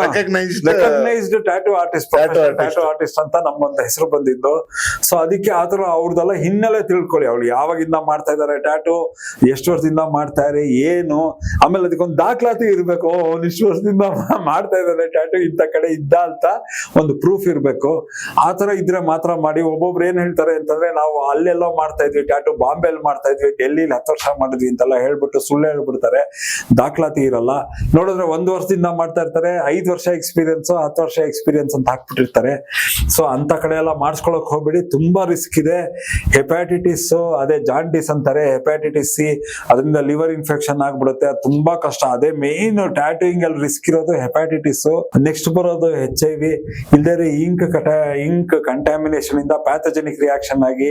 ರೆಕಗ್ನೈಸ್ಡ್ ಟ್ಯಾಟೂ ಆರ್ಟಿಸ್ಟ್ ಅಂತ ನಮ್ಮೊಂದು ಹೆಸರು ಬಂದಿದ್ದು. ಸೊ ಅದಕ್ಕೆ ಆತರ ಅವ್ರದೆಲ್ಲ ಹಿನ್ನೆಲೆ ತಿಳ್ಕೊಳ್ಳಿ. ಅವ್ಳು ಯಾವಾಗಿಂದ ಮಾಡ್ತಾ ಇದಾರೆ ಟ್ಯಾಟೂ, ಎಷ್ಟು ವರ್ಷದಿಂದ ಮಾಡ್ತಾ ಇದಾರೆ, ಏನು, ಆಮೇಲೆ ಅದಕ್ಕೊಂದು ದಾಖಲಾತಿ ಇರ್ಬೇಕು. ಇಷ್ಟು ವರ್ಷದಿಂದ ಮಾಡ್ತಾ ಇದಾರೆ ಟ್ಯಾಟೂ, ಇಂಥ ಕಡೆ ಇದ್ದ ಅಂತ ಒಂದು ಪ್ರೂಫ್ ಇರ್ಬೇಕು. ಆತರ ಇದ್ರೆ ಮಾತ್ರ ಮಾಡಿ. ಒಬ್ಬೊಬ್ರು ಏನ್ ಹೇಳ್ತಾರೆ ಅಂತಂದ್ರೆ, ನಾವು ಅಲ್ಲೆಲ್ಲೋ ಮಾಡ್ತಾ ಇದ್ವಿ ಟ್ಯಾಟೂ, ಬಾಂಬೆಲ್ ಮಾಡ್ತಾ ಇದ್ವಿ, ಡೆಲ್ಲಿಲಿ 10 ವರ್ಷ ಮಾಡಿದ್ವಿ ಅಂತೆಲ್ಲ ಹೇಳ್ಬಿಟ್ಟು ಸುಳ್ಳು ಹೇಳ್ಬಿಡ್ತಾರೆ. ದಾಖಲಾತಿ ಇರಲ್ಲ. ನೋಡಿದ್ರೆ 1 ವರ್ಷದಿಂದ ಮಾಡ್ತಾ ಇರ್ತಾರೆ, 5 ವರ್ಷ ಎಕ್ಸ್ಪೀರಿಯನ್ಸ್, 10 ವರ್ಷ ಎಕ್ಸ್ಪೀರಿಯನ್ಸ್ ಅಂತ ಹಾಕ್ಬಿಟ್ಟಿರ್ತಾರೆ. ಸೊ ಅಂತ ಕಡೆ ಎಲ್ಲ ಮಾಡಿಸ್ಕೊಳಕ್ ಹೋಗ್ಬೇಡಿ, ತುಂಬಾ ರಿಸ್ಕ್ ಇದೆ. ಹೆಪಾಟಿಟಿಸ್, ಅದೇ ಜಾಂಡಿಸ್ ಅಂತಾರೆ, ಹೆಪಾಟಿಟಿಸ್ ಸಿ, ಅದರಿಂದ ಲಿವರ್ ಇನ್ಫೆಕ್ಷನ್ ಆಗ್ಬಿಡುತ್ತೆ, ತುಂಬಾ ಕಷ್ಟ. ಅದೇ ಮೇನ್ ಟ್ಯಾಟೂಯಿಂಗ್ ಅಲ್ಲಿ ರಿಸ್ಕ್ ಇರೋದು ಹೆಪಾಟಿಟಿಸ್. ನೆಕ್ಸ್ಟ್ ಬರೋದು HIV. ಇಲ್ದೇ ಇಂಕ್ ಕಂಟಾಮಿನೇಷನ್ ಇಂದ ಪ್ಯಾಥೋಜೆನಿಕ್ ರಿಯಾಕ್ಷನ್ ಆಗಿ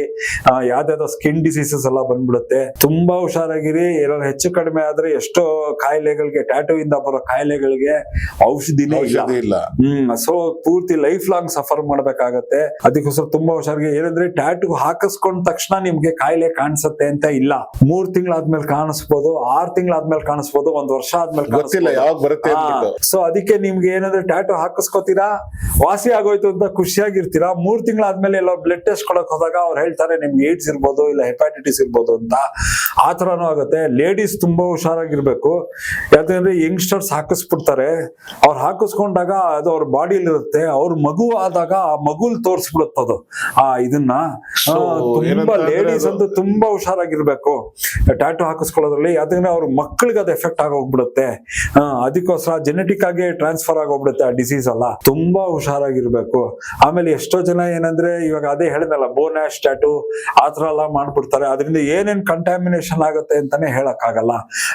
ಯಾವ್ದಾವ್ದೋ ಸ್ಕಿನ್ ಡಿಸೀಸಸ್ ಎಲ್ಲ ಬಂದ್ಬಿಡುತ್ತೆ. ತುಂಬಾ ಹುಷಾರಾಗಿರಿ. ಏನಾದ್ರು ಹೆಚ್ಚು ಕಡಿಮೆ ಆದ್ರೆ ಎಷ್ಟೋ ಕಾಯಿಲೆಗಳಿಗೆ, ಟ್ಯಾಟೂ ಇಂದ ಬರೋ ಕಾಯಿಲೆಗಳಿಗೆ ಔಷಧಿನೇ ಇಲ್ಲ. ಸೊ ಪೂರ್ತಿ ಲೈಫ್ ಲಾಂಗ್ ಸಫರ್ ಮಾಡ್ಬೇಕಾಗತ್ತೆ. ಅದಕ್ಕೋಸ್ಕರ ತುಂಬಾ ಹುಷಾರಿಗೆ. ಏನಂದ್ರೆ ಟ್ಯಾಟೂ ಹಾಕಿಸ್ಕೊಂಡ ತಕ್ಷಣ ನಿಮ್ಗೆ ಕಾಯಿಲೆ ಕಾಣಿಸುತ್ತೆ ಅಂತ ಇಲ್ಲ. 3 ತಿಂಗಳಾದ್ಮೇಲೆ ಕಾಣಿಸ್ಬೋದು, 6 ತಿಂಗಳಾದ್ಮೇಲೆ ಕಾಣಿಸ್ಬೋದು, 1 ವರ್ಷ ಆದ್ಮೇಲೆ ಕಾಣಿಸ್ಬೋದು. ಸೊ ಅದಕ್ಕೆ ನಿಮ್ಗೆ ಏನಂದ್ರೆ ಟ್ಯಾಟೂ ಹಾಕಿಸ್ಕೋತೀರಾ, ವಾಸಿ ಆಗೋಯ್ತು ಅಂತ ಖುಷಿಯಾಗಿರ್ತೀರಾ. 3 ತಿಂಗಳಾದ್ಮೇಲೆ ಎಲ್ಲ ಬ್ಲಡ್ ಟೆಸ್ಟ್ ಕೊಡಕ್ ಹೋದಾಗ ಅವ್ರು ಹೇಳ್ತಾರೆ ನಿಮ್ಗೆ ಏಡ್ಸ್ ಇರ್ಬೋದು, ಇಲ್ಲ ಹೆಪಾಟಿಟಿಸ್ ಇರ್ಬೋದು ಅಂತ. ಆ ತರನೂ ಆಗುತ್ತೆ. ಲೇಡೀಸ್ ತುಂಬಾ ಹುಷಾರಾಗಿರ್ಬೇಕು. ಯಾಕಂದ್ರೆ ಯಂಗ್ಸ್ಟರ್ಸ್ ಹಾಕಿಸ್ಬಿಡ್ತಾರೆ. ಅವ್ರು ಹಾಕಿಸ್ಕೊಂಡಾಗ ಅದು ಅವ್ರ ಬಾಡಿಲಿ ಇರುತ್ತೆ. ಅವ್ರ ಮಗು ಆದಾಗ ಆ ಮಗುಲ್ ತೋರ್ಸ್ಬಿಡುತ್ತದು ಇದನ್ನ. ತುಂಬಾ ಲೇಡೀಸ್ ಅಂತೂ ತುಂಬಾ ಹುಷಾರಾಗಿರ್ಬೇಕು ಟ್ಯಾಟೂ ಹಾಕಿಸ್ಕೊಳ್ಳೋದ್ರಲ್ಲಿ. ಯಾಕಂದ್ರೆ ಅವ್ರ ಮಕ್ಕಳಿಗೆ ಅದು ಎಫೆಕ್ಟ್ ಆಗೋಗ್ಬಿಡುತ್ತೆ. ಅದಕ್ಕೋಸ್ಕರ ಜೆನೆಟಿಕ್ ಆಗಿ ಟ್ರಾನ್ಸ್ಫರ್ ಆಗೋಗ್ಬಿಡುತ್ತೆ ಆ ಡಿಸೀಸ್ ಎಲ್ಲ. ತುಂಬಾ ಹುಷಾರಾಗಿರ್ಬೇಕು. ಆಮೇಲೆ ಎಷ್ಟೋ ಜನ ಏನಂದ್ರೆ, ಇವಾಗ ಅದೇ ಹೇಳಿದ್ನಲ್ಲ, ಬೋನ್ಯಾಶ್ ಟ್ಯಾಟೂ ಆತರ ಎಲ್ಲ ಮಾಡ್ಬಿಡ್ತಾರೆ. ಅದರಿಂದ ಏನೇನ್ ಕಂಟಾಮಿನೇಷನ್ ಆಗುತ್ತೆ ಅಂತಾನೆ ಹೇಳಕ್ ಆಗಲ್ಲ.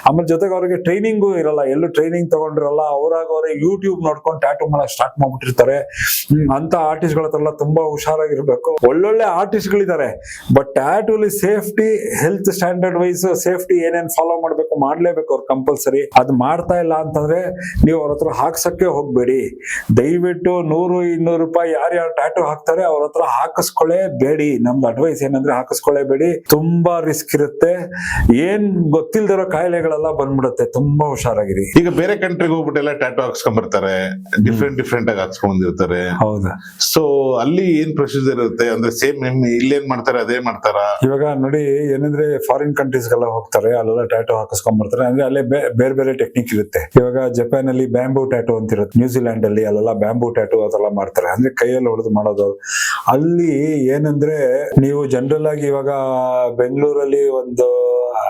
ಆಮೇಲೆ ಜೊತೆಗೆ ಅವ್ರಿಗೆ ಟ್ರೈನಿಂಗು ಇರಲ್ಲ, ಎಲ್ಲೂ ಟ್ರೈನಿಂಗ್ ತಗೊಂಡಿರಲ್ಲ. ಅವ್ರಾಗ ಅವ್ರೆ ಯೂಟ್ಯೂಬ್ ನೋಡ್ಕೊಂಡು ಟ್ಯಾಟೂ ಮಾಡಕ್ ಸ್ಟಾರ್ಟ್ ಮಾಡ್ಬಿಟ್ಟಿರ್ತಾರೆ. ಅಂತ ಆರ್ಟಿಸ್ಟ್ ಗಳ ಹತ್ರ ಎಲ್ಲ ತುಂಬಾ ಹುಷಾರಾಗಿರ್ಬೇಕು. ಒಳ್ಳೊಳ್ಳೆ ಆರ್ಟಿಸ್ಟ್ ಗಳಿದ್ದಾರೆ, ಬಟ್ ಟ್ಯಾಟೂಲಿ safety, health standard wise safety ಏನೇನ್ ಫಾಲೋ ಮಾಡ್ಬೇಕು ಮಾಡ್ಲೇಬೇಕು ಅವ್ರು ಕಂಪಲ್ಸರಿ. ಅದು ಮಾಡ್ತಾ ಇಲ್ಲ ಅಂತಂದ್ರೆ ನೀವು ಅವ್ರ ಹತ್ರ ಹಾಕ್ಸಕ್ಕೆ ಹೋಗ್ಬೇಡಿ. ದಯವಿಟ್ಟು 100-200 ರೂಪಾಯಿ ಯಾರ್ಯಾರು ಟ್ಯಾಟೂ ಹಾಕ್ತಾರೆ ಅವ್ರ ಹತ್ರ ಹಾಕಿಸ್ಕೊಳ್ಳೇಬೇಡಿ. ನಮ್ದು ಅಡ್ವೈಸ್ ಏನಂದ್ರೆ ಹಾಕಿಸ್ಕೊಳ್ಳೇಬೇಡಿ. ತುಂಬಾ ರಿಸ್ಕ್ ಇರುತ್ತೆ. ಏನ್ ಗೊತ್ತಿಲ್ದಿರೋ ಕಾಯಿಲೆಗಳೆಲ್ಲ ಬಂದ್ಬಿಡುತ್ತೆ. ತುಂಬಾ ಹುಷಾರಾಗಿರಿ. ಈಗ ಬೇರೆ ಕಂಟ್ರಿಗೆ ಹೋಗ್ಬಿಟ್ಟೆಲ್ಲ ಟ್ಯಾಟೂ ಹಾಕ್ಸ್ಕೊಂಡ್ ಬರ್ತಾರೆ, ಡಿಫ್ರೆಂಟ್ ಆಗಿ ಹಾಕ್ಸ್ಕೊಂಡ್ ಬಂದಿರ್ತಾರೆ. ಹೌದಾ? ಸೊ ಅಲ್ಲಿ ಏನ್ ಪ್ರೊಸೀಜರ್ ಇರುತ್ತೆ ಅಂದ್ರೆ ಸೇಮ್ ಇಲ್ಲೇನ್ ಮಾಡ್ತಾರೆ ಅದೇ ಮಾಡ್ತಾರ? ಇವಾಗ ನೋಡಿ, ಏನಂದ್ರೆ ಫಾರಿನ್ ಕಂಟ್ರೀಸ್ ಗೆಲ್ಲ ಹೋಗ್ತಾರೆ, ಅಲ್ಲೆಲ್ಲ ಟ್ಯಾಟೂ ಹಾಕಿಸ್ಕೊಂಡ್ ಬರ್ತಾರೆ. ಅಂದ್ರೆ ಅಲ್ಲೇ ಬೇರೆ ಬೇರೆ ಟೆಕ್ನಿಕ್ ಇರುತ್ತೆ. ಇವಾಗ ಜಪಾನ್ ಅಲ್ಲಿ ಬ್ಯಾಂಬೂ ಟ್ಯಾಟೂ ಅಂತ ಇರುತ್ತೆ, ನ್ಯೂಜಿಲ್ಯಾಂಡ್ ಅಲ್ಲಿ ಅಲ್ಲೆಲ್ಲ ಬ್ಯಾಂಬೂ ಟ್ಯಾಟೂ ಅದೆಲ್ಲ ಮಾಡ್ತಾರೆ. ಅಂದ್ರೆ ಕೈಯಲ್ಲಿ ಹೊಡೆದು ಮಾಡೋದು. ಅಲ್ಲಿ ಏನಂದ್ರೆ ಅಂದ್ರೆ ನೀವು ಜನರಲ್ ಆಗಿ ಇವಾಗ ಬೆಂಗಳೂರಲ್ಲಿ ಒಂದು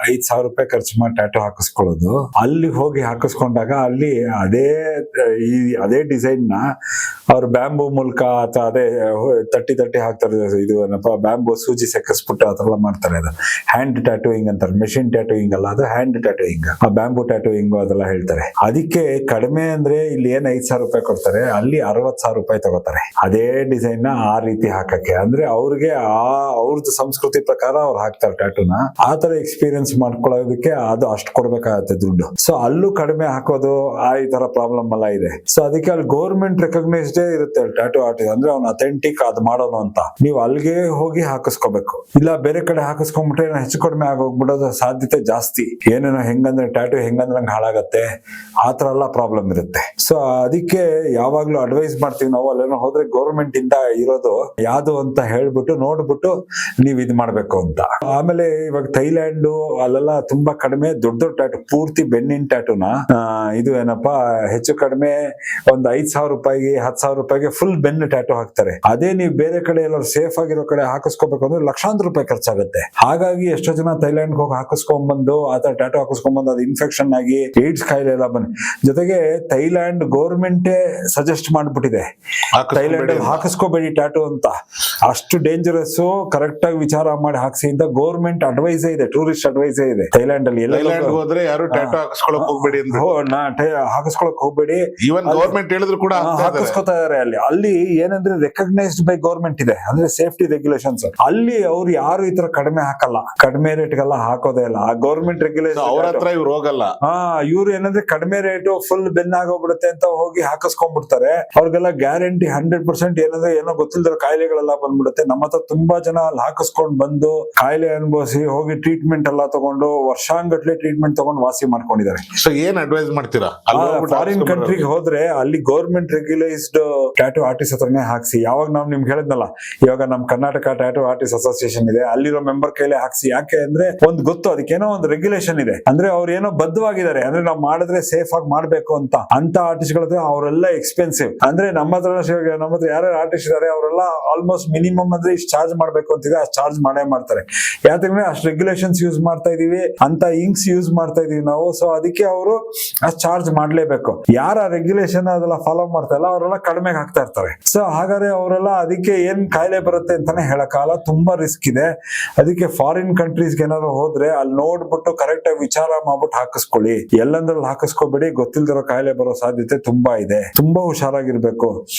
5,000 ರೂಪಾಯಿ ಖರ್ಚು ಮಾಡಿ ಟ್ಯಾಟೂ ಹಾಕಿಸ್ಕೊಳ್ಳೋದು, ಅಲ್ಲಿ ಹೋಗಿ ಹಾಕಿಸ್ಕೊಂಡಾಗ ಅಲ್ಲಿ ಅದೇ ಡಿಸೈನ್ ನ ಅವ್ರು ಬ್ಯಾಂಬೂ ಮೂಲಕ ಅಥವಾ ಅದೇ ತಟ್ಟಿ ಹಾಕ್ತಾರೆ. ಇದು ಏನಪ್ಪ, ಬ್ಯಾಂಬೂ ಸೂಜಿ ಸೆಕ್ಕಸ್ಬಿಟ್ಟು ಅದೆಲ್ಲ ಮಾಡ್ತಾರೆ. ಅದು ಹ್ಯಾಂಡ್ ಟ್ಯಾಟೂಯಿಂಗ್ ಅಂತಾರೆ, ಮೆಷಿನ್ ಟ್ಯಾಟೂಯಿಂಗ್ ಅಲ್ಲ, ಅದು ಹ್ಯಾಂಡ್ ಟ್ಯಾಟೂಯಿಂಗ್, ಆ ಬ್ಯಾಂಬೂ ಟ್ಯಾಟೂಯಿಂಗ್ ಅದೆಲ್ಲ ಹೇಳ್ತಾರೆ. ಅದಕ್ಕೆ ಕಡಿಮೆ ಅಂದ್ರೆ ಇಲ್ಲಿ ಏನ್ 5,000 ರೂಪಾಯಿ ಕೊಡ್ತಾರೆ, ಅಲ್ಲಿ 60,000 ರೂಪಾಯಿ ತಗೋತಾರೆ ಅದೇ ಡಿಸೈನ್ ನ ಆ ರೀತಿ ಹಾಕಕ್ಕೆ. ಅಂದ್ರೆ ಅವ್ರಿಗೆ ಅವ್ರದ್ದು ಸಂಸ್ಕೃತಿ ಪ್ರಕಾರ ಅವ್ರು ಹಾಕ್ತಾರೆ ಟ್ಯಾಟೂನ. ಆ ತರ ಎಕ್ಸ್ಪೀರಿಯನ್ಸ್ ಮಾಡ್ಕೊಳ್ಳೋದಕ್ಕೆ ಅದು ಅಷ್ಟು ಕೊಡ್ಬೇಕಾಗತ್ತೆ ದುಡ್ಡು. ಸೊ ಅಲ್ಲೂ ಕಡಿಮೆ ಹಾಕೋದು ಈ ತರ ಪ್ರಾಬ್ಲಮ್ ಎಲ್ಲ ಇದೆ. ಸೊ ಅದಕ್ಕೆ ಅಲ್ಲಿ ಗೌರ್ಮೆಂಟ್ ರೆಕಗ್ನೈಸ್ಡೇ ಇರುತ್ತೆ ಟ್ಯಾಟೂ ಆರ್ಟಿಸ್ಟ್, ಅಂದ್ರೆ ಅವ್ನು ಅಥೆಂಟಿಕ್ ಅದು ಮಾಡೋನು ಅಂತ. ನೀವು ಅಲ್ಲಿಗೆ ಹೋಗಿ ಹಾಕಿಸ್ಕೋಬೇಕು, ಇಲ್ಲ ಬೇರೆ ಕಡೆ ಹಾಕಿಸ್ಕೊಂಡ್ಬಿಟ್ರೆ ಹೆಚ್ಚು ಕಡಿಮೆ ಆಗೋಗ್ಬಿಡೋದು ಸಾಧ್ಯತೆ ಜಾಸ್ತಿ. ಏನೇನೋ ಹೆಂಗಂದ್ರೆ ಟ್ಯಾಟೂ ಹೆಂಗಂದ್ರೆ ಹಾಳಾಗತ್ತೆ, ಆ ತರ ಎಲ್ಲ ಪ್ರಾಬ್ಲಮ್ ಇರುತ್ತೆ. ಸೊ ಅದಕ್ಕೆ ಯಾವಾಗ್ಲೂ ಅಡ್ವೈಸ್ ಮಾಡ್ತೀವಿ ನಾವು, ಅಲ್ಲೇನೋ ಹೋದ್ರೆ ಗೌರ್ಮೆಂಟ್ ಇಂದ ಇರೋದು ಯಾವ್ದು ಅಂತ ಹೇಳ್ಬಿಟ್ಟು ನೋಡ್ಬಿಟ್ಟು ನೀವ್ ಇದ್ ಮಾಡ್ಬೇಕು ಅಂತ. ಆಮೇಲೆ ಇವಾಗ ಥೈಲ್ಯಾಂಡ್ ಅಲ್ಲೆಲ್ಲ ತುಂಬಾ ಕಡಿಮೆ ದೊಡ್ಡ ಟ್ಯಾಟೂ, ಪೂರ್ತಿ ಬೆನ್ನಿನ ಟ್ಯಾಟೂನ ಇದು ಏನಪ್ಪಾ ಹೆಚ್ಚು ಕಡಿಮೆ ಒಂದ್ 5,000 ರೂಪಾಯಿಗೆ 10,000 ರೂಪಾಯಿಗೆ ಫುಲ್ ಬೆನ್ನು ಟ್ಯಾಟೂ ಹಾಕ್ತಾರೆ. ಅದೇ ನೀವು ಬೇರೆ ಕಡೆ ಎಲ್ಲರೂ ಸೇಫ್ ಆಗಿರೋ ಕಡೆ ಹಾಕಿಸ್ಕೋಬೇಕು ಅಂದ್ರೆ ಲಕ್ಷಾಂತರ ರೂಪಾಯಿ ಖರ್ಚಾಗುತ್ತೆ. ಹಾಗಾಗಿ ಎಷ್ಟೋ ಜನ ಥೈಲ್ಯಾಂಡ್ ಹೋಗಿ ಹಾಕಿಸ್ಕೊಂಡ್ಬಂದು ಆತರ ಟ್ಯಾಟೂ ಹಾಕಿಸ್ಕೊಂಡ್ಬಂದು ಅದು ಇನ್ಫೆಕ್ಷನ್ ಆಗಿ ಏಡ್ಸ್ ಕಾಯಿಲೆ ಎಲ್ಲ ಬಂದು, ಜೊತೆಗೆ ಥೈಲ್ಯಾಂಡ್ ಗೌರ್ಮೆಂಟೇ ಸಜೆಸ್ಟ್ ಮಾಡ್ಬಿಟ್ಟಿದೆ ಥೈಲ್ಯಾಂಡ್ ಹಾಕಿಸ್ಕೋಬೇಡಿ ಟ್ಯಾಟೂ ಅಂತ. ಅಷ್ಟು ಡೇಂಜರಸ್, ಕರೆಕ್ಟ್ ಆಗಿ ವಿಚಾರ ಮಾಡಿ ಹಾಕ್ಸಿ ಅಂತ ಗೌರ್ಮೆಂಟ್ ಅಡ್ವೈಸೇ ಇದೆ, ಟೂರಿಸ್ಟ್ ಅಡ್ವೈಸೇ ಇದೆ. ಥೈಲ್ಯಾಂಡ್ ಅಲ್ಲಿ ಹೋದ್ರೆ ಯಾರು ಟ್ಯಾಟೂ ಹಾಕಿಸ್ಕೊಳಕ್ ಹೋಗ್ಬೇಡಿ ಅಂತ, ಹಾಕಿಸ್ಕೊಳಕ್ ಹೋಗ್ಬೇಡಿ. ಈವನ್ ಗವರ್ಮೆಂಟ್ ಹೇಳಿದ್ರು ಕೂಡ ಹಾಕಿಸ್ಕೊತಾ ಇದಾರೆ. ಅಲ್ಲಿ ಏನಂದ್ರೆ ರೆಕಗ್ನೈಸ್ಡ್ ಬೈ ಗೌರ್ಮೆಂಟ್ ಇದೆ, ಅಂದ್ರೆ ಸೇಫ್ಟಿ ರೆಗ್ಯುಲೇಷನ್ಸ್. ಅಲ್ಲಿ ಅವ್ರು ಯಾರು ಈ ತರ ಕಡಿಮೆ ಹಾಕಲ್ಲ, ಕಡಿಮೆ ರೇಟ್ಗೆಲ್ಲ ಹಾಕೋದೇ ಇಲ್ಲ. ಆ ಗೌರ್ಮೆಂಟ್ ರೆಗ್ಯುಲೇಷನ್ ಅವ್ರ ಹತ್ರ ಇವ್ರು ಹೋಗಲ್ಲ. ಇವ್ರು ಏನಂದ್ರೆ ಕಡಿಮೆ ರೇಟು ಫುಲ್ ಬೆನ್ನಾಗೋಗ್ಬಿಡುತ್ತೆ ಅಂತ ಹೋಗಿ ಹಾಕಿಸ್ಕೊಂಡ್ಬಿಡ್ತಾರೆ. ಅವ್ರಿಗೆಲ್ಲ ಗ್ಯಾರಂಟಿ 100% ಏನಂದ್ರೆ ಏನೋ ಗೊತ್ತಿಲ್ದಿರೋ ಕಾಯಿಲೆಗಳೆಲ್ಲ ಬಂದ್ಬಿಡುತ್ತೆ. ನಮ್ಮ ಹತ್ರ ತುಂಬಾ ಜನ ಅಲ್ಲಿ ಹಾಕಿಸ್ಕೊಂಡ್ ಬಂದು ಕಾಯಿಲೆ ಅನುಭವಿಸಿ ಹೋಗಿ ಟ್ರೀಟ್ಮೆಂಟ್ ಎಲ್ಲ ತಗೊಂಡು ವರ್ಷಾಂಗಟ್ಲೆ ಟ್ರೀಟ್ಮೆಂಟ್ ತಗೊಂಡು ವಾಸಿ ಮಾಡ್ಕೊಂಡಿದ್ದಾರೆ. ಸೊ ಏನ್ ಅಡ್ವೈಸ್ ಮಾಡ್ತೀರಾ? ಫಾರಿನ್ ಕಂಟ್ರಿಗೆ ಹೋದ್ರೆ ಅಲ್ಲಿ ಗೌರ್ಮೆಂಟ್ ರೆಗ್ಯುಲೈಸ್ಡ್ ಟ್ಯಾಟೂ ಆರ್ಟಿಸ್ಟ್ ಹತ್ರನೇ ಹಾಕ್ಸಿ. ಯಾವಾಗ ನಾವು ನಿಮ್ಗೆ ಹೇಳಿದ್ನಲ್ಲ, ಇವಾಗ ನಮ್ ಕರ್ನಾಟಕ ಟ್ಯಾಟೂ ಆರ್ಟಿಸ್ಟ್ ಅಸೋಸಿಯೇಷನ್ ಇದೆ, ಅಲ್ಲಿರೋ ಮೆಂಬರ್ ಕೈಲೇ ಹಾಕ್ಸಿ. ಯಾಕೆ ಅಂದ್ರೆ ಒಂದು ಗೊತ್ತು, ಅದಕ್ಕೇನೋ ಒಂದು ರೆಗ್ಯುಲೇಷನ್ ಇದೆ, ಅಂದ್ರೆ ಅವ್ರು ಏನೋ ಬದ್ಧವಾಗಿದ್ದಾರೆ, ಅಂದ್ರೆ ನಾವು ಮಾಡಿದ್ರೆ ಸೇಫ್ ಆಗಿ ಮಾಡ್ಬೇಕು ಅಂತ ಆರ್ಟಿಸ್ಟ್ ಗಳ ಅವರೆಲ್ಲ ಎಕ್ಸ್ಪೆನ್ಸಿವ್. ಅಂದ್ರೆ ನಮ್ಮ ಹತ್ರ ಯಾರು ಆರ್ಟಿಸ್ಟ್ ಇದಾರೆ ಅವರೆಲ್ಲ ಆಲ್ಮೋಸ್ಟ್ ಮಿನಿಮಮ್ ಅಂದ್ರೆ ಇಷ್ಟು ಚಾರ್ಜ್ ಮಾಡ್ಬೇಕು ಅಂತಿದೆ, ಅಷ್ಟು ಚಾರ್ಜ್ ಮಾಡೇ ಮಾಡ್ತಾರೆ. ಯಾಕಂದ್ರೆ ಅಷ್ಟು ರೆಗ್ಯುಲೇಷನ್ಸ್ ಯೂಸ್ ಮಾಡ್ತಾ ಇದೀವಿ, ಅಂತ ಇಂಕ್ಸ್ ಯೂಸ್ ಮಾಡ್ತಾ ಇದೀವಿ ನಾವು. ಸೊ ಅದಕ್ಕೆ ಅವರು ಅಷ್ಟು ಚಾರ್ಜ್ ಮಾಡ್ಲೇಬೇಕು. ಯಾರ ರೆಗ್ಯುಲೇಷನ್ ಅದೆಲ್ಲ ಫಾಲೋ ಮಾಡ್ತಾ ಇಲ್ಲ ಅವರೆಲ್ಲ ಕಡಿಮೆಗೆ ಹಾಕ್ತಾ ಇರ್ತಾರೆ. ಸೊ ಹಾಗಾದ್ರೆ ಅವರೆಲ್ಲ ಅದಕ್ಕೆ ಏನ್ ಕಾಯಿಲೆ ಬರುತ್ತೆ ಅಂತಾನೆ ಹೇಳಕ್ಕಾಗಲ್ಲ, ತುಂಬಾ ರಿಸ್ಕ್ ಇದೆ. ಅದಕ್ಕೆ ಫಾರಿನ್ ಕಂಟ್ರೀಸ್ಗೆ ಏನಾದ್ರು ಹೋದ್ರೆ ಅಲ್ಲಿ ನೋಡ್ಬಿಟ್ಟು ಕರೆಕ್ಟ್ ಆಗಿ ವಿಚಾರ ಮಾಡ್ಬಿಟ್ಟು ಹಾಕಿಸ್ಕೊಳ್ಳಿ. ಎಲ್ಲಂದ್ರಲ್ಲಿ ಹಾಕಿಸ್ಕೋಬೇಡಿ, ಗೊತ್ತಿಲ್ದಿರೋ ಕಾಯಿಲೆ ಬರೋ ಸಾಧ್ಯತೆ ತುಂಬಾ ಇದೆ. ತುಂಬಾ ಹುಷಾರಾಗಿರ್ಬೇಕು.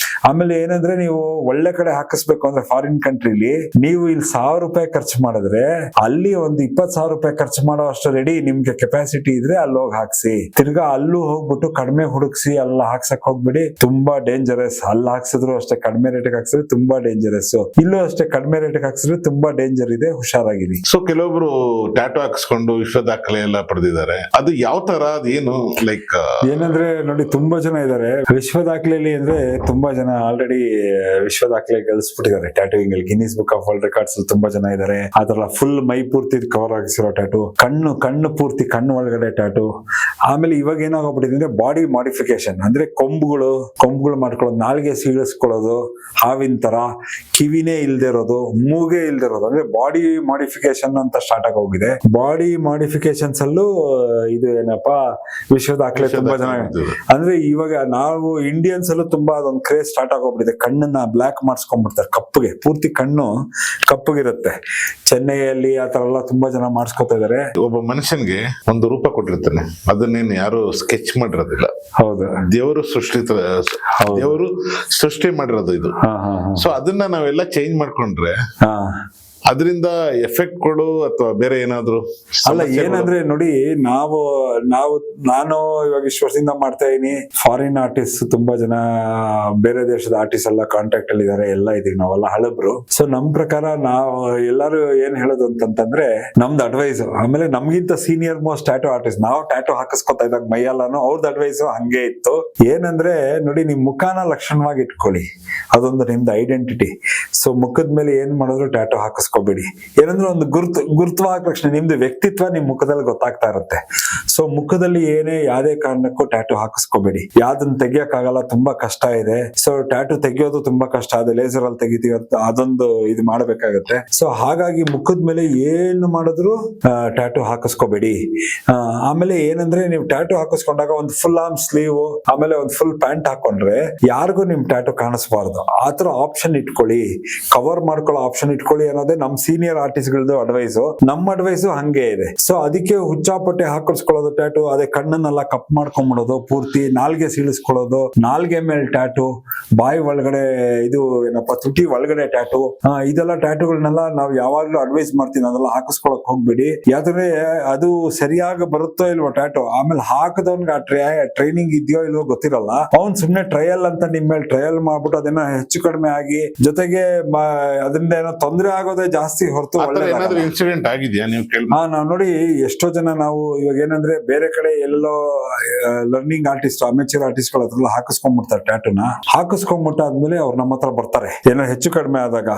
ಆಮೇಲೆ ಏನಂದ್ರೆ ನೀವು ಒಳ್ಳೆ ಕಡೆ ಹಾಕಿಸ್ಬೇಕು ಅಂದ್ರೆ ಫಾರಿನ್ ಕಂಟ್ರಿಲಿ ನೀವು ಇಲ್ಲಿ 1,000 ರೂಪಾಯಿ ಖರ್ಚು ಮಾಡಿದ್ರೆ ಅಲ್ಲಿ ಒಂದು 20,000 ರೂಪಾಯಿ ಖರ್ಚು ಮಾಡೋ ಅಷ್ಟು ರೆಡಿ ನಿಮ್ಗೆ ಕೆಪಾಸಿಟಿ ಇದ್ರೆ ಅಲ್ಲಿ ಹೋಗಿ ಹಾಕ್ಸಿ. ತಿರ್ಗಾ ಅಲ್ಲೂ ಹೋಗ್ಬಿಟ್ಟು ಕಡಿಮೆ ಹುಡುಕ್ಸಿ ಅಲ್ಲ ಹಾಕ್ಸಕ್ ಹೋಗ್ಬಿಡಿ, ತುಂಬಾ ಡೇಂಜರಸ್. ಅಲ್ಲಿ ಹಾಕ್ಸಿದ್ರು ಅಷ್ಟೇ ಕಡಿಮೆ ರೇಟಿಗೆ ಹಾಕ್ಸಿದ್ರೆ ತುಂಬಾ ಡೇಂಜರಸ್, ಇಲ್ಲೂ ಅಷ್ಟೇ ಕಡಿಮೆ ರೇಟಿಗೆ ಹಾಕ್ಸಿದ್ರೆ ತುಂಬಾ ಡೇಂಜರ್ ಇದೆ, ಹುಷಾರಾಗಿರಿ. ಸೊ ಕೆಲವೊಬ್ರು ಟ್ಯಾಟೂ ಹಾಕಿಸ್ಕೊಂಡು ವಿಶ್ವ ದಾಖಲೆ ಎಲ್ಲ ಪಡೆದಿದ್ದಾರೆ. ಅದು ಯಾವ ತರ, ಅದೇನು ಲೈಕ್ ಏನಂದ್ರೆ ನೋಡಿ, ತುಂಬಾ ಜನ ಇದಾರೆ ವಿಶ್ವ ದಾಖಲೆಯಲ್ಲಿ. ಅಂದ್ರೆ ತುಂಬಾ ಜನ ಆಲ್ರೆಡಿ ವಿಶ್ವ ದಾಖಲೆ ಗಳಿಸ್ಬಿಟ್ಟಿದ್ದಾರೆ ಟ್ಯಾಟೂಯಿಂಗ್ ಅಲ್ಲಿ. Guinness book of world records ತುಂಬಾ ಜನ ಇದಾರೆ. ಅದರ ಫುಲ್ ಮೈ ಪೂರ್ತಿ ಕವರ್ ಆಗಿಸಿರೋ ಟ್ಯಾಟೂ, ಕಣ್ಣು ಪೂರ್ತಿ ಕಣ್ಣು ಒಳಗಡೆ ಟ್ಯಾಟೂ. ಆಮೇಲೆ ಇವಾಗ ಏನಾಗೋಗ್ಬಿಟ್ಟಿದೆ ಅಂದ್ರೆ ಬಾಡಿ ಮಾಡಿಫಿಕೇಶನ್, ಅಂದ್ರೆ ಕೊಂಬುಗಳು ಮಾಡ್ಕೊಳ್ಳೋದು, ನಾಲ್ಗೆ ಸೀಳಿಸ್ಕೊಳ್ಳೋದು, ಹಾವಿನ ತರ, ಕಿವಿನೇ ಇಲ್ದೇ ಇರೋದು, ಮೂಗೇ ಇಲ್ದೇ ಇರೋದು, ಅಂದ್ರೆ ಬಾಡಿ ಮಾಡಿಫಿಕೇಶನ್ ಅಂತ ಸ್ಟಾರ್ಟ್ ಆಗಿ ಹೋಗಿದೆ. ಬಾಡಿ ಮಾಡಿಫಿಕೇಶನ್ಸ್ ಅಲ್ಲೂ ಇದು ಏನಪ್ಪಾ ವಿಶ್ವ ದಾಖಲೆ ತುಂಬಾ ಜನ. ಅಂದ್ರೆ ಇವಾಗ ನಾವು ಇಂಡಿಯನ್ಸ್ ಅಲ್ಲೂ ತುಂಬಾ ಅದೊಂದು ಕ್ರೇಜ್ ಸ್ಟಾರ್ಟ್ ಆಗೋಗ್ಬಿಟ್ಟಿದೆ. ಕಣ್ಣನ್ನ ಬ್ಲಾಕ್ ಮಾಡಿಸ್ಕೊಂಡ್ಬಿಡ್ತಾರೆ, ಕಪ್ಪಗೆ, ಪೂರ್ತಿ ಕಣ್ಣು ಕಪ್ಪಗಿರುತ್ತೆ. ಚೆನ್ನೈಯಲ್ಲಿ ಆ ತರ ಎಲ್ಲ ತುಂಬಾ ಜನ ಮಾಡಿಸ್ಕೊತಾ ಇದಾರೆ. ಒಬ್ಬ ಮನುಷ್ಯನ್ಗೆ ಒಂದು ರೂಪ ಕೊಟ್ಟಿರ್ತಾನೆ, ಅದನ್ನೇನು ಯಾರು ಸ್ಕೆಚ್ ಮಾಡಿರೋದಿಲ್ಲ. ಹೌದು, ದೇವರು ಸೃಷ್ಟಿ ಮಾಡಿರೋದು ಇದು. ಸೊ ಅದನ್ನ ನಾವೆಲ್ಲ ಚೇಂಜ್ ಮಾಡ್ಕೊಂಡ್ರೆ ಅದರಿಂದ ಎಫೆಕ್ಟ್ಗಳು ಅಥವಾ ಬೇರೆ ಏನಾದ್ರು ಅಲ್ಲ. ಏನಂದ್ರೆ ನೋಡಿ, ನಾನು ಇವಾಗ ಇಷ್ಟು ವರ್ಷದಿಂದ ಮಾಡ್ತಾ ಇದೀನಿ. ಫಾರಿನ್ ಆರ್ಟಿಸ್ಟ್ ತುಂಬಾ ಜನ, ಬೇರೆ ದೇಶದ ಆರ್ಟಿಸ್ಟ್ ಎಲ್ಲ ಕಾಂಟ್ಯಾಕ್ಟ್ ಅಲ್ಲಿ ಇದಾರೆ, ಎಲ್ಲ ಇದೀವಿ ನಾವೆಲ್ಲ ಹಳಬ್ರು. ಸೊ ನಮ್ ಪ್ರಕಾರ ನಾವು ಎಲ್ಲಾರು ಏನ್ ಹೇಳೋದು ಅಂತಂದ್ರೆ, ನಮ್ದು ಅಡ್ವೈಸ್, ಆಮೇಲೆ ನಮ್ಗಿಂತ ಸೀನಿಯರ್ ಮೋಸ್ಟ್ ಟ್ಯಾಟೂ ಆರ್ಟಿಸ್ಟ್, ನಾವು ಟ್ಯಾಟೂ ಹಾಕಿಸ್ಕೊತಾ ಇದ್ದಾಗ ಮೈಯೆಲ್ಲಾನು ಅವ್ರದ್ದು ಅಡ್ವೈಸ್ ಹಂಗೆ ಇತ್ತು. ಏನಂದ್ರೆ ನೋಡಿ, ನಿಮ್ ಮುಖಾನ ಲಕ್ಷಣವಾಗಿ ಇಟ್ಕೊಳ್ಳಿ, ಅದೊಂದು ನಿಮ್ದು ಐಡೆಂಟಿಟಿ. ಸೊ ಮುಖದ ಮೇಲೆ ಏನ್ ಮಾಡಿದ್ರು ಟ್ಯಾಟೂ ಹಾಕಿಸ್ಕೊಳ್ಳಿ. ಹಾಕಿಸ್ಕೋಬೇಡಿ. ಏನಂದ್ರೆ ಒಂದು ಗುರುತುವಾದ ತಕ್ಷಣ ನಿಮ್ದು ವ್ಯಕ್ತಿತ್ವ ನಿಮ್ ಮುಖದಲ್ಲಿ ಗೊತ್ತಾಗ್ತಾ ಇರುತ್ತೆ. ಸೊ ಮುಖದಲ್ಲಿ ಯಾವುದೇ ಕಾರಣಕ್ಕೂ ಟ್ಯಾಟೂ ಹಾಕಿಸ್ಕೋಬೇಡಿ. ಯಾವ್ದನ್ನ ತೆಗಿಯಕ್ಕಾಗಲ್ಲ, ತುಂಬಾ ಕಷ್ಟ ಇದೆ. ಸೊ ಟ್ಯಾಟೂ ತೆಗಿಯೋದು ತುಂಬಾ ಕಷ್ಟ, ಅದು ಲೇಸರ್ ಅಲ್ಲಿ ತೆಗಿತೀವಿ, ಅದೊಂದು ಇದು ಮಾಡ್ಬೇಕಾಗತ್ತೆ. ಸೊ ಹಾಗಾಗಿ ಮುಖದ ಮೇಲೆ ಏನು ಮಾಡಿದ್ರು ಟ್ಯಾಟೂ ಹಾಕಿಸ್ಕೋಬೇಡಿ. ಆಮೇಲೆ ಏನಂದ್ರೆ ನೀವು ಟ್ಯಾಟೂ ಹಾಕಿಸ್ಕೊಂಡಾಗ ಒಂದು ಫುಲ್ ಆರ್ಮ್ ಸ್ಲೀವ್ ಆಮೇಲೆ ಒಂದು ಫುಲ್ ಪ್ಯಾಂಟ್ ಹಾಕೊಂಡ್ರೆ ಯಾರಿಗೂ ನಿಮ್ ಟ್ಯಾಟೂ ಕಾಣಿಸ್ಬಾರ್ದು. ಆತರ ಆಪ್ಷನ್ ಇಟ್ಕೊಳ್ಳಿ, ಕವರ್ ಮಾಡ್ಕೊಳ್ಳೋ ಆಪ್ಷನ್ ಇಟ್ಕೊಳ್ಳಿ ಅನ್ನೋದೇ ನಮ್ ಸೀನಿಯರ್ ಆರ್ಟಿಸ್ಟ್ ಗಳದ್ದು ಅಡ್ವೈಸು. ನಮ್ಮ ಅಡ್ವೈಸು ಹಂಗೆ ಇದೆ. ಸೊ ಅದಕ್ಕೆ ಹುಚ್ಚಾಪಟ್ಟೆ ಹಾಕಿಸ್ಕೊಳ್ಳೋದು ಟ್ಯಾಟೂ, ಅದೇ ಕಣ್ಣನ್ನೆಲ್ಲ ಕಪ್ ಮಾಡ್ಕೊಂಡ್ಬಿಡೋದು, ಪೂರ್ತಿ ನಾಲ್ಗೆ ಸೀಳಿಸ್ಕೊಳ್ಳೋದು, ನಾಲ್ಗೆ ಮೇಲೆ ಟ್ಯಾಟೂ, ಬಾಯಿ ಒಳಗಡೆ ಇದು ಏನಪ್ಪಾ ತುಟಿ ಒಳಗಡೆ ಟ್ಯಾಟೂ, ಇದೆಲ್ಲ ಟ್ಯಾಟೂಗಳನ್ನೆಲ್ಲ ನಾವು ಯಾವಾಗ್ಲೂ ಅಡ್ವೈಸ್ ಮಾಡ್ತೀನಿ, ಅದೆಲ್ಲ ಹಾಕಿಸ್ಕೊಳಕ್ ಹೋಗ್ಬೇಡಿ. ಯಾಕಂದ್ರೆ ಅದು ಸರಿಯಾಗಿ ಬರುತ್ತೋ ಇಲ್ವೋ ಟ್ಯಾಟೂ, ಆಮೇಲೆ ಹಾಕದವನ್ಗೆ ಆ ಟ್ರೈನಿಂಗ್ ಇದೆಯೋ ಇಲ್ವೋ ಗೊತ್ತಿರಲ್ಲ. ಅವ್ನ್ ಸುಮ್ನೆ ಟ್ರಯಲ್ ಅಂತ ನಿಮ್ ಮೇಲೆ ಟ್ರಯಲ್ ಮಾಡ್ಬಿಟ್ಟು ಅದನ್ನ ಹೆಚ್ಚು ಕಡಿಮೆ ಆಗಿ ಜೊತೆಗೆ ಅದರಿಂದ ಏನೋ ತೊಂದರೆ ಆಗೋದೇ ಜಾಸ್ತಿ ಹೊರತು ಇನ್ಸಿಡೆಂಟ್ ಆಗಿದೆಯಾ ನೀವು ನಾವ್ ನೋಡಿ ಎಷ್ಟೋ ಜನ ನಾವು ಇವಾಗ ಏನಂದ್ರೆ ಬೇರೆ ಕಡೆ ಎಲ್ಲೋ ಲರ್ನಿಂಗ್ ಆರ್ಟಿಸ್ಟ್ ಅಮೆಚೂರ್ ಆರ್ಟಿಸ್ಟ್ ಗಳ ಹತ್ರ ಹಾಕಿಸ್ಕೊಂಡ್ಬಿಡ್ತಾರೆ ಟ್ಯಾಟೂನ. ಹಾಕಿಸ್ಕೊಂಡ್ಬಿಟ್ಟಾದ್ಮೇಲೆ ಅವ್ರು ನಮ್ಮ ಹತ್ರ ಬರ್ತಾರೆ ಏನೋ ಹೆಚ್ಚು ಕಡಿಮೆ ಆದಾಗ,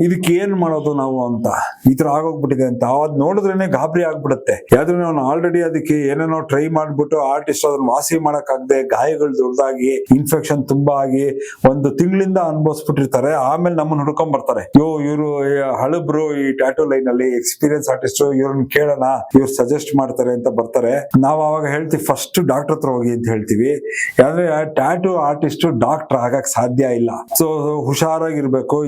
ಇದಕ್ಕೆ ಏನ್ ಮಾಡೋದು ನಾವು ಅಂತ, ಈ ತರ ಆಗೋಗ್ಬಿಟ್ಟಿದೆ ಅಂತ. ಅದ್ ನೋಡಿದ್ರೇನೆ ಗಾಬರಿ ಆಗ್ಬಿಡುತ್ತೆ. ಯಾವ್ದ್ರೆ ನಾವು ಆಲ್ರೆಡಿ ಅದಕ್ಕೆ ಏನೇನೋ ಟ್ರೈ ಮಾಡ್ಬಿಟ್ಟು ಆರ್ಟಿಸ್ಟ್ ಅದನ್ನ ವಾಸಿ ಮಾಡಕ್ ಆಗದೆ ಗಾಯಗಳು ದೊಡ್ಡದಾಗಿ ಇನ್ಫೆಕ್ಷನ್ ತುಂಬಾ ಆಗಿ ಒಂದು ತಿಂಗಳಿಂದ ಅನುಭವಿಸ್ಬಿಟ್ಟಿರ್ತಾರೆ. ಆಮೇಲೆ ನಮ್ಮನ್ನ ಹುಡ್ಕೊಂಡ್ ಬರ್ತಾರೆ, ಇವರು ಹಳಬ್ರು ಈ ಟ್ಯಾಟೂ ಲೈನ್ ಅಲ್ಲಿ ಎಕ್ಸ್ಪೀರಿಯನ್ಸ್ ಆರ್ಟಿಸ್ಟ್, ಇವ್ರನ್ನ ಕೇಳೋಣ, ಇವ್ರು ಸಜೆಸ್ಟ್ ಮಾಡ್ತಾರೆ ಅಂತ ಬರ್ತಾರೆ. ನಾವ್ ಅವಾಗ ಹೇಳ್ತೀವಿ ಫಸ್ಟ್ ಡಾಕ್ಟರ್ ಹತ್ರ ಹೋಗಿ ಅಂತ ಹೇಳ್ತೀವಿ. ಯಾಕಂದ್ರೆ ಟ್ಯಾಟೂ ಆರ್ಟಿಸ್ಟ್ ಡಾಕ್ಟರ್ ಆಗಕ್ ಸಾಧ್ಯ ಇಲ್ಲ. ಸೊ ಹುಷಾರಾಗಿರ್ಬೇಕು.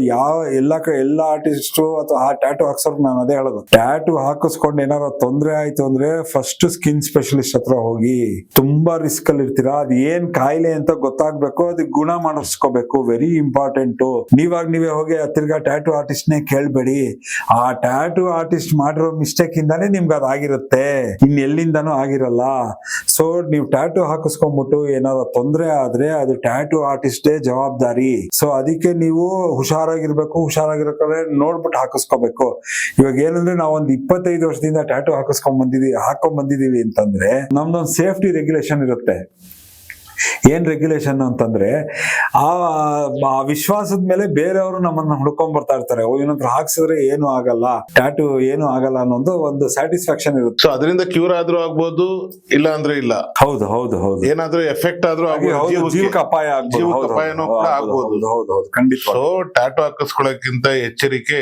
ಎಲ್ಲ ಆರ್ಟಿಸ್ಟ್ ಅಥವಾ ಆ ಟ್ಯಾಟೂ ಹಾಕ್ಸೋರ್ ನಾನು ಅದೇ ಹೇಳೋದು, ಟ್ಯಾಟೂ ಹಾಕಿಸ್ಕೊಂಡು ಏನಾರ ತೊಂದ್ರೆ ಆಯ್ತು ಅಂದ್ರೆ ಫಸ್ಟ್ ಸ್ಕಿನ್ ಸ್ಪೆಷಲಿಸ್ಟ್ ಹತ್ರ ಹೋಗಿ. ತುಂಬಾ ರಿಸ್ಕ್ ಅಲ್ಲಿ ಇರ್ತೀರಾ, ಅದ್ ಏನ್ ಕಾಯಿಲೆ ಅಂತ ಗೊತ್ತಾಗ್ಬೇಕು, ಅದಕ್ಕೆ ಗುಣ ಮಾಡಿಸ್ಕೋಬೇಕು, ವೆರಿ ಇಂಪಾರ್ಟೆಂಟ್. ನೀವೇ ಹೋಗಿ ತಿರ್ಗಾ ಟ್ಯಾಟೂ ಆರ್ಟಿಸ್ಟ್ ನೇ ಕೇಳ್ಬೇಡಿ. ಆ ಟ್ಯಾಟೂ ಆರ್ಟಿಸ್ಟ್ ಮಾಡಿರೋ ಮಿಸ್ಟೇಕ್ ಇಂದಾನೇ ನಿಮ್ಗೆ ಅದಾಗಿರುತ್ತೆ, ಎಲ್ಲಿಂದಾನು ಆಗಿರಲ್ಲ. ಸೊ ನೀವು ಟ್ಯಾಟೂ ಹಾಕಿಸ್ಕೊಂಡ್ಬಿಟ್ಟು ಏನಾರ ತೊಂದ್ರೆ ಆದ್ರೆ ಅದು ಟ್ಯಾಟೂ ಆರ್ಟಿಸ್ಟ್ ಜವಾಬ್ದಾರಿ. ಸೊ ಅದಕ್ಕೆ ನೀವು ಹುಷಾರಾಗಿರ್ಬೇಕು. ಹುಷಾರಾಗಿರೋ ಕಡೆ ನೋಡ್ಬಿಟ್ಟು ಹಾಕಿಸ್ಕೋಬೇಕು. ಇವಾಗ ಏನಂದ್ರೆ ನಾವೊಂದು 25 ವರ್ಷದಿಂದ ಟ್ಯಾಟೂ ಹಾಕೊಂಡ್ ಬಂದಿದೀವಿ ಅಂತಂದ್ರೆ ನಮ್ದೊಂದು ಸೇಫ್ಟಿ ರೆಗ್ಯುಲೇಷನ್ ಇರುತ್ತೆ. ಏನ್ ರೆಗ್ಯುಲೇಷನ್ ಅಂತಂದ್ರೆ ಆ ವಿಶ್ವಾಸದ ಮೇಲೆ ಬೇರೆಯವರು ನಮ್ಮನ್ನ ಹುಡ್ಕೊಂಡ್ ಬರ್ತಾ ಇರ್ತಾರೆ. ಇವನಂತ್ರ ಹಾಕ್ಸಿದ್ರೆ ಏನು ಆಗಲ್ಲ, ಟ್ಯಾಟೂ ಏನು ಆಗಲ್ಲ ಅನ್ನೋದು ಒಂದು ಸ್ಯಾಟಿಸ್ಫ್ಯಾಕ್ಷನ್ ಇರುತ್ತೆ. ಸೊ ಅದರಿಂದ ಕ್ಯೂರ್ ಆದ್ರೂ ಆಗ್ಬೋದು, ಇಲ್ಲ ಅಂದ್ರೆ ಇಲ್ಲ. ಹೌದು ಹೌದು ಹೌದು. ಏನಾದ್ರೂ ಎಫೆಕ್ಟ್ ಆದ್ರೂ ಜೀವಕ್ಕೆ ಅಪಾಯ ಅಪಾಯನೂ ಕೂಡ ಆಗ್ಬೋದು. ಹೌದು ಖಂಡಿತ. ಸೊ ಟ್ಯಾಟೂ ಹಾಕಿಸ್ಕೊಳ್ಳೋಕ್ಕಿಂತ ಎಚ್ಚರಿಕೆ.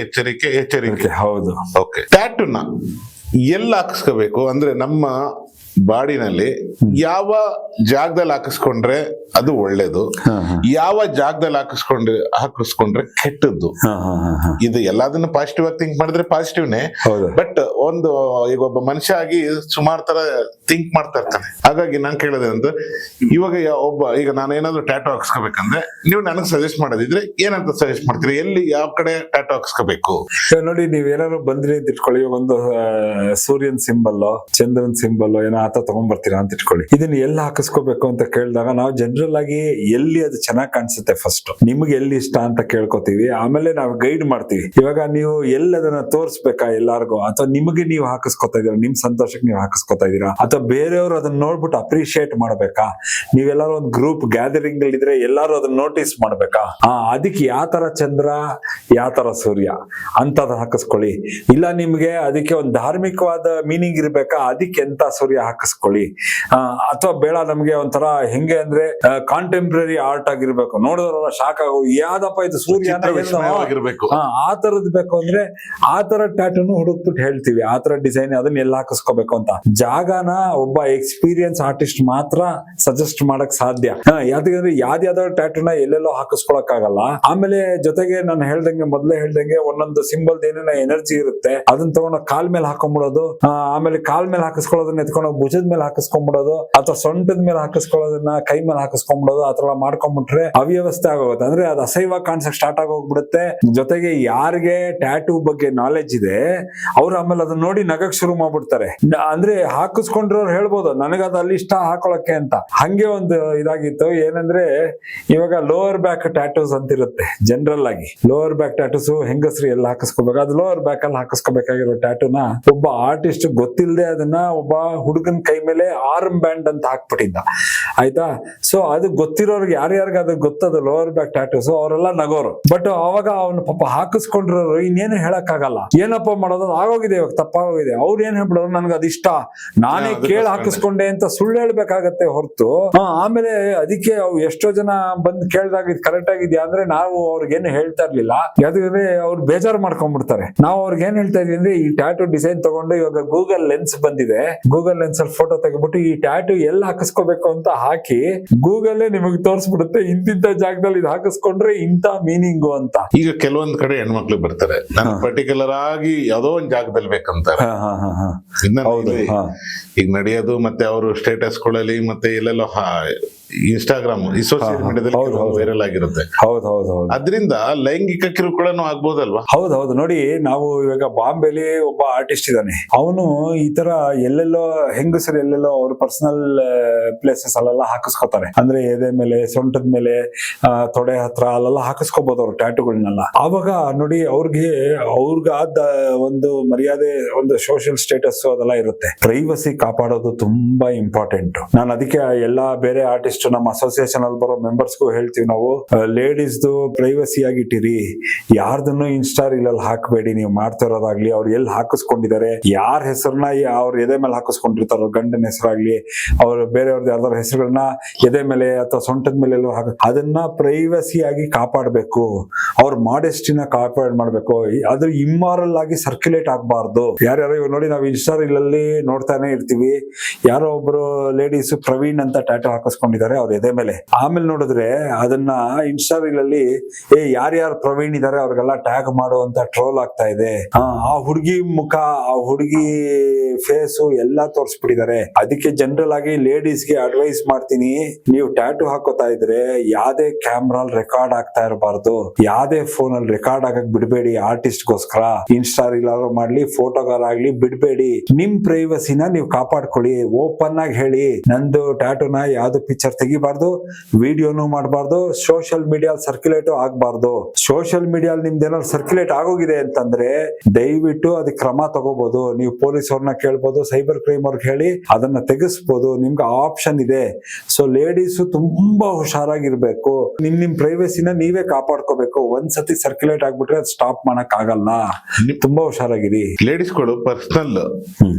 ಹೌದು. ಓಕೆ, ಟ್ಯಾಟೂನ ಎಲ್ಲ ಹಾಕಿಸ್ಕೋಬೇಕು ಅಂದ್ರೆ ನಮ್ಮ ಬಾಡಿನಲ್ಲಿ ಯಾವ ಜಾಗದಲ್ಲಿ ಹಾಕಿಸ್ಕೊಂಡ್ರೆ ಅದು ಒಳ್ಳೇದು, ಯಾವ ಜಾಗದಲ್ಲಿ ಹಾಕಿಸ್ಕೊಂಡ್ರೆ ಕೆಟ್ಟದ್ದು. ಇದು ಎಲ್ಲದನ್ನು ಪಾಸಿಟಿವ್ ಆಗಿ ಥಿಂಕ್ ಮಾಡಿದ್ರೆ ಪಾಸಿಟಿವ್ನೇ, ಬಟ್ ಈಗ ಒಬ್ಬ ಮನುಷ್ಯ ಆಗಿ ಸುಮಾರು ತರ ಥಿಂಕ್ ಮಾಡ್ತಾ ಇರ್ತಾನೆ. ಹಾಗಾಗಿ ನಾನ್ ಕೇಳೋದೆ ಅಂತ, ಇವಾಗ ಈಗ ನಾನು ಏನಾದ್ರು ಟ್ಯಾಟೂ ಹಾಕಿಸ್ಕೋಬೇಕಂದ್ರೆ ನೀವು ನನಗೆ ಸಜೆಸ್ಟ್ ಮಾಡೋದಿದ್ರೆ ಏನಂತ ಸಜೆಸ್ಟ್ ಮಾಡ್ತೀರಿ? ಎಲ್ಲಿ ಯಾವ ಕಡೆ ಟ್ಯಾಟೂ ಹಾಕಿಸ್ಕೋಬೇಕು? ನೋಡಿ, ನೀವ್ ಏನಾದ್ರು ಬಂದ್ರಿ ಅಂತ ಇಟ್ಕೊಳ್ಳಿ, ಒಂದು ಸೂರ್ಯನ್ ಸಿಂಬಲ್, ಚಂದ್ರನ್ ಸಿಂಬಲ್ ಏನೋ ಆತ ತಗೊಂಡ್ ಬರ್ತೀರಾ ಅಂತ ಇಟ್ಕೊಳ್ಳಿ. ಇದನ್ನ ಎಲ್ಲಿ ಹಾಕಿಸ್ಕೋಬೇಕು ಅಂತ ಕೇಳಿದಾಗ ನಾವು ಜನರಲ್ ಆಗಿ ಎಲ್ಲಿ ಅದು ಚೆನ್ನಾಗಿ ಕಾಣಿಸುತ್ತೆ ಫಸ್ಟ್ ನಿಮ್ಗೆ ಎಲ್ಲಿ ಇಷ್ಟ ಅಂತ ಕೇಳ್ಕೊತೀವಿ. ಆಮೇಲೆ ನಾವು ಗೈಡ್ ಮಾಡ್ತೀವಿ. ಇವಾಗ ನೀವು ಎಲ್ಲಿ ಅದನ್ನ ತೋರಿಸ್ಬೇಕಾ ಎಲ್ಲಾರ್ಗು, ಅಥವಾ ನಿಮಗೆ ನೀವು ಹಾಕಿಸ್ಕೊತಾ ಇದೀರಾ, ನಿಮ್ ಸಂತೋಷಕ್ಕೆ ನೀವು ಹಾಕಿಸ್ಕೊತಾ ಇದೀರಾ, ಅಥವಾ ಬೇರೆಯವರು ಅದನ್ನ ನೋಡ್ಬಿಟ್ಟು ಅಪ್ರಿಶಿಯೇಟ್ ಮಾಡ್ಬೇಕಾ, ನೀವೆಲ್ಲಾರು ಒಂದು ಗ್ರೂಪ್ ಗ್ಯಾದರಿಂಗ್ ಅಲ್ಲಿ ಇದ್ರೆ ಎಲ್ಲಾರು ಅದನ್ನ ನೋಟಿಸ್ ಮಾಡ್ಬೇಕಾ, ಅದಕ್ಕೆ ಯಾವ ತರ ಚಂದ್ರ ಯಾವ ತರ ಸೂರ್ಯ ಅಂತದ್ ಹಾಕಿಸ್ಕೊಳ್ಳಿ. ಇಲ್ಲ ನಿಮ್ಗೆ ಅದಕ್ಕೆ ಒಂದು ಧಾರ್ಮಿಕವಾದ ಮೀನಿಂಗ್ ಇರ್ಬೇಕಾ, ಅದಕ್ಕೆ ಎಂತ ಸೂರ್ಯ ಹಾಕಿಸ್ಕೊಳ್ಳಿ. ಅಥವಾ ಬೇಡ ನಮ್ಗೆ ಒಂಥರ ಹೆಂಗೆ ಅಂದ್ರೆ ಕಾಂಟೆಂಪ್ರರಿ ಆರ್ಟ್ ಆಗಿರ್ಬೇಕು, ನೋಡಿದ್ರಲ್ಲ ಶಾಕ್ ಆಗೋ ಯಾವ್ದಪ್ಪ ಇದು ಸೂರ್ಯ ಆ ತರದ್ ಬೇಕು ಅಂದ್ರೆ ಆ ತರ ಟ್ಯಾಟೂನು ಹುಡುಕ್ಬಿಟ್ಟು ಹೇಳ್ತೀವಿ, ಆ ತರ ಡಿಸೈನ್ ಅದನ್ನ ಎಲ್ಲ ಹಾಕಿಸ್ಕೋಬೇಕು ಅಂತ. ಜಾಗನ ಒಬ್ಬ ಎಕ್ಸ್ಪೀರಿಯನ್ಸ್ ಆರ್ಟಿಸ್ಟ್ ಮಾತ್ರ ಸಜೆಸ್ಟ್ ಮಾಡಕ್ ಸಾಧ್ಯ. ಯಾಕಂದ್ರೆ ಯಾವ್ದಾವ್ದೋ ಟ್ಯಾಟೂನ ಎಲ್ಲೆಲ್ಲೋ ಹಾಕಿಸ್ಕೊಳಕ್ ಆಗಲ್ಲ. ಆಮೇಲೆ ಜೊತೆಗೆ ನಾನು ಮೊದ್ಲೇ ಹೇಳ್ದಂಗೆ ಒಂದೊಂದು ಸಿಂಬಲ್ ಏನೇನೋ ಎನರ್ಜಿ ಇರುತ್ತೆ, ಅದನ್ನ ತಗೊಂಡು ಕಾಲ್ ಮೇಲೆ ಹಾಕೊಂಡ್ಬಿಡೋದು, ಆಮೇಲೆ ಕಾಲ್ ಮೇಲೆ ಹಾಕಿಸ್ಕೊಳ್ಳೋದನ್ನ ಎತ್ಕೊಂಡು ಭುಜದ ಮೇಲೆ ಹಾಕಿಸ್ಕೊಂಡ್ಬಿಡೋದು, ಅಥವಾ ಸೊಂಟದ ಮೇಲೆ ಹಾಕಿಸ್ಕೊಳ್ಳೋದನ್ನ ಕೈ ಮೇಲೆ ಹಾಕಿಸ್ಕೊಂಡ್ಬಿಡೋದು, ಆತರ ಮಾಡ್ಕೊಂಡ್ಬಿಟ್ರೆ ಅವ್ಯವಸ್ಥೆ ಆಗೋಗುತ್ತೆ. ಅಂದ್ರೆ ಅದು ಅಸಹ್ಯವಾಗಿ ಕಾಣಿಸಕ್ ಸ್ಟಾರ್ಟ್ ಆಗೋಗ್ಬಿಡುತ್ತೆ. ಜೊತೆಗೆ ಯಾರಿಗೆ ಟ್ಯಾಟೂ ಬಗ್ಗೆ ನಾಲೆಜ್ ಇದೆ ಅವ್ರು ಆಮೇಲೆ ಅದನ್ನ ನೋಡಿ ನಗಕ್ ಶುರು ಮಾಡ್ಬಿಡ್ತಾರೆ. ಅಂದ್ರೆ ಹಾಕಿಸ್ಕೊಂಡ್ರವ್ರು ಹೇಳ್ಬೋದು ನನಗದು ಅಲ್ಲಿ ಇಷ್ಟ ಹಾಕೊಳಕ್ಕೆ ಅಂತ. ಹಂಗೆ ಒಂದು ಇದಾಗಿತ್ತು. ಏನಂದ್ರೆ ಇವಾಗ ಲೋವರ್ ಬ್ಯಾಕ್ ಟ್ಯಾಟೂಸ್ ಅಂತಿರುತ್ತೆ ಜನರಲ್ ಆಗಿ. ಲೋವರ್ ಬ್ಯಾಕ್ ಟ್ಯಾಟೂಸ್ ಹೆಂಗಸ್ರು ಎಲ್ಲ ಹಾಕಿಸ್ಕೋಬೇಕು, ಅದು ಲೋವರ್ ಬ್ಯಾಕ್ ಅಲ್ಲಿ ಹಾಕಿಸ್ಕೋಬೇಕಾಗಿರೋ ಟ್ಯಾಟೂನ ಒಬ್ಬ ಆರ್ಟಿಸ್ಟ್ ಗೊತ್ತಿಲ್ಲದೆ ಅದನ್ನ ಒಬ್ಬ ಹುಡುಗ ಹುಡುಗನ ಕೈ ಮೇಲೆ ಆರ್ಮ್ ಬ್ಯಾಂಡ್ ಅಂತ ಹಾಕ್ಬಿಟ್ಟಿದ್ದ ಆಯ್ತಾ. ಸೊ ಅದು ಗೊತ್ತಿರೋರ್ಗೆ ಯಾರ್ಯಾರಿಗೆ ಅದು ಗೊತ್ತದ ಲೋವರ್ ಬ್ಯಾಕ್ ಟ್ಯಾಟೂಸ್ ಅವರೆಲ್ಲ ನಗೋರು. ಬಟ್ ಅವಾಗ ಅವನು ಪಾಪ ಹಾಕಿಸ್ಕೊಂಡಿರೋರು ಇನ್ನೇನು ಹೇಳಕ್ ಆಗಲ್ಲ, ಏನಪ್ಪ ಮಾಡೋದು ಆಗೋಗಿದೆ, ಇವಾಗ ತಪ್ಪಾಗೋಗಿದೆ. ಅವ್ರು ಏನ್ ಹೇಳ್ಬಿಡೋರು ನನ್ಗೆ ಅದಿಷ್ಟ, ನಾನೇ ಕೇಳಿ ಹಾಕಿಸ್ಕೊಂಡೆ ಅಂತ ಸುಳ್ಳು ಹೇಳ್ಬೇಕಾಗತ್ತೆ ಹೊರತು. ಆಮೇಲೆ ಅದಕ್ಕೆ ಅವು ಎಷ್ಟೋ ಜನ ಬಂದ್ ಕೇಳ್ದಾಗ ಇದು ಕರೆಕ್ಟ್ ಆಗಿದ್ಯಾ ಅಂದ್ರೆ ನಾವು ಅವ್ರಿಗೇನು ಹೇಳ್ತಾ ಇರ್ಲಿಲ್ಲ, ಯಾಕಂದ್ರೆ ಅವ್ರು ಬೇಜಾರು ಮಾಡ್ಕೊಂಡ್ಬಿಡ್ತಾರೆ. ನಾವು ಅವ್ರಿಗೆ ಏನ್ ಹೇಳ್ತಾ ಇದೀವಿ ಅಂದ್ರೆ ಈ ಟ್ಯಾಟೂ ಡಿಸೈನ್ ತಗೊಂಡು ಇವಾಗ ಗೂಗಲ್ ಲೆನ್ಸ್ ಬಂದಿದೆ, ಗೂಗಲ್ ಲೆನ್ಸ್ ಅಲ್ಲಿ ಫೋಟೋ ತೆಗೆದ್ಬಿಟ್ಟು ಈ ಟ್ಯಾಟೂ ಎಲ್ಲಿ ಹಾಕಿಸ್ಕೋಬೇಕು ಅಂತ ಹಾಕಿ ಗೂಗಲ್ ನಿಮಗೆ ತೋರಿಸ್ಬಿಡುತ್ತೆ ಇಂತಿಂತ ಜಾಗದಲ್ಲಿ ಇದು ಹಾಕಿಸ್ಕೊಂಡ್ರೆ ಇಂತ ಮೀನಿಂಗು ಅಂತ. ಈಗ ಕೆಲವೊಂದ್ ಕಡೆ ಹೆಣ್ಮಕ್ಳು ಬರ್ತಾರೆ, ನಾನು ಪರ್ಟಿಕ್ಯುಲರ್ ಆಗಿ ಯಾವ್ದೋ ಒಂದ್ ಜಾಗದಲ್ಲಿ ಬೇಕಂತಾರೆ. ಈಗ ನಡೆಯೋದು ಮತ್ತೆ ಅವರು ಸ್ಟೇಟಸ್ಗಳಲ್ಲಿ ಮತ್ತೆ ಎಲ್ಲೆಲ್ಲೋ ಇನ್ಸ್ಟಾಗ್ರಾಮ್ ಈ ಸೋಷಿಯಲ್ ಮೀಡಿಯಾದಲ್ಲಿ ವೈರಲ್ ಆಗಿರುತ್ತೆ. ಅದರಿಂದ ಲೈಂಗಿಕ ಕಿರುಕುಳನೂ ಆಗ್ಬೋದಲ್ವಾ? ಹೌದೌದು. ನೋಡಿ, ನಾವು ಇವಾಗ ಬಾಂಬೆಲಿ ಒಬ್ಬ ಆರ್ಟಿಸ್ಟ್ ಇದ್ದಾನೆ, ಅವನು ಈ ತರ ಎಲ್ಲೆಲ್ಲೋ ಹೆಂಗಸರು ಎಲ್ಲೆಲ್ಲೋ ಅವ್ರ ಪರ್ಸನಲ್ ಪ್ಲೇಸಸ್ ಅಲ್ಲೆಲ್ಲ ಹಾಕಿಸ್ಕೋತಾರೆ. ಅಂದ್ರೆ ಎದೆ ಮೇಲೆ, ಸೊಂಟದ ಮೇಲೆ, ತೊಡೆ ಹತ್ರ ಅಲ್ಲೆಲ್ಲ ಹಾಕಿಸ್ಕೋಬಹುದು ಅವ್ರು ಟ್ಯಾಟೂಗಳನ್ನೆಲ್ಲ. ಆವಾಗ ನೋಡಿ ಅವ್ರಿಗಾದ ಒಂದು ಮರ್ಯಾದೆ, ಒಂದು ಸೋಷಿಯಲ್ ಸ್ಟೇಟಸ್ ಅದೆಲ್ಲ ಇರುತ್ತೆ. ಪ್ರೈವಸಿ ಕಾಪಾಡೋದು ತುಂಬಾ ಇಂಪಾರ್ಟೆಂಟ್. ನಾನು ಅದಕ್ಕೆ ಎಲ್ಲಾ ಬೇರೆ ಆರ್ಟಿಸ್ಟ್ ನಮ್ಮ ಅಸೋಸಿಯೇಷನ್ ಅಲ್ಲಿ ಬರೋ ಮೆಂಬರ್ಸ್ಗೂ ಹೇಳ್ತೀವಿ, ನಾವು ಲೇಡೀಸ್ದು ಪ್ರೈವಸಿ ಆಗಿಟ್ಟಿರಿ, ಯಾರ್ದನ್ನು ಇನ್ಸ್ಟಾ ರೀಲ್ ಅಲ್ಲಿ ಹಾಕಬೇಡಿ. ನೀವು ಮಾಡ್ತಿರೋದಾಗ್ಲಿ, ಅವ್ರು ಎಲ್ಲಿ ಹಾಕಿಸ್ಕೊಂಡಿದ್ದಾರೆ, ಯಾರ ಹೆಸರನ್ನ ಅವ್ರ ಎದೆ ಮೇಲೆ ಹಾಕಿಸ್ಕೊಂಡಿರ್ತಾರೋ, ಗಂಡನ ಹೆಸರಾಗ್ಲಿ, ಅವ್ರು ಬೇರೆಯವ್ರದ್ದು ಯಾರ್ದಾರ ಹೆಸರುಗಳನ್ನ ಎದೆ ಮೇಲೆ ಅಥವಾ ಸೊಂಟದ ಮೇಲೆ ಅದನ್ನ ಪ್ರೈವಸಿ ಆಗಿ ಕಾಪಾಡಬೇಕು. ಅವ್ರ ಮಾಡೆಸ್ಟಿನ ಕಾಪಾಡ್ ಮಾಡ್ಬೇಕು. ಅದು ಇಮ್ಮಾರಲ್ ಆಗಿ ಸರ್ಕ್ಯುಲೇಟ್ ಆಗ್ಬಾರ್ದು. ಯಾರ್ಯಾರು ಇವಾಗ ನೋಡಿ, ನಾವು ಇನ್ಸ್ಟಾ ರೀಲ್ ಅಲ್ಲಿ ನೋಡ್ತಾನೆ ಇರ್ತೀವಿ, ಯಾರೋ ಒಬ್ರು ಲೇಡೀಸ್ ಪ್ರವೀಣ್ ಅಂತ ಟ್ಯಾಟೂ ಹಾಕಿಸ್ಕೊಂಡಿದ್ದಾರೆ ಅವ್ರ ಎದೆ ಮೇಲೆ. ಆಮೇಲೆ ನೋಡಿದ್ರೆ ಅದನ್ನ ಇನ್ಸ್ಟಾ ರೀಲ್ ಅಲ್ಲಿ ಯಾರ್ಯಾರು ಪ್ರವೀಣ್ ಇದಾರೆ ಅವ್ರಿಗೆಲ್ಲ ಟ್ಯಾಗ್ ಮಾಡುವಂತ ಟ್ರೋಲ್ ಆಗ್ತಾ ಇದೆ. ಆ ಹುಡುಗಿ ಮುಖ, ಆ ಹುಡುಗಿ ಫೇಸು ಎಲ್ಲ ತೋರಿಸ್ಬಿಟ್ಟಿದ್ದಾರೆ. ಅದಕ್ಕೆ ಜನರಲ್ ಆಗಿ ಲೇಡೀಸ್ಗೆ ಅಡ್ವೈಸ್ ಮಾಡ್ತೀನಿ, ನೀವು ಟ್ಯಾಟೂ ಹಾಕೋತಾ ಇದ್ರೆ ಯಾವ್ದೇ ಕ್ಯಾಮ್ರಾಲ್ ರೆಕಾರ್ಡ್ ಆಗ್ತಾ ಇರಬಾರ್ದು, ಯಾವ್ದೇ ಫೋನ್ ಅಲ್ಲಿ ರೆಕಾರ್ಡ್ ಆಗಕ್ ಬಿಡ್ಬೇಡಿ. ಆರ್ಟಿಸ್ಟ್ಗೋಸ್ಕರ ಇನ್ಸ್ಟಾ ರೀಲ್ ಮಾಡ್ಲಿ, ಫೋಟೋಗಾರ ಆಗ್ಲಿ ಬಿಡ್ಬೇಡಿ. ನಿಮ್ ಪ್ರೈವಸಿನ ನೀವು ಕಾಪಾಡ್ಕೊಳ್ಳಿ. ಓಪನ್ ಆಗಿ ಹೇಳಿ, ನಂದು ಟ್ಯಾಟೂನ ಯಾವ್ದು ಪಿಕ್ಚರ್ ತೆಗಿಬಾರ್ದು, ವಿಡಿಯೋನು ಮಾಡಬಾರ್ದು, ಸೋಷಿಯಲ್ ಮೀಡಿಯಾ ಸರ್ಕ್ಯುಲೇಟ್ ಆಗ್ಬಾರ್ದು. ಸೋಷಿಯಲ್ ಮೀಡಿಯಾ ನಿಮ್ದು ಏನಾದ್ರು ಸರ್ಕ್ಯುಲೇಟ್ ಆಗೋಗಿದೆ ಅಂತಂದ್ರೆ ದಯವಿಟ್ಟು ಅದಕ್ಕೆ ಕ್ರಮ ತಗೋಬಹುದು. ನೀವು ಪೊಲೀಸ್ ಅವ್ರನ್ನ ಕೇಳ್ಬೋದು, ಸೈಬರ್ ಕ್ರೈಮ್ ಅವ್ರಿಗೆ ಹೇಳಿ ಅದನ್ನ ತೆಗಿಸ್ಬೋದು. ನಿಮ್ಗೆ ಆಪ್ಷನ್ ಇದೆ. ಸೊ ಲೇಡೀಸ್ ತುಂಬಾ ಹುಷಾರಾಗಿರ್ಬೇಕು. ನಿಮ್ ಪ್ರೈವಸಿನ ನೀವೇ ಕಾಪಾಡ್ಕೋಬೇಕು. ಒಂದ್ಸತಿ ಸರ್ಕ್ಯುಲೇಟ್ ಆಗ್ಬಿಟ್ರೆ ಅದು ಸ್ಟಾಪ್ ಮಾಡಕ್ ಆಗಲ್ಲ. ತುಂಬಾ ಹುಷಾರಾಗಿರಿ. ಲೇಡೀಸ್ಗಳು ಪರ್ಸನಲ್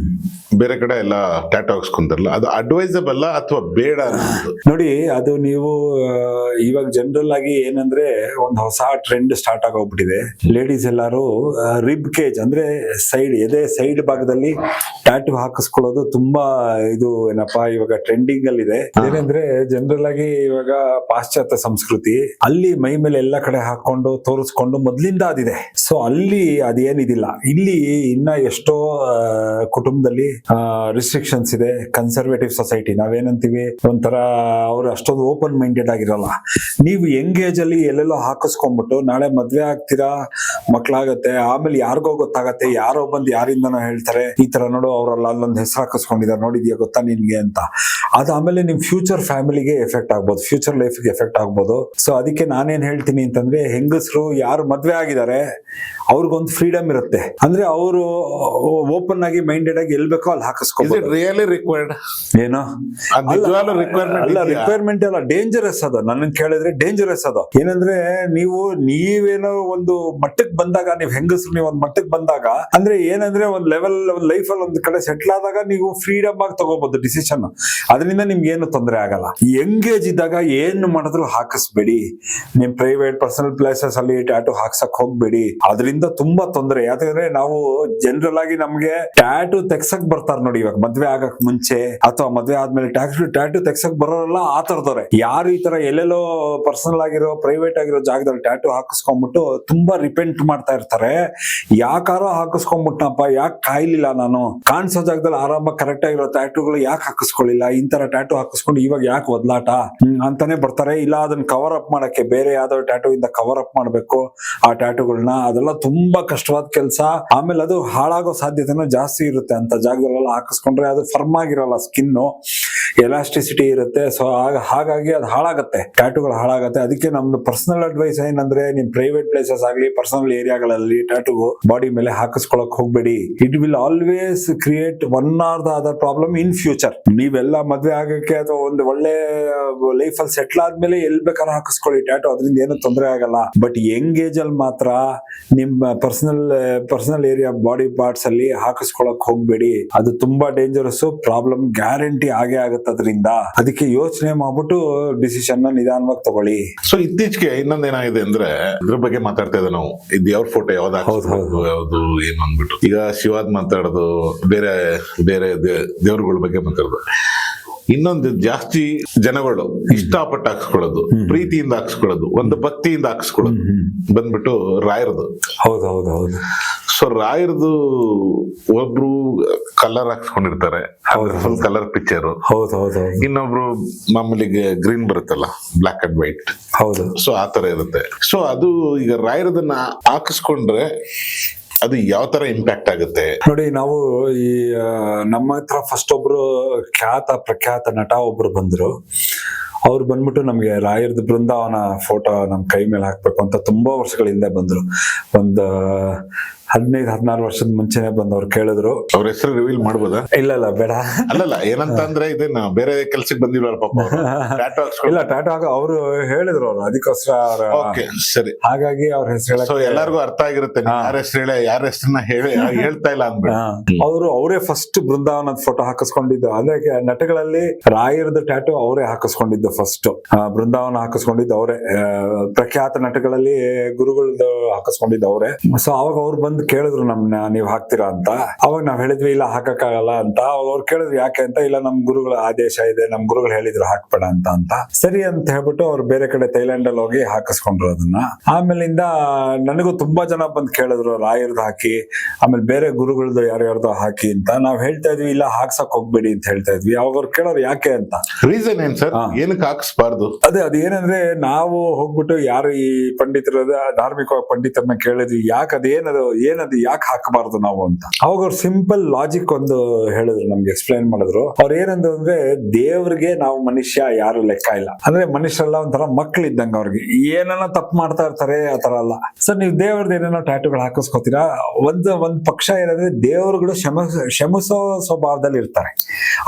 ಬೇರೆ ಕಡೆ ಎಲ್ಲ ಟ್ಯಾಟೂ ಹಾಕ್ಸ್ಕೊಂತಾರಲ್ಲ, ಅದು ಅಡ್ವೈಸಬಲ್ ಅಥವಾ ಬೇಡ? ನೋಡಿ, ಅದು ನೀವು ಇವಾಗ ಜನರಲ್ ಆಗಿ ಏನಂದ್ರೆ ಒಂದು ಹೊಸ ಟ್ರೆಂಡ್ ಸ್ಟಾರ್ಟ್ ಆಗೋಗ್ಬಿಟ್ಟಿದೆ. ಲೇಡೀಸ್ ಎಲ್ಲಾರು ರಿಬ್ ಕೇಜ್ ಅಂದ್ರೆ ಸೈಡ್, ಎದೆ ಸೈಡ್ ಭಾಗದಲ್ಲಿ ಟ್ಯಾಟೂ ಹಾಕಿಸ್ಕೊಳ್ಳೋದು ತುಂಬಾ ಇದು ಏನಪ್ಪಾ ಇವಾಗ ಟ್ರೆಂಡಿಂಗ್ ಅಲ್ಲಿ ಇದೆ. ಏನಂದ್ರೆ ಜನರಲ್ ಆಗಿ ಇವಾಗ ಪಾಶ್ಚಾತ್ಯ ಸಂಸ್ಕೃತಿ ಅಲ್ಲಿ ಮೈ ಮೇಲೆ ಎಲ್ಲ ಕಡೆ ಹಾಕೊಂಡು ತೋರಿಸ್ಕೊಂಡು ಮೊದ್ಲಿಂದ ಅದಿದೆ. ಸೊ ಅಲ್ಲಿ ಅದೇನಿದಿಲ್ಲ. ಇಲ್ಲಿ ಇನ್ನ ಎಷ್ಟೋ ಕುಟುಂಬದಲ್ಲಿ ರಿಸ್ಟ್ರಿಕ್ಷನ್ಸ್ ಇದೆ. ಕನ್ಸರ್ವೇಟಿವ್ ಸೊಸೈಟಿ ನಾವೇನಂತೀವಿ, ಒಂಥರ ಅವ್ರು ಅಷ್ಟೊಂದು ಓಪನ್ ಮೈಂಡೆಡ್ ಆಗಿರಲ್ಲ. ನೀವು ಯಂಗ್ ಏಜ್ ಅಲ್ಲಿ ಎಲ್ಲೆಲ್ಲೋ ಹಾಕಿಸ್ಕೊಂಡ್ಬಿಟ್ಟು ನಾಳೆ ಮದ್ವೆ ಆಗ್ತೀರಾ, ಮಕ್ಳಾಗತ್ತೆ, ಆಮೇಲೆ ಯಾರಿಗೋ ಗೊತ್ತಾಗತ್ತೆ, ಯಾರೋ ಬಂದು ಯಾರಿಂದನೋ ಹೇಳ್ತಾರೆ, ಈ ತರ ನೋಡು ಅವ್ರಲ್ಲ ಅಲ್ಲೊಂದು ಹೆಸರು ಹಾಕಿಸ್ಕೊಂಡಿದ್ದಾರೆ, ನೋಡಿದ್ಯಾ ಗೊತ್ತಾ ನಿನ್ಗೆ ಅಂತ. ಅದು ಆಮೇಲೆ ನಿಮ್ ಫ್ಯೂಚರ್ ಫ್ಯಾಮಿಲಿಗೆ ಎಫೆಕ್ಟ್ ಆಗ್ಬೋದು, ಫ್ಯೂಚರ್ ಲೈಫ್ಗೆ ಎಫೆಕ್ಟ್ ಆಗ್ಬೋದು. ಸೊ ಅದಕ್ಕೆ ನಾನೇನ್ ಹೇಳ್ತೀನಿ ಅಂತಂದ್ರೆ, ಹೆಂಗಸರು ಯಾರು ಮದ್ವೆ ಆಗಿದ್ದಾರೆ ಅವ್ರಿಗೊಂದು ಫ್ರೀಡಮ್ ಇರುತ್ತೆ. ಅಂದ್ರೆ ಅವರು ಓಪನ್ ಆಗಿ ಮೈಂಡೆಡ್ ಆಗಿ ಎಲ್ ಬೇಕೋ ಅಲ್ಲಿ ಹಾಕಿಸ್ಕೋಬಹುದು. ರಿಯಲಿ ರಿಕ್ವೈರ್ಡ್ ಏನೋ ಅಲ್ಲ, ರಿಕ್ವೈರ್ಮೆಂಟ್ ಅಲ್ಲ, ಡೇಂಜರಸ್ ಅದು. ನನ್ನ ಕೇಳಿದ್ರೆ ಡೇಂಜರಸ್ ಅದು. ಏನಂದ್ರೆ ನೀವೇನೋ ಒಂದು ಮಟ್ಟಕ್ಕೆ ಬಂದಾಗ, ನೀವು ಹೆಂಗಸರು ನೀವು ಒಂದ್ ಮಟ್ಟಕ್ಕೆ ಬಂದಾಗ, ಅಂದ್ರೆ ಏನಂದ್ರೆ ಒಂದ್ ಲೆವೆಲ್, ಒಂದ್ ಲೈಫ್ ಅಲ್ಲಿ ಒಂದ್ ಕಡೆ ಸೆಟ್ಲ್ ಆದಾಗ ನೀವು ಫ್ರೀಡಮ್ ಆಗಿ ತಗೋಬಹುದು ಡಿಸಿಷನ್. ಅದರಿಂದ ನಿಮ್ಗೆ ಏನು ತೊಂದರೆ ಆಗಲ್ಲ. ಎಂಗೇಜ್ ಇದ್ದಾಗ ಏನು ಮಾಡಿದ್ರು ಹಾಕಿಸ್ಬೇಡಿ. ನಿಮ್ ಪ್ರೈವೇಟ್ ಪರ್ಸನಲ್ ಪ್ಲೇಸಸ್ ಅಲ್ಲಿ ಟ್ಯಾಟೂ ಹಾಕ್ಸಕ್ ಹೋಗ್ಬೇಡಿ. ಅದರಿಂದ ತುಂಬಾ ತೊಂದರೆ. ಯಾಕಂದ್ರೆ ನಾವು ಜನರಲ್ ಆಗಿ ನಮ್ಗೆ ಟ್ಯಾಟೂ ತೆಗ್ಸಕ್ ಬರ್ತಾರ ನೋಡಿ, ಇವಾಗ ಮದ್ವೆ ಆಗಕ್ ಮುಂಚೆ ಅಥವಾ ಮದ್ವೆ ಆದ್ಮೇಲೆ ಟ್ಯಾಟೂ ತೆಗ್ಸಕ್ ಬರೋರೆಲ್ಲ ಆ ತರದವ್ರೆ. ಯಾರು ಈ ತರ ಎಲ್ಲೆಲ್ಲೋ ಪರ್ಸನಲ್ ಆಗಿರೋ, ಪ್ರೈವೇಟ್ ಆಗಿರೋ ಜಾಗದಲ್ಲಿ ಟ್ಯಾಟೂ ಹಾಕಿಸ್ಕೊಂಡ್ಬಿಟ್ಟು ತುಂಬಾ ರಿಪೆಂಟ್ ಮಾಡ್ತಾ ಇರ್ತಾರೆ. ಯಾಕಾರೋ ಹಾಕಿಸ್ಕೊಂಡ್ಬಿಟ್ನಪ್ಪ, ಯಾಕೆ ಕಾಯ್ಲಿಲ್ಲ, ನಾನು ಕಾಣಿಸೋ ಜಾಗದಲ್ಲಿ ಆರಾಮಾಗಿ ಕರೆಕ್ಟ್ ಆಗಿರೋ ಟ್ಯಾಟೂಗಳು ಯಾಕೆ ಹಾಕಿಸ್ಕೊಳ್ಳಿಲ್ಲ, ಇಂತರ ಟ್ಯಾಟೂ ಹಾಕಿಸ್ಕೊಂಡು ಇವಾಗ ಯಾಕೆ ಒದ್ಲಾಟ ಅಂತಾನೆ ಬರ್ತಾರೆ. ಇಲ್ಲ ಅದನ್ನ ಕವರ್ ಅಪ್ ಮಾಡಕ್ಕೆ ಬೇರೆ ಯಾವ್ದೋ ಟ್ಯಾಟೂ ಇಂದ ಕವರ್ ಅಪ್ ಮಾಡ್ಬೇಕು ಆ ಟ್ಯಾಟೂಗಳನ್ನ. ಅದೆಲ್ಲ ತುಂಬಾ ಕಷ್ಟವಾದ ಕೆಲಸ. ಆಮೇಲೆ ಅದು ಹಾಳಾಗೋ ಸಾಧ್ಯತೆನೂ ಜಾಸ್ತಿ ಇರುತ್ತೆ. ಅಂತ ಜಾಗದಲ್ಲೆಲ್ಲ ಹಾಕಿಸ್ಕೊಂಡ್ರೆ ಅದು ಫರ್ಮ್ ಆಗಿರಲ್ಲ ಸ್ಕಿನ್ನು. ಎಲಾಸ್ಟಿಸಿಟಿ ಇರುತ್ತೆ. ಸೊ ಹಾಗಾಗಿ ಅದು ಹಾಳಾಗತ್ತೆ, ಟ್ಯಾಟೂಗಳು ಹಾಳಾಗತ್ತೆ. ಅದಕ್ಕೆ ನಮ್ದು ಪರ್ಸನಲ್ ಅಡ್ವೈಸ್ ಏನಂದ್ರೆ, ನಿಮ್ ಪ್ರೈವೇಟ್ ಪ್ಲೇಸಸ್ ಆಗ್ಲಿ ಪರ್ಸನಲ್ ಏರಿಯಾಗಳಲ್ಲಿ ಟ್ಯಾಟೂ ಬಾಡಿ ಮೇಲೆ ಹಾಕಿಸ್ಕೊಳಕ್ ಹೋಗ್ಬೇಡಿ. It will always create one are the other problem in future. ನೀವೆಲ್ಲ ಮದ್ವೆ ಆಗಕ್ಕೆ ಅಥವಾ ಒಂದು ಒಳ್ಳೆ ಲೈಫ್ ಅಲ್ಲಿ ಸೆಟ್ಲ್ ಆದ್ಮೇಲೆ ಎಲ್ ಬೇಕಾದ್ರೂ ಹಾಕಿಸ್ಕೊಳ್ಳಿ ಟ್ಯಾಟೂ, ಅದರಿಂದ ಏನು ತೊಂದರೆ ಆಗಲ್ಲ. ಬಟ್ ಯಂಗ್ ಏಜ್ ಅಲ್ಲಿ ಮಾತ್ರ ನಿಮ್ಮ ಪರ್ಸನಲ್ ಏರಿಯಾ ಬಾಡಿ ಪಾರ್ಟ್ಸ್ ಅಲ್ಲಿ ಹಾಕಿಸ್ಕೊಳಕ್ ಹೋಗ್ಬೇಡಿ. ಅದು ತುಂಬಾ ಡೇಂಜರಸ್, ಪ್ರಾಬ್ಲಮ್ ಗ್ಯಾರಂಟಿ ಆಗೇ ಆಗುತ್ತೆ ಅದರಿಂದ. ಅದಕ್ಕೆ ಯೋಚನೆ ಮಾಡ್ಬಿಟ್ಟು ಡಿಸಿಷನ್ ನಿಧಾನವಾಗಿ ತಗೊಳ್ಳಿ. ಸೊ ಇತ್ತೀಚೆಗೆ ಇನ್ನೊಂದೇನಾಗಿದೆ ಅಂದ್ರೆ, ಇದ್ರ ಬಗ್ಗೆ ಮಾತಾಡ್ತಾ ಇದ್ದೆ ನಾವು, ಇದು ದೇವ್ರ ಫೋಟೋ ಯಾವ್ದು ಯಾವ್ದು ಏನು ಅಂದ್ಬಿಟ್ಟು. ಈಗ ಶಿವಾದ್ ಮಾತಾಡೋದು, ಬೇರೆ ಬೇರೆ ದೇವ್ರಗಳ ಬಗ್ಗೆ ಮಾತಾಡೋದು. ಇನ್ನೊಂದು ಜಾಸ್ತಿ ಜನಗಳು ಇಷ್ಟಪಟ್ಟು ಹಾಕ್ಸ್ಕೊಳ್ಳೋದು, ಪ್ರೀತಿಯಿಂದ ಹಾಕ್ಸ್ಕೊಳ್ಳೋದು, ಒಂದು ಭಕ್ತಿಯಿಂದ ಹಾಕ್ಸ್ಕೊಳ್ಳೋದು ಬಂದ್ಬಿಟ್ಟು ರಾಯರದು. ಹೌದು. ಸೊ ರಾಯರದು ಒಬ್ರು ಕಲರ್ ಹಾಕ್ಸ್ಕೊಂಡಿರ್ತಾರೆ, ಫುಲ್ ಕಲರ್ ಪಿಕ್ಚರ್. ಹೌದು. ಇನ್ನೊಬ್ರು ಮಾಮೂಲಿ ಗ್ರೀನ್ ಬರುತ್ತಲ್ಲ, ಬ್ಲಾಕ್ ಅಂಡ್ ವೈಟ್. ಹೌದು. ಸೊ ಆತರ ಇರುತ್ತೆ. ಸೊ ಅದು ಈಗ ರಾಯರದನ್ನ ಹಾಕಿಸ್ಕೊಂಡ್ರೆ ಅದು ಯಾವ ತರ ಇಂಪ್ಯಾಕ್ಟ್ ಆಗುತ್ತೆ ನೋಡಿ. ನಾವು ಈ ನಮ್ಮ ಹತ್ರ ಫಸ್ಟ್ ಒಬ್ರು ಪ್ರಖ್ಯಾತ ನಟ ಒಬ್ರು ಬಂದ್ರು. ಅವ್ರು ಬಂದ್ಬಿಟ್ಟು ನಮ್ಗೆ ರಾಯರದ ಬೃಂದಾವನ ಫೋಟೋ ನಮ್ ಕೈ ಮೇಲೆ ಹಾಕ್ಬೇಕು ಅಂತ ತುಂಬಾ ವರ್ಷಗಳ ಹಿಂದೆ ಬಂದ್ರು. ಒಂದು 15-16 ವರ್ಷದ ಮುಂಚೆನೆ ಬಂದವ್ರು ಕೇಳಿದ್ರು. ಅವ್ರ ಹೆಸರು ರಿವೀಲ್ ಮಾಡ್ಬೋದಾ? ಇಲ್ಲ ಬೇಡ. ಅಲ್ಲಲ್ಲ, ಏನಂತ ಅಂದ್ರೆ ಇದನ್ನ ಬೇರೆ ಕೆಲ್ಸಕ್ಕೆ ಬಂದಿಲ್ವಲ್ಲ ಪಾಪ ಇಲ್ಲ, ಟ್ಯಾಟೂ ಅವರು ಹೇಳಿದ್ರು ಅವ್ರು, ಅದಕ್ಕೋಸ್ಕರ ಸರಿ. ಹಾಗಾಗಿ ಅವ್ರ ಹೆಸರು ಎಲ್ಲರಿಗೂ ಅರ್ಥ ಆಗಿರುತ್ತೆ, ಯಾರ ಹೆಸರು ಯಾರ ಹೆಸರನ್ನ ಹೇಳ್ತಾ ಇಲ್ಲ ಅಂದ್ಬಿಟ್ಟು. ಅವರೇ ಫಸ್ಟ್ ಬೃಂದಾವನದ ಫೋಟೋ ಹಾಕಿಸ್ಕೊಂಡಿದ್ದು. ಅಂದ್ರೆ ನಟಗಳಲ್ಲಿ ರಾಯರದ ಟ್ಯಾಟೂ ಅವರೇ ಹಾಕಿಸ್ಕೊಂಡಿದ್ದು ಫಸ್ಟ್. ಬೃಂದಾವನ ಹಾಕಿಸ್ಕೊಂಡಿದ್ದು ಅವರೇ. ಪ್ರಖ್ಯಾತ ನಟಗಳಲ್ಲಿ ಗುರುಗಳದ್ದು ಹಾಕಿಸ್ಕೊಂಡಿದ್ದು ಅವರೇ. ಸೊ ಅವಾಗ ಅವ್ರು ಬಂದು ಕೇಳಿದ್ರು ನಮ್ನ, ನೀವ್ ಹಾಕ್ತೀರಾ ಅಂತ. ಅವಾಗ ನಾವ್ ಹೇಳಿದ್ವಿ ಇಲ್ಲ ಹಾಕಕ್ಕಾಗಲ್ಲ ಅಂತ. ಅವ್ರು ಕೇಳಿದ್ರು ಯಾಕೆ ಅಂತ. ಇಲ್ಲ ನಮ್ ಗುರುಗಳ ಆದೇಶ ಇದೆ, ನಮ್ ಗುರುಗಳು ಹೇಳಿದ್ರು ಹಾಕ್ಬೇಡ ಅಂತ. ಸರಿ ಅಂತ ಹೇಳ್ಬಿಟ್ಟು ಅವ್ರು ಬೇರೆ ಕಡೆ ಥೈಲ್ಯಾಂಡ್ ಅಲ್ಲಿ ಹೋಗಿ ಹಾಕಿಸ್ಕೊಂಡ್ರು ಅದನ್ನ. ಆಮೇಲಿಂದ ನನಗೂ ತುಂಬಾ ಜನ ಬಂದು ಕೇಳಿದ್ರು ರಾಯರ್ದು ಹಾಕಿ, ಆಮೇಲೆ ಬೇರೆ ಗುರುಗಳದ್ದು ಯಾರ್ಯಾರ್ದು ಹಾಕಿ ಅಂತ. ನಾವ್ ಹೇಳ್ತಾ ಇದ್ವಿ ಇಲ್ಲ ಹಾಕ್ಸಕ್ ಹೋಗ್ಬೇಡಿ ಅಂತ ಹೇಳ್ತಾ ಇದ್ವಿ. ಅವಾಗ ಅವ್ರು ಕೇಳೋರು ಯಾಕೆ ಅಂತ. ರೀಸನ್ ಏನ್ ಸರ್, ಏನಕ್ಕೆ ಹಾಕಿಸ್ಬಾರ್ದು? ಅದೇನಂದ್ರೆ ನಾವು ಹೋಗ್ಬಿಟ್ಟು ಯಾರು ಈ ಪಂಡಿತರ ಧಾರ್ಮಿಕ ಪಂಡಿತರನ್ನ ಕೇಳಿದ್ವಿ, ಯಾಕೆ ಏನದು ಯಾಕೆ ಹಾಕಬಾರ್ದು ನಾವು ಅಂತ. ಅವಾಗ ಅವ್ರು ಸಿಂಪಲ್ ಲಾಜಿಕ್ ಒಂದು ಹೇಳಿದ್ರು, ನಮ್ಗೆ ಎಕ್ಸ್ಪ್ಲೈನ್ ಮಾಡಿದ್ರು. ಅವ್ರು ಏನಂದ್ರು ಅಂದ್ರೆ, ದೇವ್ರಿಗೆ ನಾವು ಮನುಷ್ಯ ಯಾರು ಲೆಕ್ಕ ಇಲ್ಲ. ಅಂದ್ರೆ ಮನುಷ್ಯರೆಲ್ಲ ಒಂಥರ ಮಕ್ಳು ಇದ್ದಂಗ. ಅವ್ರಿಗೆ ಏನನ್ನ ತಪ್ಪು ಮಾಡ್ತಾ ಇರ್ತಾರೆ, ಆತರ ಅಲ್ಲ. ಸರ್ ನೀವು ದೇವ್ರದ್ದು ಏನೇನೋ ಟ್ಯಾಟೂಗಳು ಹಾಕಿಸ್ಕೋತೀರಾ. ಒಂದ್ ಪಕ್ಷ ಏನಂದ್ರೆ, ದೇವರುಗಳು ಕ್ಷಮಿಸೋ ಸ್ವಭಾವದಲ್ಲಿ ಇರ್ತಾರೆ.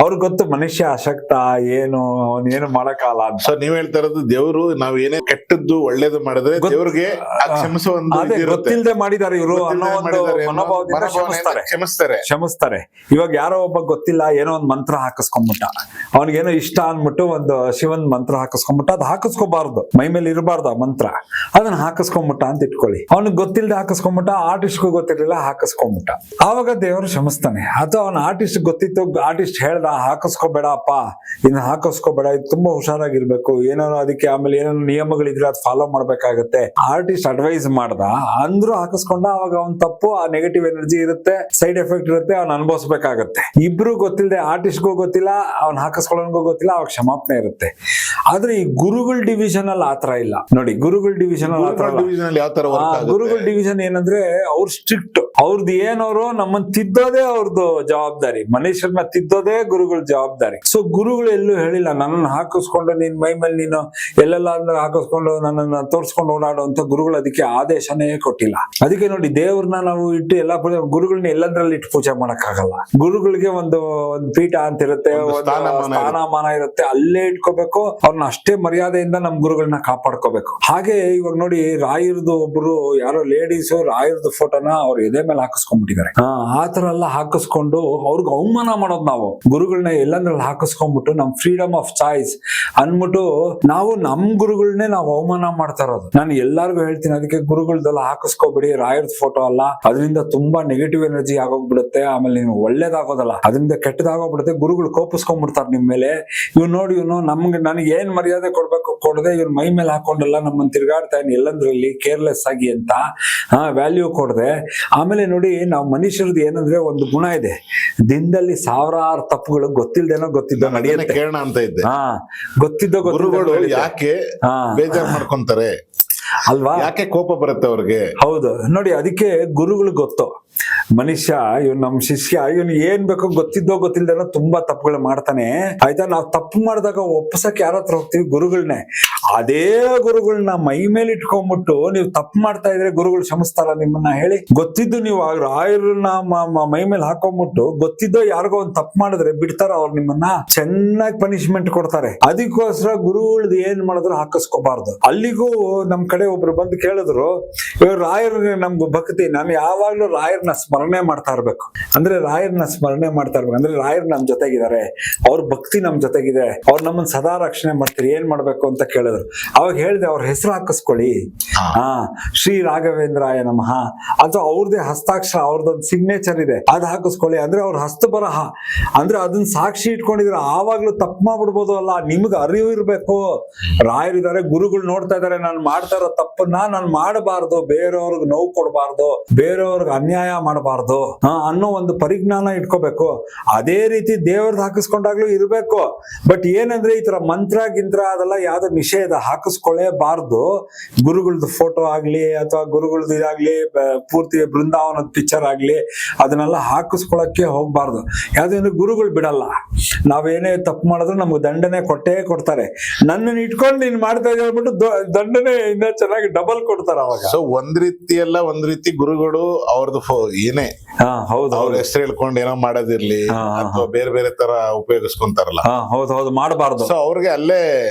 ಅವ್ರಿಗೆ ಗೊತ್ತು ಮನುಷ್ಯ ಅಶಕ್ತ, ಏನು ಅವನೇನು ಮಾಡಕ್ಕಾಗಲ್ಲ ಅಂತ. ಸೊ ನೀವ್ ಹೇಳ್ತಾ ಇರೋದು, ದೇವ್ರು ನಾವ್ ಏನೇ ಕೆಟ್ಟದ್ದು ಒಳ್ಳೇದು ಮಾಡಿದ್ರೆ ದೇವ್ರಿಗೆ ಕ್ಷಮಿಸೋ ಗೊತ್ತಿಲ್ಲದೆ ಮಾಡಿದಾರೆ ಇವರು ಅನ್ನೋ ಒಂದು ಮನೋಭಾವದಿಂದ ಕ್ಷಮಿಸ್ತಾರೆ. ಇವಾಗ ಯಾರೋ ಒಬ್ಬ ಗೊತ್ತಿಲ್ಲ ಏನೋ ಒಂದ್ ಮಂತ್ರ ಹಾಕಿಸ್ಕೊಂಡ್ಬಿಟ್ಟ, ಅವನಿಗೇನೋ ಇಷ್ಟ ಅನ್ಬಿಟ್ಟು ಒಂದು ಶಿವನ್ ಮಂತ್ರ ಹಾಕಿಸ್ಕೊಂಡ್ಬಿಟ್ಟ. ಅದು ಹಾಕಿಸ್ಕೋಬಾರ್ದು, ಮೈ ಮೇಲೆ ಇರಬಾರ್ದು ಆ ಮಂತ್ರ. ಅದನ್ನ ಹಾಕಿಸ್ಕೊಂಡ್ಬಿಟ್ಟ ಅಂತ ಇಟ್ಕೊಳ್ಳಿ. ಅವ್ನಿಗೆ ಗೊತ್ತಿಲ್ಲದೆ ಹಾಕಿಸ್ಕೊಂಡ್ಬಿಟ್ಟ, ಆರ್ಟಿಸ್ಟ್ಗೂ ಗೊತ್ತಿರಲಿಲ್ಲ ಹಾಕಿಸ್ಕೊಂಡ್ಬಿಟ್ಟ. ಆವಾಗ ದೇವರು ಕ್ಷಮಿಸ್ತಾನೆ. ಅಥವಾ ಅವನ ಆರ್ಟಿಸ್ಟ್ ಗೊತ್ತಿತ್ತು, ಆರ್ಟಿಸ್ಟ್ ಹೇಳ್ದ ಹಾಕಿಸ್ಕೋಬೇಡಪ್ಪ, ಇನ್ನು ಹಾಕಿಸ್ಕೋಬೇಡ, ಇದು ತುಂಬಾ ಹುಷಾರಾಗಿರ್ಬೇಕು, ಏನಾದ್ರು ಅದಕ್ಕೆ ಆಮೇಲೆ ಏನಾದ್ರು ನಿಯಮಗಳಿದ್ರೆ ಅದು ಫಾಲೋ ಮಾಡ್ಬೇಕಾಗತ್ತೆ, ಆರ್ಟಿಸ್ಟ್ ಅಡ್ವೈಸ್ ಮಾಡ್ದ ಅಂದ್ರೂ ಹಾಕಿಸ್ಕೊಂಡ. ಅವಾಗ ಅವ್ನ್ ತಪ್ಪು, ಆ ನೆಗೆಟಿವ್ ಎನರ್ಜಿ ಇರುತ್ತೆ, ಸೈಡ್ ಎಫೆಕ್ಟ್ ಇರುತ್ತೆ, ಅವ್ನ ಅನುಭವಿಸ್ಬೇಕಾಗತ್ತೆ. ಇಬ್ರು ಗೊತ್ತಿಲ್ಲದೆ, ಆರ್ಟಿಸ್ಟ್ಗೂ ಗೊತ್ತಿಲ್ಲ, ಅವ್ನ ಹಾಕಿಸ್ಕೊಳ್ಳೋನ್ಗೂ ಗೊತ್ತಿಲ್ಲ, ಅವಾಗ ಕ್ಷಮಾಪಣೆ ಇರುತ್ತೆ. ಆದ್ರೆ ಈ ಗುರುಗಳ ಡಿವಿಷನ್ ಅಲ್ಲಿ ಆತರ ಇಲ್ಲ ನೋಡಿ. ಗುರುಗಳ ಡಿವಿಷನ್ ಗುರುಗಳ ಡಿವಿಷನ್ ಏನಂದ್ರೆ, ಅವ್ರು ಸ್ಟ್ರಿಕ್ಟ್. ಅವ್ರದ್ದು ಏನವರು ನಮ್ಮನ್ನ ತಿದ್ದೋದೇ ಅವ್ರದ್ದು ಜವಾಬ್ದಾರಿ, ಮನುಷ್ಯರನ್ನ ತಿದ್ದೋದೇ ಗುರುಗಳ ಜವಾಬ್ದಾರಿ. ಸೊ ಗುರುಗಳು ಎಲ್ಲೂ ಹೇಳಿಲ್ಲ ನನ್ನನ್ನು ಹಾಕಿಸ್ಕೊಂಡು ನಿನ್ ಮೈ ಮೇಲೆ ನೀನು ಎಲ್ಲೆಲ್ಲ ಅಂದ್ರೆ ಹಾಕಿಸ್ಕೊಂಡು ನನ್ನನ್ನ ತೋರ್ಸ್ಕೊಂಡು ಓಡಾಡು ಅಂತ. ಗುರುಗಳು ಅದಕ್ಕೆ ಆದೇಶನೇ ಕೊಟ್ಟಿಲ್ಲ. ಅದಕ್ಕೆ ನೋಡಿ, ದೇವ್ರನ್ನ ನಾವು ಇಟ್ಟು ಎಲ್ಲಾ ಗುರುಗಳನ್ನ ಎಲ್ಲಂದ್ರಲ್ಲಿ ಇಟ್ಟು ಪೂಜೆ ಮಾಡಕ್ ಆಗಲ್ಲ. ಗುರುಗಳಿಗೆ ಒಂದು ಪೀಠ ಅಂತ ಇರುತ್ತೆ, ಸ್ಥಾನಮಾನ ಇರುತ್ತೆ, ಅಲ್ಲೇ ಇಟ್ಕೋಬೇಕು. ಅವ್ರನ್ನ ಅಷ್ಟೇ ಮರ್ಯಾದೆಯಿಂದ ನಮ್ ಗುರುಗಳನ್ನ ಕಾಪಾಡ್ಕೋಬೇಕು. ಹಾಗೆ ಇವಾಗ ನೋಡಿ, ರಾಯರ್ದು ಒಬ್ರು ಯಾರೋ ಲೇಡೀಸ್ ರಾಯರ್ದು ಫೋಟೋನ ಅವ್ರ ಎದೆ ಮೇಲೆ ಹಾಕಿಸ್ಕೊಂಡ್ಬಿಟ್ಟಿದ್ದಾರೆ. ಆತರ ಎಲ್ಲ ಹಾಕಿಸ್ಕೊಂಡು ಅವ್ರಿಗೆ ಅವಮಾನ ಮಾಡೋದು ನಾವು. ಗುರುಗಳನ್ನ ಎಲ್ಲಂದ್ರಲ್ಲಿ ಹಾಕಿಸ್ಕೊಂಡ್ಬಿಟ್ಟು ನಮ್ ಫ್ರೀಡಮ್ ಆಫ್ ಚಾಯ್ಸ್ ಅನ್ಬಿಟ್ಟು ನಾವು ನಮ್ ಗುರುಗಳನ್ನೇ ನಾವು ಅವಮಾನ ಮಾಡ್ತಾ ಇರೋದು. ನಾನು ಎಲ್ಲಾರ್ಗು ಹೇಳ್ತೀನಿ, ಅದಕ್ಕೆ ಗುರುಗಳದೆಲ್ಲ ಹಾಕಿಸ್ಕೋಬಿಡಿ, ರಾಯರ್ದ ಫೋಟೋ ಅಲ್ಲ, ಅದರಿಂದ ತುಂಬಾ ನೆಗೆಟಿವ್ ಎನರ್ಜಿ ಆಗೋಗ್ಬಿಡುತ್ತೆ. ಆಮೇಲೆ ನೀವು ಒಳ್ಳೇದಾಗೋದಲ್ಲ, ಅದರಿಂದ ಕೆಟ್ಟದಾಗೋಗ್ಬಿಡುತ್ತೆ. ಗುರುಗಳು ಕೋಪಿಸ್ಕೊಂಡ್ಬಿಡ್ತಾರೆ ನಿಮ್ ಮೇಲೆ. ಇವ್ ನೋಡಿ, ಇವನು ನನಗೆ ಏನ್ ಮರ್ಯಾದೆ ಕೊಡ್ಬೇಕು ಕೊಡದೆ ಇವ್ರ ಮೈ ಮೇಲೆ ಹಾಕೊಂಡಲ್ಲ ನಮ್ಮನ್ನ ತಿರ್ಗಾಡ್ತಾ ಎಲ್ಲಂದ್ರಲ್ಲಿ ಕೇರ್ಲೆಸ್ ಆಗಿ ಅಂತ ವ್ಯಾಲ್ಯೂ ಕೊಡದೆ. ಆಮೇಲೆ ನೋಡಿ, ನಾವು ಮನುಷ್ಯರದ್ದು ಏನಂದ್ರೆ ಒಂದು ಗುಣ ಇದೆ, ದಿನದಲ್ಲಿ ಸಾವಿರಾರು ತಪ್ಪುಗಳು ಗೊತ್ತಿಲ್ದೇನೋ ಗೊತ್ತಿದ್ದೋ ನಡೆಯುತ್ತೆ. ಕೇಳೋಣ ಅಂತ ಇದ್ದೆ. ಗೊತ್ತಿದ್ದೋ ಗುರುಗಳು ಯಾಕೆ ಬೇಜಾರು ಮಾಡ್ಕೊಂತಾರೆ ಅಲ್ವಾ, ಯಾಕೆ ಕೋಪ ಬರುತ್ತೆ ಅವ್ರಿಗೆ? ಹೌದು ನೋಡಿ, ಅದಕ್ಕೆ ಗುರುಗಳು ಗೊತ್ತು. ಮನುಷ್ಯ ಇವ್ನು ನಮ್ ಶಿಷ್ಯ ಇವನು ಏನ್ ಬೇಕೋ ಗೊತ್ತಿದ್ದೋ ಗೊತ್ತಿಲ್ದೇನೋ ತುಂಬಾ ತಪ್ಪುಗಳು ಮಾಡ್ತಾನೆ ಆಯ್ತಾ. ನಾವು ತಪ್ಪು ಮಾಡಿದಾಗ ಒಪ್ಪಸಕ್ ಯಾರ ಹತ್ರ ಹೋಗ್ತೀವಿ? ಗುರುಗಳನ್ನೇ. ಅದೇ ಗುರುಗಳನ್ನ ಮೈ ಮೇಲೆ ಇಟ್ಕೊಂಡ್ಬಿಟ್ಟು ನೀವು ತಪ್ಪು ಮಾಡ್ತಾ ಇದ್ರೆ ಗುರುಗಳು ಕ್ಷಮಿಸ್ತಾರ ನಿಮ್ಮನ್ನ ಹೇಳಿ? ಗೊತ್ತಿದ್ದು ನೀವು ರಾಯರನ್ನ ಮೈ ಮೇಲೆ ಹಾಕೊಂಡ್ಬಿಟ್ಟು ಗೊತ್ತಿದ್ದೋ ಯಾರಿಗೋ ಒಂದ್ ತಪ್ಪು ಮಾಡಿದ್ರೆ ಬಿಡ್ತಾರ ಅವ್ರು ನಿಮ್ಮನ್ನ? ಚೆನ್ನಾಗಿ ಪನಿಷ್ಮೆಂಟ್ ಕೊಡ್ತಾರೆ. ಅದಕ್ಕೋಸ್ಕರ ಗುರುಗಳದ್ದು ಏನ್ ಮಾಡಿದ್ರು ಹಾಕಿಸ್ಕೋಬಾರ್ದು. ಅಲ್ಲಿಗೂ ನಮ್ ಕಡೆ ಒಬ್ರು ಬಂದು ಕೇಳಿದ್ರು, ಇವ್ರು ರಾಯರ್ಗೆ ನಮ್ಗೆ ಭಕ್ತಿ, ನಾನು ಯಾವಾಗ್ಲೂ ರಾಯರ್ನ ಸ್ಮರಣೆ ಮಾಡ್ತಾ ಇರ್ಬೇಕು. ಅಂದ್ರೆ ರಾಯರ್ನ ಸ್ಮರಣೆ ಮಾಡ್ತಾ ಇರ್ಬೇಕು ಅಂದ್ರೆ ರಾಯರ್ ನಮ್ ಜೊತೆಗಿದ್ದಾರೆ, ಅವ್ರ ಭಕ್ತಿ ನಮ್ ಜೊತೆಗಿದೆ, ಅವ್ರು ನಮ್ಮನ್ನ ಸದಾ ರಕ್ಷಣೆ ಮಾಡ್ತಾರೆ, ಏನ್ ಮಾಡ್ಬೇಕು ಅಂತ ಕೇಳಿದ್ರು. ಅವಾಗ ಹೇಳಿದೆ ಅವ್ರ ಹೆಸರು ಹಾಕಿಸ್ಕೊಳ್ಳಿ, ಶ್ರೀ ರಾಘವೇಂದ್ರಾಯ ನಮಃ, ಅಥವಾ ಅವ್ರದೇ ಹಸ್ತಾಕ್ಷರ, ಅವ್ರದೊಂದು ಸಿಗ್ನೇಚರ್ ಇದೆ, ಅದ್ ಹಾಕಿಸ್ಕೊಳ್ಳಿ. ಅಂದ್ರೆ ಅವ್ರ ಹಸ್ತ ಬರಹ ಅಂದ್ರೆ ಅದನ್ನ ಸಾಕ್ಷಿ ಇಟ್ಕೊಂಡಿದ್ರೆ ಆವಾಗ್ಲೂ ತಪ್ಪು ಮಾಡ್ಬಿಡ್ಬೋದು. ಅಲ್ಲ, ನಿಮ್ಗೆ ಅರಿವು ಇರ್ಬೇಕು, ರಾಯರಿದ್ದಾರೆ, ಗುರುಗಳು ನೋಡ್ತಾ ಇದಾರೆ, ನಾನು ಮಾಡ್ತಾ ಇರೋ ತಪ್ಪನ್ನ ನಾನು ಮಾಡಬಾರ್ದು, ಬೇರೆಯವ್ರಿಗೆ ನೋವು ಕೊಡಬಾರ್ದು, ಬೇರೆಯವ್ರಿಗೆ ಅನ್ಯಾಯ ಮಾಡಬಾರ್ದು ಅನ್ನೋ ಒಂದು ಪರಿಜ್ಞಾನ ಇಟ್ಕೋಬೇಕು. ಅದೇ ರೀತಿ ದೇವ್ರದ್ದು ಹಾಕಿಸ್ಕೊಂಡಾಗ್ಲೂ ಇರ್ಬೇಕು. ಬಟ್ ಏನಂದ್ರೆ ಈ ತರ ಮಂತ್ರ ಗಿಂತ್ರ ಅದೆಲ್ಲ ಯಾವ್ದೋ ನಿಷೇಧ, ಹಾಕಿಸ್ಕೊಳ್ಳೇಬಾರ್ದು. ಗುರುಗಳದ್ದು ಫೋಟೋ ಆಗ್ಲಿ ಅಥವಾ ಗುರುಗಳದ್ದು ಇದಾಗ್ಲಿ, ಪೂರ್ತಿ ಬೃಂದಾವನದ ಪಿಕ್ಚರ್ ಆಗ್ಲಿ, ಅದನ್ನೆಲ್ಲ ಹಾಕಿಸ್ಕೊಳಕ್ಕೆ ಹೋಗ್ಬಾರ್ದು. ಯಾವ್ದಂದ್ರೆ ಗುರುಗಳು ಬಿಡಲ್ಲ, ನಾವೇನೇ ತಪ್ಪು ಮಾಡಿದ್ರು ನಮ್ಗೆ ದಂಡನೆ ಕೊಟ್ಟೇ ಕೊಡ್ತಾರೆ. ನನ್ನನ್ನು ಇಟ್ಕೊಂಡು ನೀನ್ ಮಾಡ್ತಾ ಇದ್ದ ಹೇಳ್ಬಿಟ್ಟು ದಂಡನೆ ಇಂದ ಚೆನ್ನಾಗಿ ಡಬಲ್ ಕೊಡ್ತಾರ ಅವಾಗ. ಸೊ ಒಂದ್ ರೀತಿ ಗುರುಗಳು ಅವ್ರದ್ದು ಏನೇ ಹೌದು ಅವ್ರ ಹೆಸರು ಹೇಳ್ಕೊಂಡು ಏನೋ ಮಾಡೋದಿರ್ಲಿ ಅಥವಾ ಬೇರೆ ಬೇರೆ ತರ ಉಪಯೋಗಿಸ್ಕೊಂತಾರಲ್ಲ, ಹೌದು ಮಾಡಬಾರ್ದು. ಸೊ ಅವ್ರಿಗೆ ಅಲ್ಲೇ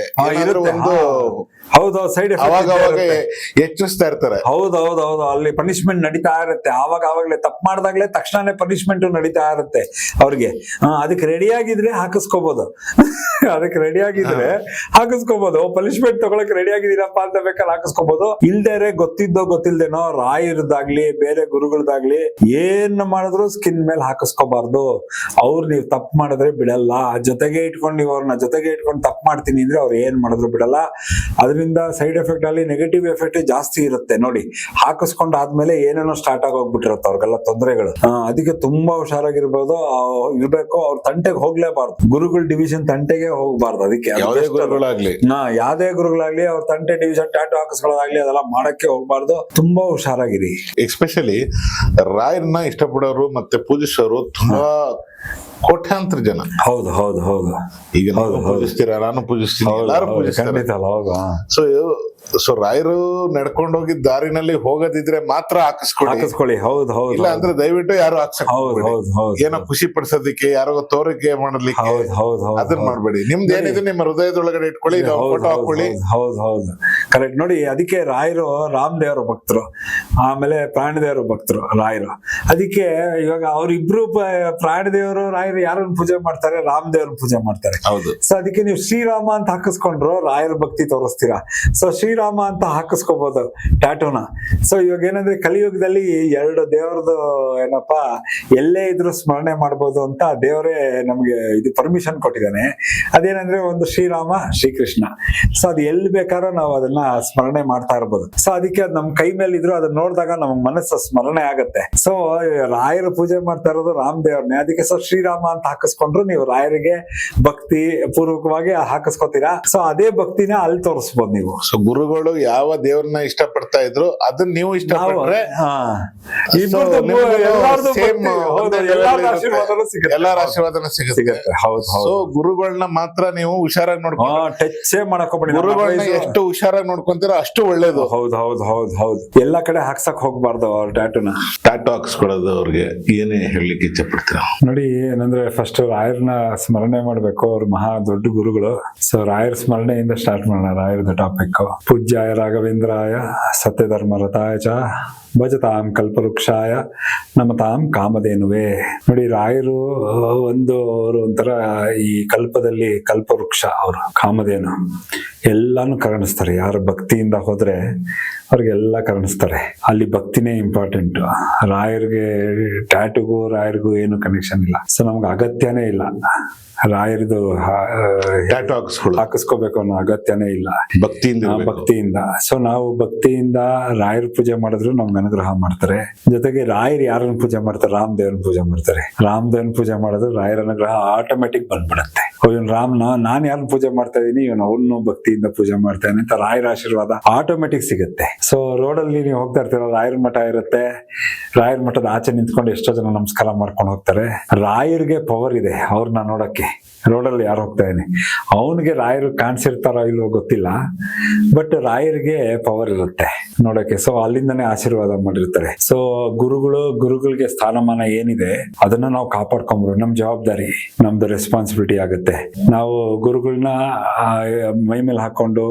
ಏನಾದ್ರು ಒಂದು ಹೌದು ಸೈಡ್ ಅವಾಗ ಎಚ್ಚರಿಸ್ತಾ ಇರ್ತಾರೆ. ಹೌದು ಅಲ್ಲಿ ಪನಿಷ್ಮೆಂಟ್ ನಡೀತಾ ಇರುತ್ತೆ. ಆವಾಗಲೇ ತಪ್ಪು ಮಾಡಿದಾಗ್ಲೇ ತಕ್ಷಣನೇ ಪನಿಷ್ಮೆಂಟ್ ನಡೀತಾ ಇರುತ್ತೆ ಅವ್ರಿಗೆ. ಅದಕ್ಕೆ ರೆಡಿ ಆಗಿದ್ರೆ ಹಾಕಿಸ್ಕೋಬಹುದು, ಅದಕ್ಕೆ ರೆಡಿ ಆಗಿದ್ರೆ ಹಾಕಿಸ್ಕೋಬಹುದು. ಪನಿಷ್ಮೆಂಟ್ ತಗೊಳಕ್ ರೆಡಿ ಆಗಿದ್ದೀರಪ್ಪ ಅಂತ ಬೇಕಾದ್ರೆ ಹಾಕಿಸ್ಕೋಬಹುದು. ಇಲ್ದೇರೆ ಗೊತ್ತಿದ್ದೋ ಗೊತ್ತಿಲ್ದೇನೋ ರಾಯರದಾಗ್ಲಿ ಬೇರೆ ಗುರುಗಳದಾಗ್ಲಿ ಏನ್ ಮಾಡಿದ್ರು ಸ್ಕಿನ್ ಮೇಲೆ ಹಾಕಿಸ್ಕೋಬಾರ್ದು. ಅವ್ರು ನೀವು ತಪ್ಪು ಮಾಡಿದ್ರೆ ಬಿಡಲ್ಲ, ಜೊತೆಗೆ ಇಟ್ಕೊಂಡು ನೀವು ಅವ್ರನ್ನ ಜೊತೆಗೆ ಇಟ್ಕೊಂಡು ತಪ್ಪು ಮಾಡ್ತೀನಿ ಅಂದ್ರೆ ಅವ್ರು ಏನ್ ಮಾಡಿದ್ರು ಬಿಡಲ್ಲ. ಅದರಿಂದ ಸೈಡ್ ಎಫೆಕ್ಟ್ ಅಲ್ಲಿ ನೆಗೆಟಿವ್ ಎಫೆಕ್ಟ್ ಜಾಸ್ತಿ ಇರುತ್ತೆ ನೋಡಿ. ಹಾಕಿಸ್ಕೊಂಡ್ ಆದ್ಮೇಲೆ ಏನೇನೋ ಸ್ಟಾರ್ಟ್ ಆಗೋಗ್ಬಿಟ್ಟಿರುತ್ತೆ ಅವ್ರಿಗೆಲ್ಲ ತೊಂದರೆಗಳು. ಅದಕ್ಕೆ ತುಂಬಾ ಹುಷಾರಾಗಿರ್ಬೋದು, ಇರ್ಬೇಕು. ಅವ್ರ ತಂಟೆಗೆ ಹೋಗ್ಲೇಬಾರ್ದು, ಗುರುಗಳ ಡಿವಿಷನ್ ತಂಟೆಗೆ ಹೋಗ್ಬಾರ್ದು. ಅದಕ್ಕೆ ಯಾವುದೇ ಗುರುಗಳಾಗ್ಲಿ ಅವ್ರ ತಂಟೆ ಡಿವಿಷನ್ ಟ್ಯಾಟೂ ಹಾಕಿಸ್ಕೊಳ್ಳೋದಾಗ್ಲಿ ಅದೆಲ್ಲ ಮಾಡಕ್ಕೆ ಹೋಗ್ಬಾರ್ದು. ತುಂಬಾ ಹುಷಾರಾಗಿರಿ. ಎಸ್ಪೆಷಲಿ ರಾಯರ್ನ ಇಷ್ಟಪಡೋರು ಮತ್ತೆ ಪೂಜಿಸೋರು ತುಂಬಾ ಕೋಟ್ಯಾಂತರ ಜನ. ಹೌದು ಈಗ ಪೂಜಿಸ್ತೀರಾ, ನಾನು ಪೂಜಿಸ್ತೀನಿ, ಎಲ್ಲಾರು ಪೂಜಿಸ್ತಾರೆ. ಸೊ ರಾಯರು ನಡ್ಕೊಂಡು ಹೋಗಿದ್ದ ದಾರಿನಲ್ಲಿ ಹೋಗೋದಿದ್ರೆ ಮಾತ್ರ ಹಾಕಿಸ್ಕೊಳ್ಳಿ. ಹೌದು ಇಲ್ಲ ಅಂದ್ರೆ ದಯವಿಟ್ಟು ಯಾರು ಏನೋ ಖುಷಿ ಪಡಿಸೋದಿಕ್ಕೆ, ಯಾರೋ ತೋರಿಕೆ ಮಾಡಲಿಕ್ಕೆ ಅದನ್ನ ಮಾಡ್ಬೇಡಿ. ನಿಮ್ದು ಏನಿದೆ ನಿಮ್ಮ ಹೃದಯದೊಳಗಡೆ ಇಟ್ಕೊಳ್ಳಿ, ಫೋಟೋ ಹಾಕೊಳ್ಳಿ. ಹೌದು ಕರೆಕ್ಟ್ ನೋಡಿ. ಅದಕ್ಕೆ ರಾಯರು ರಾಮದೇವರ ಭಕ್ತರು, ಆಮೇಲೆ ಪ್ರಾಣದೇವರ ಭಕ್ತರು ರಾಯರು. ಅದಕ್ಕೆ ಇವಾಗ ಅವ್ರಿಬ್ರು ಪ್ರಾಣದೇವರು ರಾಯರು ಯಾರನ್ನ ಪೂಜೆ ಮಾಡ್ತಾರೆ? ರಾಮದೇವ್ರನ್ನ ಪೂಜೆ ಮಾಡ್ತಾರೆ. ಸೊ ಅದಕ್ಕೆ ನೀವು ಶ್ರೀರಾಮ ಅಂತ ಹಾಕಿಸ್ಕೊಂಡ್ರು ರಾಯರ ಭಕ್ತಿ ತೋರಿಸ್ತೀರಾ. ಸೊ ಶ್ರೀರಾಮ ಅಂತ ಹಾಕಿಸ್ಕೋಬಹುದು ಟ್ಯಾಟೂನ. ಸೊ ಇವಾಗ ಏನಂದ್ರೆ ಕಲಿಯುಗದಲ್ಲಿ ಎರಡು ದೇವರದು ಏನಪ್ಪಾ ಎಲ್ಲೇ ಇದ್ರು ಸ್ಮರಣೆ ಮಾಡ್ಬೋದು ಅಂತ ದೇವರೇ ನಮ್ಗೆ ಇದು ಪರ್ಮಿಷನ್ ಕೊಟ್ಟಿದ್ದಾನೆ. ಅದೇನಂದ್ರೆ ಒಂದು ಶ್ರೀರಾಮ ಶ್ರೀಕೃಷ್ಣ. ಸೊ ಅದು ಎಲ್ಲಿ ಬೇಕಾದ್ರೂ ನಾವು ಅದನ್ನ ಸ್ಮರಣೆ ಮಾಡ್ತಾ ಇರ್ಬೋದು. ಸೊ ಅದಕ್ಕೆ ಅದ್ ನಮ್ ಕೈ ಮೇಲೆ ಇದ್ರು ಅದನ್ನ ನೋಡಿದಾಗ ನಮ್ಗೆ ಮನಸ್ಸು ಸ್ಮರಣೆ ಆಗತ್ತೆ. ಸೊ ರಾಯರ ಪೂಜೆ ಮಾಡ್ತಾ ಇರೋದು ರಾಮದೇವ್ರನ್ನೇ. ಅದಕ್ಕೆ ಸೊ ಶ್ರೀರಾಮ ಅಂತ ಹಾಕಿಸ್ಕೊಂಡ್ರು ನೀವು ರಾಯರಿಗೆ ಭಕ್ತಿ ಪೂರ್ವಕವಾಗಿ ಹಾಕಿಸ್ಕೊತೀರಾ. ಸೊ ಅದೇ ಭಕ್ತಿನ ಅಲ್ಲಿ ತೋರಿಸ್ಬೋದು ನೀವು. ಸೊ ಗುರುಗಳು ಯಾವ ದೇವ್ರನ್ನ ಇಷ್ಟಪಡ್ತಾ ಇದ್ರು ಅದನ್ನ ನೀವು ಇಷ್ಟಪಟ್ರೆ ಎಲ್ಲಾರ ಆಶೀರ್ವಾದನೂ ಸಿಗುತ್ತೆ. ಸೊ ಗುರುಗಳನ್ನ ಮಾತ್ರ ನೀವು ಹುಷಾರಾಗಿ ನೋಡ್ಕೊಂಡು ಟಚ್ ಮಾಡಕೋಬೇಡಿ. ಗುರುಗಳನ್ನ ಎಷ್ಟು ಹುಷಾರಾಗಿ ನೋಡ್ಕೊಂತೀರೋ ಅಷ್ಟು ಒಳ್ಳೇದು. ಹೌದು ಎಲ್ಲಾ ಕಡೆ ಹಾಕ್ಸಕ್ ಹೋಗ್ಬಾರ್ದು ಅವ್ರ ಟ್ಯಾಟೂ ಹಾಕ್ಸ್ಕೊಳೋದು. ಅವ್ರಿಗೆ ಏನೇ ಹೇಳಲಿಕ್ಕೆ ಇಚ್ಛೆ ಪಡ್ತೀರಾ? ನೋಡಿ ಏನಂದ್ರೆ ಫಸ್ಟ್ ರಾಯರ್ನ ಸ್ಮರಣೆ ಮಾಡ್ಬೇಕು. ಅವ್ರು ಮಹಾ ದೊಡ್ಡ ಗುರುಗಳು. ಸೊ ರಾಯರ್ ಸ್ಮರಣೆಯಿಂದ ಸ್ಟಾರ್ಟ್ ಮಾಡೋಣ. ರಾಯರದ ಟಾಪಿಕ್ ಪೂಜ್ಯಾಯ ರಾಘವೇಂದ್ರಾಯ ಸತ್ಯಧರ್ಮ ರಥಾಯ ಚ ಭಜತಾಂ ಕಲ್ಪವೃಕ್ಷಾಯ ನಮತಾಂ ಕಾಮಧೇನುವೆ. ನೋಡಿ ರಾಯರು ಅವರು ಒಂಥರ ಈ ಕಲ್ಪದಲ್ಲಿ ಕಲ್ಪವೃಕ್ಷ, ಅವರು ಕಾಮಧೇನು ಎಲ್ಲಾನು ಕರುಣಿಸ್ತಾರೆ. ಯಾರು ಭಕ್ತಿಯಿಂದ ಹೋದ್ರೆ ಅವ್ರಿಗೆಲ್ಲ ಕರುಣಿಸ್ತಾರೆ. ಅಲ್ಲಿ ಭಕ್ತಿನೇ ಇಂಪಾರ್ಟೆಂಟ್. ರಾಯರ್ಗೆ ಟ್ಯಾಟೂಗೂ ರಾಯರ್ಗೂ ಏನು ಕನೆಕ್ಷನ್ ಇಲ್ಲ. ಸೊ ನಮ್ಗೆ ಅಗತ್ಯನೇ ಇಲ್ಲ ರಾಯರದು ಟ್ಯಾಟೂ ಹಾಕಿಸ್ಕೋಬೇಕು ಅನ್ನೋ ಅಗತ್ಯನೇ ಇಲ್ಲ. ಭಕ್ತಿಯಿಂದ ಸೊ ನಾವು ಭಕ್ತಿಯಿಂದ ರಾಯರ ಪೂಜೆ ಮಾಡಿದ್ರು ನಮ್ಗೆ ಅನುಗ್ರಹ ಮಾಡ್ತಾರೆ. ಜೊತೆಗೆ ರಾಯರು ಯಾರನ್ನ ಪೂಜೆ ಮಾಡ್ತಾರೆ? ರಾಮದೇವ್ರನ್ನ ಪೂಜೆ ಮಾಡ್ತಾರೆ. ರಾಮದೇವ್ರನ್ನ ಪೂಜೆ ಮಾಡಿದ್ರೆ ರಾಯರ ಅನುಗ್ರಹ ಆಟೋಮೆಟಿಕ್ ಬಂದ್ಬಿಡತ್ತೆ. ಇವನ್ ರಾಮ್ನ ನಾನ್ ಯಾರನ್ನ ಪೂಜೆ ಮಾಡ್ತಾ ಇದೀನಿ, ಇವನು ಅವನು ಭಕ್ತಿಯಿಂದ ಪೂಜೆ ಮಾಡ್ತಾನೆ ಅಂತ ರಾಯರ ಆಶೀರ್ವಾದ ಆಟೋಮೆಟಿಕ್ ಸಿಗುತ್ತೆ. ಸೊ ರೋಡಲ್ಲಿ ನೀವು ಹೋಗ್ತಾ ಇರ್ತೀರ, ರಾಯರ ಮಠ ಇರುತ್ತೆ, ರಾಯರ ಮಠದ ಆಚೆ ನಿಂತ್ಕೊಂಡು ಎಷ್ಟೋ ಜನ ನಮಸ್ಕಾರ ಮಾಡ್ಕೊಂಡು ಹೋಗ್ತಾರೆ. ರಾಯರ್ಗೆ ಪವರ್ ಇದೆ ಅವ್ರನ್ನ ನೋಡಕ್ಕೆ. ರೋಡಲ್ಲಿ ಯಾರು ಹೋಗ್ತಾ ಇದೀನಿ, ಅವನಿಗೆ ರಾಯರು ಕಾಣಿಸಿರ್ತಾರೋ ಇಲ್ವೋ ಗೊತ್ತಿಲ್ಲ, ಬಟ್ ರಾಯರಿಗೆ ಪವರ್ ಇರುತ್ತೆ ನೋಡಕ್ಕೆ. ಸೊ ಅಲ್ಲಿಂದನೇ ಆಶೀರ್ವಾದ ಮಾಡಿರ್ತಾರೆ. ಸೊ ಗುರುಗಳಿಗೆ ಸ್ಥಾನಮಾನ ಏನಿದೆ ಅದನ್ನ ನಾವು ಕಾಪಾಡ್ಕೊಂಡ್ರು ನಮ್ ಜವಾಬ್ದಾರಿ, ನಮ್ದು ರೆಸ್ಪಾನ್ಸಿಬಿಲಿಟಿ ಆಗುತ್ತೆ. ನಾವು ಗುರುಗಳನ್ನ ಮೈ ಮೇಲೆ ಹಾಕೊಂಡು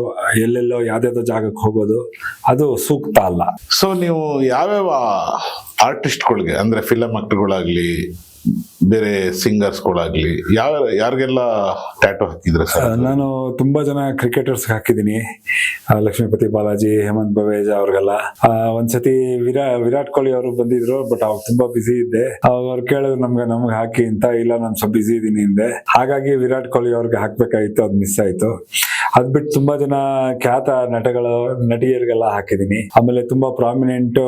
ಎಲ್ಲೆಲ್ಲೋ ಯಾವ್ದಾವ್ದೋ ಜಾಗಕ್ಕೆ ಹೋಗೋದು ಅದು ಸೂಕ್ತ ಅಲ್ಲ. ಸೊ ನೀವು ಯಾವ್ಯಾವ ಆರ್ಟಿಸ್ಟ್ಗಳಿಗೆ ಅಂದ್ರೆ ಫಿಲಂ ಆಕ್ಟರ್ಗಳಾಗ್ಲಿ ಬೇರೆ ಸಿಂಗರ್ಸ್ಗಳಾಗ್ಲಿ ಯಾರಿಗೆಲ್ಲ ಟ್ಯಾಟೂ ಹಾಕಿದ್ರೆ ಸರ್? ನಾನು ತುಂಬಾ ಜನ ಕ್ರಿಕೆಟರ್ಸ್ ಹಾಕಿದ್ದೀನಿ, ಲಕ್ಷ್ಮೀಪತಿ ಬಾಲಾಜಿ, ಹೇಮಂತ್ ಬವೇಜ್ ಅವ್ರಿಗೆಲ್ಲ. ಒಂದ್ಸತಿ ವಿರಾಟ್ ಕೊಹ್ಲಿ ಅವರು ಬಂದಿದ್ರು, ಬಟ್ ಅವ್ರು ತುಂಬಾ ಬಿಸಿ ಇದ್ದೆ. ಅವ್ರು ಕೇಳಿದ್ರು ನಮ್ಗೆ ಹಾಕಿ ಅಂತ. ಇಲ್ಲ ನಾನು ಸ್ವಲ್ಪ ಬಿಸಿ ಇದೀನಿ ಹಿಂದೆ, ಹಾಗಾಗಿ ವಿರಾಟ್ ಕೊಹ್ಲಿ ಅವ್ರಿಗೆ ಹಾಕ್ಬೇಕಾಗಿತ್ತು, ಅದು ಮಿಸ್ ಆಯ್ತು. ಅದ್ ಬಿಟ್ಟು ತುಂಬಾ ಜನ ಖ್ಯಾತ ನಟಿಯರಿಗೆಲ್ಲ ಹಾಕಿದೀನಿ. ಆಮೇಲೆ ತುಂಬಾ ಪ್ರಾಮಿನೆಂಟ್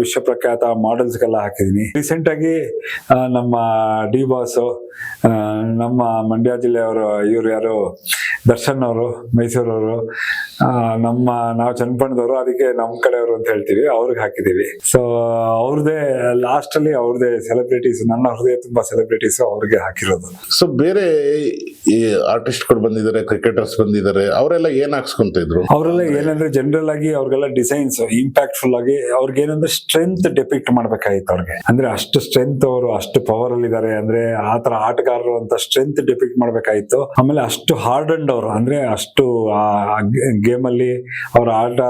ವಿಶ್ವ ಪ್ರಖ್ಯಾತ ಮಾಡೆಲ್ಸ್ಗೆಲ್ಲ ಹಾಕಿದೀನಿ. ರೀಸೆಂಟ್ ಆಗಿ ನಮ್ಮ ಡಿ ಬಾಸ್, ನಮ್ಮ ಮಂಡ್ಯ ಜಿಲ್ಲೆಯವರು, ಇವ್ರು ಯಾರು ದರ್ಶನ್ ಅವರು, ಮೈಸೂರವರು, ನಾವು ಚನ್ನಪಟ್ಟಣದವರು, ಅದಕ್ಕೆ ನಮ್ಮ ಕಡೆಯವರು ಅಂತ ಹೇಳ್ತೀವಿ, ಅವ್ರಿಗೆ ಹಾಕಿದೀವಿ. ಸೊ ಅವ್ರದೇ ಲಾಸ್ಟ್ ಅಲ್ಲಿ ಅವ್ರದೇ ಸೆಲೆಬ್ರಿಟೀಸ್, ನನ್ನ ಹೃದಯ ತುಂಬಾ ಸೆಲೆಬ್ರಿಟೀಸ್ ಅವ್ರಿಗೆ ಹಾಕಿರೋದು. ಸೊ ಬೇರೆ ಈ ಆರ್ಟಿಸ್ಟ್ಗಳು ಬಂದಿದ್ದಾರೆ, ಕ್ರಿಕೆಟರ್ಸ್ ಬಂದಿದ್ದಾರೆ, ಅವರೆಲ್ಲ ಏನ್ ಹಾಕ್ಸ್ಕೊಂತ ಇದ್ರು? ಅವರೆಲ್ಲ ಏನಂದ್ರೆ ಜನರಲ್ ಆಗಿ ಅವ್ರಿಗೆಲ್ಲ ಡಿಸೈನ್ಸ್ ಇಂಪ್ಯಾಕ್ಟ್ಫುಲ್ ಆಗಿ, ಅವ್ರಿಗೆ ಏನಂದ್ರೆ ಸ್ಟ್ರೆಂತ್ ಡೆಪಿಕ್ಟ್ ಮಾಡ್ಬೇಕಾಗಿತ್ತು. ಅವ್ರಿಗೆ ಅಂದ್ರೆ ಅಷ್ಟು ಸ್ಟ್ರೆಂತ್, ಅವರು ಅಷ್ಟು ಪವರ್ ಅಲ್ಲಿ ಇದಾರೆ ಅಂದ್ರೆ ಆತರ ಆಟಗಾರರು ಅಂತ ಸ್ಟ್ರೆಂತ್ ಡೆಪಿಕ್ಟ್ ಮಾಡ್ಬೇಕಾಗಿತ್ತು. ಆಮೇಲೆ ಅಷ್ಟು ಹಾರ್ಡ್ ಅಂಡ್ ಅವರು ಅಂದ್ರೆ ಅಷ್ಟು ಗೇಮ್ ಅಲ್ಲಿ ಅವ್ರ ಆಟ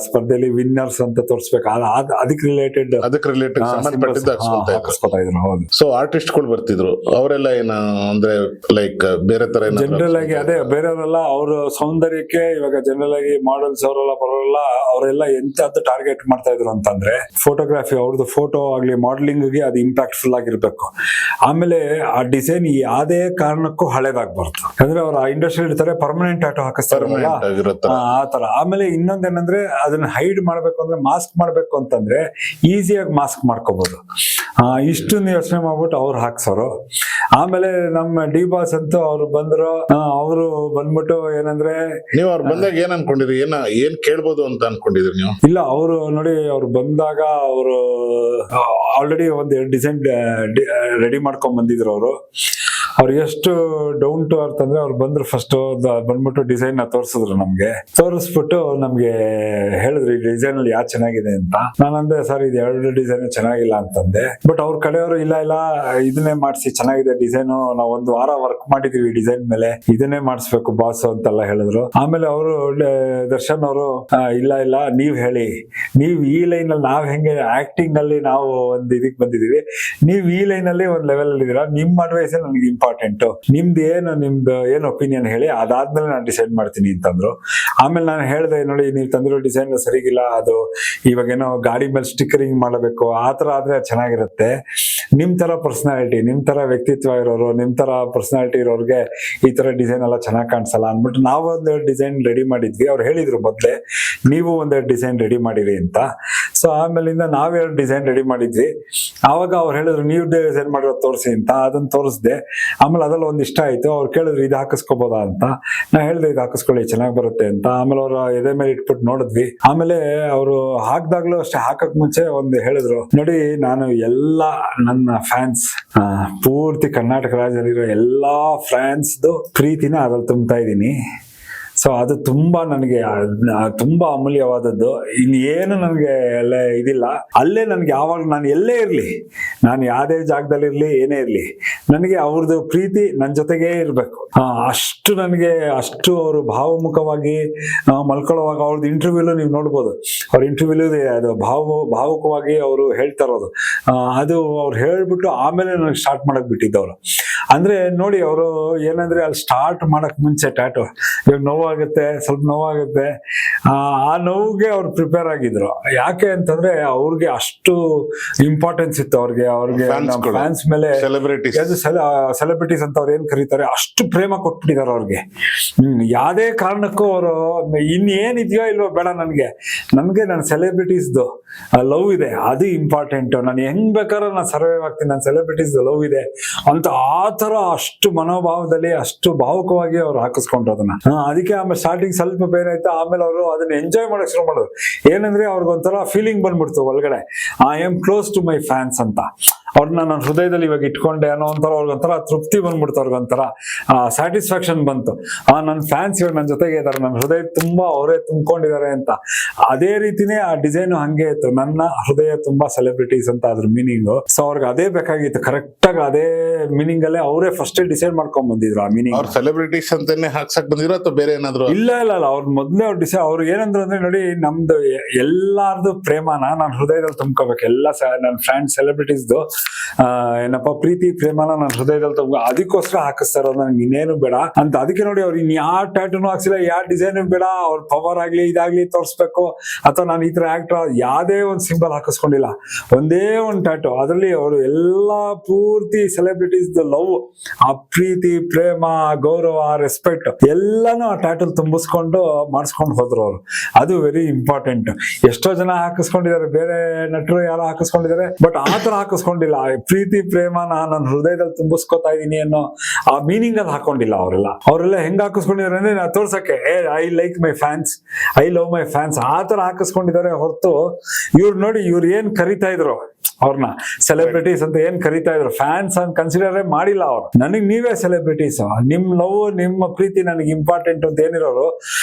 ಸ್ಪರ್ಧೆಯಲ್ಲಿ ವಿನ್ನರ್ಸ್ ಅಂತ ತೋರಿಸ್ಬೇಕು. ಅದಕ್ಕೆ ರಿಲೇಟೆಡ್ ಹಾಕಿಸ್ಕೊತಾ ಇದ್ರು. ಹೌದು. ಸೊ ಆರ್ಟಿಸ್ಟ್ಗಳು ಬರ್ತಿದ್ರು, ಅವರೆಲ್ಲ ಏನ ಅಂದ್ರೆ ಲೈಕ್ ಬೇರೆ ತರ ಜನರಲ್ ಆಗಿ ಅದೇ ಬೇರೆಯವರೆಲ್ಲ ಅವ್ರ ಸೌಂದರ್ಯಕ್ಕೆ, ಇವಾಗ ಜನರಲ್ ಆಗಿ ಮಾಡೆಲ್ಸ್ ಅವರೆಲ್ಲ ಬರೋಲ್ಲ, ಅವರೆಲ್ಲ ಎಂತದ್ದು ಟಾರ್ಗೆಟ್ ಮಾಡ್ತಾ ಇದ್ರು ಅಂತಂದ್ರೆ ಫೋಟೋಗ್ರಫಿ, ಅವ್ರದ್ದು ಫೋಟೋ ಆಗ್ಲಿ ಮಾಡೆಲಿಂಗ್ ಗೆ ಅದು ಇಂಪ್ಯಾಕ್ಟ್ಫುಲ್ ಆಗಿರ್ಬೇಕು. ಆಮೇಲೆ ಆ ಡಿಸೈನ್ ಯಾವುದೇ ಕಾರಣಕ್ಕೂ ಹಳೇದಾಗ್ಬಾರ್ದು. ಅಂದ್ರೆ ಅವ್ರ ಇಂಡಸ್ಟ್ರಿ ಇರ್ತಾರೆ, ಪರ್ಮನೆಂಟ್ ಆಟೋ ಹಾಕಿಸ್ತಾರಲ್ಲ ಆತರ. ಆಮೇಲೆ ಇನ್ನೊಂದೇನಂದ್ರೆ ಅದನ್ನ ಹೈಡ್ ಮಾಡ್ಬೇಕು ಅಂದ್ರೆ, ಮಾಸ್ಕ್ ಮಾಡ್ಬೇಕು ಅಂತಂದ್ರೆ ಈಸಿಯಾಗಿ ಮಾಸ್ಕ್ ಮಾಡ್ಕೋಬಹುದು. ಇಷ್ಟು ಯೋಚನೆ ಮಾಡ್ಬಿಟ್ಟು ಅವ್ರು ಹಾಕ್ಸೋರು. ಆಮೇಲೆ ನಮ್ಮ ಡಿ ಬಾಸ್ ಅಂತೂ ಅವ್ರು ಬಂದ್ರು, ಅವರು ಬಂದ್ಬಿಟ್ಟು ಏನಂದ್ರೆ, ನೀವು ಅವ್ರು ಬಂದಾಗ ಏನ್ ಅನ್ಕೊಂಡಿದ್ರಿ, ಏನ್ ಕೇಳ್ಬೋದು ಅಂತ ಅನ್ಕೊಂಡಿದ್ರಿ ನೀವು? ಇಲ್ಲ, ಅವರು ನೋಡಿ, ಅವ್ರು ಬಂದಾಗ ಅವರು ಆಲ್ರೆಡಿ ಒಂದ್ ಡಿಸೈನ್ ರೆಡಿ ಮಾಡ್ಕೊಂಡ್ ಬಂದಿದ್ರು. ಅವ್ರು ಎಷ್ಟು ಡೌನ್ ಟು ಅರ್ತ್ ಅಂದ್ರೆ, ಅವ್ರು ಬಂದ್ರು ಫಸ್ಟ್ ಬಂದ್ಬಿಟ್ಟು ಡಿಸೈನ್ ನ ತೋರಿಸಿದ್ರು, ತೋರಿಸ್ಬಿಟ್ಟು ನಮ್ಗೆ ಹೇಳಿದ್ರು ಈ ಡಿಸೈನ್ ಅಲ್ಲಿ ಯಾವ್ದು ಚೆನ್ನಾಗಿದೆ ಅಂತ. ನಾನಂದೆ ಸರ್ ಇದು 2 ಡಿಸೈನ್ ಚೆನ್ನಾಗಿಲ್ಲ ಅಂತಂದೆ. ಬಟ್ ಅವ್ರ ಕಡೆಯವರು ಇಲ್ಲ ಇದನ್ನೇ ಮಾಡಿಸಿ, ಚೆನ್ನಾಗಿದೆ ಡಿಸೈನು, ನಾವು 1 ವಾರ ವರ್ಕ್ ಮಾಡಿದೀವಿ ಡಿಸೈನ್ ಮೇಲೆ, ಇದನ್ನೇ ಮಾಡಿಸ್ಬೇಕು ಬಾಸ್ ಅಂತೆಲ್ಲ ಹೇಳಿದ್ರು. ಆಮೇಲೆ ಅವರು ದರ್ಶನ್ ಅವರು ಇಲ್ಲ ನೀವ್ ಹೇಳಿ, ನೀವ್ ಈ ಲೈನ್ ಅಲ್ಲಿ, ನಾವ್ ಹೆಂಗೆ ಆಕ್ಟಿಂಗ್ ಅಲ್ಲಿ ನಾವು ಒಂದ್ ಇದಕ್ ಬಂದಿದೀವಿ, ನೀವ್ ಈ ಲೈನ್ ಅಲ್ಲಿ ಒಂದ್ ಲೆವೆಲ್ ಅಲ್ಲಿ ಇದೀರಾ, ನಿಮ್ ಅಡ್ವೈಸ್ ನನಗೆ ಇಂಪಾರ್ಟೆಂಟ್, ನಿಮ್ದು ಏನು ಒಪಿನಿಯನ್ ಹೇಳಿ, ಅದಾದ್ಮೇಲೆ ನಾನು ಡಿಸೈಡ್ ಮಾಡ್ತೀನಿ ಅಂತಂದ್ರು. ಆಮೇಲೆ ನಾನು ಹೇಳಿದೆ, ನೋಡಿ ನೀವು ತಂದಿರೋ ಡಿಸೈನ್ ಸರಿಗಿಲ್ಲ, ಅದು ಇವಾಗೇನೋ ಗಾಡಿ ಮೇಲೆ ಸ್ಟಿಕ್ಕರಿಂಗ್ ಮಾಡಬೇಕು, ಆತರ ಆದ್ರೆ ಚೆನ್ನಾಗಿರುತ್ತೆ. ನಿಮ್ ತರ ಪರ್ಸನಾಲಿಟಿ, ನಿಮ್ ತರ ವ್ಯಕ್ತಿತ್ವ ಇರೋರು, ನಿಮ್ ತರ ಪರ್ಸನಾಲಿಟಿ ಇರೋರ್ಗೆ ಈ ತರ ಡಿಸೈನ್ ಎಲ್ಲ ಚೆನ್ನಾಗಿ ಕಾಣಿಸಲ್ಲ ಅಂದ್ಬಿಟ್ಟು ನಾವು 1 ಡಿಸೈನ್ ರೆಡಿ ಮಾಡಿದ್ವಿ. ಅವ್ರು ಹೇಳಿದ್ರು ಮೊದ್ಲೇ, ನೀವು 1 ಡಿಸೈನ್ ರೆಡಿ ಮಾಡಿರಿ ಅಂತ. ಸೊ ಆಮೇಲಿಂದ ನಾವ್ 2 ಡಿಸೈನ್ ರೆಡಿ ಮಾಡಿದ್ವಿ. ಆವಾಗ ಅವ್ರು ಹೇಳಿದ್ರು ನೀವು ಡಿಸೈನ್ ಮಾಡಿರೋ ತೋರಿಸಿ ಅಂತ. ಅದನ್ನ ತೋರಿಸ್ದೆ. ಆಮೇಲೆ ಅದ್ರಲ್ಲಿ ಒಂದ್ ಇಷ್ಟ ಆಯ್ತು. ಅವ್ರು ಕೇಳಿದ್ರು ಇದು ಹಾಕಿಸ್ಕೋಬೋದಾ ಅಂತ. ನಾ ಹೇಳಿದೆ ಇದು ಹಾಕಿಸ್ಕೊಳ್ಳಿ ಚೆನ್ನಾಗಿ ಬರುತ್ತೆ ಅಂತ. ಆಮೇಲೆ ಅವ್ರ ಎದೆ ಮೇಲೆ ಇಟ್ಬಿಟ್ಟು ನೋಡಿದ್ವಿ. ಆಮೇಲೆ ಅವರು ಹಾಕ್ದಾಗ್ಲೂ ಅಷ್ಟೇ, ಹಾಕಕ್ ಮುಂಚೆ ಒಂದು ಹೇಳಿದ್ರು, ನೋಡಿ ನಾನು ಎಲ್ಲಾ ನನ್ನ ಫ್ಯಾನ್ಸ್, ಪೂರ್ತಿ ಕರ್ನಾಟಕ ರಾಜ್ಯದಲ್ಲಿರೋ ಎಲ್ಲಾ ಫ್ಯಾನ್ಸ್ದು ಪ್ರೀತಿನ ಅದ್ರಲ್ಲಿ ತುಂಬ್ತಾ ಇದ್ದೀನಿ. ಸೊ ಅದು ತುಂಬಾ ನನಗೆ ತುಂಬಾ ಅಮೂಲ್ಯವಾದದ್ದು. ಇನ್ನೇನು ನನಗೆ ಎಲ್ಲ ಇದಿಲ್ಲ. ಅಲ್ಲೇ ನನ್ಗೆ ಯಾವಾಗ ನಾನು ಎಲ್ಲೇ ಇರ್ಲಿ, ನಾನು ಯಾವ್ದೇ ಜಾಗದಲ್ಲಿರ್ಲಿ, ಏನೇ ಇರ್ಲಿ, ನನಗೆ ಅವ್ರದ್ದು ಪ್ರೀತಿ ನನ್ನ ಜೊತೆಗೇ ಇರ್ಬೇಕು. ಅಷ್ಟು ನನಗೆ ಅಷ್ಟು ಅವರು ಭಾವಮುಖವಾಗಿ ಮಲ್ಕೊಳ್ಳುವಾಗ, ಅವ್ರದ್ದು ಇಂಟರ್ವ್ಯೂಲು ನೀವು ನೋಡ್ಬೋದು, ಅವ್ರ ಇಂಟರ್ವ್ಯೂಲು ಅದು ಭಾವುಕವಾಗಿ ಅವರು ಹೇಳ್ತಾ ಇರೋದು. ಅದು ಅವ್ರು ಹೇಳ್ಬಿಟ್ಟು ಆಮೇಲೆ ನನಗೆ ಸ್ಟಾರ್ಟ್ ಮಾಡಕ್ ಬಿಟ್ಟಿದ್ದವ್ರು. ಅಂದ್ರೆ ನೋಡಿ, ಅವರು ಏನಂದ್ರೆ ಅಲ್ಲಿ ಸ್ಟಾರ್ಟ್ ಮಾಡಕ್ ಮುಂಚೆ ಟ್ಯಾಟೂ ಇವಾಗ ನೋವಾಗುತ್ತೆ, ಸ್ವಲ್ಪ ನೋವಾಗುತ್ತೆ, ಆ ನೋವಿಗೆ ಅವ್ರು ಪ್ರಿಪೇರ್ ಆಗಿದ್ರು. ಯಾಕೆ ಅಂತಂದ್ರೆ ಅವ್ರಿಗೆ ಅಷ್ಟು ಇಂಪಾರ್ಟೆನ್ಸ್ ಇತ್ತು. ಅವ್ರಿಗೆ ಅವ್ರಿಗೆ Fans ಗಳು. ಫ್ಯಾನ್ಸ್ ಮೇಲೆ Celebrities. ಸೆಲೆಬ್ರಿಟೀಸ್ ಅಂತ ಅವ್ರು ಏನ್ ಕರೀತಾರೆ ಅಷ್ಟು ಪ್ರೇಮ ಕೊಟ್ಬಿಟ್ಟಿದ್ದಾರೆ ಅವ್ರಿಗೆ. ಯಾವ್ದೇ ಕಾರಣಕ್ಕೂ ಅವರು ಇನ್ನೇನಿದೆಯೋ ಇಲ್ವೋ ಬೇಡ, ನನ್ಗೆ ನನ್ನ ಸೆಲೆಬ್ರಿಟೀಸ್ದು ಲವ್ ಇದೆ, ಅದು ಇಂಪಾರ್ಟೆಂಟ್. ನಾನು ಹೆಂಗ್ ಬೇಕಾದ್ರೂ ನಾನು ಸರ್ವೈವ್ ಆಗ್ತೀನಿ, ನನ್ನ ಸೆಲೆಬ್ರಿಟೀಸ್ ಲವ್ ಇದೆ ಅಂತ ಆ ತರ ಅಷ್ಟು ಮನೋಭಾವದಲ್ಲಿ ಅಷ್ಟು ಭಾವುಕವಾಗಿ ಅವ್ರು ಹಾಕಿಸ್ಕೊಂಡ್ರು ಅದನ್ನ. ಅದಕ್ಕೆ ಆಮೇಲೆ ಸ್ಟಾರ್ಟಿಂಗ್ ಸ್ವಲ್ಪ ಬೇರೆ ಆಯ್ತು, ಆಮೇಲೆ ಅವರು ಅದನ್ನ ಎಂಜಾಯ್ ಮಾಡಕ್ ಶುರು ಮಾಡೋದು. ಏನಂದ್ರೆ ಅವ್ರಿಗೊಂಥರ ಫೀಲಿಂಗ್ ಬಂದ್ಬಿಡ್ತು ಒಳಗಡೆ, I am close to my fans ಅಂತ. ಅವ್ರನ್ನ ನನ್ನ ಹೃದಯದಲ್ಲಿ ಇವಾಗ ಇಟ್ಕೊಂಡೆ ಅನ್ನೋ ಒಂಥರ ಅವ್ರಿಗೊಂಥರ ತೃಪ್ತಿ ಬಂದ್ಬಿಡ್ತು, ಅವ್ರಿಗೊಂಥರ ಸ್ಯಾಟಿಸ್ಫ್ಯಾಕ್ಷನ್ ಬಂತು. ನನ್ನ ಫ್ಯಾನ್ಸ್ ಇವಾಗ ನನ್ನ ಜೊತೆಗೆ ಇದ್ದಾರೆ, ನನ್ನ ಹೃದಯ ತುಂಬಾ ಅವರೇ ತುಂಬಿಕೊಂಡಿದ್ದಾರೆ ಅಂತ. ಅದೇ ರೀತಿನೇ ಆ ಡಿಸೈನ್ ಹಂಗೆ ಇತ್ತು, ನನ್ನ ಹೃದಯ ತುಂಬಾ ಸೆಲೆಬ್ರಿಟೀಸ್ ಅಂತ ಅದ್ರ ಮೀನಿಂಗ್. ಸೊ ಅವ್ರಿಗೆ ಅದೇ ಬೇಕಾಗಿತ್ತು, ಕರೆಕ್ಟ್ ಆಗಿ ಅದೇ ಮೀನಿಂಗ್ ಅಲ್ಲೇ ಅವರೇ ಫಸ್ಟ್ ಡಿಸೈಡ್ ಮಾಡ್ಕೊಂಡ್ ಬಂದಿದ್ರು ಆ ಮೀನಿಂಗ್. ಅವ್ರ ಸೆಲೆಬ್ರಿಟೀಸ್ ಅಂತಾನೆ ಹಾಕ್ಸಕ್ ಬಂದಿರೋ ಅಥವಾ ಬೇರೆ ಏನಾದ್ರು? ಇಲ್ಲ ಅವ್ರು ಮೊದ್ಲೇ ಅವ್ರು ಅವ್ರು ಏನಂದ್ರು ಅಂದ್ರೆ, ನೋಡಿ ನಮ್ದು ಎಲ್ಲಾರ್ದು ಪ್ರೇಮನ ನಾನು ಹೃದಯದಲ್ಲಿ ತುಂಬ್ಕೋಬೇಕು, ಎಲ್ಲ ನನ್ನ ಫ್ರೆಂಡ್ ಸೆಲೆಬ್ರಿಟೀಸ್ದು ಏನಪ್ಪಾ ಪ್ರೀತಿ ಪ್ರೇಮನ ನನ್ನ ಹೃದಯದಲ್ಲಿ ಅದಕ್ಕೋಸ್ಕರ ಹಾಕಿಸ್ತಾ ಇರೋದು, ನನ್ಗೆ ಇನ್ನೇನು ಬೇಡ ಅಂತ. ಅದಕ್ಕೆ ನೋಡಿ ಅವ್ರು ಇನ್ ಯಾವ ಟ್ಯಾಟೂನು ಹಾಕ್ಸಿಲ್ಲ, ಯಾವ ಡಿಸೈನ್ ಬೇಡ, ಅವ್ರ ಪವರ್ ಆಗ್ಲಿ ಇದಾಗ್ಲಿ ತೋರಿಸ್ಬೇಕು ಅಥವಾ ನಾನು ಈ ತರ ಆಕ್ಟರ್ ಯಾವ್ದೇ ಒಂದು ಸಿಂಬಲ್ ಹಾಕಿಸ್ಕೊಂಡಿಲ್ಲ, ಒಂದೇ ಒಂದು ಟ್ಯಾಟೂ. ಅದರಲ್ಲಿ ಅವರು ಎಲ್ಲಾ ಪೂರ್ತಿ ಸೆಲೆಬ್ರಿಟೀಸ್ ಲವ್, ಆ ಪ್ರೀತಿ ಪ್ರೇಮ ಗೌರವ ರೆಸ್ಪೆಕ್ಟ್ ಎಲ್ಲಾನು ಆ ಟ್ಯಾಟೂಲ್ ತುಂಬಿಸ್ಕೊಂಡು ಮಾಡಿಸ್ಕೊಂಡು ಹೋದ್ರು ಅವರು. ಅದು ವೆರಿ ಇಂಪಾರ್ಟೆಂಟ್. ಎಷ್ಟೋ ಜನ ಹಾಕಿಸ್ಕೊಂಡಿದ್ದಾರೆ, ಬೇರೆ ನಟರು ಯಾರೋ ಹಾಕಿಸ್ಕೊಂಡಿದ್ದಾರೆ, ಬಟ್ ಆ ತರ ಹಾಕಿಸ್ಕೊಂಡಿಲ್ಲ. ಪ್ರೀತಿ ಪ್ರೇಮನ ನನ್ನ ಹೃದಯದಲ್ಲಿ ತುಂಬಿಸ್ಕೊತಾ ಇದೀನಿ ಅನ್ನೋ ಆ ಮೀನಿಂಗ್ ಅಲ್ಲಿ ಹಾಕೊಂಡಿಲ್ಲ ಅವರೆಲ್ಲ ಹೆಂಗ್ ಹಾಕಿಸ್ಕೊಂಡಿದ್ದಾರೆ ಅಂದ್ರೆ ನಾ ತೋರ್ಸಕ್ಕೆ I like my fans, I love my fans ಆ ತರ ಹಾಕಿಸ್ಕೊಂಡಿದ್ದಾರೆ ಹೊರತು ಇವ್ರು ನೋಡಿ ಇವ್ರು ಏನ್ ಕರಿತಾ ಇದ್ರು ಅವ್ರನ್ನ ಸೆಲೆಬ್ರಿಟೀಸ್ ಅಂತ ಏನ್ ಕರಿತಾ ಇದ್ರು, ಫ್ಯಾನ್ಸ್ ಅಂತ ಕನ್ಸಿಡರ್ ಮಾಡಿಲ್ಲ ಅವ್ರು. ನನಗ್ ನೀವೇ ಸೆಲೆಬ್ರಿಟೀಸ್, ನಿಮ್ ಲವ್ ನಿಮ್ಮ ಪ್ರೀತಿ ನನಗೆ ಇಂಪಾರ್ಟೆಂಟ್ ಅಂತ ಏನಿರೋರು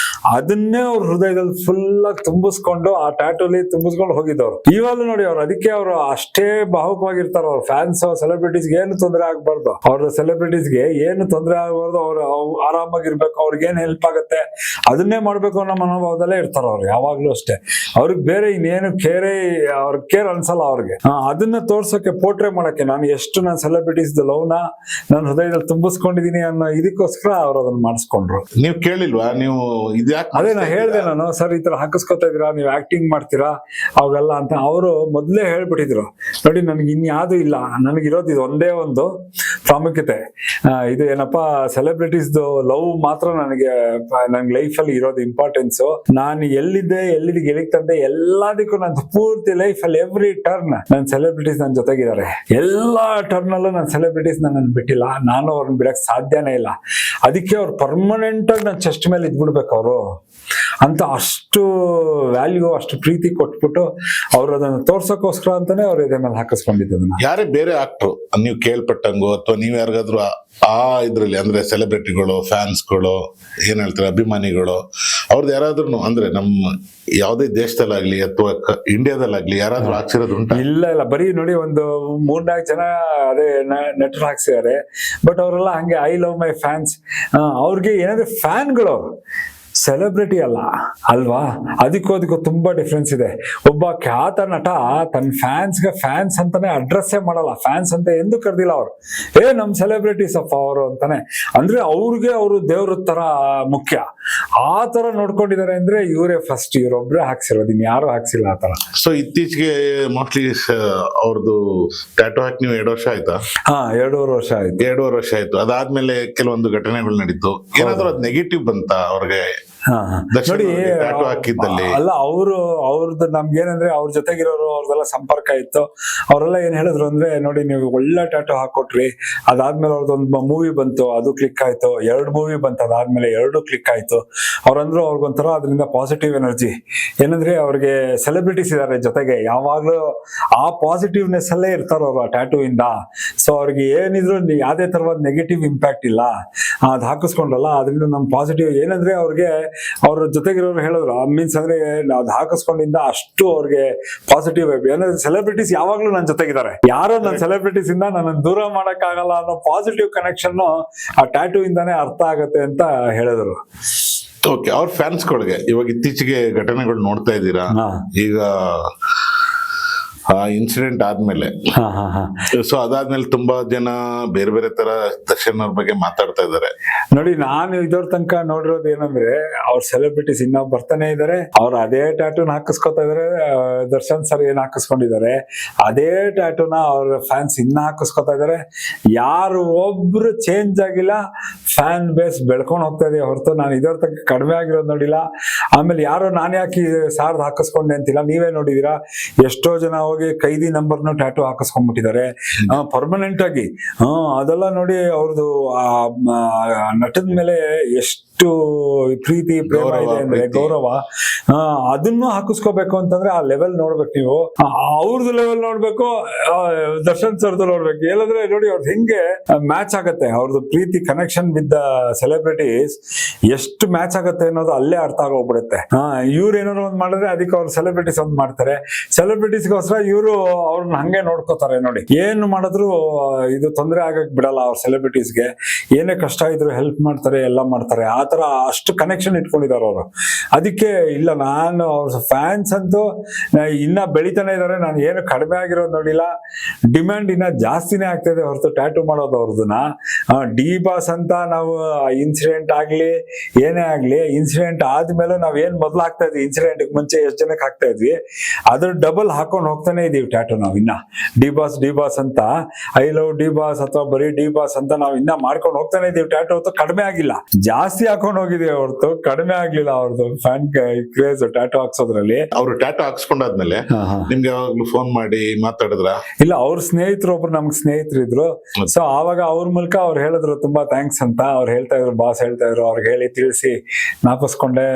ಅದನ್ನೇ ಅವ್ರ ಹೃದಯದಲ್ಲಿ ಫುಲ್ ಆಗಿ ತುಂಬಿಸ್ಕೊಂಡು ಆ ಟ್ಯಾಟೂಲಿ ತುಂಬಿಸ್ಕೊಂಡು ಹೋಗಿದ್ದವ್ರು. ಇವಾಗ ನೋಡಿ ಅವ್ರು ಅದಕ್ಕೆ ಅವರು ಅಷ್ಟೇ ಭಾವುಕವಾಗಿರ್ತಾರ. ಅವ್ರ ಫ್ಯಾನ್ಸ್ ಸೆಲೆಬ್ರಿಟೀಸ್ಗೆ ಏನು ತೊಂದರೆ ಆಗ್ಬಾರ್ದು, ಅವ್ರ ಸೆಲೆಬ್ರಿಟೀಸ್ಗೆ ಏನು ತೊಂದರೆ ಆಗ್ಬಾರ್ದು, ಅವ್ರು ಆರಾಮಾಗಿರ್ಬೇಕು, ಅವ್ರಿಗೆ ಏನ್ ಹೆಲ್ಪ್ ಆಗುತ್ತೆ ಅದನ್ನೇ ಮಾಡ್ಬೇಕು ಅನ್ನೋ ಮನೋಭಾವದಲ್ಲೇ ಇರ್ತಾರ ಅವ್ರು ಯಾವಾಗ್ಲೂ ಅಷ್ಟೇ. ಅವ್ರಿಗೆ ಬೇರೆ ಇನ್ನೇನು ಕೇರ್ ಅನ್ಸಲ್ಲ ಅವ್ರಿಗೆ. ಅದನ್ನ ತೋರ್ಸಕ್ಕೆ ಪೋರ್ಟ್ರೇ ಮಾಡಕ್ಕೆ ನಾನು ಎಷ್ಟು ನನ್ನ ಸೆಲೆಬ್ರಿಟೀಸ್ ಲವ್ನ ನಾನು ಹೃದಯದಲ್ಲಿ ತುಂಬಿಸ್ಕೊಂಡಿದೀನಿ ಅನ್ನೋ ಇದಕ್ಕೋಸ್ಕರ ಅವ್ರು ಅದನ್ನ ಮಾಡಿಸ್ಕೊಂಡ್ರು. ನೀವ್ ಕೇಳಿಲ್ವಾ ನೀವು ಇದ್ಯಾಕೆ? ಅದೇ ನಾ ಹೇಳ್ದೆ ನಾನು, ಸರ್ ಈ ತರ ಹಾಕಿಸ್ಕೊತಾ ಇದೀರಾ, ನೀವು ಆಕ್ಟಿಂಗ್ ಮಾಡ್ತೀರಾ ಅವೆಲ್ಲ ಅಂತ. ಅವರು ಮೊದ್ಲೇ ಹೇಳ್ಬಿಟ್ಟಿದ್ರು, ನೋಡಿ ನನ್ಗೆ ಇನ್ಯಾವುದು ಇಲ್ಲ, ನನಗಿರೋದು ಇದು ಒಂದೇ ಒಂದು ಪ್ರಾಮುಖ್ಯತೆ, ಇದು ಏನಪ್ಪಾ ಸೆಲೆಬ್ರಿಟೀಸ್ದು ಲವ್ ಮಾತ್ರ ನನಗೆ ಲೈಫಲ್ಲಿ ಇರೋದು ಇಂಪಾರ್ಟೆನ್ಸ್. ನಾನು ಎಲ್ಲಿದ್ದೆ ಎಲ್ಲಿಗೆ ತಂದೆ ಎಲ್ಲದಕ್ಕೂ ನನ್ನ ಪೂರ್ತಿ ಲೈಫಲ್ಲಿ ಎವ್ರಿ ಟರ್ನ್ ನನ್ನ ಸೆಲೆಬ್ರಿಟೀಸ್ ನನ್ನ ಜೊತೆಗಿದ್ದಾರೆ. ಎಲ್ಲಾ ಟರ್ನ್ ಅಲ್ಲೂ ನನ್ನ ಸೆಲೆಬ್ರಿಟೀಸ್ ನನ್ನನ್ನು ಬಿಟ್ಟಿಲ್ಲ, ನಾನು ಅವ್ರನ್ನ ಬಿಡಕ್ ಸಾಧ್ಯನೇ ಇಲ್ಲ. ಅದಕ್ಕೆ ಅವ್ರು ಪರ್ಮನೆಂಟ್ ಆಗಿ ನನ್ನ ಚೆಸ್ಟ್ ಮೇಲೆ ಇದ್ಬಿಡ್ಬೇಕು ಅವರು ಅಂತ, ಅಷ್ಟು ವ್ಯಾಲ್ಯೂ ಅಷ್ಟು ಪ್ರೀತಿ ಕೊಟ್ಬಿಟ್ಟು ಅವ್ರು ಅದನ್ನ ತೋರ್ಸಕ್ಕೋಸ್ಕರ ಅಂತಾನೆ ಅವ್ರು ಇದೇ ಮೇಲೆ ಹಾಕಿಸ್ಕೊಂಡಿದ್ದನ್ನ. ಯಾರೇ ಬೇರೆ ಆಕ್ಟ್ರು ನೀವು ಕೇಳ್ಪಟ್ಟಂಗೋ ಅಥವಾ ನೀವ್ ಯಾರಿಗಾದ್ರು ಆ ಇದ್ರಲ್ಲಿ ಅಂದ್ರೆ ಸೆಲೆಬ್ರಿಟಿಗಳು ಫ್ಯಾನ್ಸ್ಗಳು ಏನ್ ಹೇಳ್ತಾರೆ ಅಭಿಮಾನಿಗಳು ಅವ್ರದ್ದು ಯಾರಾದ್ರೂ ಅಂದ್ರೆ ನಮ್ಮ ಯಾವುದೇ ದೇಶದಲ್ಲಾಗ್ಲಿ ಅಥವಾ ಇಂಡಿಯಾದಲ್ಲಾಗ್ಲಿ ಯಾರಾದ್ರೂ ಹಾಕ್ಸಿರೋದು ಉಂಟಾ? ಇಲ್ಲ ಬರೀ ನೋಡಿ ಒಂದು 3-4 ಜನ ಅದೇ ನಟರು ಹಾಕ್ಸಿದ್ದಾರೆ, ಬಟ್ ಅವರೆಲ್ಲ ಹಂಗೆ ಐ ಲವ್ ಮೈ ಫ್ಯಾನ್ಸ್. ಅವ್ರಿಗೆ ಏನಂದ್ರೆ ಫ್ಯಾನ್ಗಳು ಸೆಲೆಬ್ರಿಟಿ ಅಲ್ಲ ಅಲ್ವಾ, ಅದಕ್ಕೂ ತುಂಬಾ ಡಿಫ್ರೆನ್ಸ್ ಇದೆ. ಒಬ್ಬ ಖ್ಯಾತ ನಟ ತನ್ನ ಫ್ಯಾನ್ಸ್ಗೆ ಫ್ಯಾನ್ಸ್ ಅಂತಾನೆ ಅಡ್ರೆಸ್ಸೇ ಮಾಡಲ್ಲ, ಫ್ಯಾನ್ಸ್ ಅಂತ ಎಂದು ಕರೆದಿಲ್ಲ ಅವ್ರು, ನಮ್ ಸೆಲೆಬ್ರಿಟೀಸ್ ಅಪ್ಪ ಅವರು ಅಂತಾನೆ. ಅಂದ್ರೆ ಅವ್ರಿಗೆ ಅವರು ದೇವ್ರ ತರ ಮುಖ್ಯ, ಆ ತರ ನೋಡ್ಕೊಂಡಿದ್ದಾರೆ. ಅಂದ್ರೆ ಇವರೇ ಫಸ್ಟ್, ಇವರೊಬ್ರೆ ಹಾಕ್ಸಿರೋದು, ಇನ್ ಯಾರು ಹಾಕ್ಸಿಲ್ಲ ಆ ತರ. ಸೊ ಇತ್ತೀಚೆಗೆ ಮೋಸ್ಟ್ಲಿ ಅವ್ರದ್ದು ಟ್ಯಾಟೂ ಹಾಕಿ ನೀವು 2 ವರ್ಷ ಆಯ್ತಾ? 2.5 ವರ್ಷ ಆಯ್ತು. 2.5 ವರ್ಷ ಆಯ್ತು. ಅದಾದ್ಮೇಲೆ ಕೆಲವೊಂದು ಘಟನೆಗಳು ನಡೀತು, ಏನಾದ್ರು ಅದ್ ನೆಗೆಟಿವ್ ಬಂತ ಅವ್ರಿಗೆ? ನೋಡಿ ಹಾಕಿದ್ದಲ್ಲಿ ಅಲ್ಲ, ಅವ್ರದ್ದು ನಮ್ಗೇನಂದ್ರೆ ಅವ್ರ ಜೊತೆಗಿರೋರು ಅವ್ರದೆಲ್ಲ ಸಂಪರ್ಕ ಇತ್ತು. ಅವರೆಲ್ಲ ಏನ್ ಹೇಳಿದ್ರು ಅಂದ್ರೆ, ನೋಡಿ ನೀವು ಒಳ್ಳೆ ಟ್ಯಾಟೂ ಹಾಕೊಟ್ರಿ, ಅದಾದ್ಮೇಲೆ ಅವ್ರದ್ದೊಂದು ಮೂವಿ ಬಂತು, ಅದು ಕ್ಲಿಕ್ ಆಯ್ತು, 2 ಮೂವಿ ಬಂತು, ಅದಾದ್ಮೇಲೆ 2 ಕ್ಲಿಕ್ ಆಯ್ತು. ಅವ್ರಂದ್ರು ಅವ್ರಿಗೊಂಥರ ಅದರಿಂದ ಪಾಸಿಟಿವ್ ಎನರ್ಜಿ, ಏನಂದ್ರೆ ಅವ್ರಿಗೆ ಸೆಲೆಬ್ರಿಟೀಸ್ ಇದಾರೆ ಜೊತೆಗೆ, ಯಾವಾಗ್ಲೂ ಆ ಪಾಸಿಟಿವ್ನೆಸ್ ಅಲ್ಲೇ ಇರ್ತಾರ ಅವ್ರು ಆ ಟ್ಯಾಟೂ ಇಂದ. ಸೊ ಅವ್ರಿಗೆ ಏನಿದ್ರು ಯಾವ್ದೇ ತರವಾದ ನೆಗೆಟಿವ್ ಇಂಪ್ಯಾಕ್ಟ್ ಇಲ್ಲ. ಅದ್ ಹಾಕಿಸ್ಕೊಂಡ್ರಲ್ಲ ಅದರಿಂದ ನಮ್ ಪಾಸಿಟಿವ್ ಏನಂದ್ರೆ ಅವ್ರಿಗೆ ಅವ್ರ ಜೊತೆಗಿರೋರು ಹೇಳಿದ್ರು, ಮೀನ್ಸ್ ಅಂದ್ರೆ ಅದ್ ಹಾಕಿಸ್ಕೊಂಡಿಂದ ಅಷ್ಟು ಅವ್ರಿಗೆ ಪಾಸಿಟಿವ್. ಏನಂದ್ರೆ ಸೆಲೆಬ್ರಿಟೀಸ್ ಯಾವಾಗ್ಲೂ ನನ್ನ ಜೊತೆಗಿದ್ದಾರೆ, ಯಾರೋ ನನ್ನ ಸೆಲೆಬ್ರಿಟೀಸ್ ಇಂದ ನನ್ನ ದೂರ ಮಾಡಕ್ ಆಗಲ್ಲ ಅನ್ನೋ ಪಾಸಿಟಿವ್ ಕನೆಕ್ಷನ್ ಆ ಟ್ಯಾಟೂ ಇಂದಾನೇ ಅರ್ಥ ಆಗತ್ತೆ ಅಂತ ಹೇಳಿದ್ರು. ಓಕೆ, ಅವ್ರ ಫ್ಯಾನ್ಸ್ಗಳಿಗೆ ಇವಾಗ ಇತ್ತೀಚೆಗೆ ಘಟನೆಗಳು ನೋಡ್ತಾ ಇದ್ದೀರಾ? ಈಗ ಆ ಇನ್ಸಿಡೆಂಟ್ ಆದ್ಮೇಲೆ. ಹಾ ಹಾ ಹಾ. ಸೊ ಅದಾದ್ಮೇಲೆ ತುಂಬಾ ಜನ ಬೇರೆ ಬೇರೆ ತರ ದರ್ಶನ್ ಅವ್ರ ಬಗ್ಗೆ ಮಾತಾಡ್ತಾ ಇದ್ದಾರೆ. ನೋಡಿ, ನಾನು ಇದ್ರ ತನಕ ನೋಡಿರೋದು ಏನಂದ್ರೆ, ಅವ್ರ ಸೆಲೆಬ್ರಿಟೀಸ್ ಇನ್ನ ಬರ್ತಾನೆ ಇದಾರೆ, ಅವ್ರು ಅದೇ ಟ್ಯಾಟೂನ ಹಾಕಿಸ್ಕೊತಾ ಇದಾರೆ. ದರ್ಶನ್ ಸರ್ ಏನ್ ಹಾಕಿಸ್ಕೊಂಡಿದ್ದಾರೆ ಅದೇ ಟ್ಯಾಟೂನ ಅವ್ರ ಫ್ಯಾನ್ಸ್ ಇನ್ನ ಹಾಕಿಸ್ಕೊತಾ ಇದಾರೆ. ಯಾರು ಒಬ್ರು ಚೇಂಜ್ ಆಗಿಲ್ಲ, ಫ್ಯಾನ್ ಬೇಸ್ ಬೆಳ್ಕೊಂಡು ಹೋಗ್ತಾ ಇದೆ ಹೊರತು ನಾನು ಇದ್ರ ತನಕ ಕಡಿಮೆ ಆಗಿರೋದು ನೋಡಿಲ್ಲ. ಆಮೇಲೆ ಯಾರೋ ನಾನು ಯಾಕೆ ಸಾರ್ದು ಹಾಕಿಸ್ಕೊಂಡೆ ಅಂತಿಲ್ಲ, ನೀವೇ ನೋಡಿದೀರಾ ಎಷ್ಟೋ ಜನ ಹೋಗಿ ಕೈದಿ ನಂಬರ್ನು ಟ್ಯಾಟೂ ಹಾಕಿಸ್ಕೊಂಡ್ಬಿಟ್ಟಿದ್ದಾರೆ ಪರ್ಮನೆಂಟ್ ಆಗಿ. ಅದೆಲ್ಲ ನೋಡಿ ಅವ್ರದ್ದು ನಟದ ಮೇಲೆ ಎಷ್ಟು ಪ್ರೀತಿ ಪ್ರೇಮ ಇದೆ ಅಂದ್ರೆ, ಗೌರವ. ಅದನ್ನು ಹಾಕಿಸ್ಕೋಬೇಕು ಅಂತಂದ್ರೆ ಆ ಲೆವೆಲ್ ನೋಡ್ಬೇಕು ನೀವು, ಅವ್ರದ್ದು ಲೆವೆಲ್ ನೋಡ್ಬೇಕು, ದರ್ಶನ್ ಸರ್ದು ನೋಡ್ಬೇಕು. ಎಲ್ಲಂದ್ರೆ ನೋಡಿ ಅವ್ರದ್ದು ಹೆಂಗೆ ಮ್ಯಾಚ್ ಆಗತ್ತೆ, ಅವ್ರದ್ದು ಪ್ರೀತಿ ಕನೆಕ್ಷನ್ ವಿತ್ ದ ಸೆಲೆಬ್ರಿಟೀಸ್ ಎಷ್ಟು ಮ್ಯಾಚ್ ಆಗತ್ತೆ ಅನ್ನೋದು ಅಲ್ಲೇ ಅರ್ಥ ಆಗೋಗ್ಬಿಡುತ್ತೆ. ಇವ್ರು ಏನಾದ್ರು ಒಂದ್ ಮಾಡಿದ್ರೆ ಅದಕ್ಕೆ ಅವ್ರು ಸೆಲೆಬ್ರಿಟೀಸ್ ಒಂದ್ ಮಾಡ್ತಾರೆ, ಸೆಲೆಬ್ರಿಟೀಸ್ಗೋಸ್ಕರ ಇವರು ಅವ್ರನ್ನ ಹಂಗೆ ನೋಡ್ಕೋತಾರೆ. ನೋಡಿ, ಏನು ಮಾಡಿದ್ರು ಇದು ತೊಂದರೆ ಆಗಕ್ ಬಿಡಲ್ಲ ಅವ್ರ ಸೆಲೆಬ್ರಿಟೀಸ್ಗೆ. ಏನೇ ಕಷ್ಟ ಇದ್ರು ಹೆಲ್ಪ್ ಮಾಡ್ತಾರೆ, ಎಲ್ಲ ಮಾಡ್ತಾರೆ. ಆ ತರ ಅಷ್ಟು ಕನೆಕ್ಷನ್ ಇಟ್ಕೊಂಡಿದ್ದಾರೆ ಅವರು. ಅದಕ್ಕೆ ಇಲ್ಲ, ನಾನು ಅವ್ರ ಫ್ಯಾನ್ಸ್ ಅಂತೂ ಇನ್ನ ಬೆಳಿತಾನೆ ಇದಾರೆ. ನಾನು ಏನು ಕಡಿಮೆ ಆಗಿರೋದು ನೋಡಿಲ್ಲ, ಡಿಮ್ಯಾಂಡ್ ಇನ್ನ ಜಾಸ್ತಿನೇ ಆಗ್ತಾ ಇದೆ ಹೊರತು ಟ್ಯಾಟೂ ಮಾಡೋದು ಅವ್ರದನ್ನ. ಡಿ ಬಾಸ್ ಅಂತ ನಾವು ಇನ್ಸಿಡೆಂಟ್ ಆಗ್ಲಿ ಏನೇ ಆಗ್ಲಿ, ಇನ್ಸಿಡೆಂಟ್ ಆದ್ಮೇಲೆ ನಾವ್ ಏನ್ ಮೊದ್ಲು ಹಾಕ್ತಾ ಇದ್ವಿ, ಇನ್ಸಿಡೆಂಟ್ ಮುಂಚೆ ಎಷ್ಟು ಜನಕ್ಕೆ ಹಾಕ್ತಾ ಇದ್ವಿ ಅದ್ರ ಡಬಲ್ ಹಾಕೊಂಡು ಹೋಗ್ತಾನೆ ಇದೀವಿ ಟ್ಯಾಟೂ ನಾವು ಇನ್ನ. ಡಿ ಬಾಸ್ ಅಂತ, ಐ ಲವ್ ಡಿ ಬಾಸ್ ಅಥವಾ ಬರೀ ಡಿ ಬಾಸ್ ಅಂತ ನಾವು ಇನ್ನ ಮಾಡ್ಕೊಂಡು ಹೋಗ್ತಾನೆ ಇದೀವಿ. ಟ್ಯಾಟೂ ಹೊತ್ತು ಕಡಿಮೆ ಆಗಿಲ್ಲ, ಜಾಸ್ತಿ ಹಾಕೊಂಡು ಹೋಗಿದೀವಿ ಹೊರತು ಕಡಿಮೆ ಆಗ್ಲಿಲ್ಲ ಅವ್ರದ್ದು ಫ್ಯಾನ್ ಕ್ರೇಜ್ ಟ್ಯಾಟೂ ಹಾಕ್ಸೋದ್ರಲ್ಲಿ. ಅವ್ರು ಟ್ಯಾಟೂ ಹಾಕ್ಸ್ಕೊಂಡಾದ್ಮೇಲೆ ನಿಮ್ಗೆ ಯಾವಾಗ್ಲೂ ಫೋನ್ ಮಾಡಿ ಮಾತಾಡಿದ್ರ? ಇಲ್ಲ, ಅವ್ರ ಸ್ನೇಹಿತರು ಒಬ್ರು ನಮ್ಗೆ ಸ್ನೇಹಿತರು ಇದ್ರು. ಸೊ ಆವಾಗ ಅವ್ರ ಮೂಲಕ ಅವ್ರು ಹೇಳಿದ್ರು ತುಂಬಾ ಥ್ಯಾಂಕ್ಸ್ ಅಂತ. ಅವ್ರು ಹೇಳ್ತಾ ಇದ್ರು, ಬಾಸ್ ಹೇಳ್ತಾ ಇದ್ರು, ಅವ್ರಿಗೆ ಹೇಳಿ ತಿಳಿಸಿ ನಾಪಿಸ್ಕೊಂಡೆ,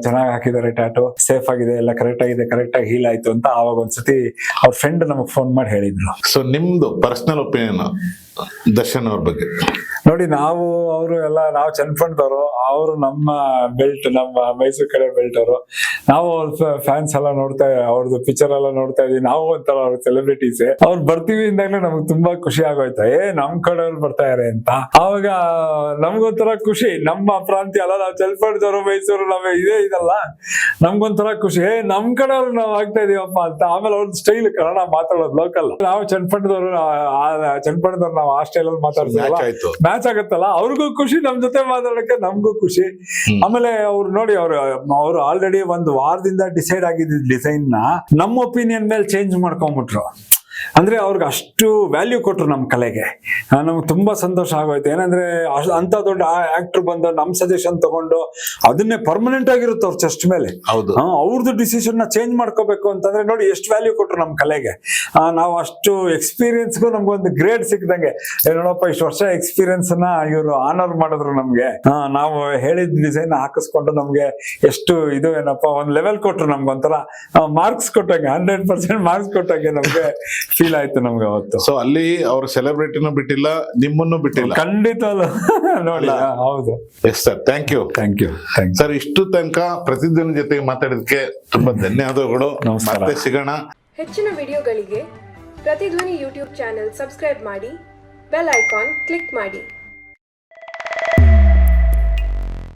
ಚೆನ್ನಾಗಿ ಹಾಕಿದ್ದಾರೆ ಟ್ಯಾಟೂ, ಸೇಫ್ ಆಗಿದೆ, ಎಲ್ಲ ಕರೆಕ್ಟ್ ಆಗಿದೆ, ಕರೆಕ್ಟ್ ಆಗಿ ಹೀಲ್ ಆಯ್ತು ಅಂತ ಆವಾಗ ಒಂದ್ಸತಿ ಅವ್ರ ಫ್ರೆಂಡ್ ನಮಗ್ ಫೋನ್ ಮಾಡಿ ಹೇಳಿದ್ರು. ಸೊ ನಿಮ್ದು ಪರ್ಸನಲ್ ಒಪಿನಿಯನ್ ದರ್ಶನ್ ಅವ್ರ ಬಗ್ಗೆ? ನೋಡಿ, ನಾವು ಚನ್ನಪಟ್ಟಣದವರು, ಅವರು ನಮ್ಮ ಬೆಲ್ಟ್, ನಮ್ಮ ಮೈಸೂರು ಕಡೆ ಬೆಲ್ಟ್ ಅವರು. ನಾವು ಅವ್ರ ಫ್ಯಾನ್ಸ್ ಎಲ್ಲ ನೋಡ್ತಾ, ಅವ್ರದ್ದು ಪಿಕ್ಚರ್ ಎಲ್ಲ ನೋಡ್ತಾ ಇದೀವಿ. ನಾವು ಒಂಥರ ಅವ್ರ ಸೆಲೆಬ್ರಿಟೀಸ್. ಅವ್ರು ಬರ್ತೀವಿ ಇಂದಾಗ್ಲೇ ನಮ್ಗೆ ತುಂಬಾ ಖುಷಿ ಆಗೋಯ್ತಾ, ನಮ್ ಕಡೆಯವ್ರು ಬರ್ತಾ ಇದಾರೆ ಅಂತ. ಅವಾಗ ನಮ್ಗೊಂಥರ ಖುಷಿ, ನಮ್ಮ ಪ್ರಾಂತ್ಯ ಅಲ್ಲ, ನಾವು ಚನ್ನಪಟ್ಟಣದವರು, ಮೈಸೂರು, ನಾವೇ ಇದಲ್ಲ, ನಮ್ಗೊಂಥರ ಖುಷಿ, ನಮ್ ಕಡೆಯವ್ರು ನಾವ್ ಆಗ್ತಾ ಇದೀವಪ್ಪ ಅಂತ. ಆಮೇಲೆ ಅವ್ರದ್ದು ಸ್ಟೈಲ್ ಕನ್ನಡ ಮಾತಾಡೋದು ಲೋಕಲ್. ನಾವು ಚನ್ನಪಟ್ಟಣದವರು, ಚನ್ನಪಟ್ಟಣದವ್ರು ನಾವು ಆ ಸ್ಟೈಲ್ ಅಲ್ಲಿ ಮಾತಾಡ್ತೀವಲ್ಲ, ಮ್ಯಾಚ್ ಆಗತ್ತಲ್ಲ, ಅವ್ರಿಗೂ ಖುಷಿ, ನಮ್ ಜೊತೆ ಮಾತಾಡಕ್ಕೆ ನಮ್ಗೂ ಖುಷಿ. ಆಮೇಲೆ ಅವ್ರು ನೋಡಿ, ಅವ್ರು ಆಲ್ರೆಡಿ ಒಂದು ವಾರದಿಂದ ಡಿಸೈಡ್ ಆಗಿದ್ದ ಡಿಸೈನ್ ನ ನಮ್ಮ ಒಪಿನಿಯನ್ ಮೇಲೆ ಚೇಂಜ್ ಮಾಡ್ಕೊಂಡ್ಬಿಟ್ರು. ಅಂದ್ರೆ ಅವ್ರಿಗೆ ಅಷ್ಟು ವ್ಯಾಲ್ಯೂ ಕೊಟ್ರು ನಮ್ಮ ಕಲೆಗೆ. ನಮ್ಗೆ ತುಂಬಾ ಸಂತೋಷ ಆಗೋಯ್ತು. ಏನಂದ್ರೆ ಅಂತ ದೊಡ್ಡ ಆಕ್ಟರ್ ಬಂದು ನಮ್ ಸಜೆಷನ್ ತಗೊಂಡು ಅದನ್ನೇ ಪರ್ಮನೆಂಟ್ ಆಗಿರುತ್ತೆ ಅವ್ರ ಚೆಸ್ಟ್ ಮೇಲೆ. ಅವ್ರದ್ದು ಡಿಸಿಷನ್ ನ ಚೇಂಜ್ ಮಾಡ್ಕೋಬೇಕು ಅಂತಂದ್ರೆ ನೋಡಿ ಎಷ್ಟು ವ್ಯಾಲ್ಯೂ ಕೊಟ್ರು ನಮ್ಮ ಕಲೆಗೆ. ನಾವು ಅಷ್ಟು ಎಕ್ಸ್ಪೀರಿಯನ್ಸ್ಗೂ ನಮ್ಗೊಂದು ಗ್ರೇಡ್ ಸಿಕ್ದಂಗೆ, ನೋಡಪ್ಪ ಇಷ್ಟು ವರ್ಷ ಎಕ್ಸ್ಪೀರಿಯನ್ಸ್ ನ ಇವರು ಆನರ್ ಮಾಡಿದ್ರು ನಮ್ಗೆ. ನಾವು ಹೇಳಿದ ಡಿಸೈನ್ ಹಾಕಿಸ್ಕೊಂಡು ನಮ್ಗೆ ಎಷ್ಟು ಇದು ಏನಪ್ಪಾ ಒಂದ್ ಲೆವೆಲ್ ಕೊಟ್ರು, ನಮ್ಗೊಂಥರ ಮಾರ್ಕ್ಸ್ ಕೊಟ್ಟಂಗೆ, 100% ಮಾರ್ಕ್ಸ್ ಕೊಟ್ಟಂಗೆ ನಮ್ಗೆ ಫೀಲ್ ಆಯ್ತು ನಮ್ಗೆ ಅವತ್ತು. ಸೊ ಅಲ್ಲಿ ಅವ್ರ ಸೆಲೆಬ್ರಿಟಿನೂ ಬಿಟ್ಟಿಲ್ಲ, ನಿಮ್ಮನ್ನು ಬಿಟ್ಟಿಲ್ಲ. ಖಂಡಿತ ನೋಡಿ. ಹೌದು. Yes sir, thank you sir. ಇಷ್ಟು ತನಕ ಪ್ರತಿದಿನ ಜೊತೆಗೆ ಮಾತಾಡಿದಕ್ಕೆ ತುಂಬಾ ಧನ್ಯವಾದಗಳು. ಮತ್ತೆ ಸಿಗೋಣ. ಹೆಚ್ಚಿನ ವಿಡಿಯೋಗಳಿಗೆ ಪ್ರತಿಧ್ವನಿ ಯೂಟ್ಯೂಬ್ ಚಾನೆಲ್ ಸಬ್ಸ್ಕ್ರೈಬ್ ಮಾಡಿ, ಬೆಲ್ ಐಕಾನ್ ಕ್ಲಿಕ್ ಮಾಡಿ.